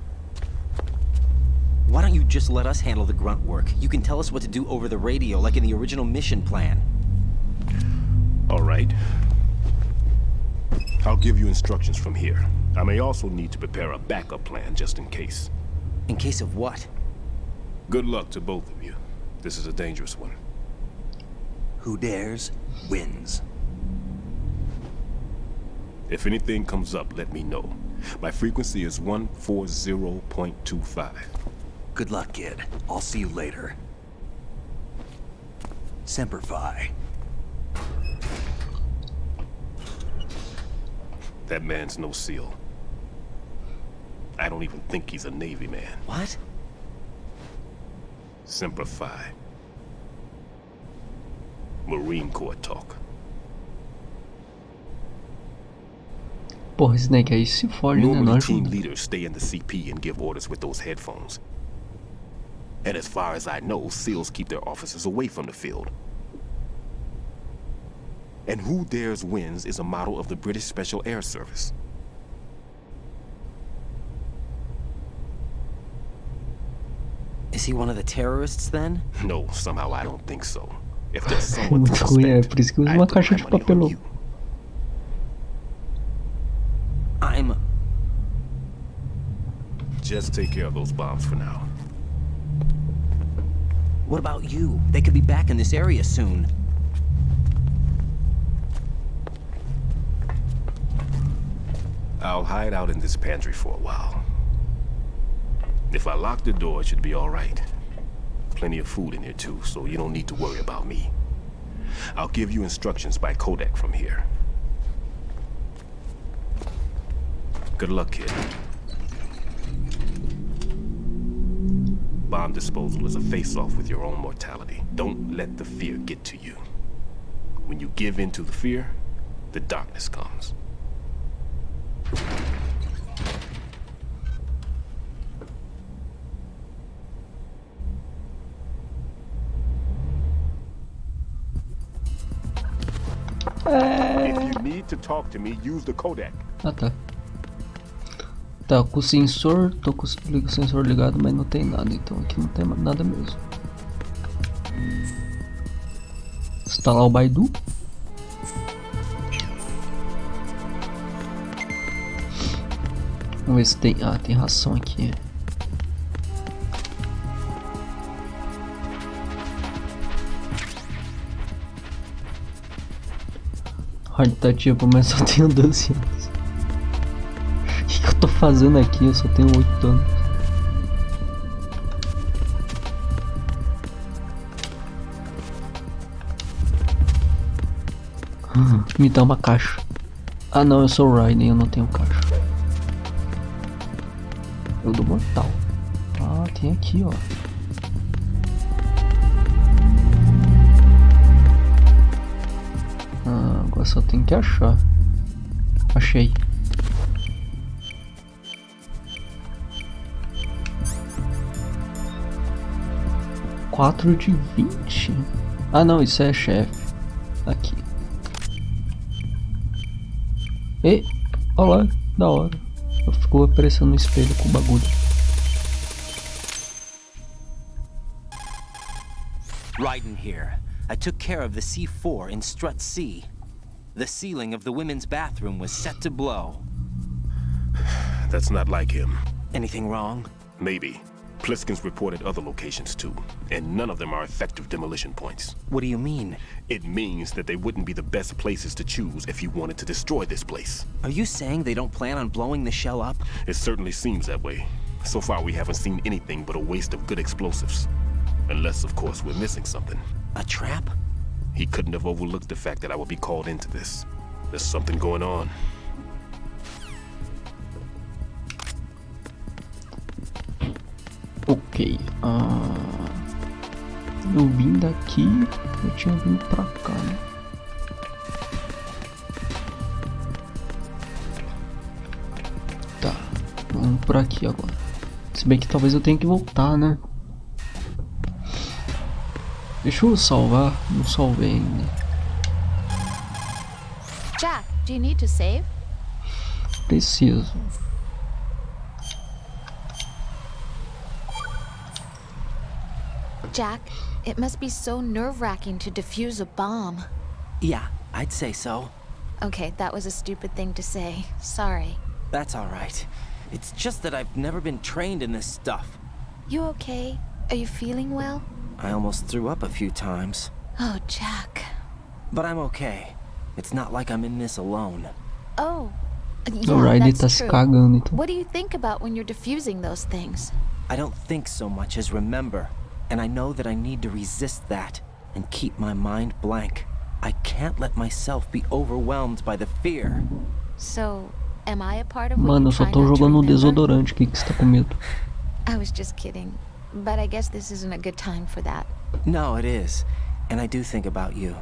Why don't you just let us handle the grunt work? You can tell us what to do over the radio, like in the original mission plan. All right. I'll give you instructions from here. I may also need to prepare a backup plan just in case. In case of what? Good luck to both of you. This is a dangerous one. Who dares, wins. If anything comes up, let me know. My frequency is 140.25. Good luck, kid. I'll see you later. Semper Fi. That man's no SEAL. I don't even think he's a Navy man. What? Semper Fi. Marine Corps talk. Porra, Snake aí se fode, né? Normally, Nós team leaders stay in the CP and give orders with those headphones. And as far as I know, SEALs keep their officers away from the field. And Who Dares Wins is a model of the British Special Air Service. Is he one of the terrorists then? No, somehow I don't think so. If there's someone to suspect, é por isso que usa uma caixa de papelão. Just take care of those bombs for now. What about you? They could be back in this area soon. I'll hide out in this pantry for a while. If I lock the door, it should be all right. Plenty of food in here too, so you don't need to worry about me. I'll give you instructions by codec from here. Good luck, kid. Bomb disposal is a face-off with your own mortality. Don't let the fear get to you. When you give in to the fear, the darkness comes. If you need to talk to me, use the codec. Ah, tá. Tá, com o sensor, tô com o sensor ligado, mas não tem nada, então aqui não tem nada mesmo. Instalar o Baidu. Vamos ver se tem... Ah, tem ração aqui. Hard tá tipo, mas só tenho 12 anos. O que eu tô fazendo aqui? Eu só tenho 8 anos. Me dá uma caixa. Ah não, eu sou o Raiden, eu não tenho caixa. Eu dou mortal. Ah, tem aqui, ó. Ah. Agora só tem que achar. Achei. Quatro de 20. Ah não, isso é chefe. Aqui. E, olha lá, da hora. Eu fico aparecendo no espelho com o bagulho. Right in here. I took care of the C4 in strut C. The ceiling of the women's bathroom was set to blow. That's not like him. Anything wrong? Maybe. Pliskin's reported other locations too, and none of them are effective demolition points. What do you mean? It means that they wouldn't be the best places to choose if you wanted to destroy this place. Are you saying they don't plan on blowing the shell up? It certainly seems that way. So far we haven't seen anything but a waste of good explosives. Unless, of course, we're missing something. A trap? He couldn't have overlooked the fact that I would be called into this. There's something going on. Ok. Eu vim daqui. Eu tinha vindo pra cá, né? Tá. Vamos por aqui agora. Se bem que talvez eu tenha que voltar, né? Deixa eu salvar. Não salvei ainda. Jack, do you need to save? Preciso. Jack, it must be so nerve-wracking to defuse a bomb. Yeah, I'd say so. Okay, that was a stupid thing to say. Sorry. That's all right. It's just that I've never been trained in this stuff. You okay? Are you feeling well? I almost threw up a few times. Oh, Jack. But I'm okay. It's not like I'm in this alone. Oh, Alright, yeah, ele tá that's se true. cagando então. What do you think about when you're defusing those things? I don't think so much as remember. And I know that I need to resist that and keep my mind blank. I can't let myself be overwhelmed by the fear. So, am I a part of what Mano, eu you're só trying tô not to jogando um remember? desodorante. O que você tá com medo? I was just kidding. But I guess this isn't a good time for that. No, it is. And I do think about you.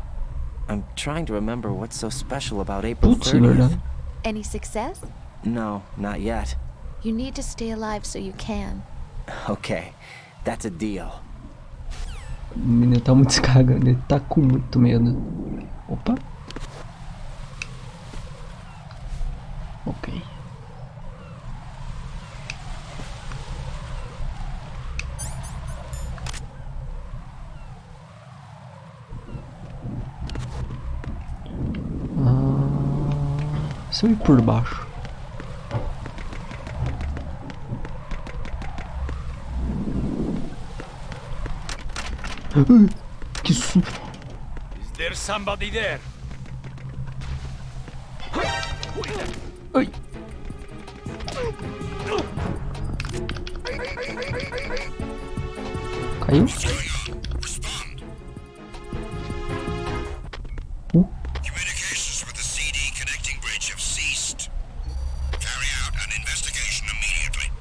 I'm trying to remember what's so special about April Putz, 30th. verdade. Any success? No, not yet. You need to stay alive so you can. Okay, that's a deal. O menino tá muito se cagando. Ele tá com muito medo. Opa. Ok. Se eu ir por baixo. Que su... Is there somebody there? Ai. Caiu? Communications with the CD connecting bridge have ceased. Carry out an investigation immediately.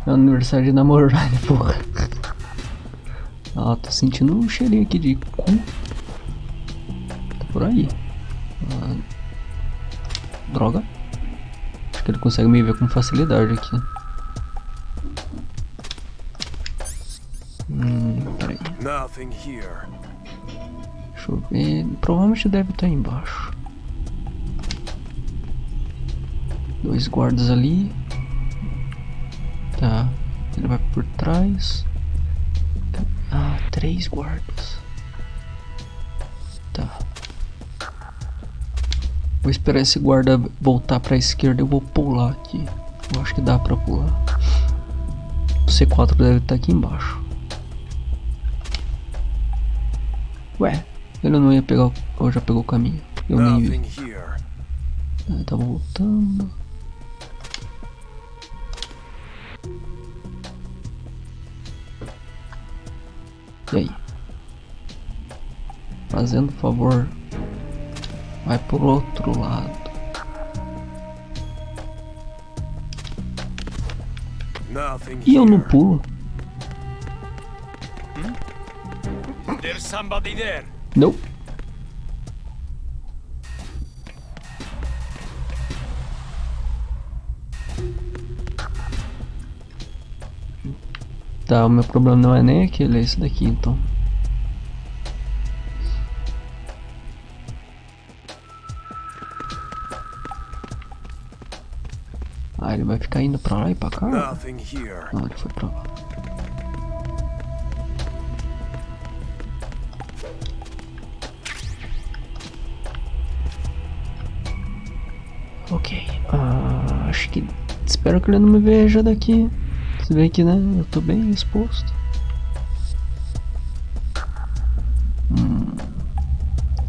É o aniversário de namorada, porra. Ah, tô sentindo um cheirinho aqui de cu. Tá por aí. Droga. Acho que ele consegue me ver com facilidade aqui. Peraí. Nothing here. Deixa eu ver. Provavelmente deve estar embaixo. Dois guardas ali. Tá. Ele vai por trás. Ah, 3 guardas. Tá. Vou esperar esse guarda voltar pra esquerda. Eu vou pular aqui. Eu acho que dá pra pular. O C4 deve estar aqui embaixo. Ué, ele não ia pegar. Ou já pegou o caminho? Eu nem vi. Tá voltando. E aí? Fazendo favor, vai pro outro lado. E eu não pulo. There's somebody there. Não. Tá, o meu problema não é nem aquele, é esse daqui então. Ah, ele vai ficar indo pra lá e pra cá? Não, ele foi pra lá. Ok, acho que... Espero que ele não me veja daqui. Você vê que, né, eu tô bem exposto.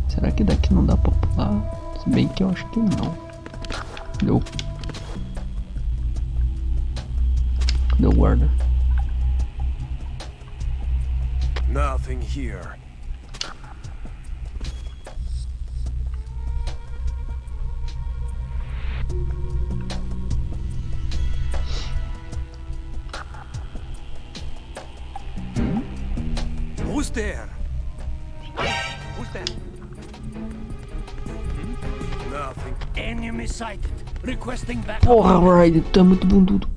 Será que daqui não dá pra pular? Se bem que eu acho que não. Deu. Cadê o guarda? Nothing here. Who's there? Who's there? Nothing. Enemy sighted. Requesting backup. Porra, Ryder, tu é muito bundudo.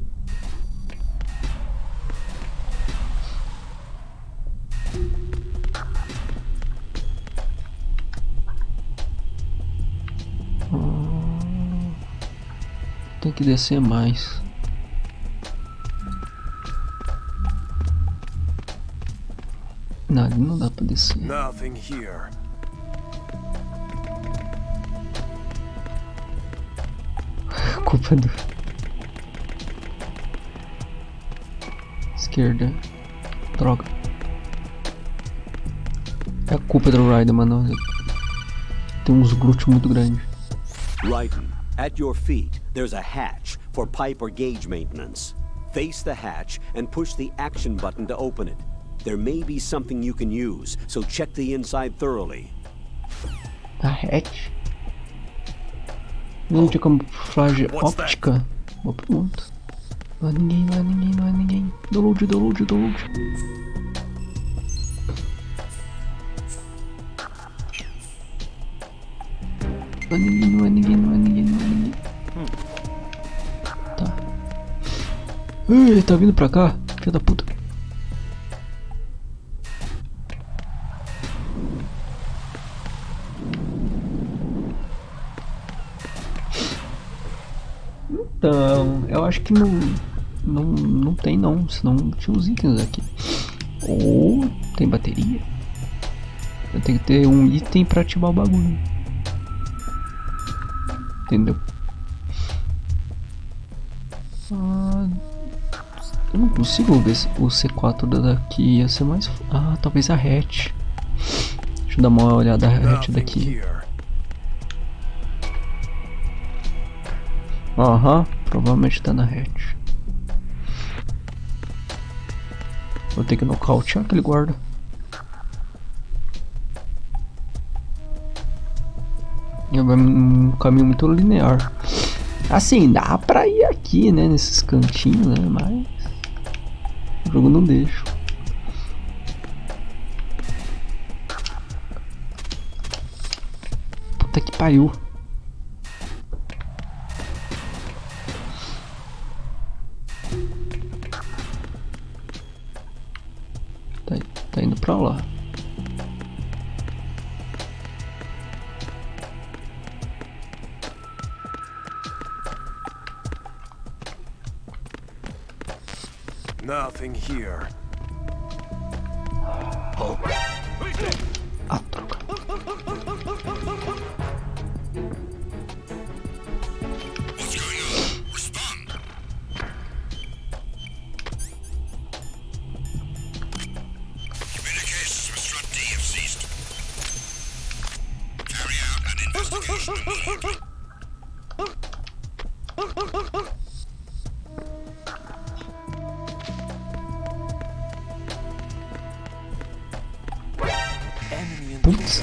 Tem que descer mais. Não, ali não dá pra descer. Nothing here. Culpa do... Esquerda. Droga. É a culpa do Ryder, mano. Tem uns glúteos muito grandes. Raiden, at your feet, there's a hatch for pipe or gauge maintenance. Face the hatch and push the action button to open it. There may be something you can use, so check the inside thoroughly. A hatch? Não de camuflagem óptica? Boa pergunta. Não é ninguém, não é ninguém, não é ninguém. Download, download, download. Não é ninguém, não é ninguém, não é ninguém, não é ninguém. Tá. Ele tá vindo pra cá, filho da puta. Então, eu acho que não tem não, senão tinha os itens aqui. Ou tem bateria. Eu tenho que ter um item pra ativar o bagulho. Entendeu? Eu não consigo ver se o C4 daqui ia ser mais... talvez a hatch. Deixa eu dar uma olhada na hatch daqui. Aham, provavelmente tá na hatch. Vou ter que nocautear aquele guarda. É um caminho muito linear. Assim, dá pra ir aqui, né? Nesses cantinhos, né? Mas o jogo não deixa. Puta que pariu. Tá indo pra lá. Nothing here. Droga. Putz.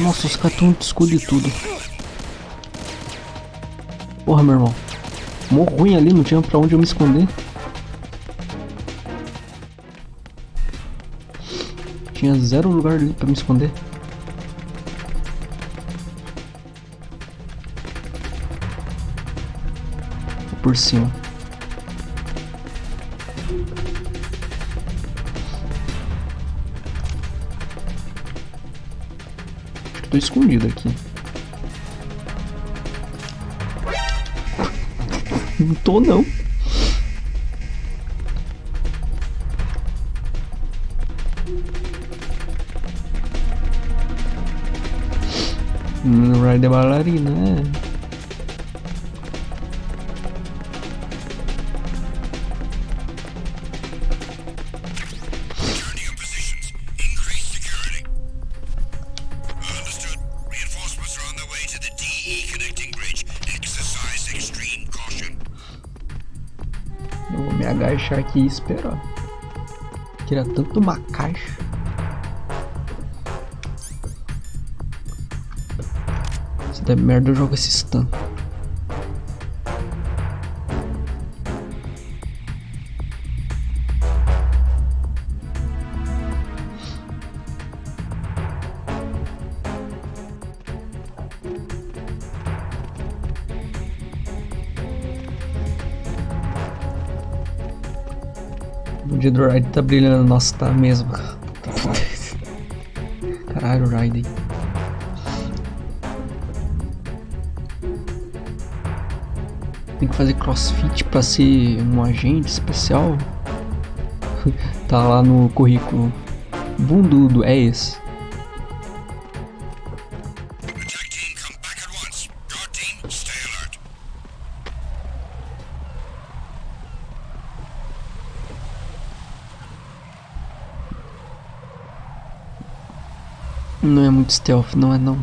Nossa, os caras estão de escudo e tudo. Porra, meu irmão. Mó ruim ali, não tinha pra onde eu me esconder. Tinha zero lugar ali pra me esconder. Vou por cima. Acho que tô escondido aqui. Não tô não. Ride é bailarina, é. Eu vou me agachar aqui e esperar. Queria tanto uma caixa. Se der merda, eu jogo esse stun. O dia do Ride tá brilhando. Nossa, tá mesmo. Caralho, Ride. Tem que fazer crossfit pra ser um agente especial. Tá lá no currículo. Bundudo, é esse. Não é muito stealth, não é não.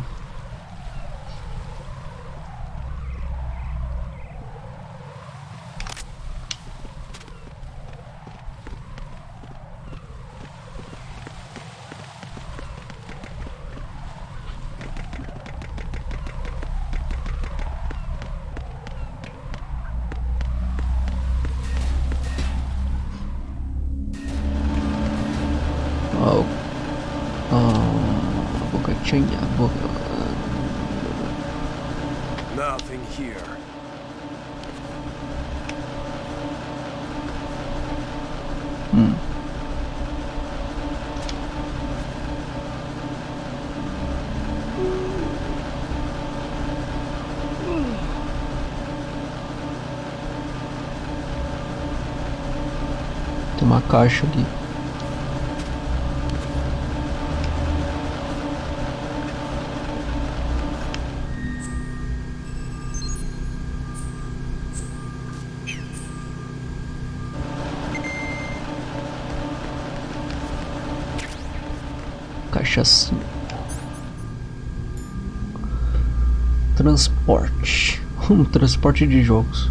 Boca cheia, boca. Nothing here. Tem uma caixa ali. Caixa assim. Transporte. Transporte de jogos.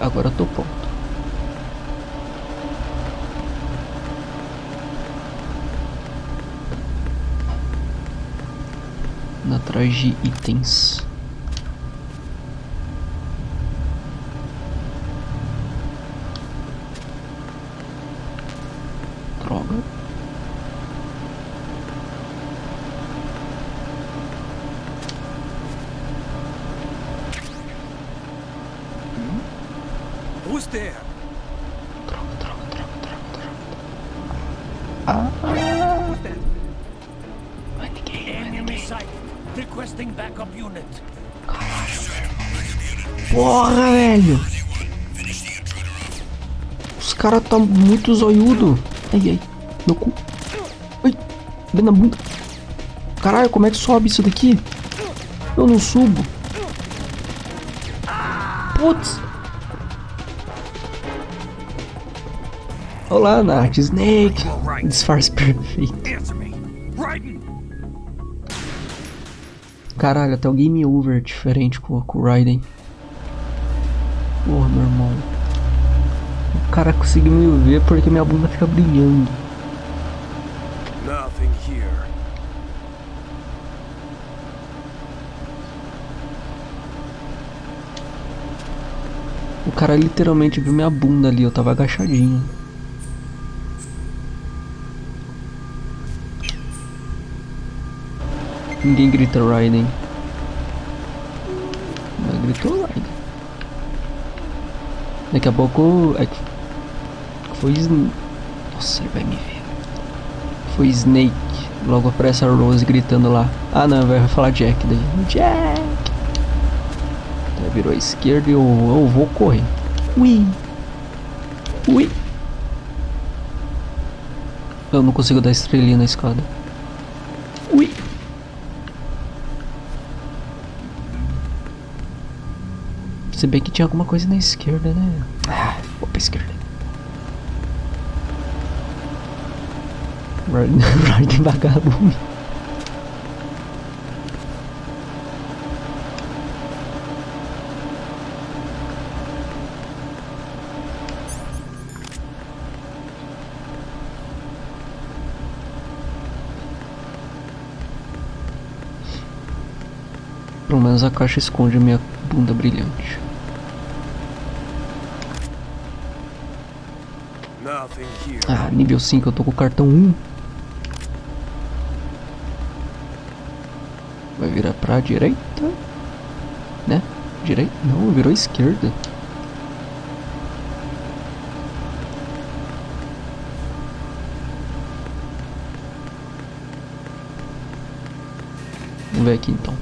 Agora eu tô pronto. Atrás de itens. Droga. Who's there? Droga. Enemy sight. Requesting backup unit. Porra, velho. Os caras tá muito zoiudo. Ai, meu cu. Ai, bem na bunda. Caralho, como é que sobe isso daqui? Eu não subo. Putz. Olá, Nath. Snake. Disfarce perfeito. Caralho, até o game over é diferente com o Raiden. Porra, meu irmão. O cara conseguiu me ver porque minha bunda fica brilhando. Nothing here. O cara literalmente viu minha bunda ali, eu tava agachadinho. Ninguém grita Raiden. Mas gritou Raiden. Daqui a pouco... Foi Snake. Nossa, ele vai me ver. Foi Snake. Logo aparece a Rose gritando lá. Ah não, vai falar Jack daí. Jack! Então, virou à esquerda e eu vou correr. Ui! Ui! Eu não consigo dar estrelinha na escada. Ui! Se bem que tinha alguma coisa na esquerda, né? Ah, vou pra esquerda. Raiden vagabundo. Pelo menos a caixa esconde a minha bunda brilhante. Ah, nível 5, eu tô com o cartão 1. Vai virar pra direita? Né? Direita? Não, virou esquerda. Vamos ver aqui então.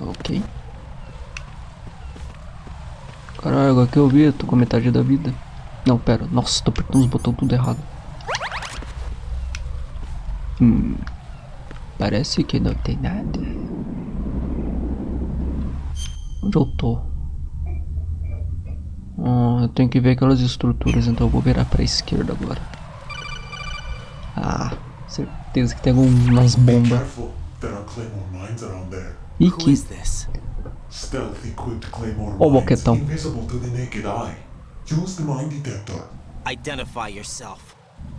Ok. Caralho, agora que eu vi, eu tô com metade da vida. Não, pera. Nossa, tô apertando os botões tudo errado. Parece que não tem nada. Onde eu tô? Eu tenho que ver aquelas estruturas, então eu vou virar pra esquerda agora. Ah, certeza que tem algumas bombas. E que... Ó o boquetão. Identify yourself.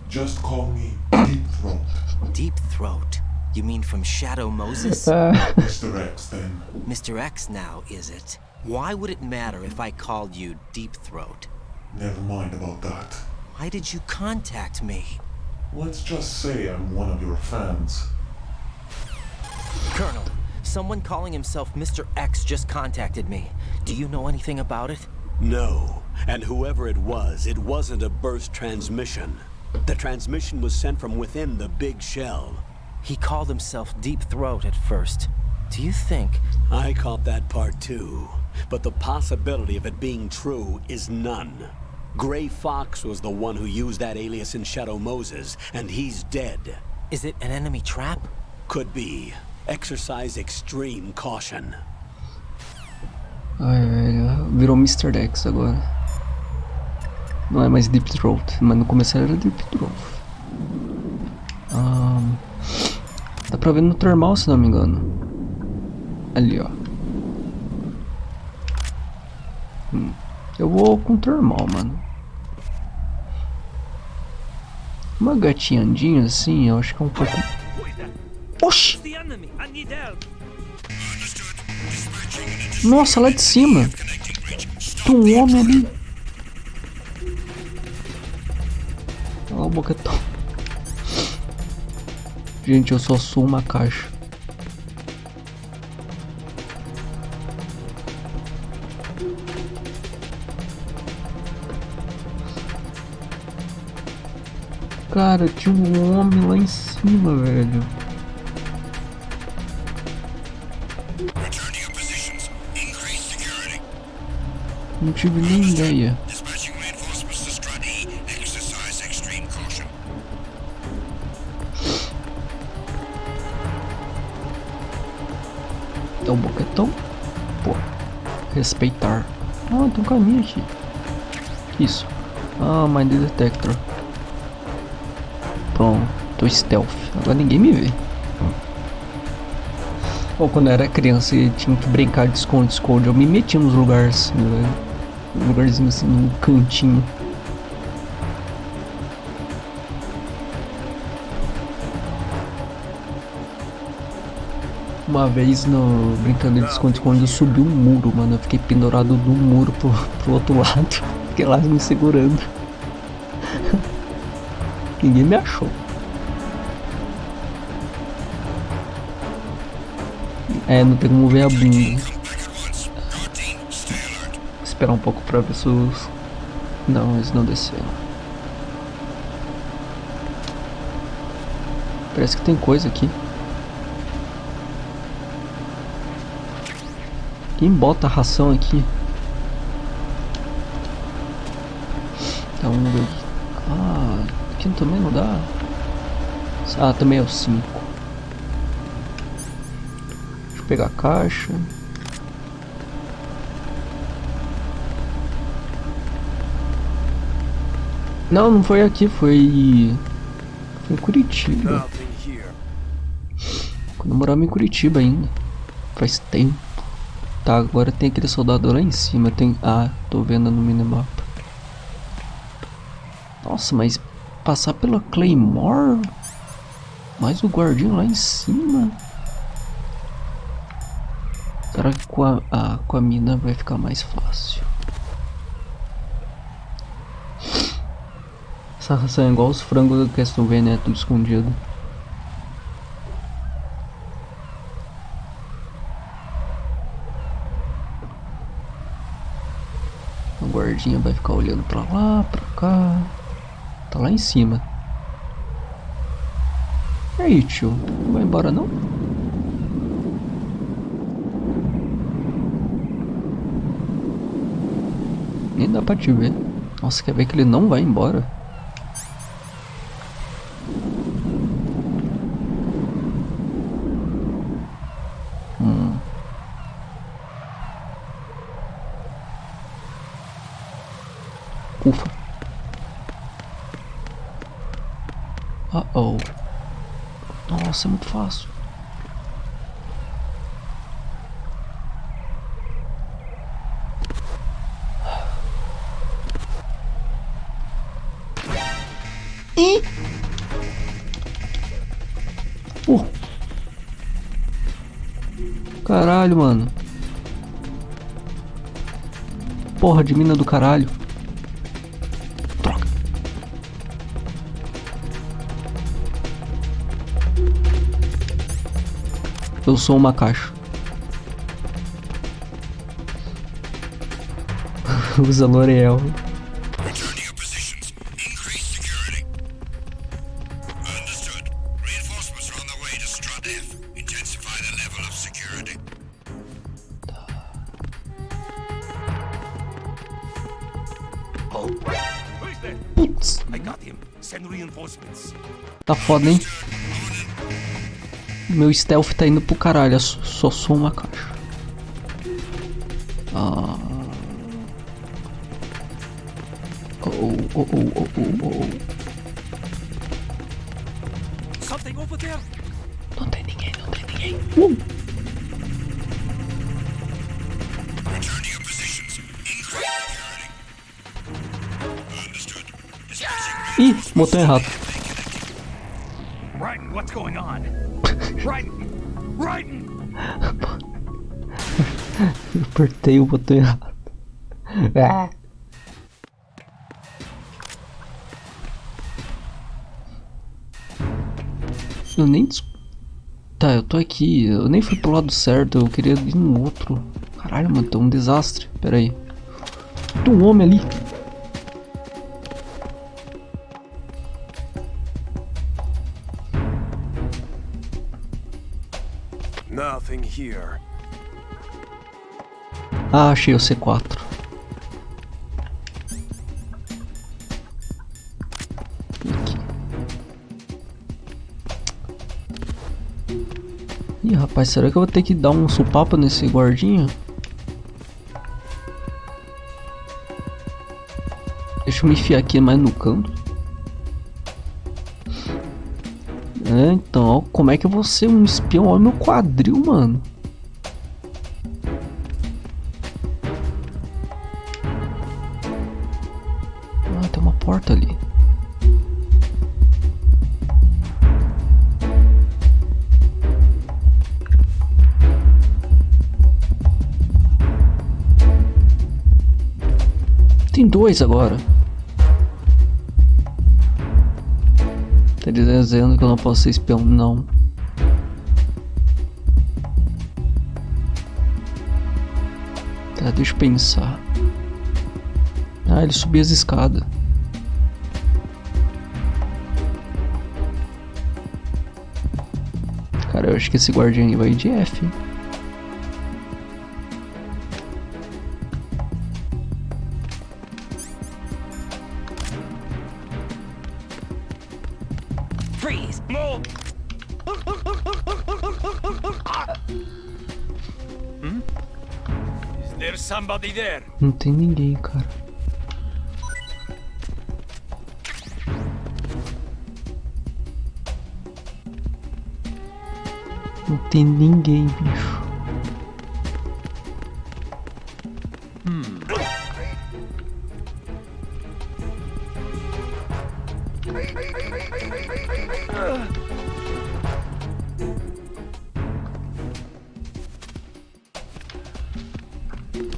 Just call me Deep Throat. Deep Throat? You mean from Shadow Moses? Mr. X, then. Mr. X now, is it? Why would it matter if I called you Deep Throat? Never mind about that. Why did you contact me? Let's just say I'm one of your fans. Colonel, someone calling himself Mr. X just contacted me. Do you know anything about it? No. And whoever it wasn't a burst transmission. The transmission was sent from within the big shell. He called himself Deep Throat at first. Do you think... I caught that part too. But the possibility of it being true is none. Gray Fox was the one who used that alias in Shadow Moses, and he's dead. Is it an enemy trap? Could be. Exercise extreme caution. Ai, velho, virou Mr. X agora. Não é mais Deep Throat, mas no começo era Deep Throat. Dá pra ver no termal, se não me engano. Ali, ó. Eu vou com o termal, mano. Uma gatinha andinha assim, eu acho que é um pouco... Oxi! Nossa, lá de cima! Tem um homem ali! Olha o boquetão. Gente, eu só sou uma caixa. Cara, tinha um homem lá em cima, velho. Não tive nem ideia. É um boquetão? Pô, respeitar. Ah, tem um caminho aqui. Isso. Ah, Mind Detector. Pronto, tô stealth. Agora ninguém me vê. Ou quando eu era criança e tinha que brincar de esconde-esconde, eu me metia nos lugares assim, velho. Um lugarzinho assim, num cantinho. Uma vez no brincando de esconde-esconde eu subi um muro, mano. Eu fiquei pendurado do muro pro outro lado. Fiquei lá me segurando. Ninguém me achou. É, não tem como ver a bunda. Vou esperar um pouco pra ver se os... Não, eles não desceram. Parece que tem coisa aqui. Quem bota a ração aqui? Tá, vamos ver aqui. Ah, aqui também não dá. Ah, também é o 5. Deixa eu pegar a caixa. Não, não foi aqui, foi em Curitiba. Quando eu morava em Curitiba ainda. Faz tempo. Tá, agora tem aquele soldado lá em cima. Tem... Ah, tô vendo no minimapa. Nossa, mas passar pela Claymore? Mais o guardinho lá em cima? Será que com a mina vai ficar mais fácil? Essa ração é igual os frangos do Castlevania, né? Tudo escondido. A guardinha vai ficar olhando pra lá, pra cá. Tá lá em cima. E aí, tio? Não vai embora não? Nem dá pra te ver. Nossa, quer ver que ele não vai embora? Ufa. Uh-oh. Nossa, é muito fácil. Ih! Caralho, mano. Porra de mina do caralho. Droga. Eu sou uma caixa. Usa L'Oreal. Putz. Tá foda, hein? Meu stealth tá indo pro caralho. Eu só sou uma caixa. Ah. Oh. Não tem ninguém. Ih, botão errado. Raiden, what's going on? Raiden! Eu apertei o botão errado. Ah. Eu nem... Tá, eu tô aqui. Eu nem fui pro lado certo. Eu queria ir no outro. Caralho, mano, tá um desastre. Pera aí. Tem um homem ali. Nothing here. Ah, achei o C4. Aqui. Ih, rapaz, será que eu vou ter que dar um supapo nesse guardinha? Deixa eu me enfiar aqui mais no canto. É, então, ó, como é que eu vou ser um espião? Olha o meu quadril, mano. Ah, tem uma porta ali. 2 agora. Tá dizendo que eu não posso ser espião, não. Tá, deixa eu pensar. Ah, ele subiu as escadas. Cara, eu acho que esse guardião aí vai de F. Freeze! Move! Is there somebody there? Não tem ninguém, cara. Não tem ninguém, bicho.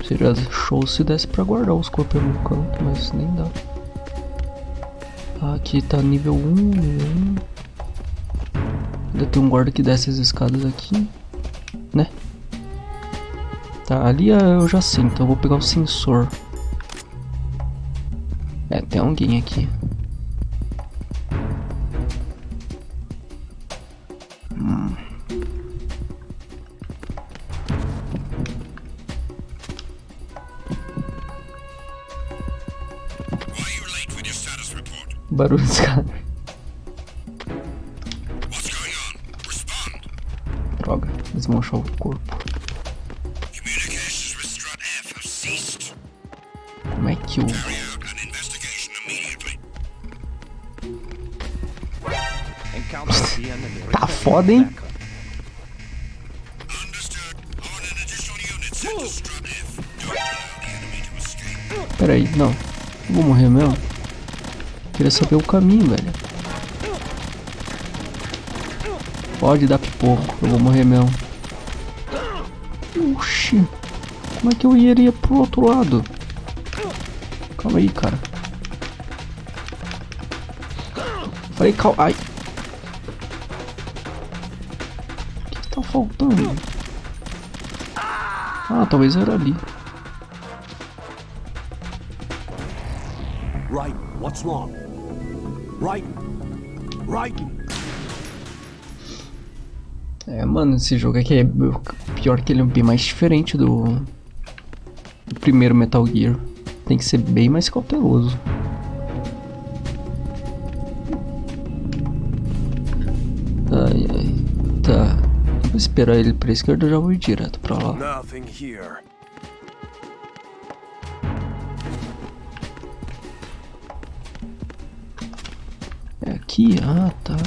Seria show se desse pra guardar os corpos no canto, mas nem dá. Aqui tá nível 1, nível 1. Ainda tem um guarda que desce as escadas aqui, né? Tá, ali eu já sei, então eu vou pegar o sensor. É, tem alguém aqui. Barulho dos caras. Droga, desmanchou o corpo. Como é que eu... Tá foda, hein? Pera aí, não. Eu vou morrer mesmo? Queria saber o caminho, velho. Pode dar pipoco, eu vou morrer mesmo. Oxi. Como é que eu iria pro outro lado? Calma aí, cara. Falei, calma. Ai. O que tá faltando? Ah, talvez era ali. Right, what's wrong? Right. É, mano, esse jogo aqui é pior que ele é bem mais diferente do primeiro Metal Gear. Tem que ser bem mais cauteloso. Ai, ai. Tá. Eu vou esperar ele pra esquerda, eu já vou ir direto pra lá. Nothing here. É aqui? Ah, tá.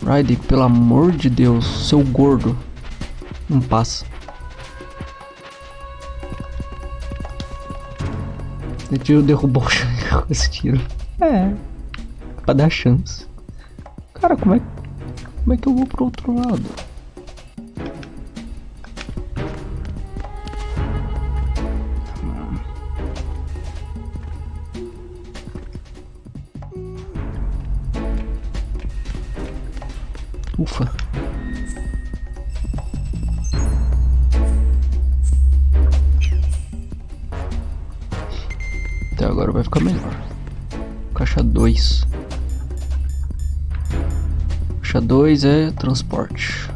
Ryder, pelo amor de Deus, seu gordo. Não passa. Esse tiro derrubou o chão com esse tiro. É. Pra dar chance. Cara, como é que eu vou pro outro lado? Ufa. Até agora vai ficar melhor. Caixa 2. Caixa 2 é transporte.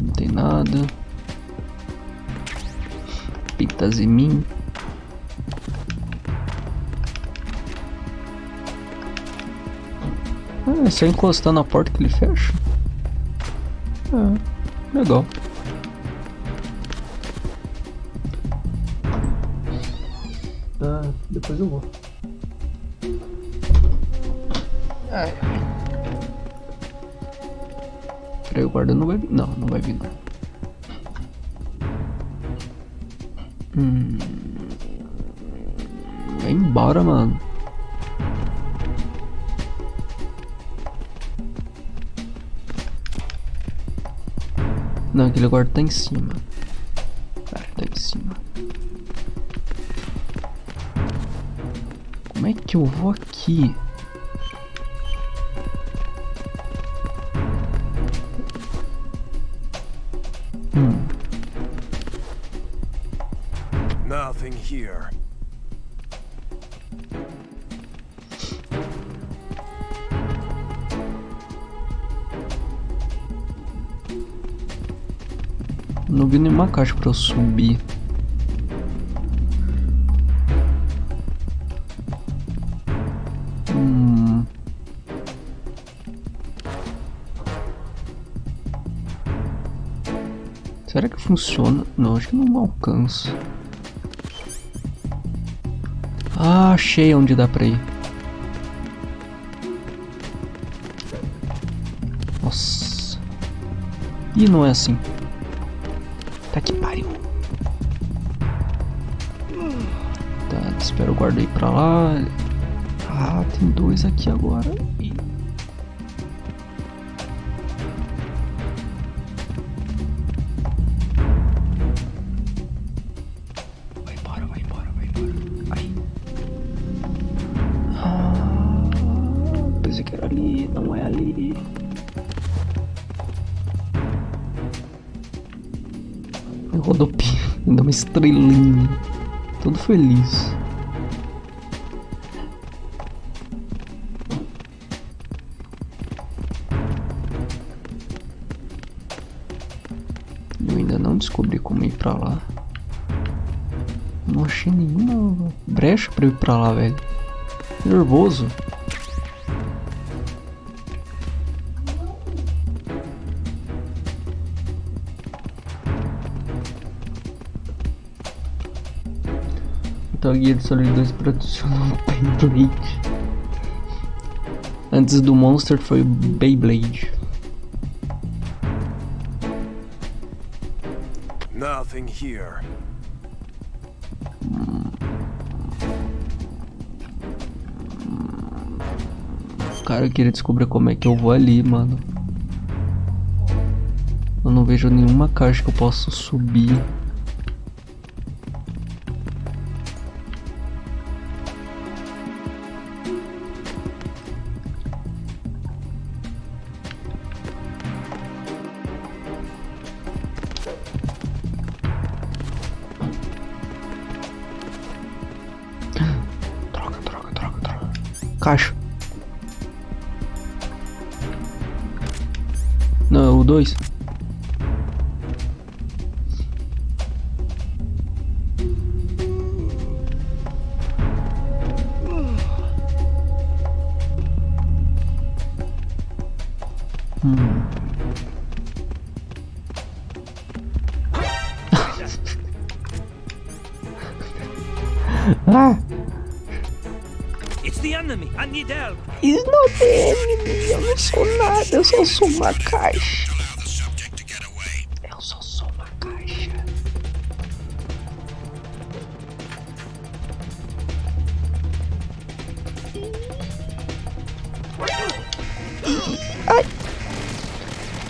Não tem nada. Pitas em mim. É só encostar na porta que ele fecha. É, legal. Tá, depois eu vou. Ai. Peraí, o guarda não vai vir. Não, não vai vir não. Vai embora, mano. Não, aquele guarda tá em cima. Cara, tá em cima. Como é que eu vou aqui? Nothing here. Não vi nenhuma caixa pra eu subir. Será que funciona? Não, acho que não alcança. Ah, achei onde dá pra ir. Nossa. Ih, não é assim. Tá que pariu. Tá, espera o guarda ir pra lá. Ah, tem dois aqui agora. Vai embora, vai embora, vai embora. Aí. Ah, pensei que era ali, não é ali. Rodopia, me dá uma estrelinha. Todo feliz. Eu ainda não descobri como ir pra lá. Não achei nenhuma brecha pra eu ir pra lá, velho. Nervoso. Então a guia de solidões para adicionar o Beyblade. Antes do Monster foi o Beyblade. Nothing here. Cara, eu queria descobrir como é que eu vou ali, mano. Eu não vejo nenhuma caixa que eu possa subir. Droga. Caixa. Não, é o 2. Ah! It's the enemy. I need help. It's not the enemy. Eu não sou nada, eu só sou uma caixa. Eu só sou uma caixa. Ai!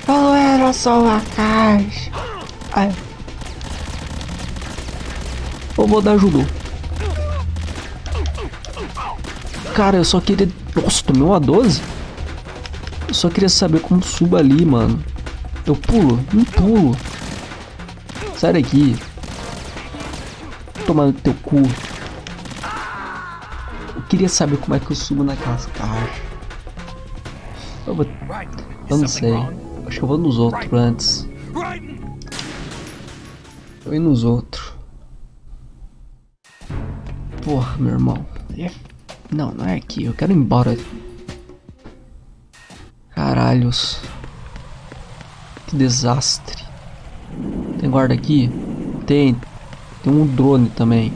Eu era só uma caixa. Ai! Eu vou dar judô. Cara, eu só queria... Nossa, tomei uma 12? Eu só queria saber como subo ali, mano. Eu pulo? Não pulo. Sai daqui. Toma no teu cu. Eu queria saber como é que eu subo naquelas caixas. Eu não sei. Acho que eu vou nos outros antes. Eu vou ir nos outros. Porra, meu irmão. Não, não é aqui. Eu quero ir embora. Caralhos. Que desastre. Tem guarda aqui? Tem. Tem um drone também.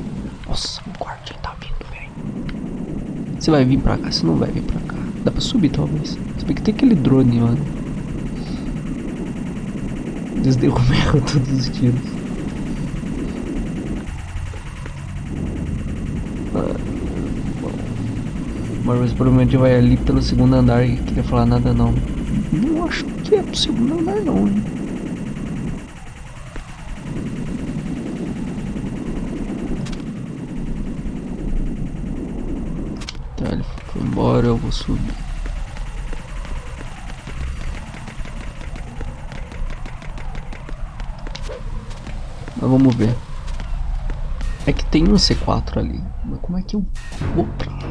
Nossa, o guarda tá vindo, velho. Você vai vir pra cá? Você não vai vir pra cá. Dá pra subir, talvez. Se bem que tem aquele drone, mano. Eles derrubaram todos os tiros. Mas provavelmente vai ali pelo segundo andar e queria falar nada não. Não acho que é pro segundo andar não, hein? Agora eu vou subir. Mas vamos ver. É que tem um C4 ali. Mas como é que eu vou pra lá?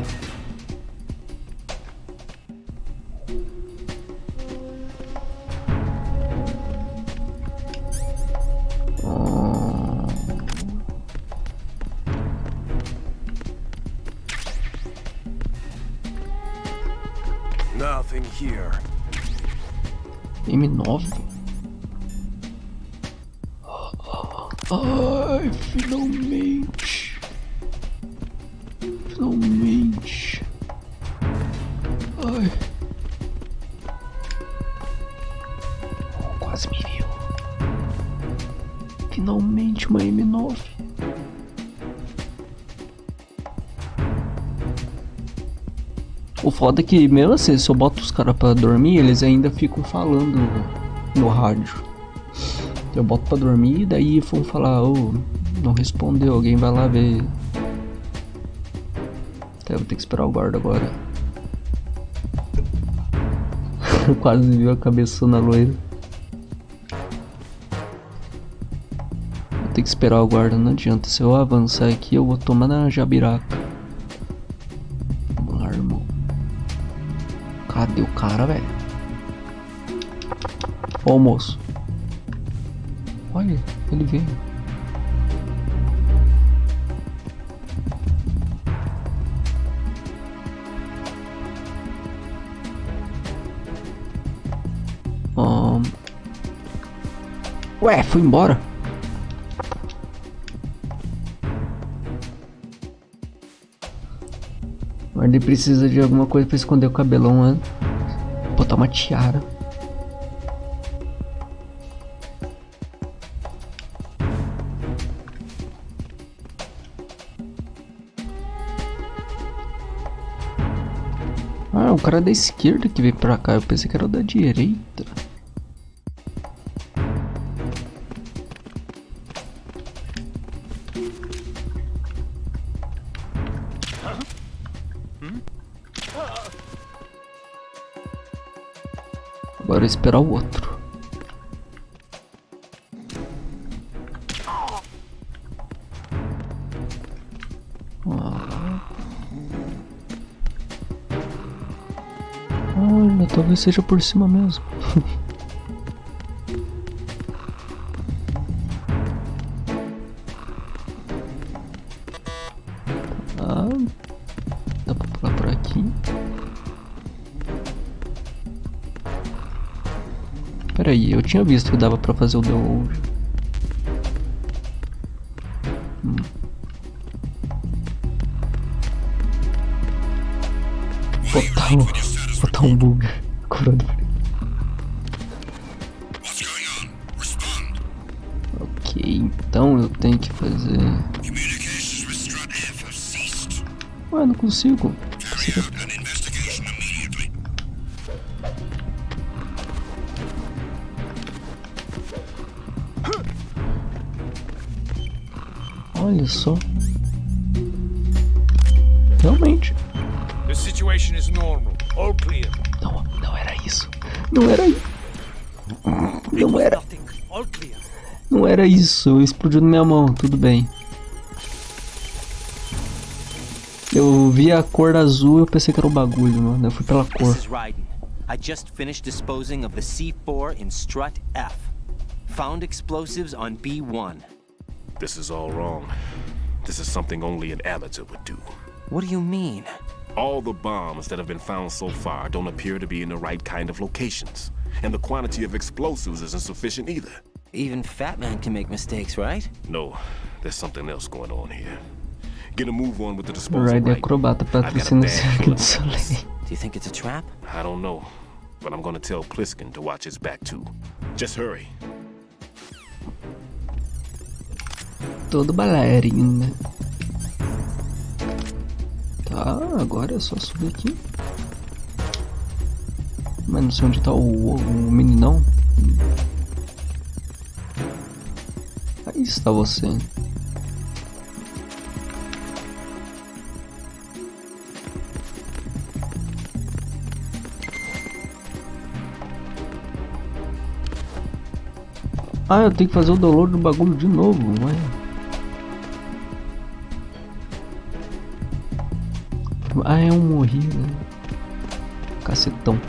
Nothing here. M9? Ai, finalmente. Finalmente. Ai. Quase me viu. Finalmente uma M9. O foda é que mesmo assim, se eu boto os caras pra dormir, eles ainda ficam falando no rádio. Eu boto pra dormir e daí vão falar, não respondeu, alguém vai lá ver. Até vou ter que esperar o guarda agora. Quase viu a cabeçona loira. Vou ter que esperar o guarda, não adianta. Se eu avançar aqui, eu vou tomar na jabiraca. Vamos lá, irmão. Cadê o cara, velho? Ó o moço. Olha, ele veio. Ué, foi embora. Mas ele precisa de alguma coisa pra esconder o cabelão, né? Botar uma tiara. Ah, o cara da esquerda que veio pra cá. Eu pensei que era o da direita. Agora é esperar o outro. Olha, talvez seja por cima mesmo. Dá pra pular por aqui. Pera aí, eu tinha visto que dava pra fazer o devolve. Botar um bug. Ok, então eu tenho que fazer. Ué, não consigo. Olha só. Realmente. The situation is normal. All clear. Não era isso. Não era isso. Não era. All clear. Não era isso. Explodiu na minha mão. Tudo bem. Eu vi a cor azul e eu pensei que era o bagulho, mano. Eu fui pela cor. I just finished disposing of the C4 in strut F. Found explosives on B1. This is all wrong. This is something only an amateur would do. What do you mean? All the bombs that have been found so far don't appear to be in the right kind of locations. And the quantity of explosives isn't sufficient either. Even Fat Man can make mistakes, right? No, there's something else going on here. Get a move on with the disposal Ride right. acrobata patrocina Cirque du Soleil. Do you think it's a trap? I don't know, but I'm gonna tell Pliskin to watch his back too. Just hurry. Todo bailarina. Tá, agora é só subir aqui. Mas não sei onde tá o meninão. Aí está você. Ah, eu tenho que fazer o download do bagulho de novo, ué. Ah, eu morri, né? Cacetão.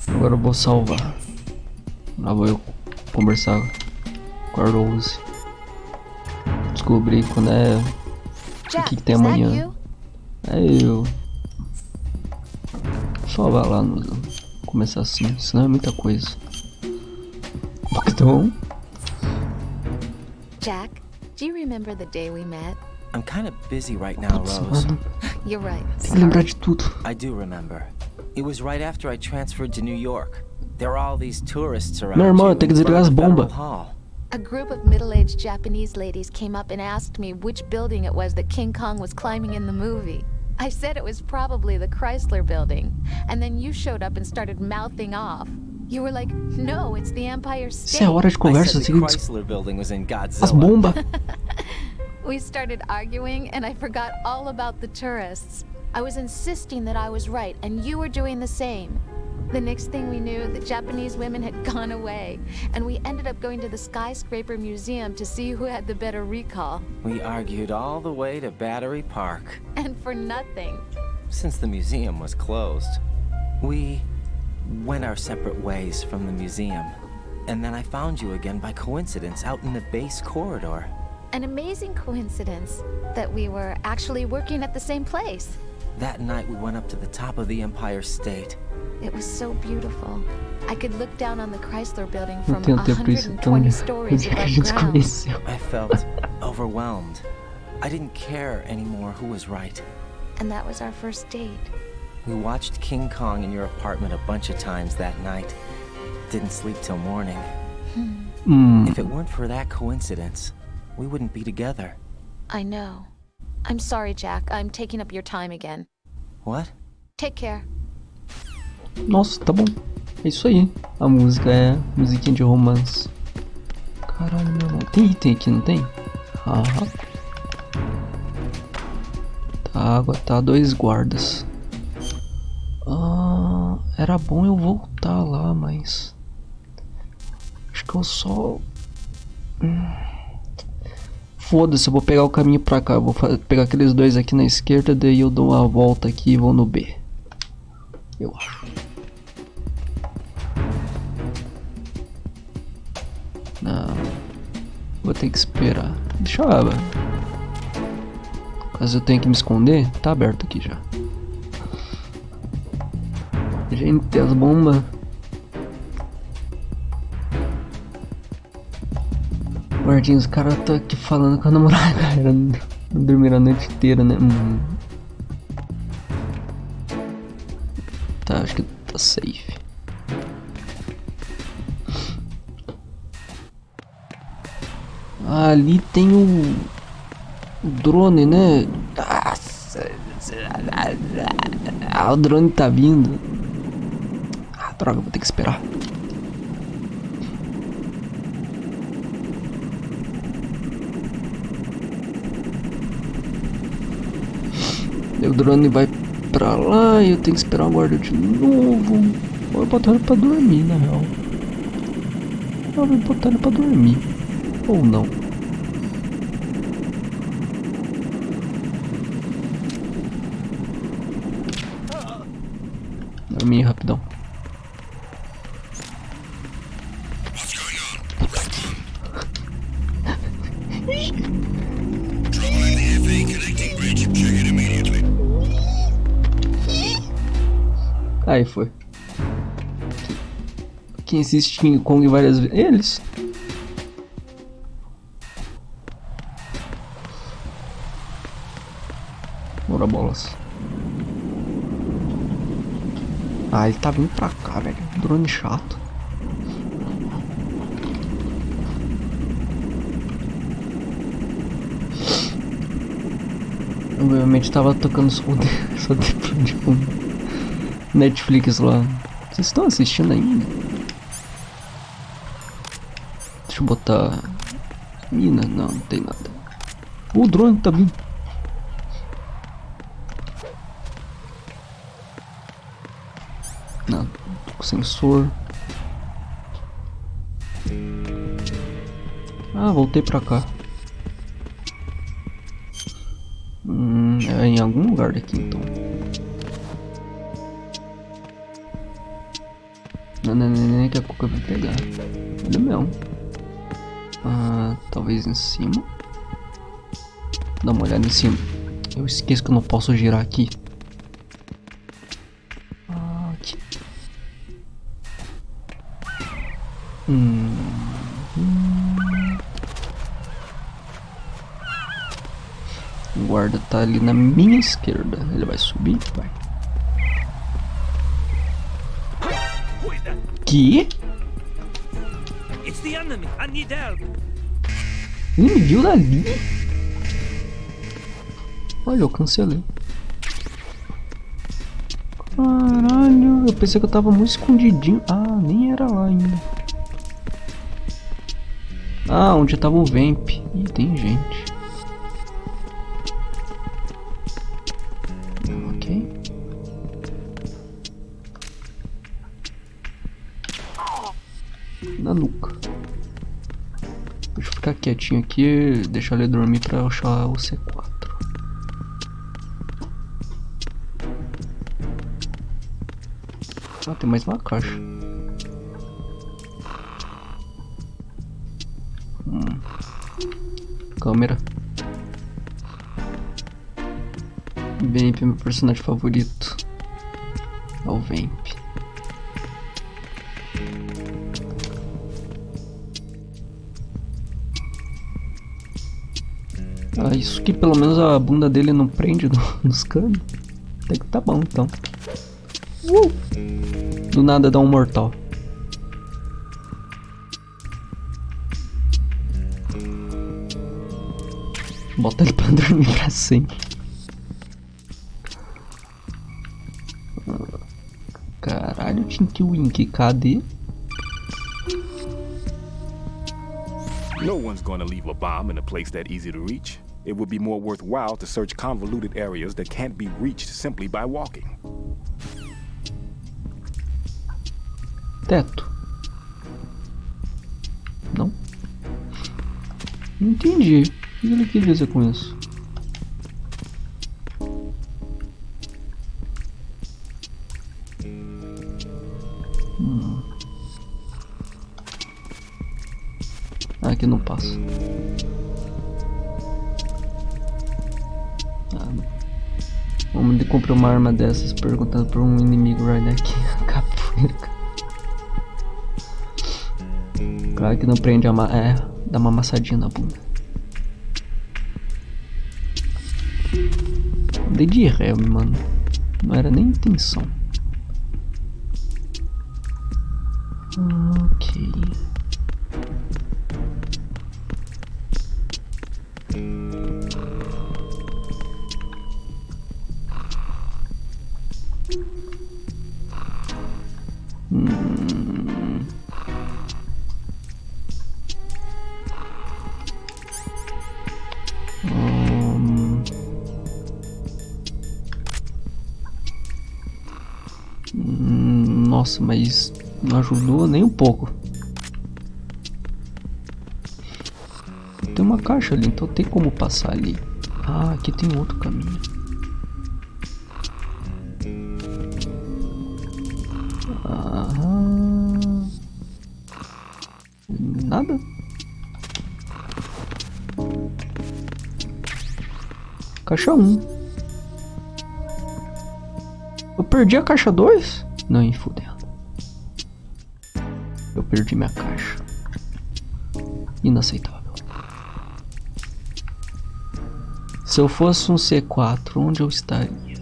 Agora eu vou salvar. Lá vou eu conversar com a Rose. Descobrir quando é... o que tem amanhã. É eu. Só vai lá no... começar assim, senão é muita coisa. Então... Jack, do you remember the day we met? I'm kind of busy right now, Rose. You're right. Tem que lembrar de tudo. I do remember. It was right after I transferred to New York. There were all these tourists around. Meu irmão, eu tenho que desligar as bombas. A group of middle-aged Japanese ladies came up and asked me which building it was that King Kong was climbing in the movie. I said it was probably the Chrysler building. And then you showed up and started mouthing off. You were like, no, it's the Empire State. Isso é hora de conversa, the Chrysler building was in Godzilla. As bombas. We started arguing and I forgot all about the tourists. I was insisting that I was right and you were doing the same. The next thing we knew, the Japanese women had gone away, and we ended up going to the Skyscraper Museum to see who had the better recall. We argued all the way to Battery Park. And for nothing. Since the museum was closed, we went our separate ways from the museum. And then I found you again by coincidence out in the base corridor. An amazing coincidence that we were actually working at the same place. That night we went up to the top of the Empire State. It was so beautiful. I could look down on the Chrysler building from 120 stories above ground. I felt overwhelmed. I didn't care anymore who was right. And that was our first date. We watched King Kong in your apartment a bunch of times that night. Didn't sleep till morning. If it weren't for that coincidence, we wouldn't be together. I know. I'm sorry, Jack. I'm taking up your time again. What? Take care. Nossa, tá bom. É isso aí. A música é musiquinha de romance. Caralho, meu irmão. Tem item aqui, não tem? Ah. Tá, água, tá. 2 guardas. Ah, era bom eu voltar lá, mas... acho que eu só... foda-se, eu vou pegar o caminho pra cá. Eu vou pegar aqueles 2 aqui na esquerda, daí eu dou uma volta aqui e vou no B. Eu acho. Não. Vou ter que esperar. Deixa eu ver. Caso eu tenha que me esconder, tá aberto aqui já. Gente, as bombas. Guardinha, os caras tá aqui falando com a namorada, cara. Não dormiram a noite inteira, né? Tá, acho que tá safe. Ali tem o drone, né? Nossa. O drone tá vindo. Ah, droga, vou ter que esperar. O drone vai pra lá e eu tenho que esperar o guarda de novo. Ou eu botar ele pra dormir, na real. Eu vou botar ele pra dormir. Ou não. Dormir rapidão. Aí foi. Quem assiste King Kong várias vezes? Eles. Bora bolas. Ah, ele tá vindo pra cá, velho. Drone chato. Obviamente tava tocando só de fundo. Netflix lá. Vocês estão assistindo ainda? Deixa eu botar mina? Não, não tem nada. O drone tá vindo. Não, tô com sensor. Ah, voltei pra cá. É em algum lugar daqui então. Não é que a Cuca vai pegar. Olha mesmo. Talvez em cima. Dá uma olhada em cima. Eu esqueço que eu não posso girar aqui. Aqui. O guarda tá ali na minha esquerda. Ele vai subir? Vai. Que? Ele me viu dali? Olha, eu cancelei. Caralho, eu pensei que eu tava muito escondidinho. Nem era lá ainda. Onde tava o Vamp. Ih, tem gente. Ok. Na nuca. Deixa eu ficar quietinho aqui. Deixar ele dormir pra eu achar o C4. Tem mais uma caixa. Câmera. Vamp, meu personagem favorito. É o Vamp. Isso que pelo menos a bunda dele não prende nos canos. Até que tá bom então. Do nada dá um mortal. Bota ele pra dormir pra sempre. Caralho, Tinky Winky, cadê? No one's gonna leave a bomb in a place that easy to reach. It would be more worthwhile to search convoluted areas that can't be reached simply by walking. Teto. Não. Não entendi. O que ele quis dizer com isso? Aqui não passa. Vamos comprar uma arma dessas perguntando por um inimigo right aqui. Capoeira, cara. Claro que não prende dá uma amassadinha na bunda. Andei de ré, mano. Não era nem intenção. Ok. Nossa, mas não ajudou nem um pouco. Tem uma caixa ali, então tem como passar ali. Aqui tem outro caminho. Nada. Caixa 1. Eu perdi a caixa 2? Não, me fudendo. Eu perdi minha caixa. Inaceitável. Se eu fosse um C4, onde eu estaria?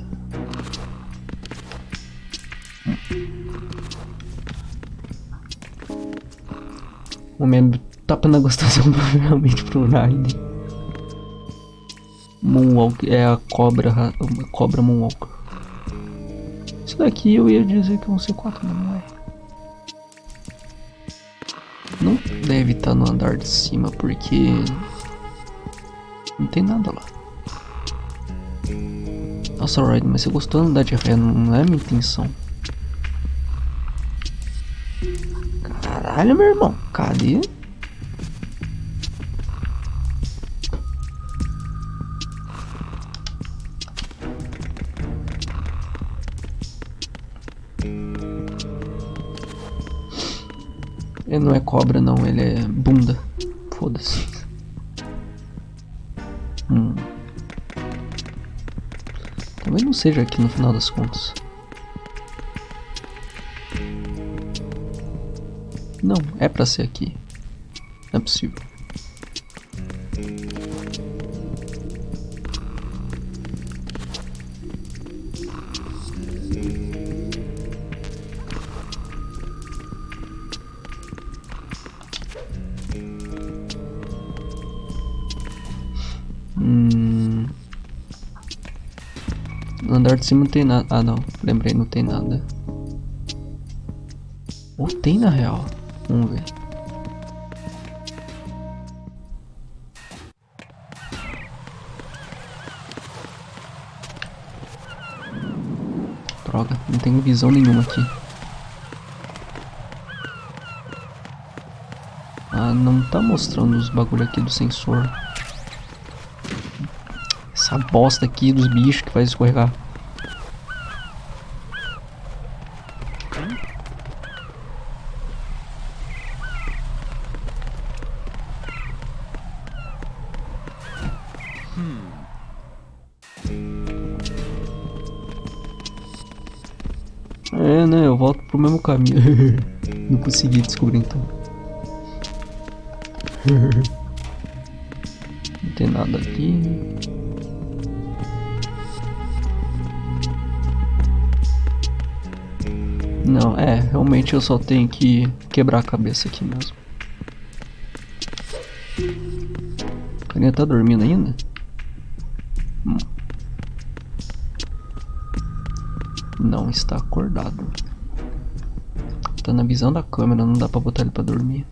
O membro tapa na gostosa provavelmente pro Raiden. Moonwalk é a cobra Moonwalker. Isso daqui eu ia dizer que é um C4, mas não é. Não, deve estar no andar de cima, porque não tem nada lá. Nossa, Ryan, mas você gostou de andar de ré, não é a minha intenção. Caralho, meu irmão, cadê? Ele não é cobra não, ele é bunda. Foda-se. Talvez não seja aqui no final das contas. Não, é pra ser aqui. Não é possível. No andar de cima não tem nada. Ah não, lembrei, não tem nada. Ou tem na real. Vamos ver. Droga, não tenho visão nenhuma aqui. Ah, não tá mostrando os bagulho aqui do sensor. Essa bosta aqui dos bichos que faz escorregar. É, né? Eu volto pro mesmo caminho. Não consegui descobrir então. Não tem nada aqui. Não, realmente eu só tenho que quebrar a cabeça aqui mesmo. O carinha tá dormindo ainda? Não está acordado. Tá na visão da câmera, não dá pra botar ele pra dormir.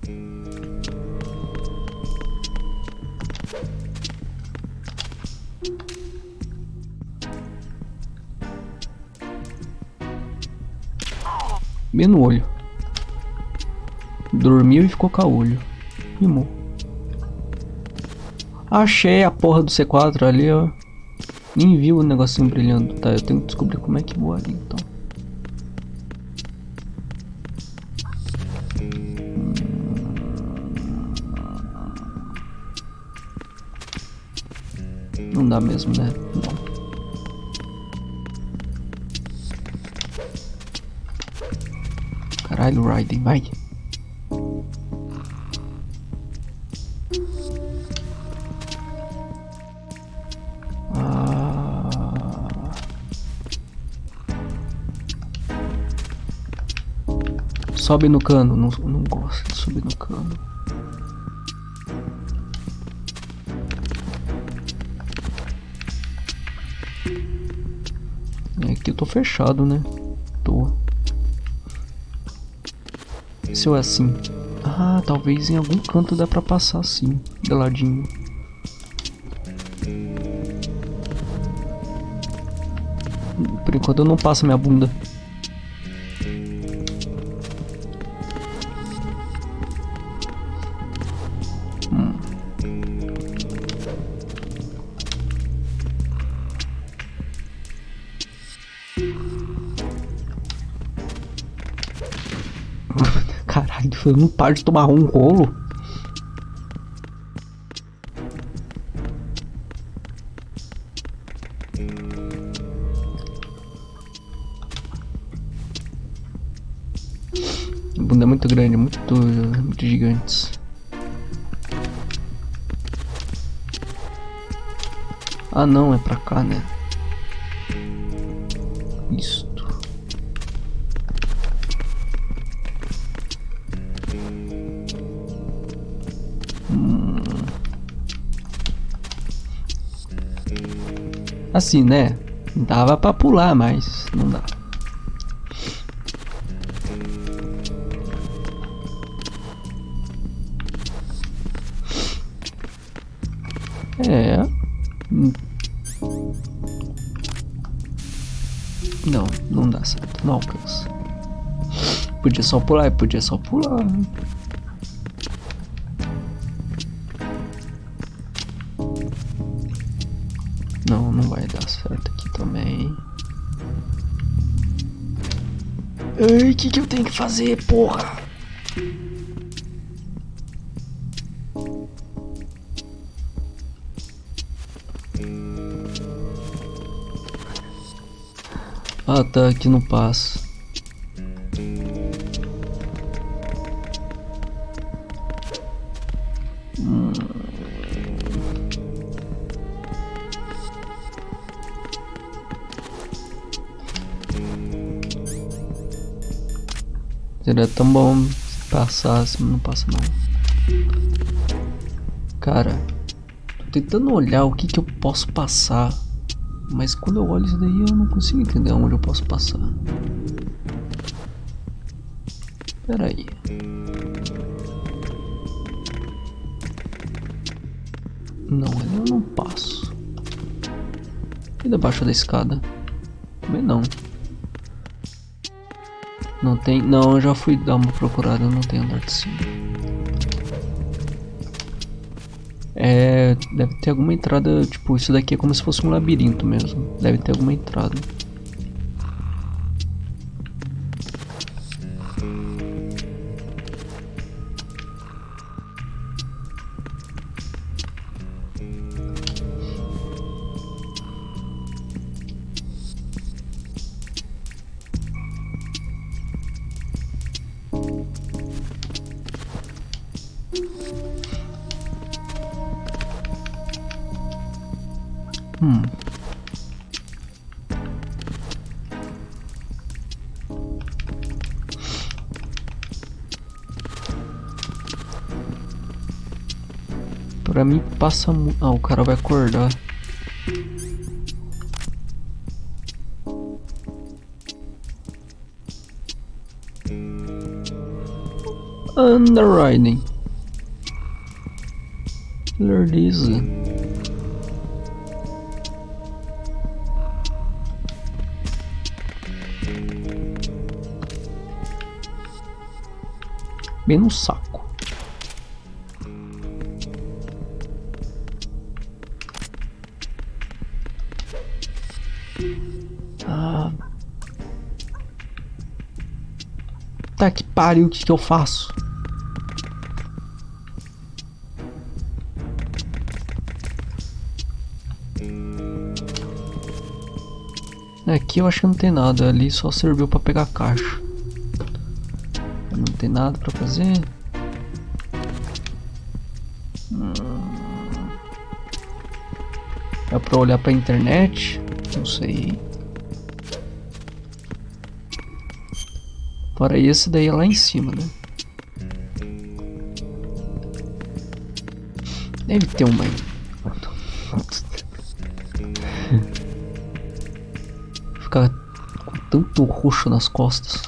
Bem no olho. Dormiu e ficou com o olho. Rimou. Achei a porra do C4 ali, ó. Nem viu o negocinho brilhando. Tá, eu tenho que descobrir como é que voa ali, então. Não dá mesmo, né? Não. Caralho, Raiden, vai. Sobe no cano, não gosto de subir no cano. Aqui eu tô fechado, né? Tô. Se eu é assim. Ah, talvez em algum canto dá pra passar assim, de ladinho. Por enquanto eu não passo minha bunda. Caralho, eu não paro de tomar um rolo. A bunda é muito grande, muito gigante. Ah não, é pra cá, né? Isto. Assim, né? Dava pra pular, mas não dá. É. Não, não dá certo, não alcança. Podia só pular, podia só pular. Não, não vai dar certo aqui também. Ai, o que eu tenho que fazer, porra? Ah, tá, aqui não passa. Seria tão bom se passasse, mas não passa não. Cara, tô tentando olhar o que eu posso passar. Mas quando eu olho isso daí eu não consigo entender onde eu posso passar. Pera aí. Não, ali eu não passo. E debaixo da escada? Também não. Não tem... Não, eu já fui dar uma procurada, não tem andar de cima. É... Deve ter alguma entrada, tipo, isso daqui é como se fosse um labirinto mesmo. Deve ter alguma entrada. Pra mim passa muito. Ah, o cara vai acordar. Underwriting. Lisa. Bem no saco. Ah. Tá que pariu, o que eu faço? Aqui eu acho que não tem nada, ali só serviu pra pegar a caixa. Não tem nada pra fazer. É pra olhar pra internet? Não sei. Fora esse daí é lá em cima, né? Deve ter uma aí. Ficar com tanto roxo nas costas.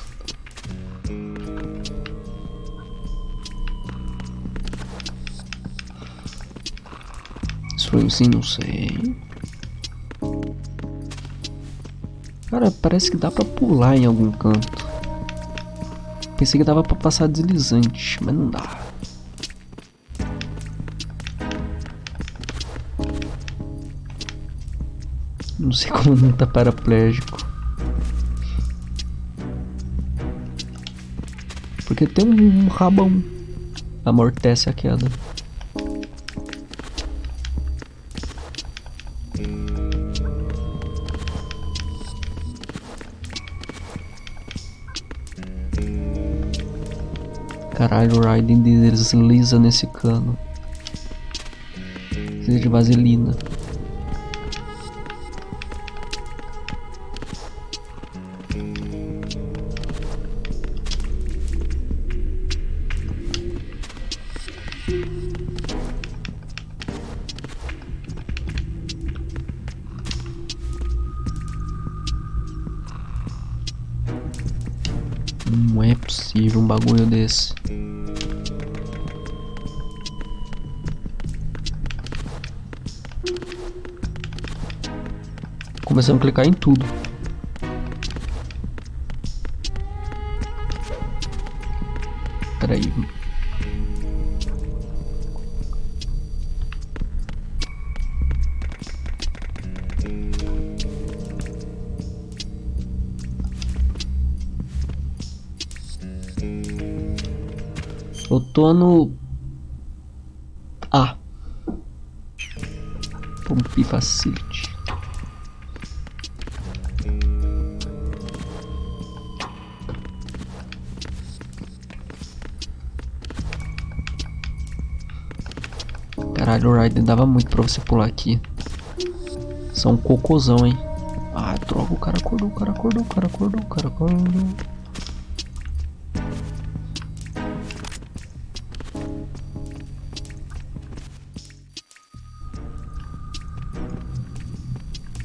Isso foi assim, não sei. Cara, parece que dá pra pular em algum canto. Pensei que dava pra passar deslizante, mas não dá. Não sei como não tá paraplégico. Porque tem um rabão. Amortece a queda. Caralho, o Raiden desliza nesse cano. Precisa de vaselina. Não é possível um bagulho desse. Começando a clicar em tudo. Peraí. Eu tô no A. Pump Facility. Caralho, o Raiden dava muito pra você pular aqui. São um cocôzão, hein? Ah, droga, o cara acordou, o cara acordou, o cara acordou, o cara acordou.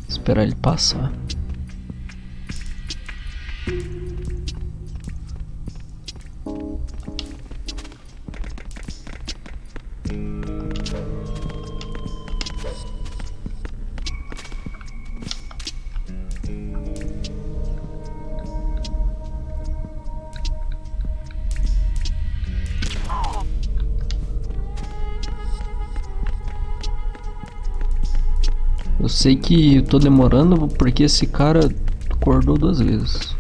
Esperar ele passar. Eu sei que eu tô demorando porque esse cara acordou 2 vezes.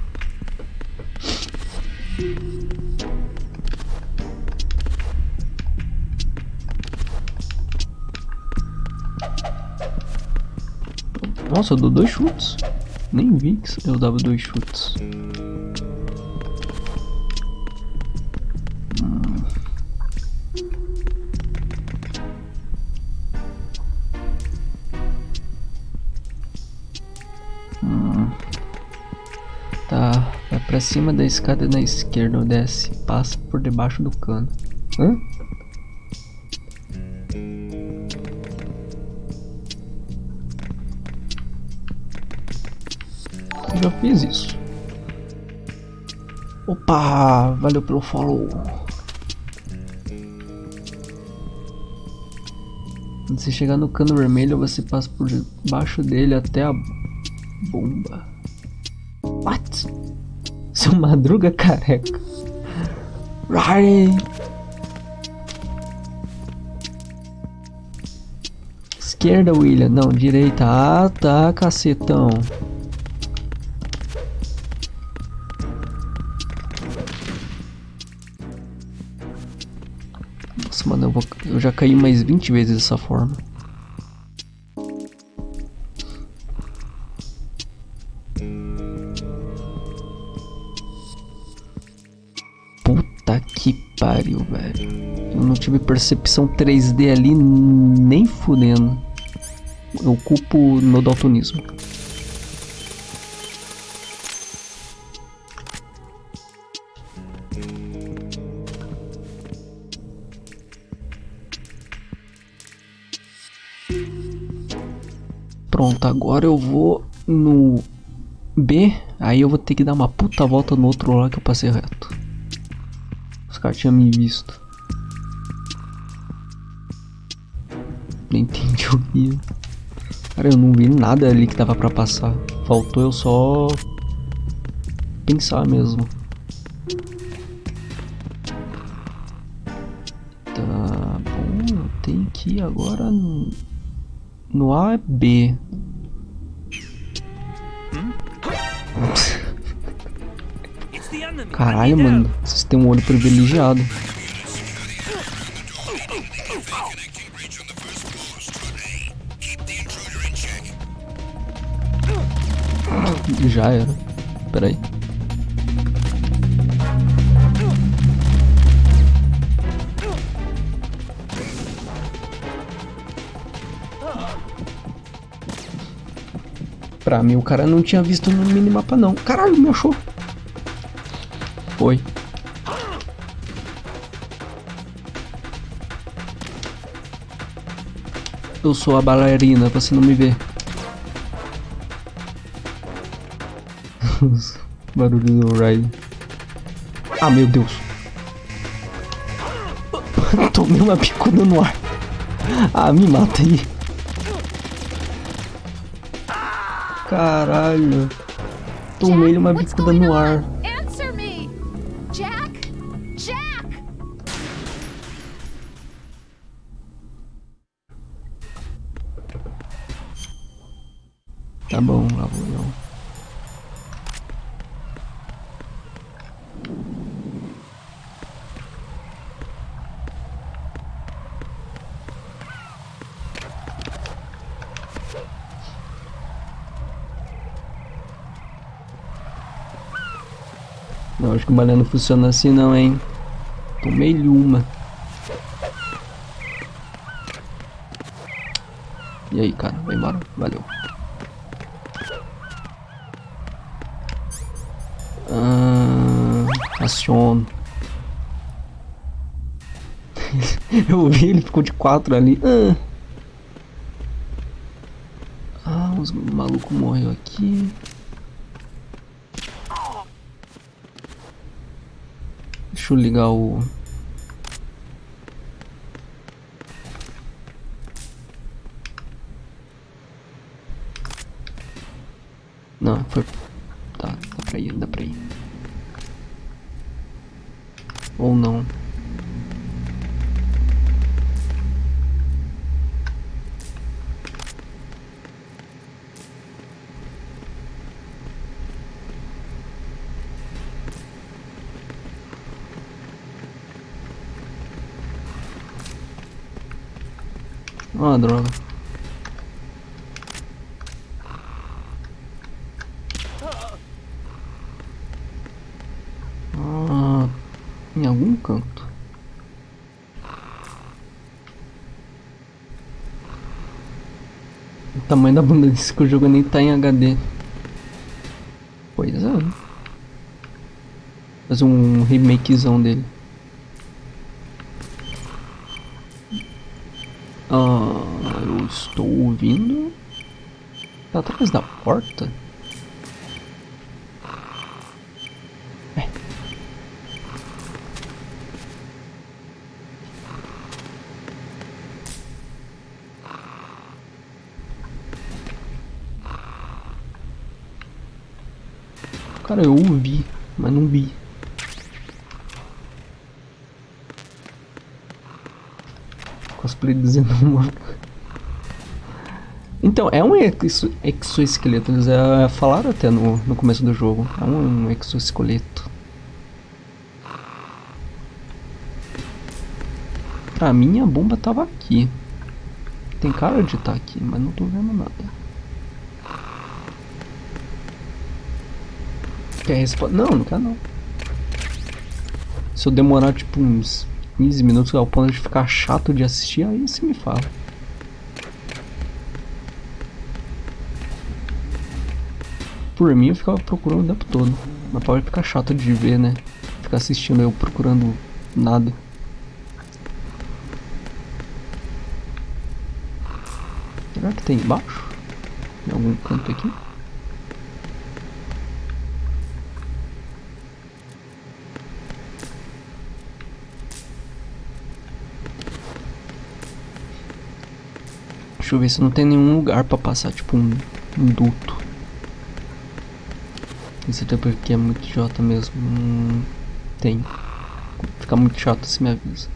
Nossa, eu dou 2 chutes. Nem vi que eu dava 2 chutes. Tá, vai pra cima da escada na esquerda, desce, passa por debaixo do cano. Hã? Eu já fiz isso. Opa, valeu pelo follow. Quando você chegar no cano vermelho, você passa por debaixo dele até a bomba. What? Seu Madruga careca. Right. Esquerda, William. Não, direita. Ah, tá, cacetão. Nossa, mano, eu já caí mais 20 vezes dessa forma. Puta que pariu, velho. Eu não tive percepção 3D ali nem fudendo. Eu culpo no daltonismo. Pronto, agora eu vou no B. Aí eu vou ter que dar uma puta volta no outro lá que eu passei reto. Os caras tinham me visto. Nem entendi o que. Cara, eu não vi nada ali que dava pra passar. Faltou eu só pensar mesmo. Tá bom, eu tenho que ir agora no A B. Caralho, mano, vocês têm um olho privilegiado. Já era. Pera aí. Pra mim o cara não tinha visto no minimapa não. Caralho, me achou. Foi. Eu sou a bailarina, você não me vê. Barulho do Raiden. Ah, meu Deus. Tomei uma bicuda no ar. Ah, me mata aí. Caralho. Tomei uma bicuda no ar. Answer me! Jack? Jack! Tá bom, lá vou eu. Não, acho que o balé não funciona assim não, hein. Tomei-lhe uma. E aí, cara, vai embora? Valeu. Aciono. Eu vi, ele ficou de 4 ali. Os malucos morreu aqui. Deixa eu ligar o... Não, foi... Tá, dá pra ir, dá pra ir. Ou não. Ah, droga. Em algum canto. O tamanho da bunda desse que o jogo nem tá em HD. Pois é. Fazer um remakezão dele. Eu estou ouvindo. Tá atrás da porta? Cara, eu ouvi, mas não vi. Cosplay dizendo uma... Então, é um exoesqueleto. Eles falaram até no começo do jogo. É um exoesqueleto. Pra mim, a bomba tava aqui. Tem cara de estar aqui, mas não tô vendo nada. Quer responder? Não, não quer não. Se eu demorar tipo uns 15 minutos ao ponto de ficar chato de assistir, aí você me fala. Por mim eu ficava procurando o tempo todo. Mas pode ficar chato de ver, né? Ficar assistindo eu procurando nada. Será que tem embaixo? Em algum canto aqui? Deixa eu ver se não tem nenhum lugar pra passar, tipo um duto. Esse tempo aqui é muito idiota mesmo. Tem. Fica muito chato se me avisa.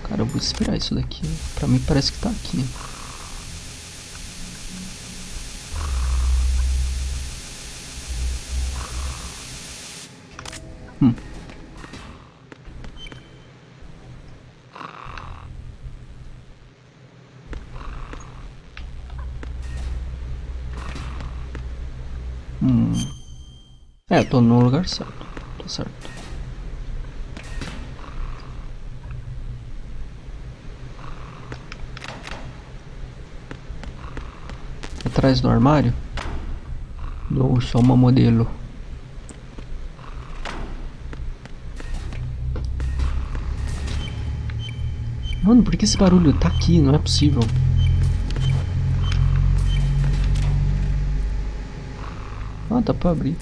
Cara, eu vou esperar isso daqui. Pra mim parece que tá aqui. É, tô no lugar certo. Tô certo. Atrás do armário? Dou só uma modelo. Mano, por que esse barulho tá aqui? Não é possível. Ah, dá pra abrir.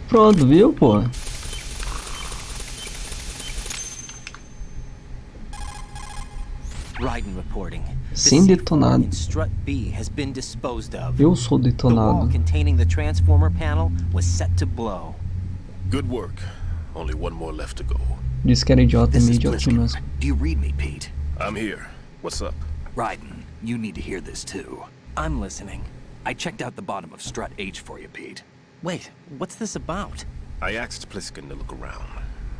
Pronto, viu, pô? Sem detonado. in strut B has been disposed of. Eu sou The wall detonado. containing the transformer panel was set to blow. Good work. Only one more left to go. Disse que era idiota, This meio is idiotinho Bliskin. mesmo. Do you read me, Pete? I'm here. What's up? Raiden, you need to hear this too. I'm listening. I checked out the bottom of Strut H for you, Pete. Wait, what's this about? I asked Pliskin to look around.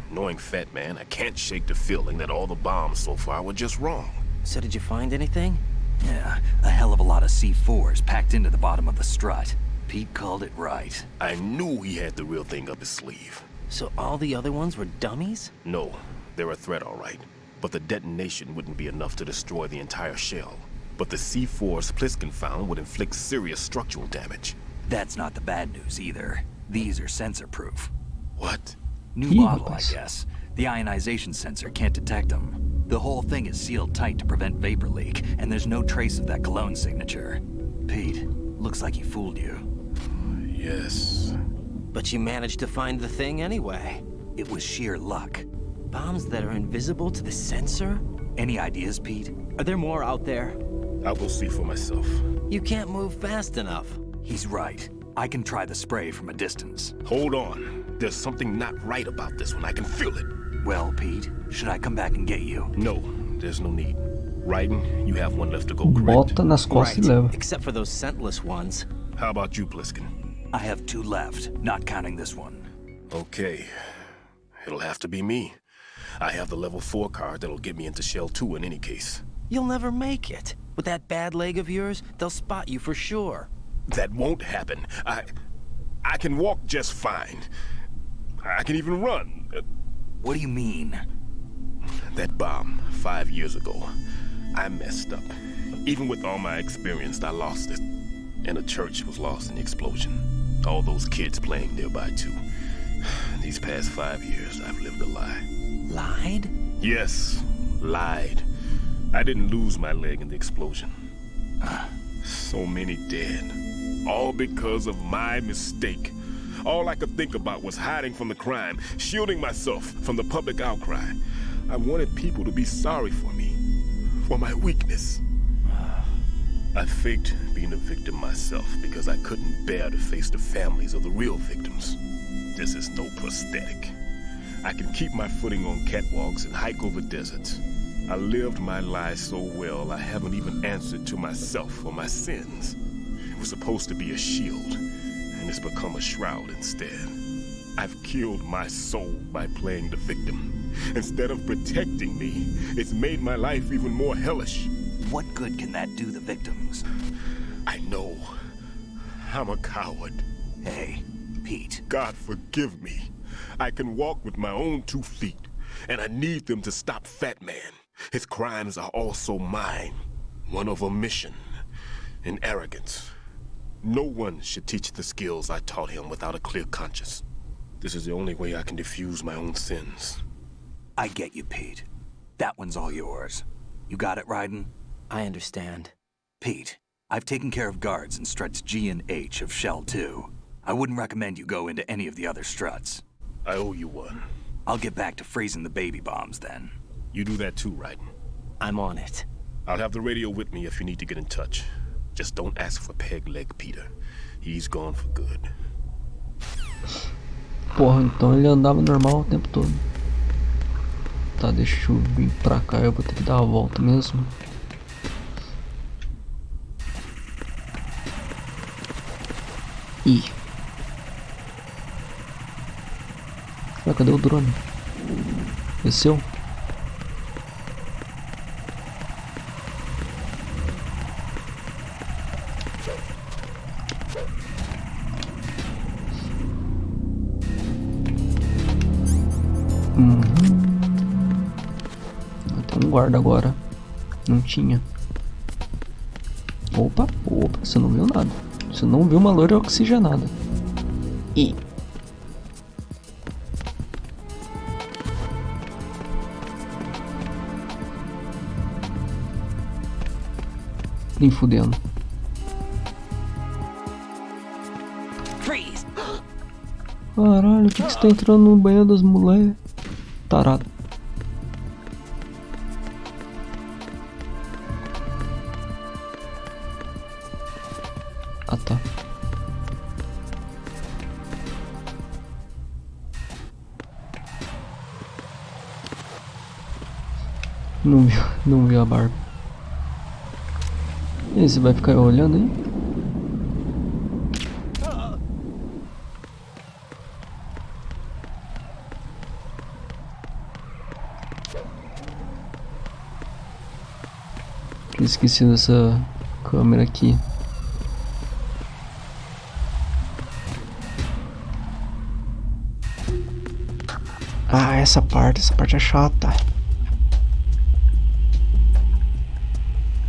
Knowing Fat Man, I can't shake the feeling that all the bombs so far were just wrong. So did you find anything? Yeah, a hell of a lot of C4s packed into the bottom of the strut. Pete called it right. I knew he had the real thing up his sleeve. So all the other ones were dummies? No, they're a threat, all right. But the detonation wouldn't be enough to destroy the entire shell. But the C4s Pliskin found would inflict serious structural damage. That's not the bad news either. These are sensor-proof. What? New model, I guess. The ionization sensor can't detect them. The whole thing is sealed tight to prevent vapor leak, and there's no trace of that cologne signature. Pete, looks like he fooled you. Yes. But you managed to find the thing anyway. It was sheer luck. Bombs that are invisible to the sensor? Any ideas, Pete? Are there more out there? I'll go see for myself. You can't move fast enough. He's right. I can try the spray from a distance. Hold on. There's something not right about this one. I can feel it. Well, Pete, should I come back and get you? No, there's no need. Raiden, you have one left to go, correct? Bota nas costas e leva. Except for those scentless ones. How about you, Pliskin? I have 2 left, not counting this one. Okay. It'll have to be me. I have the level 4 card that'll get me into Shell 2 in any case. You'll never make it. With that bad leg of yours, they'll spot you for sure. That won't happen. I can walk just fine. I can even run. What do you mean? That bomb, 5 years ago. I messed up. Even with all my experience, I lost it. And the church was lost in the explosion. All those kids playing nearby, too. These past 5 years, I've lived a lie. Lied? Yes, lied. I didn't lose my leg in the explosion. So many dead. All because of my mistake. All I could think about was hiding from the crime, shielding myself from the public outcry. I wanted people to be sorry for me, for my weakness. I faked being a victim myself because I couldn't bear to face the families of the real victims. This is no prosthetic. I can keep my footing on catwalks and hike over deserts. I lived my life so well I haven't even answered to myself for my sins. It was supposed to be a shield, and it's become a shroud instead. I've killed my soul by playing the victim. Instead of protecting me, it's made my life even more hellish. What good can that do the victims? I know. I'm a coward. Hey, Pete. God forgive me. I can walk with my own 2 feet, and I need them to stop Fat Man. His crimes are also mine. One of omission and arrogance. No one should teach the skills I taught him without a clear conscience. This is the only way I can diffuse my own sins. I get you, Pete. That one's all yours. You got it, Raiden? I understand. Pete, I've taken care of guards in struts G and H of Shell 2. I wouldn't recommend you go into any of the other struts. I owe you one. I'll get back to freezing the baby bombs then. You do that too, Raiden. I'm on it. I'll have the radio with me if you need to get in touch. Just don't ask for Peg Leg Peter. He's gone for good. Porra, então ele andava normal o tempo todo. Tá, deixa eu vir pra cá, eu vou ter que dar a volta mesmo. Ih. Ah, cadê o drone? Desceu? Tem um guarda agora. Não tinha. Opa, opa, você não viu nada. Você não viu uma loira oxigenada. E nem fudendo. Caralho, por que você tá entrando no banheiro das mulheres? Tarado. Não viu a Barbie. E aí, você vai ficar olhando aí? Eu esqueci dessa câmera aqui. Ah, essa parte é chata.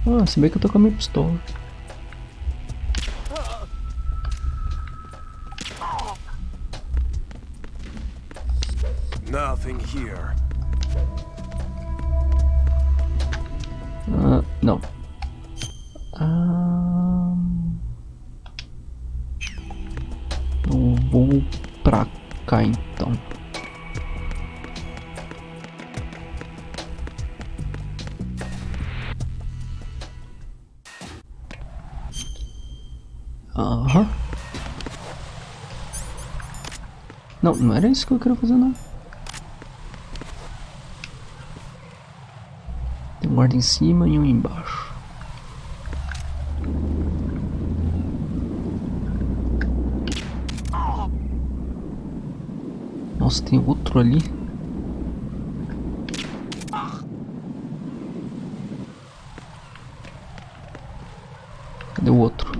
Ah, se bem que eu tô com a minha pistola. Nothing here. Ah, não. Eu vou pra cá então. Aham. Não, não era isso que eu queria fazer não. Tem um guarda em cima e um embaixo. Nossa, tem outro ali. Cadê o outro?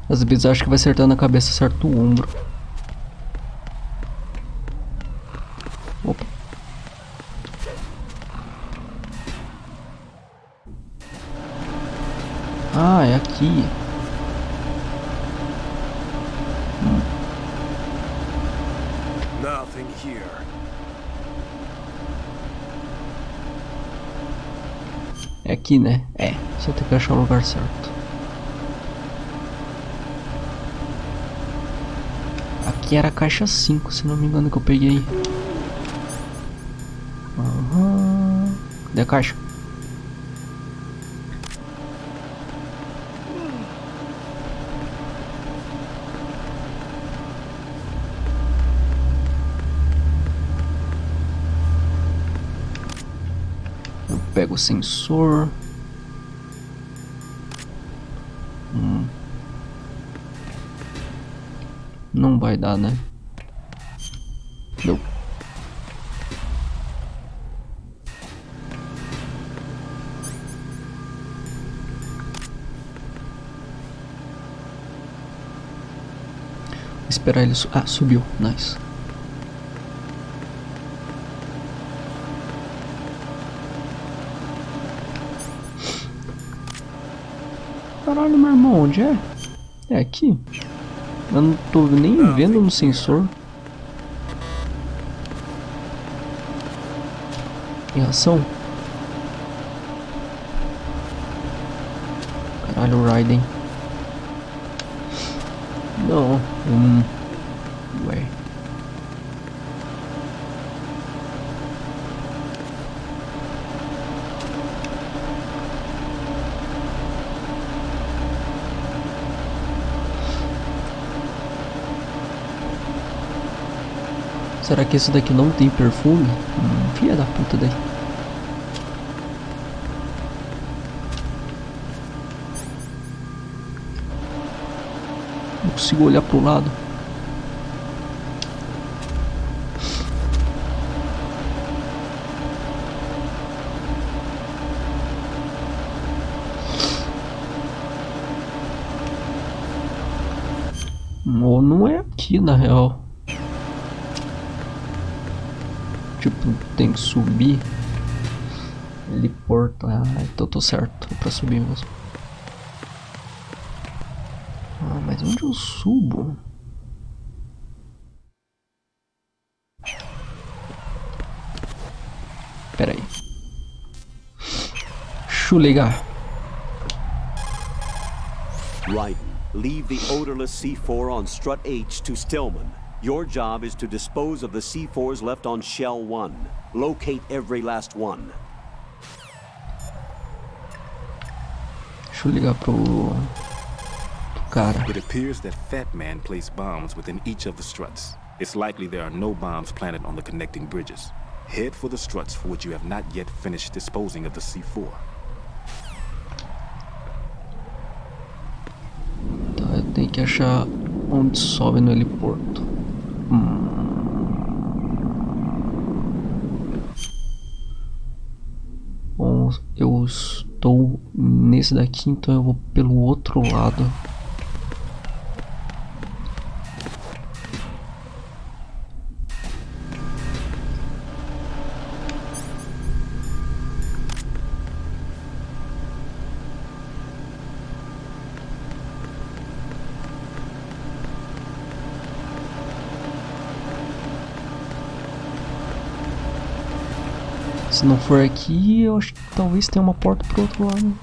Às vezes eu acho que vai acertar na cabeça, acerta o ombro. Opa. Ah, é aqui. Nothing here. É aqui, né? É, só tem que achar o lugar certo. Aqui era a caixa 5, se não me engano, que eu peguei. Aham. Cadê a caixa? Eu pego o sensor. Não vai dar, né? Não. Esperar ele subiu. Nice. Caralho, meu irmão, onde é? É aqui. Eu não tô nem vendo no sensor. Em ação. Caralho, o Raiden. Não. Ué. Será que esse daqui não tem perfume? Filha da puta daí. Não consigo olhar pro lado. Ou não é aqui na real. Tipo, tem que subir. Ele porta. Ah, então tô certo. É pra subir mesmo. Ah, mas onde eu subo? Pera aí. Deixa eu ligar. Right. Leave the odorless C4 on strut H to Stillman. Your job is to dispose of the C4s left on Shell 1. Locate every last one. Deixa eu ligar pro cara. It appears that Fat Man placed bombs within each of the struts. It's likely there are no bombs planted on the connecting bridges. Head for the struts for which you have not yet finished disposing of the C4. Tá, eu tenho que achar onde sobe no heliporto. Bom, eu estou nesse daqui, então eu vou pelo outro lado. Se não for aqui, eu acho que talvez tenha uma porta pro outro lado.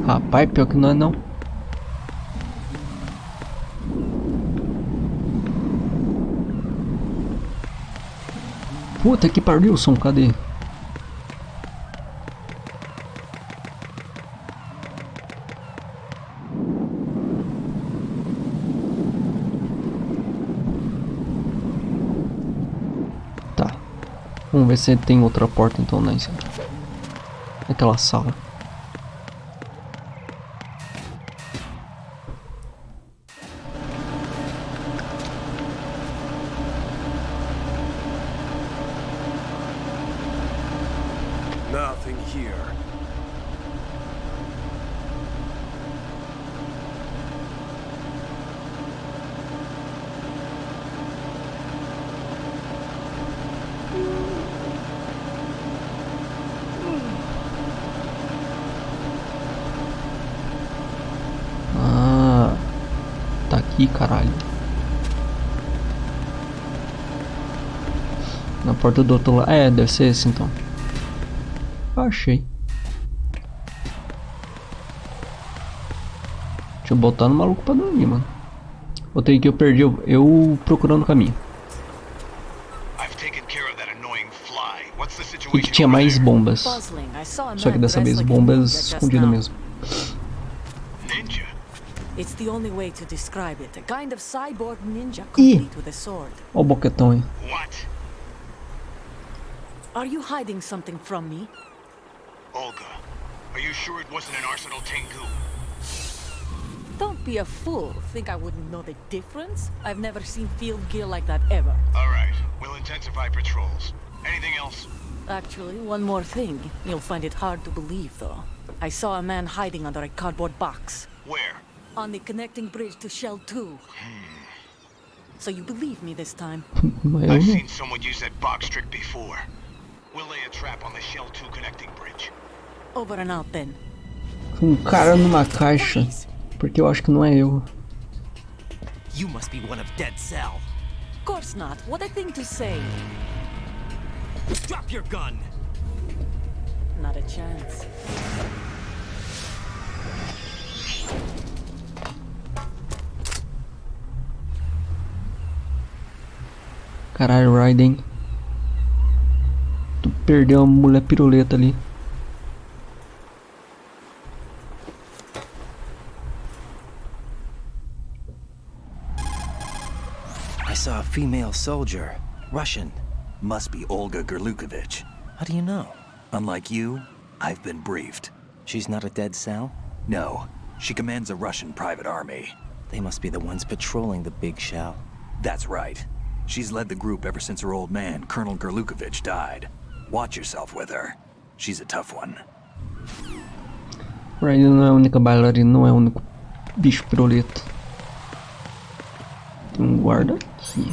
Rapaz, pior que não é não. Puta que pariu, som, cadê? Vamos ver se tem outra porta então, né? Naquela sala. Nothing here. Tá aqui, caralho. Na porta do outro lado. É, deve ser esse então. Achei. Deixa eu botar no maluco pra dormir, mano. Botei que eu perdi, eu procurando o caminho. E que tinha mais bombas. Só que dessa vez bombas escondidas mesmo. It's the only way to describe it. A kind of cyborg ninja complete with a sword. Ó o boquetão aí. What? Are you hiding something from me? Olga, are you sure it wasn't an Arsenal Tengu? Don't be a fool. Think I wouldn't know the difference? I've never seen field gear like that ever. All right, we'll intensify patrols. Anything else? Actually, one more thing. You'll find it hard to believe, though. I saw a man hiding under a cardboard box. Where? On the connecting bridge to Shell 2. So you believe me this time? I've seen someone use that box trick before. We'll lay a trap on the Shell 2 connecting bridge. Over and out then. Cara numa caixa. Porque eu acho que não é eu. You must be one of Dead Cell. Of course not. What a thing to say. Drop your gun. Not a chance. Caralho, Raiden. Tu perdeu a mulher piruleta ali. I saw a female soldier. Russian. Must be Olga Gerlukovich. How do you know? Unlike you, I've been briefed. She's not a Dead Cell? No. She commands a Russian private army. They must be the ones patrolling the big shell. That's right. She's led the group ever since her old man, Colonel Gerlukovich, died. Watch yourself with her. She's a tough one. Raiden não é a única bailarina, não é o único bicho piruleta. Tem guarda aqui.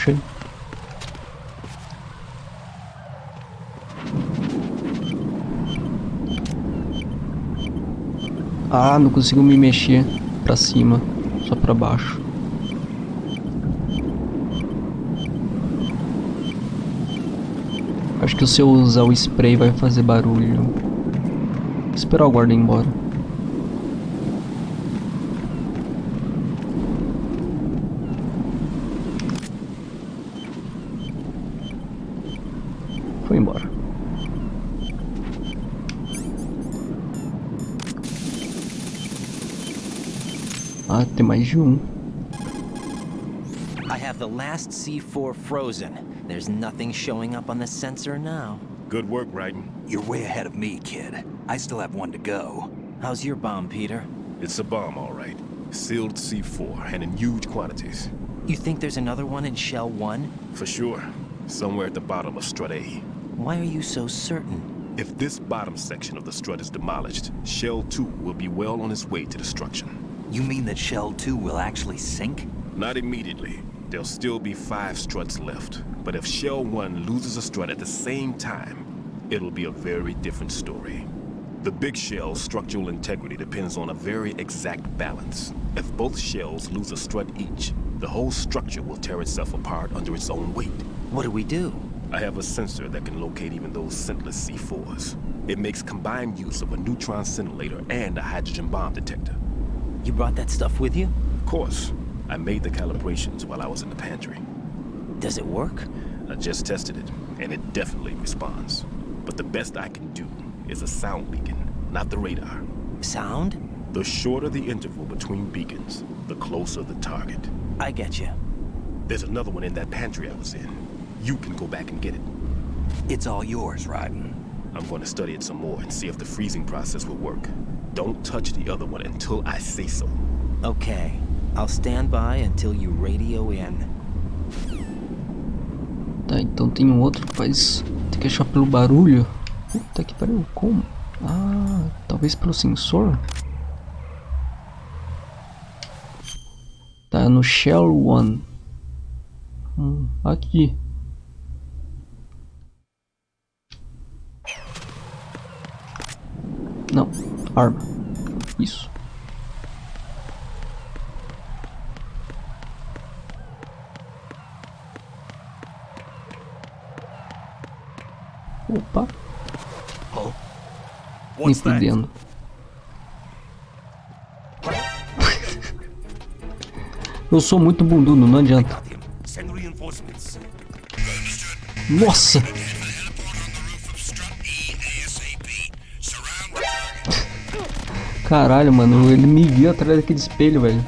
achei. Ah, não consigo me mexer pra cima, só pra baixo. Acho que se eu usar o spray vai fazer barulho. Vou esperar o guarda ir embora. Foi embora. Ah, tem mais de um. I have the last C4 frozen. There's nothing showing up on the sensor now. Good work, Raiden. You're way ahead of me, kid. I still have one to go. How's your bomb, Peter? It's a bomb, all right. Sealed C4, and in huge quantities. You think there's another one in Shell 1? For sure. Somewhere at the bottom of Strut A. Why are you so certain? If this bottom section of the strut is demolished, Shell 2 will be well on its way to destruction. You mean that Shell 2 will actually sink? Not immediately. There'll still be 5 struts left. But if Shell 1 loses a strut at the same time, it'll be a very different story. The big shell's structural integrity depends on a very exact balance. If both shells lose a strut each, the whole structure will tear itself apart under its own weight. What do? I have a sensor that can locate even those scentless C4s. It makes combined use of a neutron scintillator and a hydrogen bomb detector. You brought that stuff with you? Of course. I made the calibrations while I was in the pantry. Does it work? I just tested it, and it definitely responds. But the best I can do is a sound beacon, not the radar. Sound? The shorter the interval between beacons, the closer the target. I get you. There's another one in that pantry I was in. You can go back and get it. It's all yours, Raiden. I'm going to study it some more and see if the freezing process will work. Don't touch the other one until I say so. Okay. I'll stand by until you radio in. Tá, então tem um outro que faz... Tem que achar pelo barulho. Puta que pariu, como? Ah, talvez pelo sensor? Tá no Shell 1. Aqui. Não, arma. Isso. Opa. Me fudendo. Eu sou muito bundudo, não adianta. Nossa! Caralho, mano, ele me viu atrás daquele espelho, velho.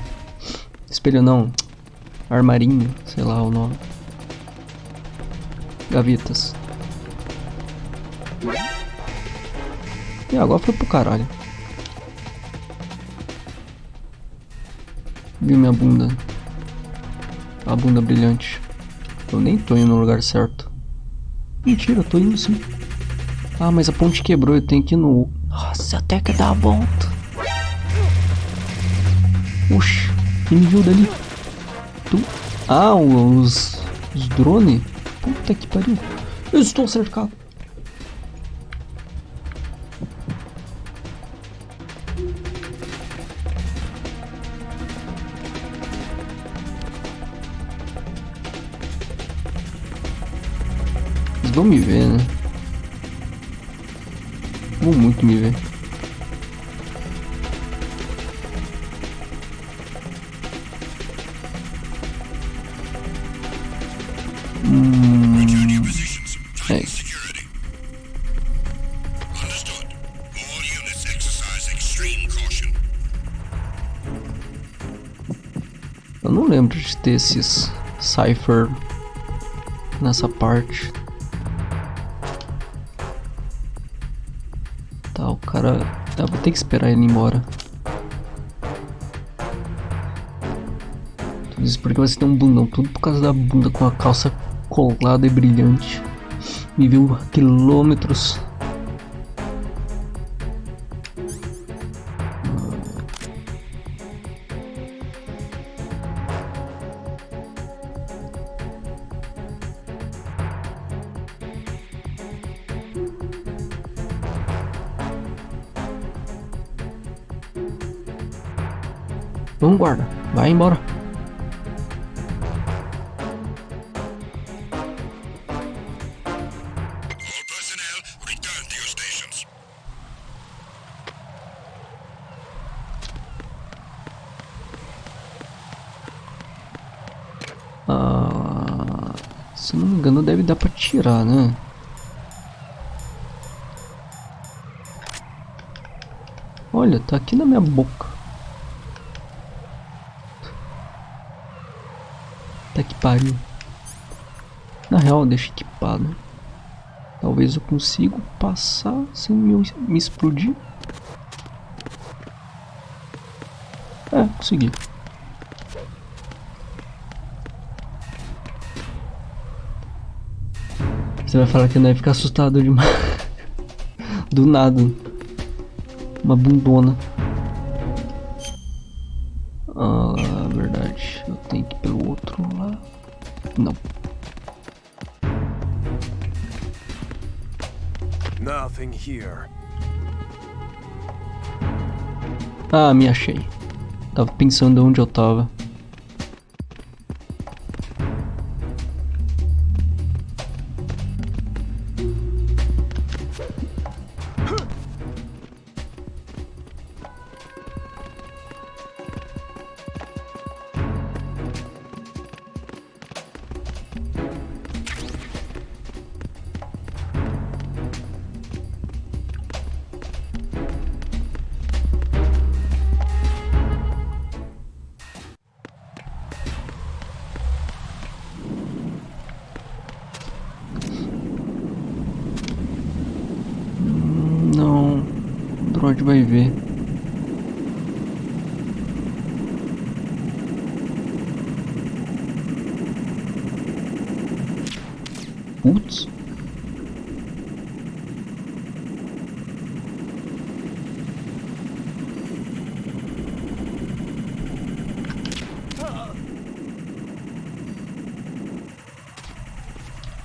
Espelho não. Armarinho, sei lá o nome. Gavetas. E agora foi pro caralho. Viu minha bunda? A bunda brilhante. Eu nem tô indo no lugar certo. Mentira, eu tô indo sim. Ah, mas a ponte quebrou, eu tenho que ir no... Nossa, até que dá a volta. Oxi, quem me viu dali? Tu? Ah, os drones? Puta que pariu. Eu estou cercado. Eles vão me ver, né? Vão muito me ver. É isso. Eu não lembro de ter esses cipher nessa parte. Tá, o cara... Tá, vou ter que esperar ele ir embora. Tudo isso porque você tem um bundão. Tudo por causa da bunda com a calça colada e brilhante. Me viu a quilômetros. Vamos, guarda. Vai embora. Se não me engano, deve dar pra tirar, né? Olha, tá aqui na minha boca. Tá que pariu. Na real, deixa equipado. Talvez eu consiga passar sem me explodir. É, consegui. Você vai falar que não vai ficar assustado demais. Do nada. Uma bundona. Ah, verdade. Eu tenho que ir pelo outro lá. Não. Nothing here. Ah, me achei. Tava pensando onde eu tava. Não. O droid vai ver. Putz.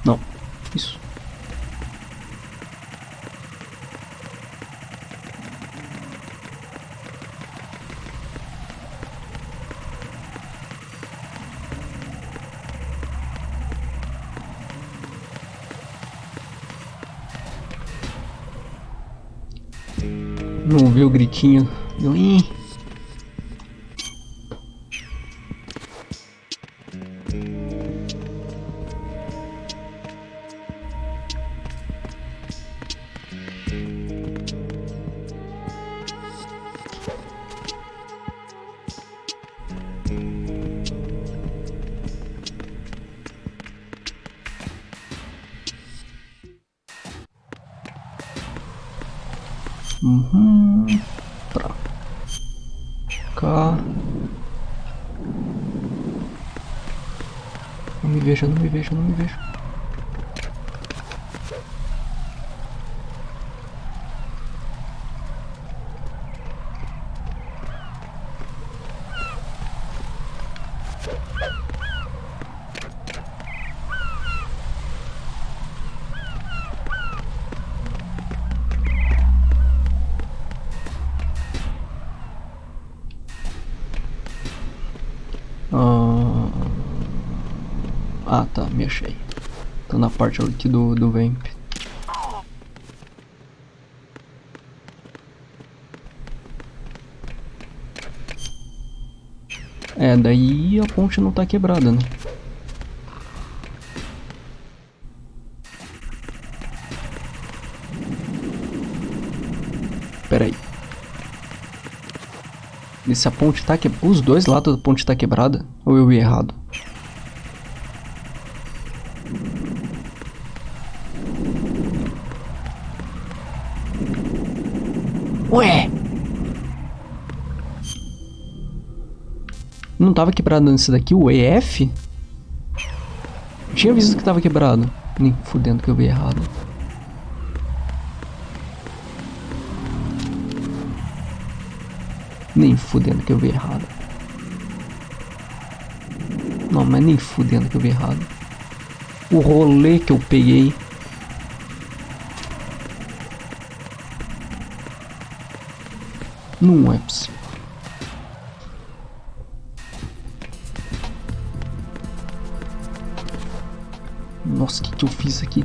Não. Isso. Não viu o gritinho? Eu, ih. Pra cá. Não me veja, não me veja, não me veja. Ah, tá, me achei. Tô na parte aqui do vamp. É, daí a ponte não tá quebrada, né? Pera aí. E se a ponte tá quebrada? Os dois lados da ponte tá quebrada? Ou eu ia errado? Ué! Não tava quebrado nesse daqui, o EF? Tinha visto que tava quebrado. Nem fudendo que eu vi errado. Nem fudendo que eu vi errado. Não, mas nem fudendo que eu vi errado. O rolê que eu peguei. Não é possível. Nossa, o que eu fiz aqui?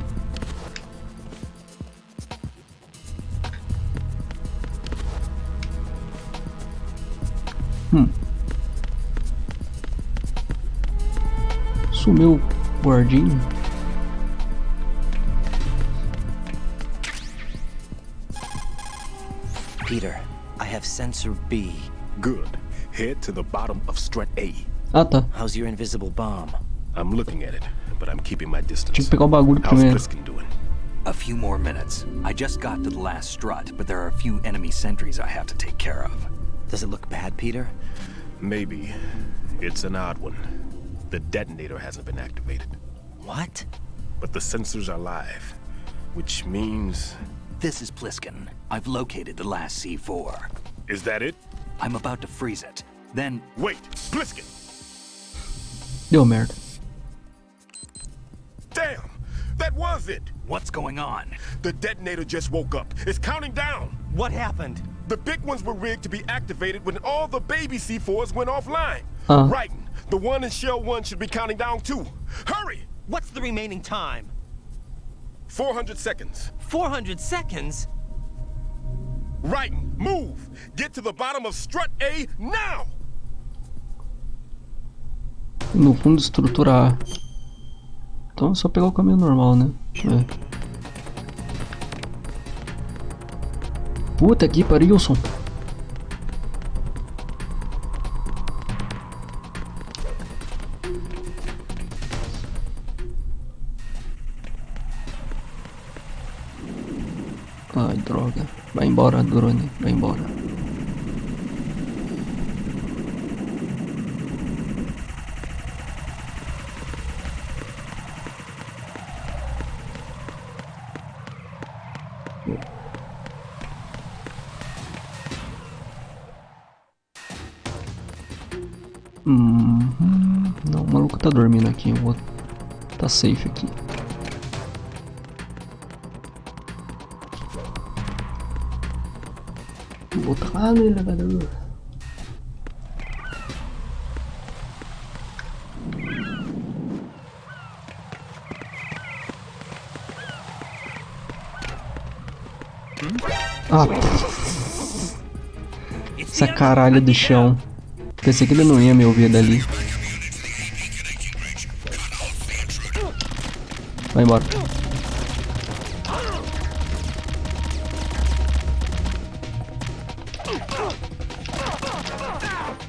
Sumiu o guardinho. Peter, I have sensor B. Good. Head to the bottom of strut A. Ah, tá. How's your invisible bomb? I'm looking at it, but I'm keeping my distance. Tinha que pegar o bagulho How's primeiro. Pliskin doing? A few more minutes. I just got to the last strut, but there are a few enemy sentries I have to take care of. Does it look bad, Peter? Maybe. It's an odd one. The detonator hasn't been activated. What? But the sensors are live, which means... This is Pliskin. I've located the last C4. Is that it? I'm about to freeze it. Then... Wait! Pliskin! Deu merda. Damn! That was it! What's going on? The detonator just woke up. It's counting down. What happened? The big ones were rigged to be activated when all the baby C4s went offline. Right. The one in Shell 1 should be counting down too. Hurry! What's the remaining time? 400 seconds. 400 seconds? Right. Move! Get to the bottom of strut A now! No fundo, estrutura A. Então é só pegar o caminho normal, né? Puta que pariu, Wilson. Ai, droga. Vai embora, drone. Vai embora. Não, o maluco tá dormindo aqui. O outro tá safe aqui. Vou botar lá no elevador. Ah, essa caralho do chão. Pensei que ele não ia me ouvir dali. Vai embora.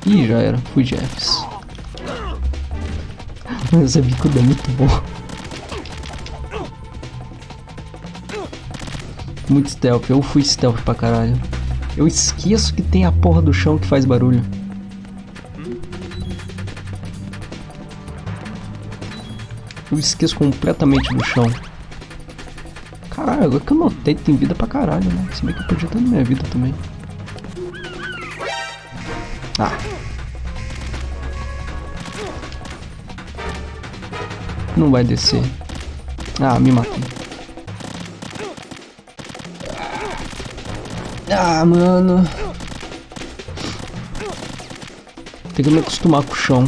Ih, já era. Fui Jeffs. Essa bicuda é muito boa. Muito stealth. Eu fui stealth pra caralho. Eu esqueço que tem a porra do chão que faz barulho. Eu esqueço completamente do chão. Caralho, agora que eu notei, tem vida pra caralho, né? Se bem que eu podia ter na minha vida também. Ah. Não vai descer. Ah, me matei. Ah, mano. Tem que me acostumar com o chão.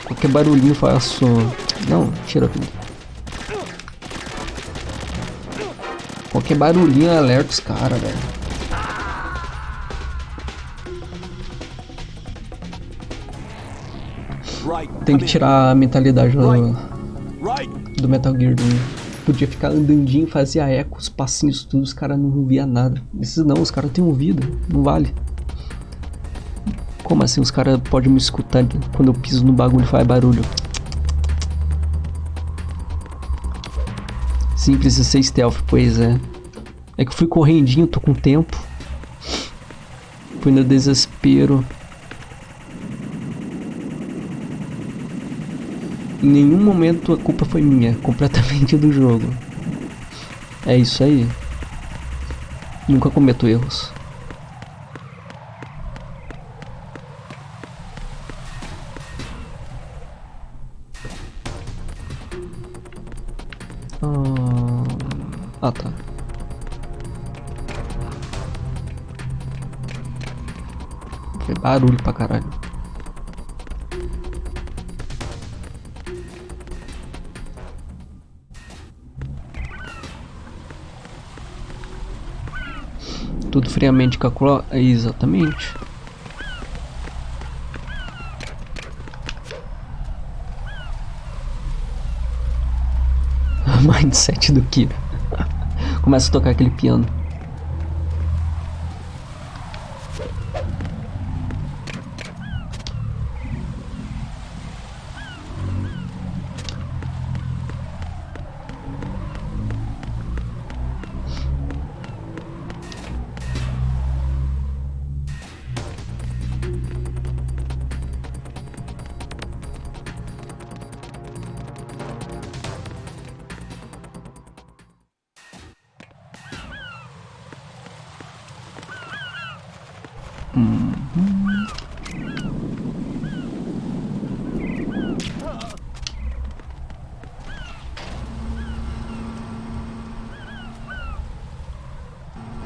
Qualquer barulhinho faço... Não, tira tudo. Qualquer barulhinho alerta os caras, velho. Tem que tirar a mentalidade do Metal Gear do 1. Podia ficar andandinho, fazia eco, os passinhos tudo, os caras não via nada. Esses não, os caras têm ouvido, não vale. Como assim os caras podem me escutar quando eu piso no bagulho e faz barulho? Simples de ser stealth, pois é. É que eu fui correndinho, tô com tempo. Fui no desespero. Em nenhum momento a culpa foi minha, completamente do jogo. É isso aí. Nunca cometo erros. Ah, tá. Foi barulho pra caralho. Tudo friamente calculado. Exatamente. Mindset do Kira. Começa a tocar aquele piano.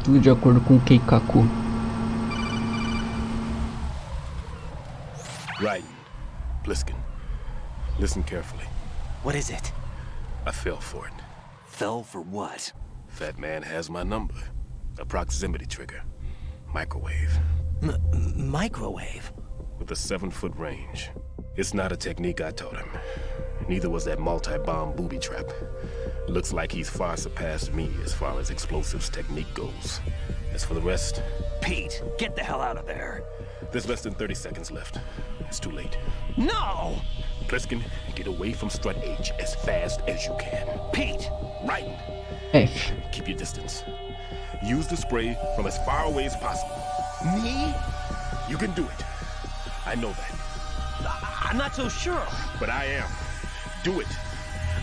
Tudo de acordo com o Keikaku. Right. Bliskin, listen carefully. What is it? I fell for it. Fell for what? That man has my number. A proximity trigger. Microwave. Microwave? With a 7-foot range. It's not a technique I taught him. Neither was that multi-bomb booby trap. Looks like he's far surpassed me as far as explosives technique goes. As for the rest... Pete, get the hell out of there. There's less than 30 seconds left. It's too late. No! Pliskin, get away from Strut H as fast as you can. Pete! Right. F. Keep your distance. Use the spray from as far away as possible. Me? You can do it. I know that. I'm not so sure. But I am. Do it.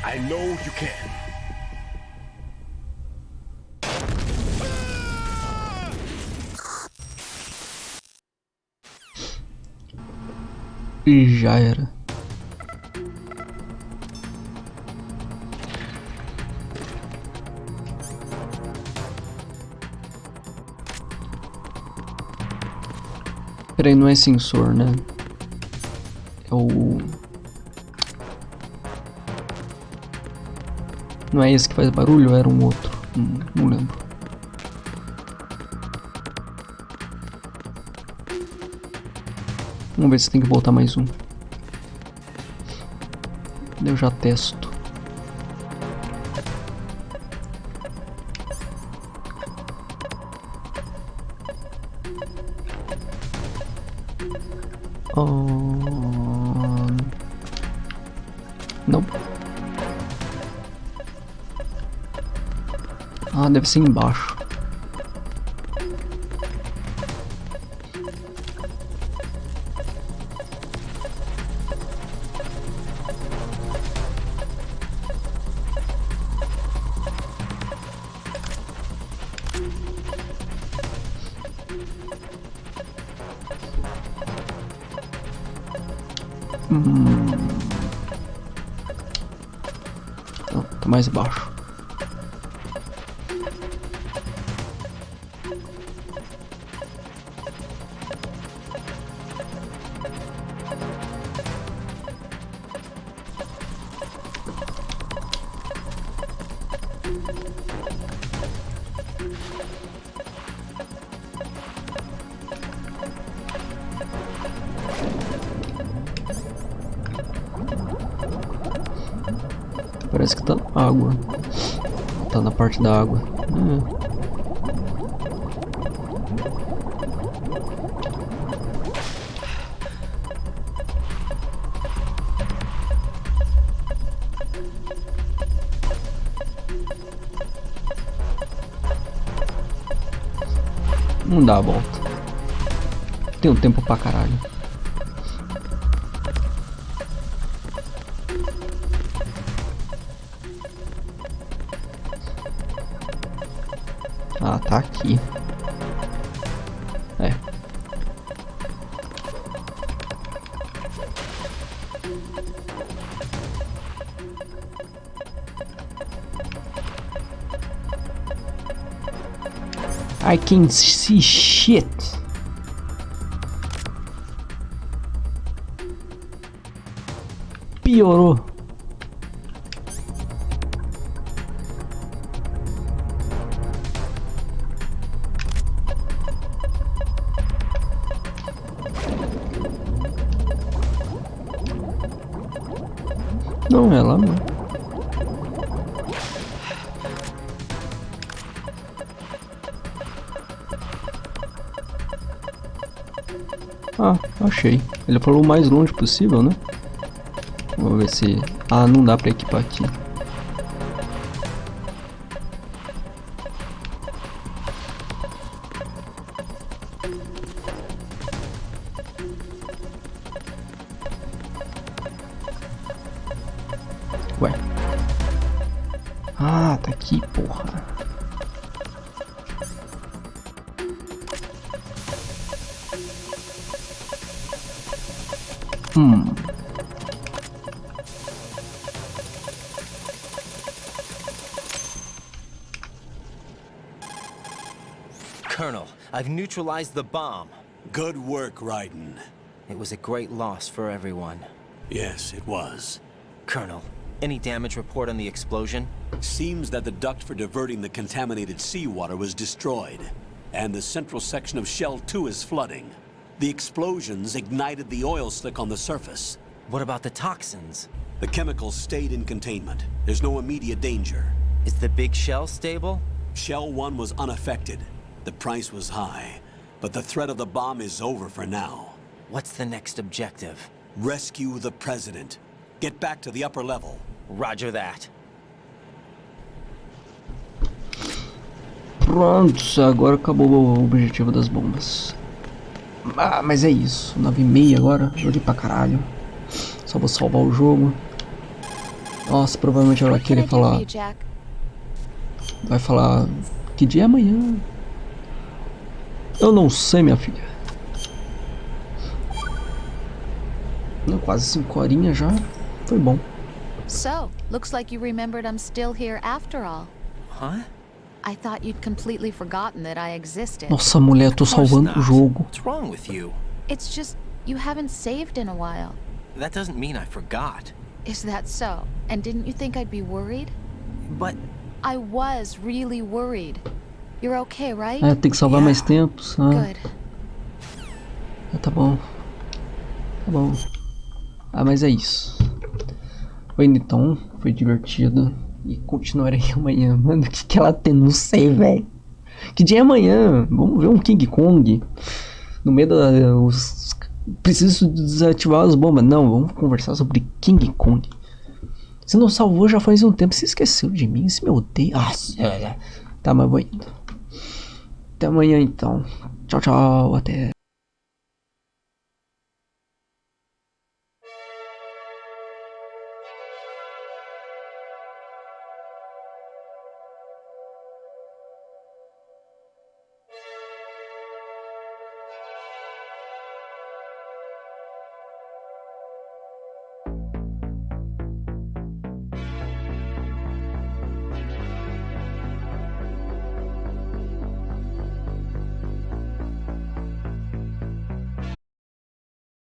I know you can. E já era. Peraí, não é sensor, né? É o... Não é esse que faz barulho ou era um outro? Não lembro. Vamos ver se tem que botar mais um. Eu já testo. Não. Ah, deve ser embaixo. Não, tá mais baixo. Parece que tá na água. Tá na parte da água. Não dá a volta. Tem um tempo pra caralho. Ah, tá aqui. É. I can see shit. Piorou. Não, é lá não. Ah, achei. Ele falou o mais longe possível, né? Vamos ver se... Ah, não dá pra equipar aqui. Ué. Ah, tá aqui, porra. Colonel, I've neutralized the bomb. Good work, Raiden. It was a great loss for everyone. Yes, it was. Colonel, any damage report on the explosion? Seems that the duct for diverting the contaminated seawater was destroyed, and the central section of Shell 2 is flooding. The explosions ignited the oil slick on the surface. What about the toxins? The chemicals stayed in containment. There's no immediate danger. Is the big shell stable? Shell 1 was unaffected. The price was high, but the threat of the bomb is over for now. What's the next objective? Rescue the president. Get back to the upper level. Roger that. Pronto, agora acabou o objetivo das bombas. Ah, mas é isso. 9h30 agora. Joguei pra caralho. Só vou salvar o jogo. Nossa, provavelmente ela vai querer falar. Vai falar. Que dia é amanhã? Eu não sei, minha filha. Não, quase 5 horinhas já. Foi bom. So, looks like you remembered I'm still here after all. Huh? I thought you'd completely forgotten that I existed. Nossa, mulher, tô salvando o jogo. What's wrong with you? It's just, you haven't saved in a while. That doesn't mean I forgot. Is that so? And didn't you think I'd be worried? But... I was really worried. You're okay, right? É, tem que salvar mais tempo. Good. Tá bom. Tá bom. Ah, mas é isso. Foi então, foi divertido. E continuarei amanhã. Mano, o que ela tem? Não sei, velho. Que dia é amanhã? Vamos ver um King Kong. No meio da... Preciso desativar as bombas. Não, vamos conversar sobre King Kong. Você não salvou já faz um tempo. Você esqueceu de mim? Você me odeia? Ah, tá, mas vou indo. Até amanhã então. Tchau, tchau. Até.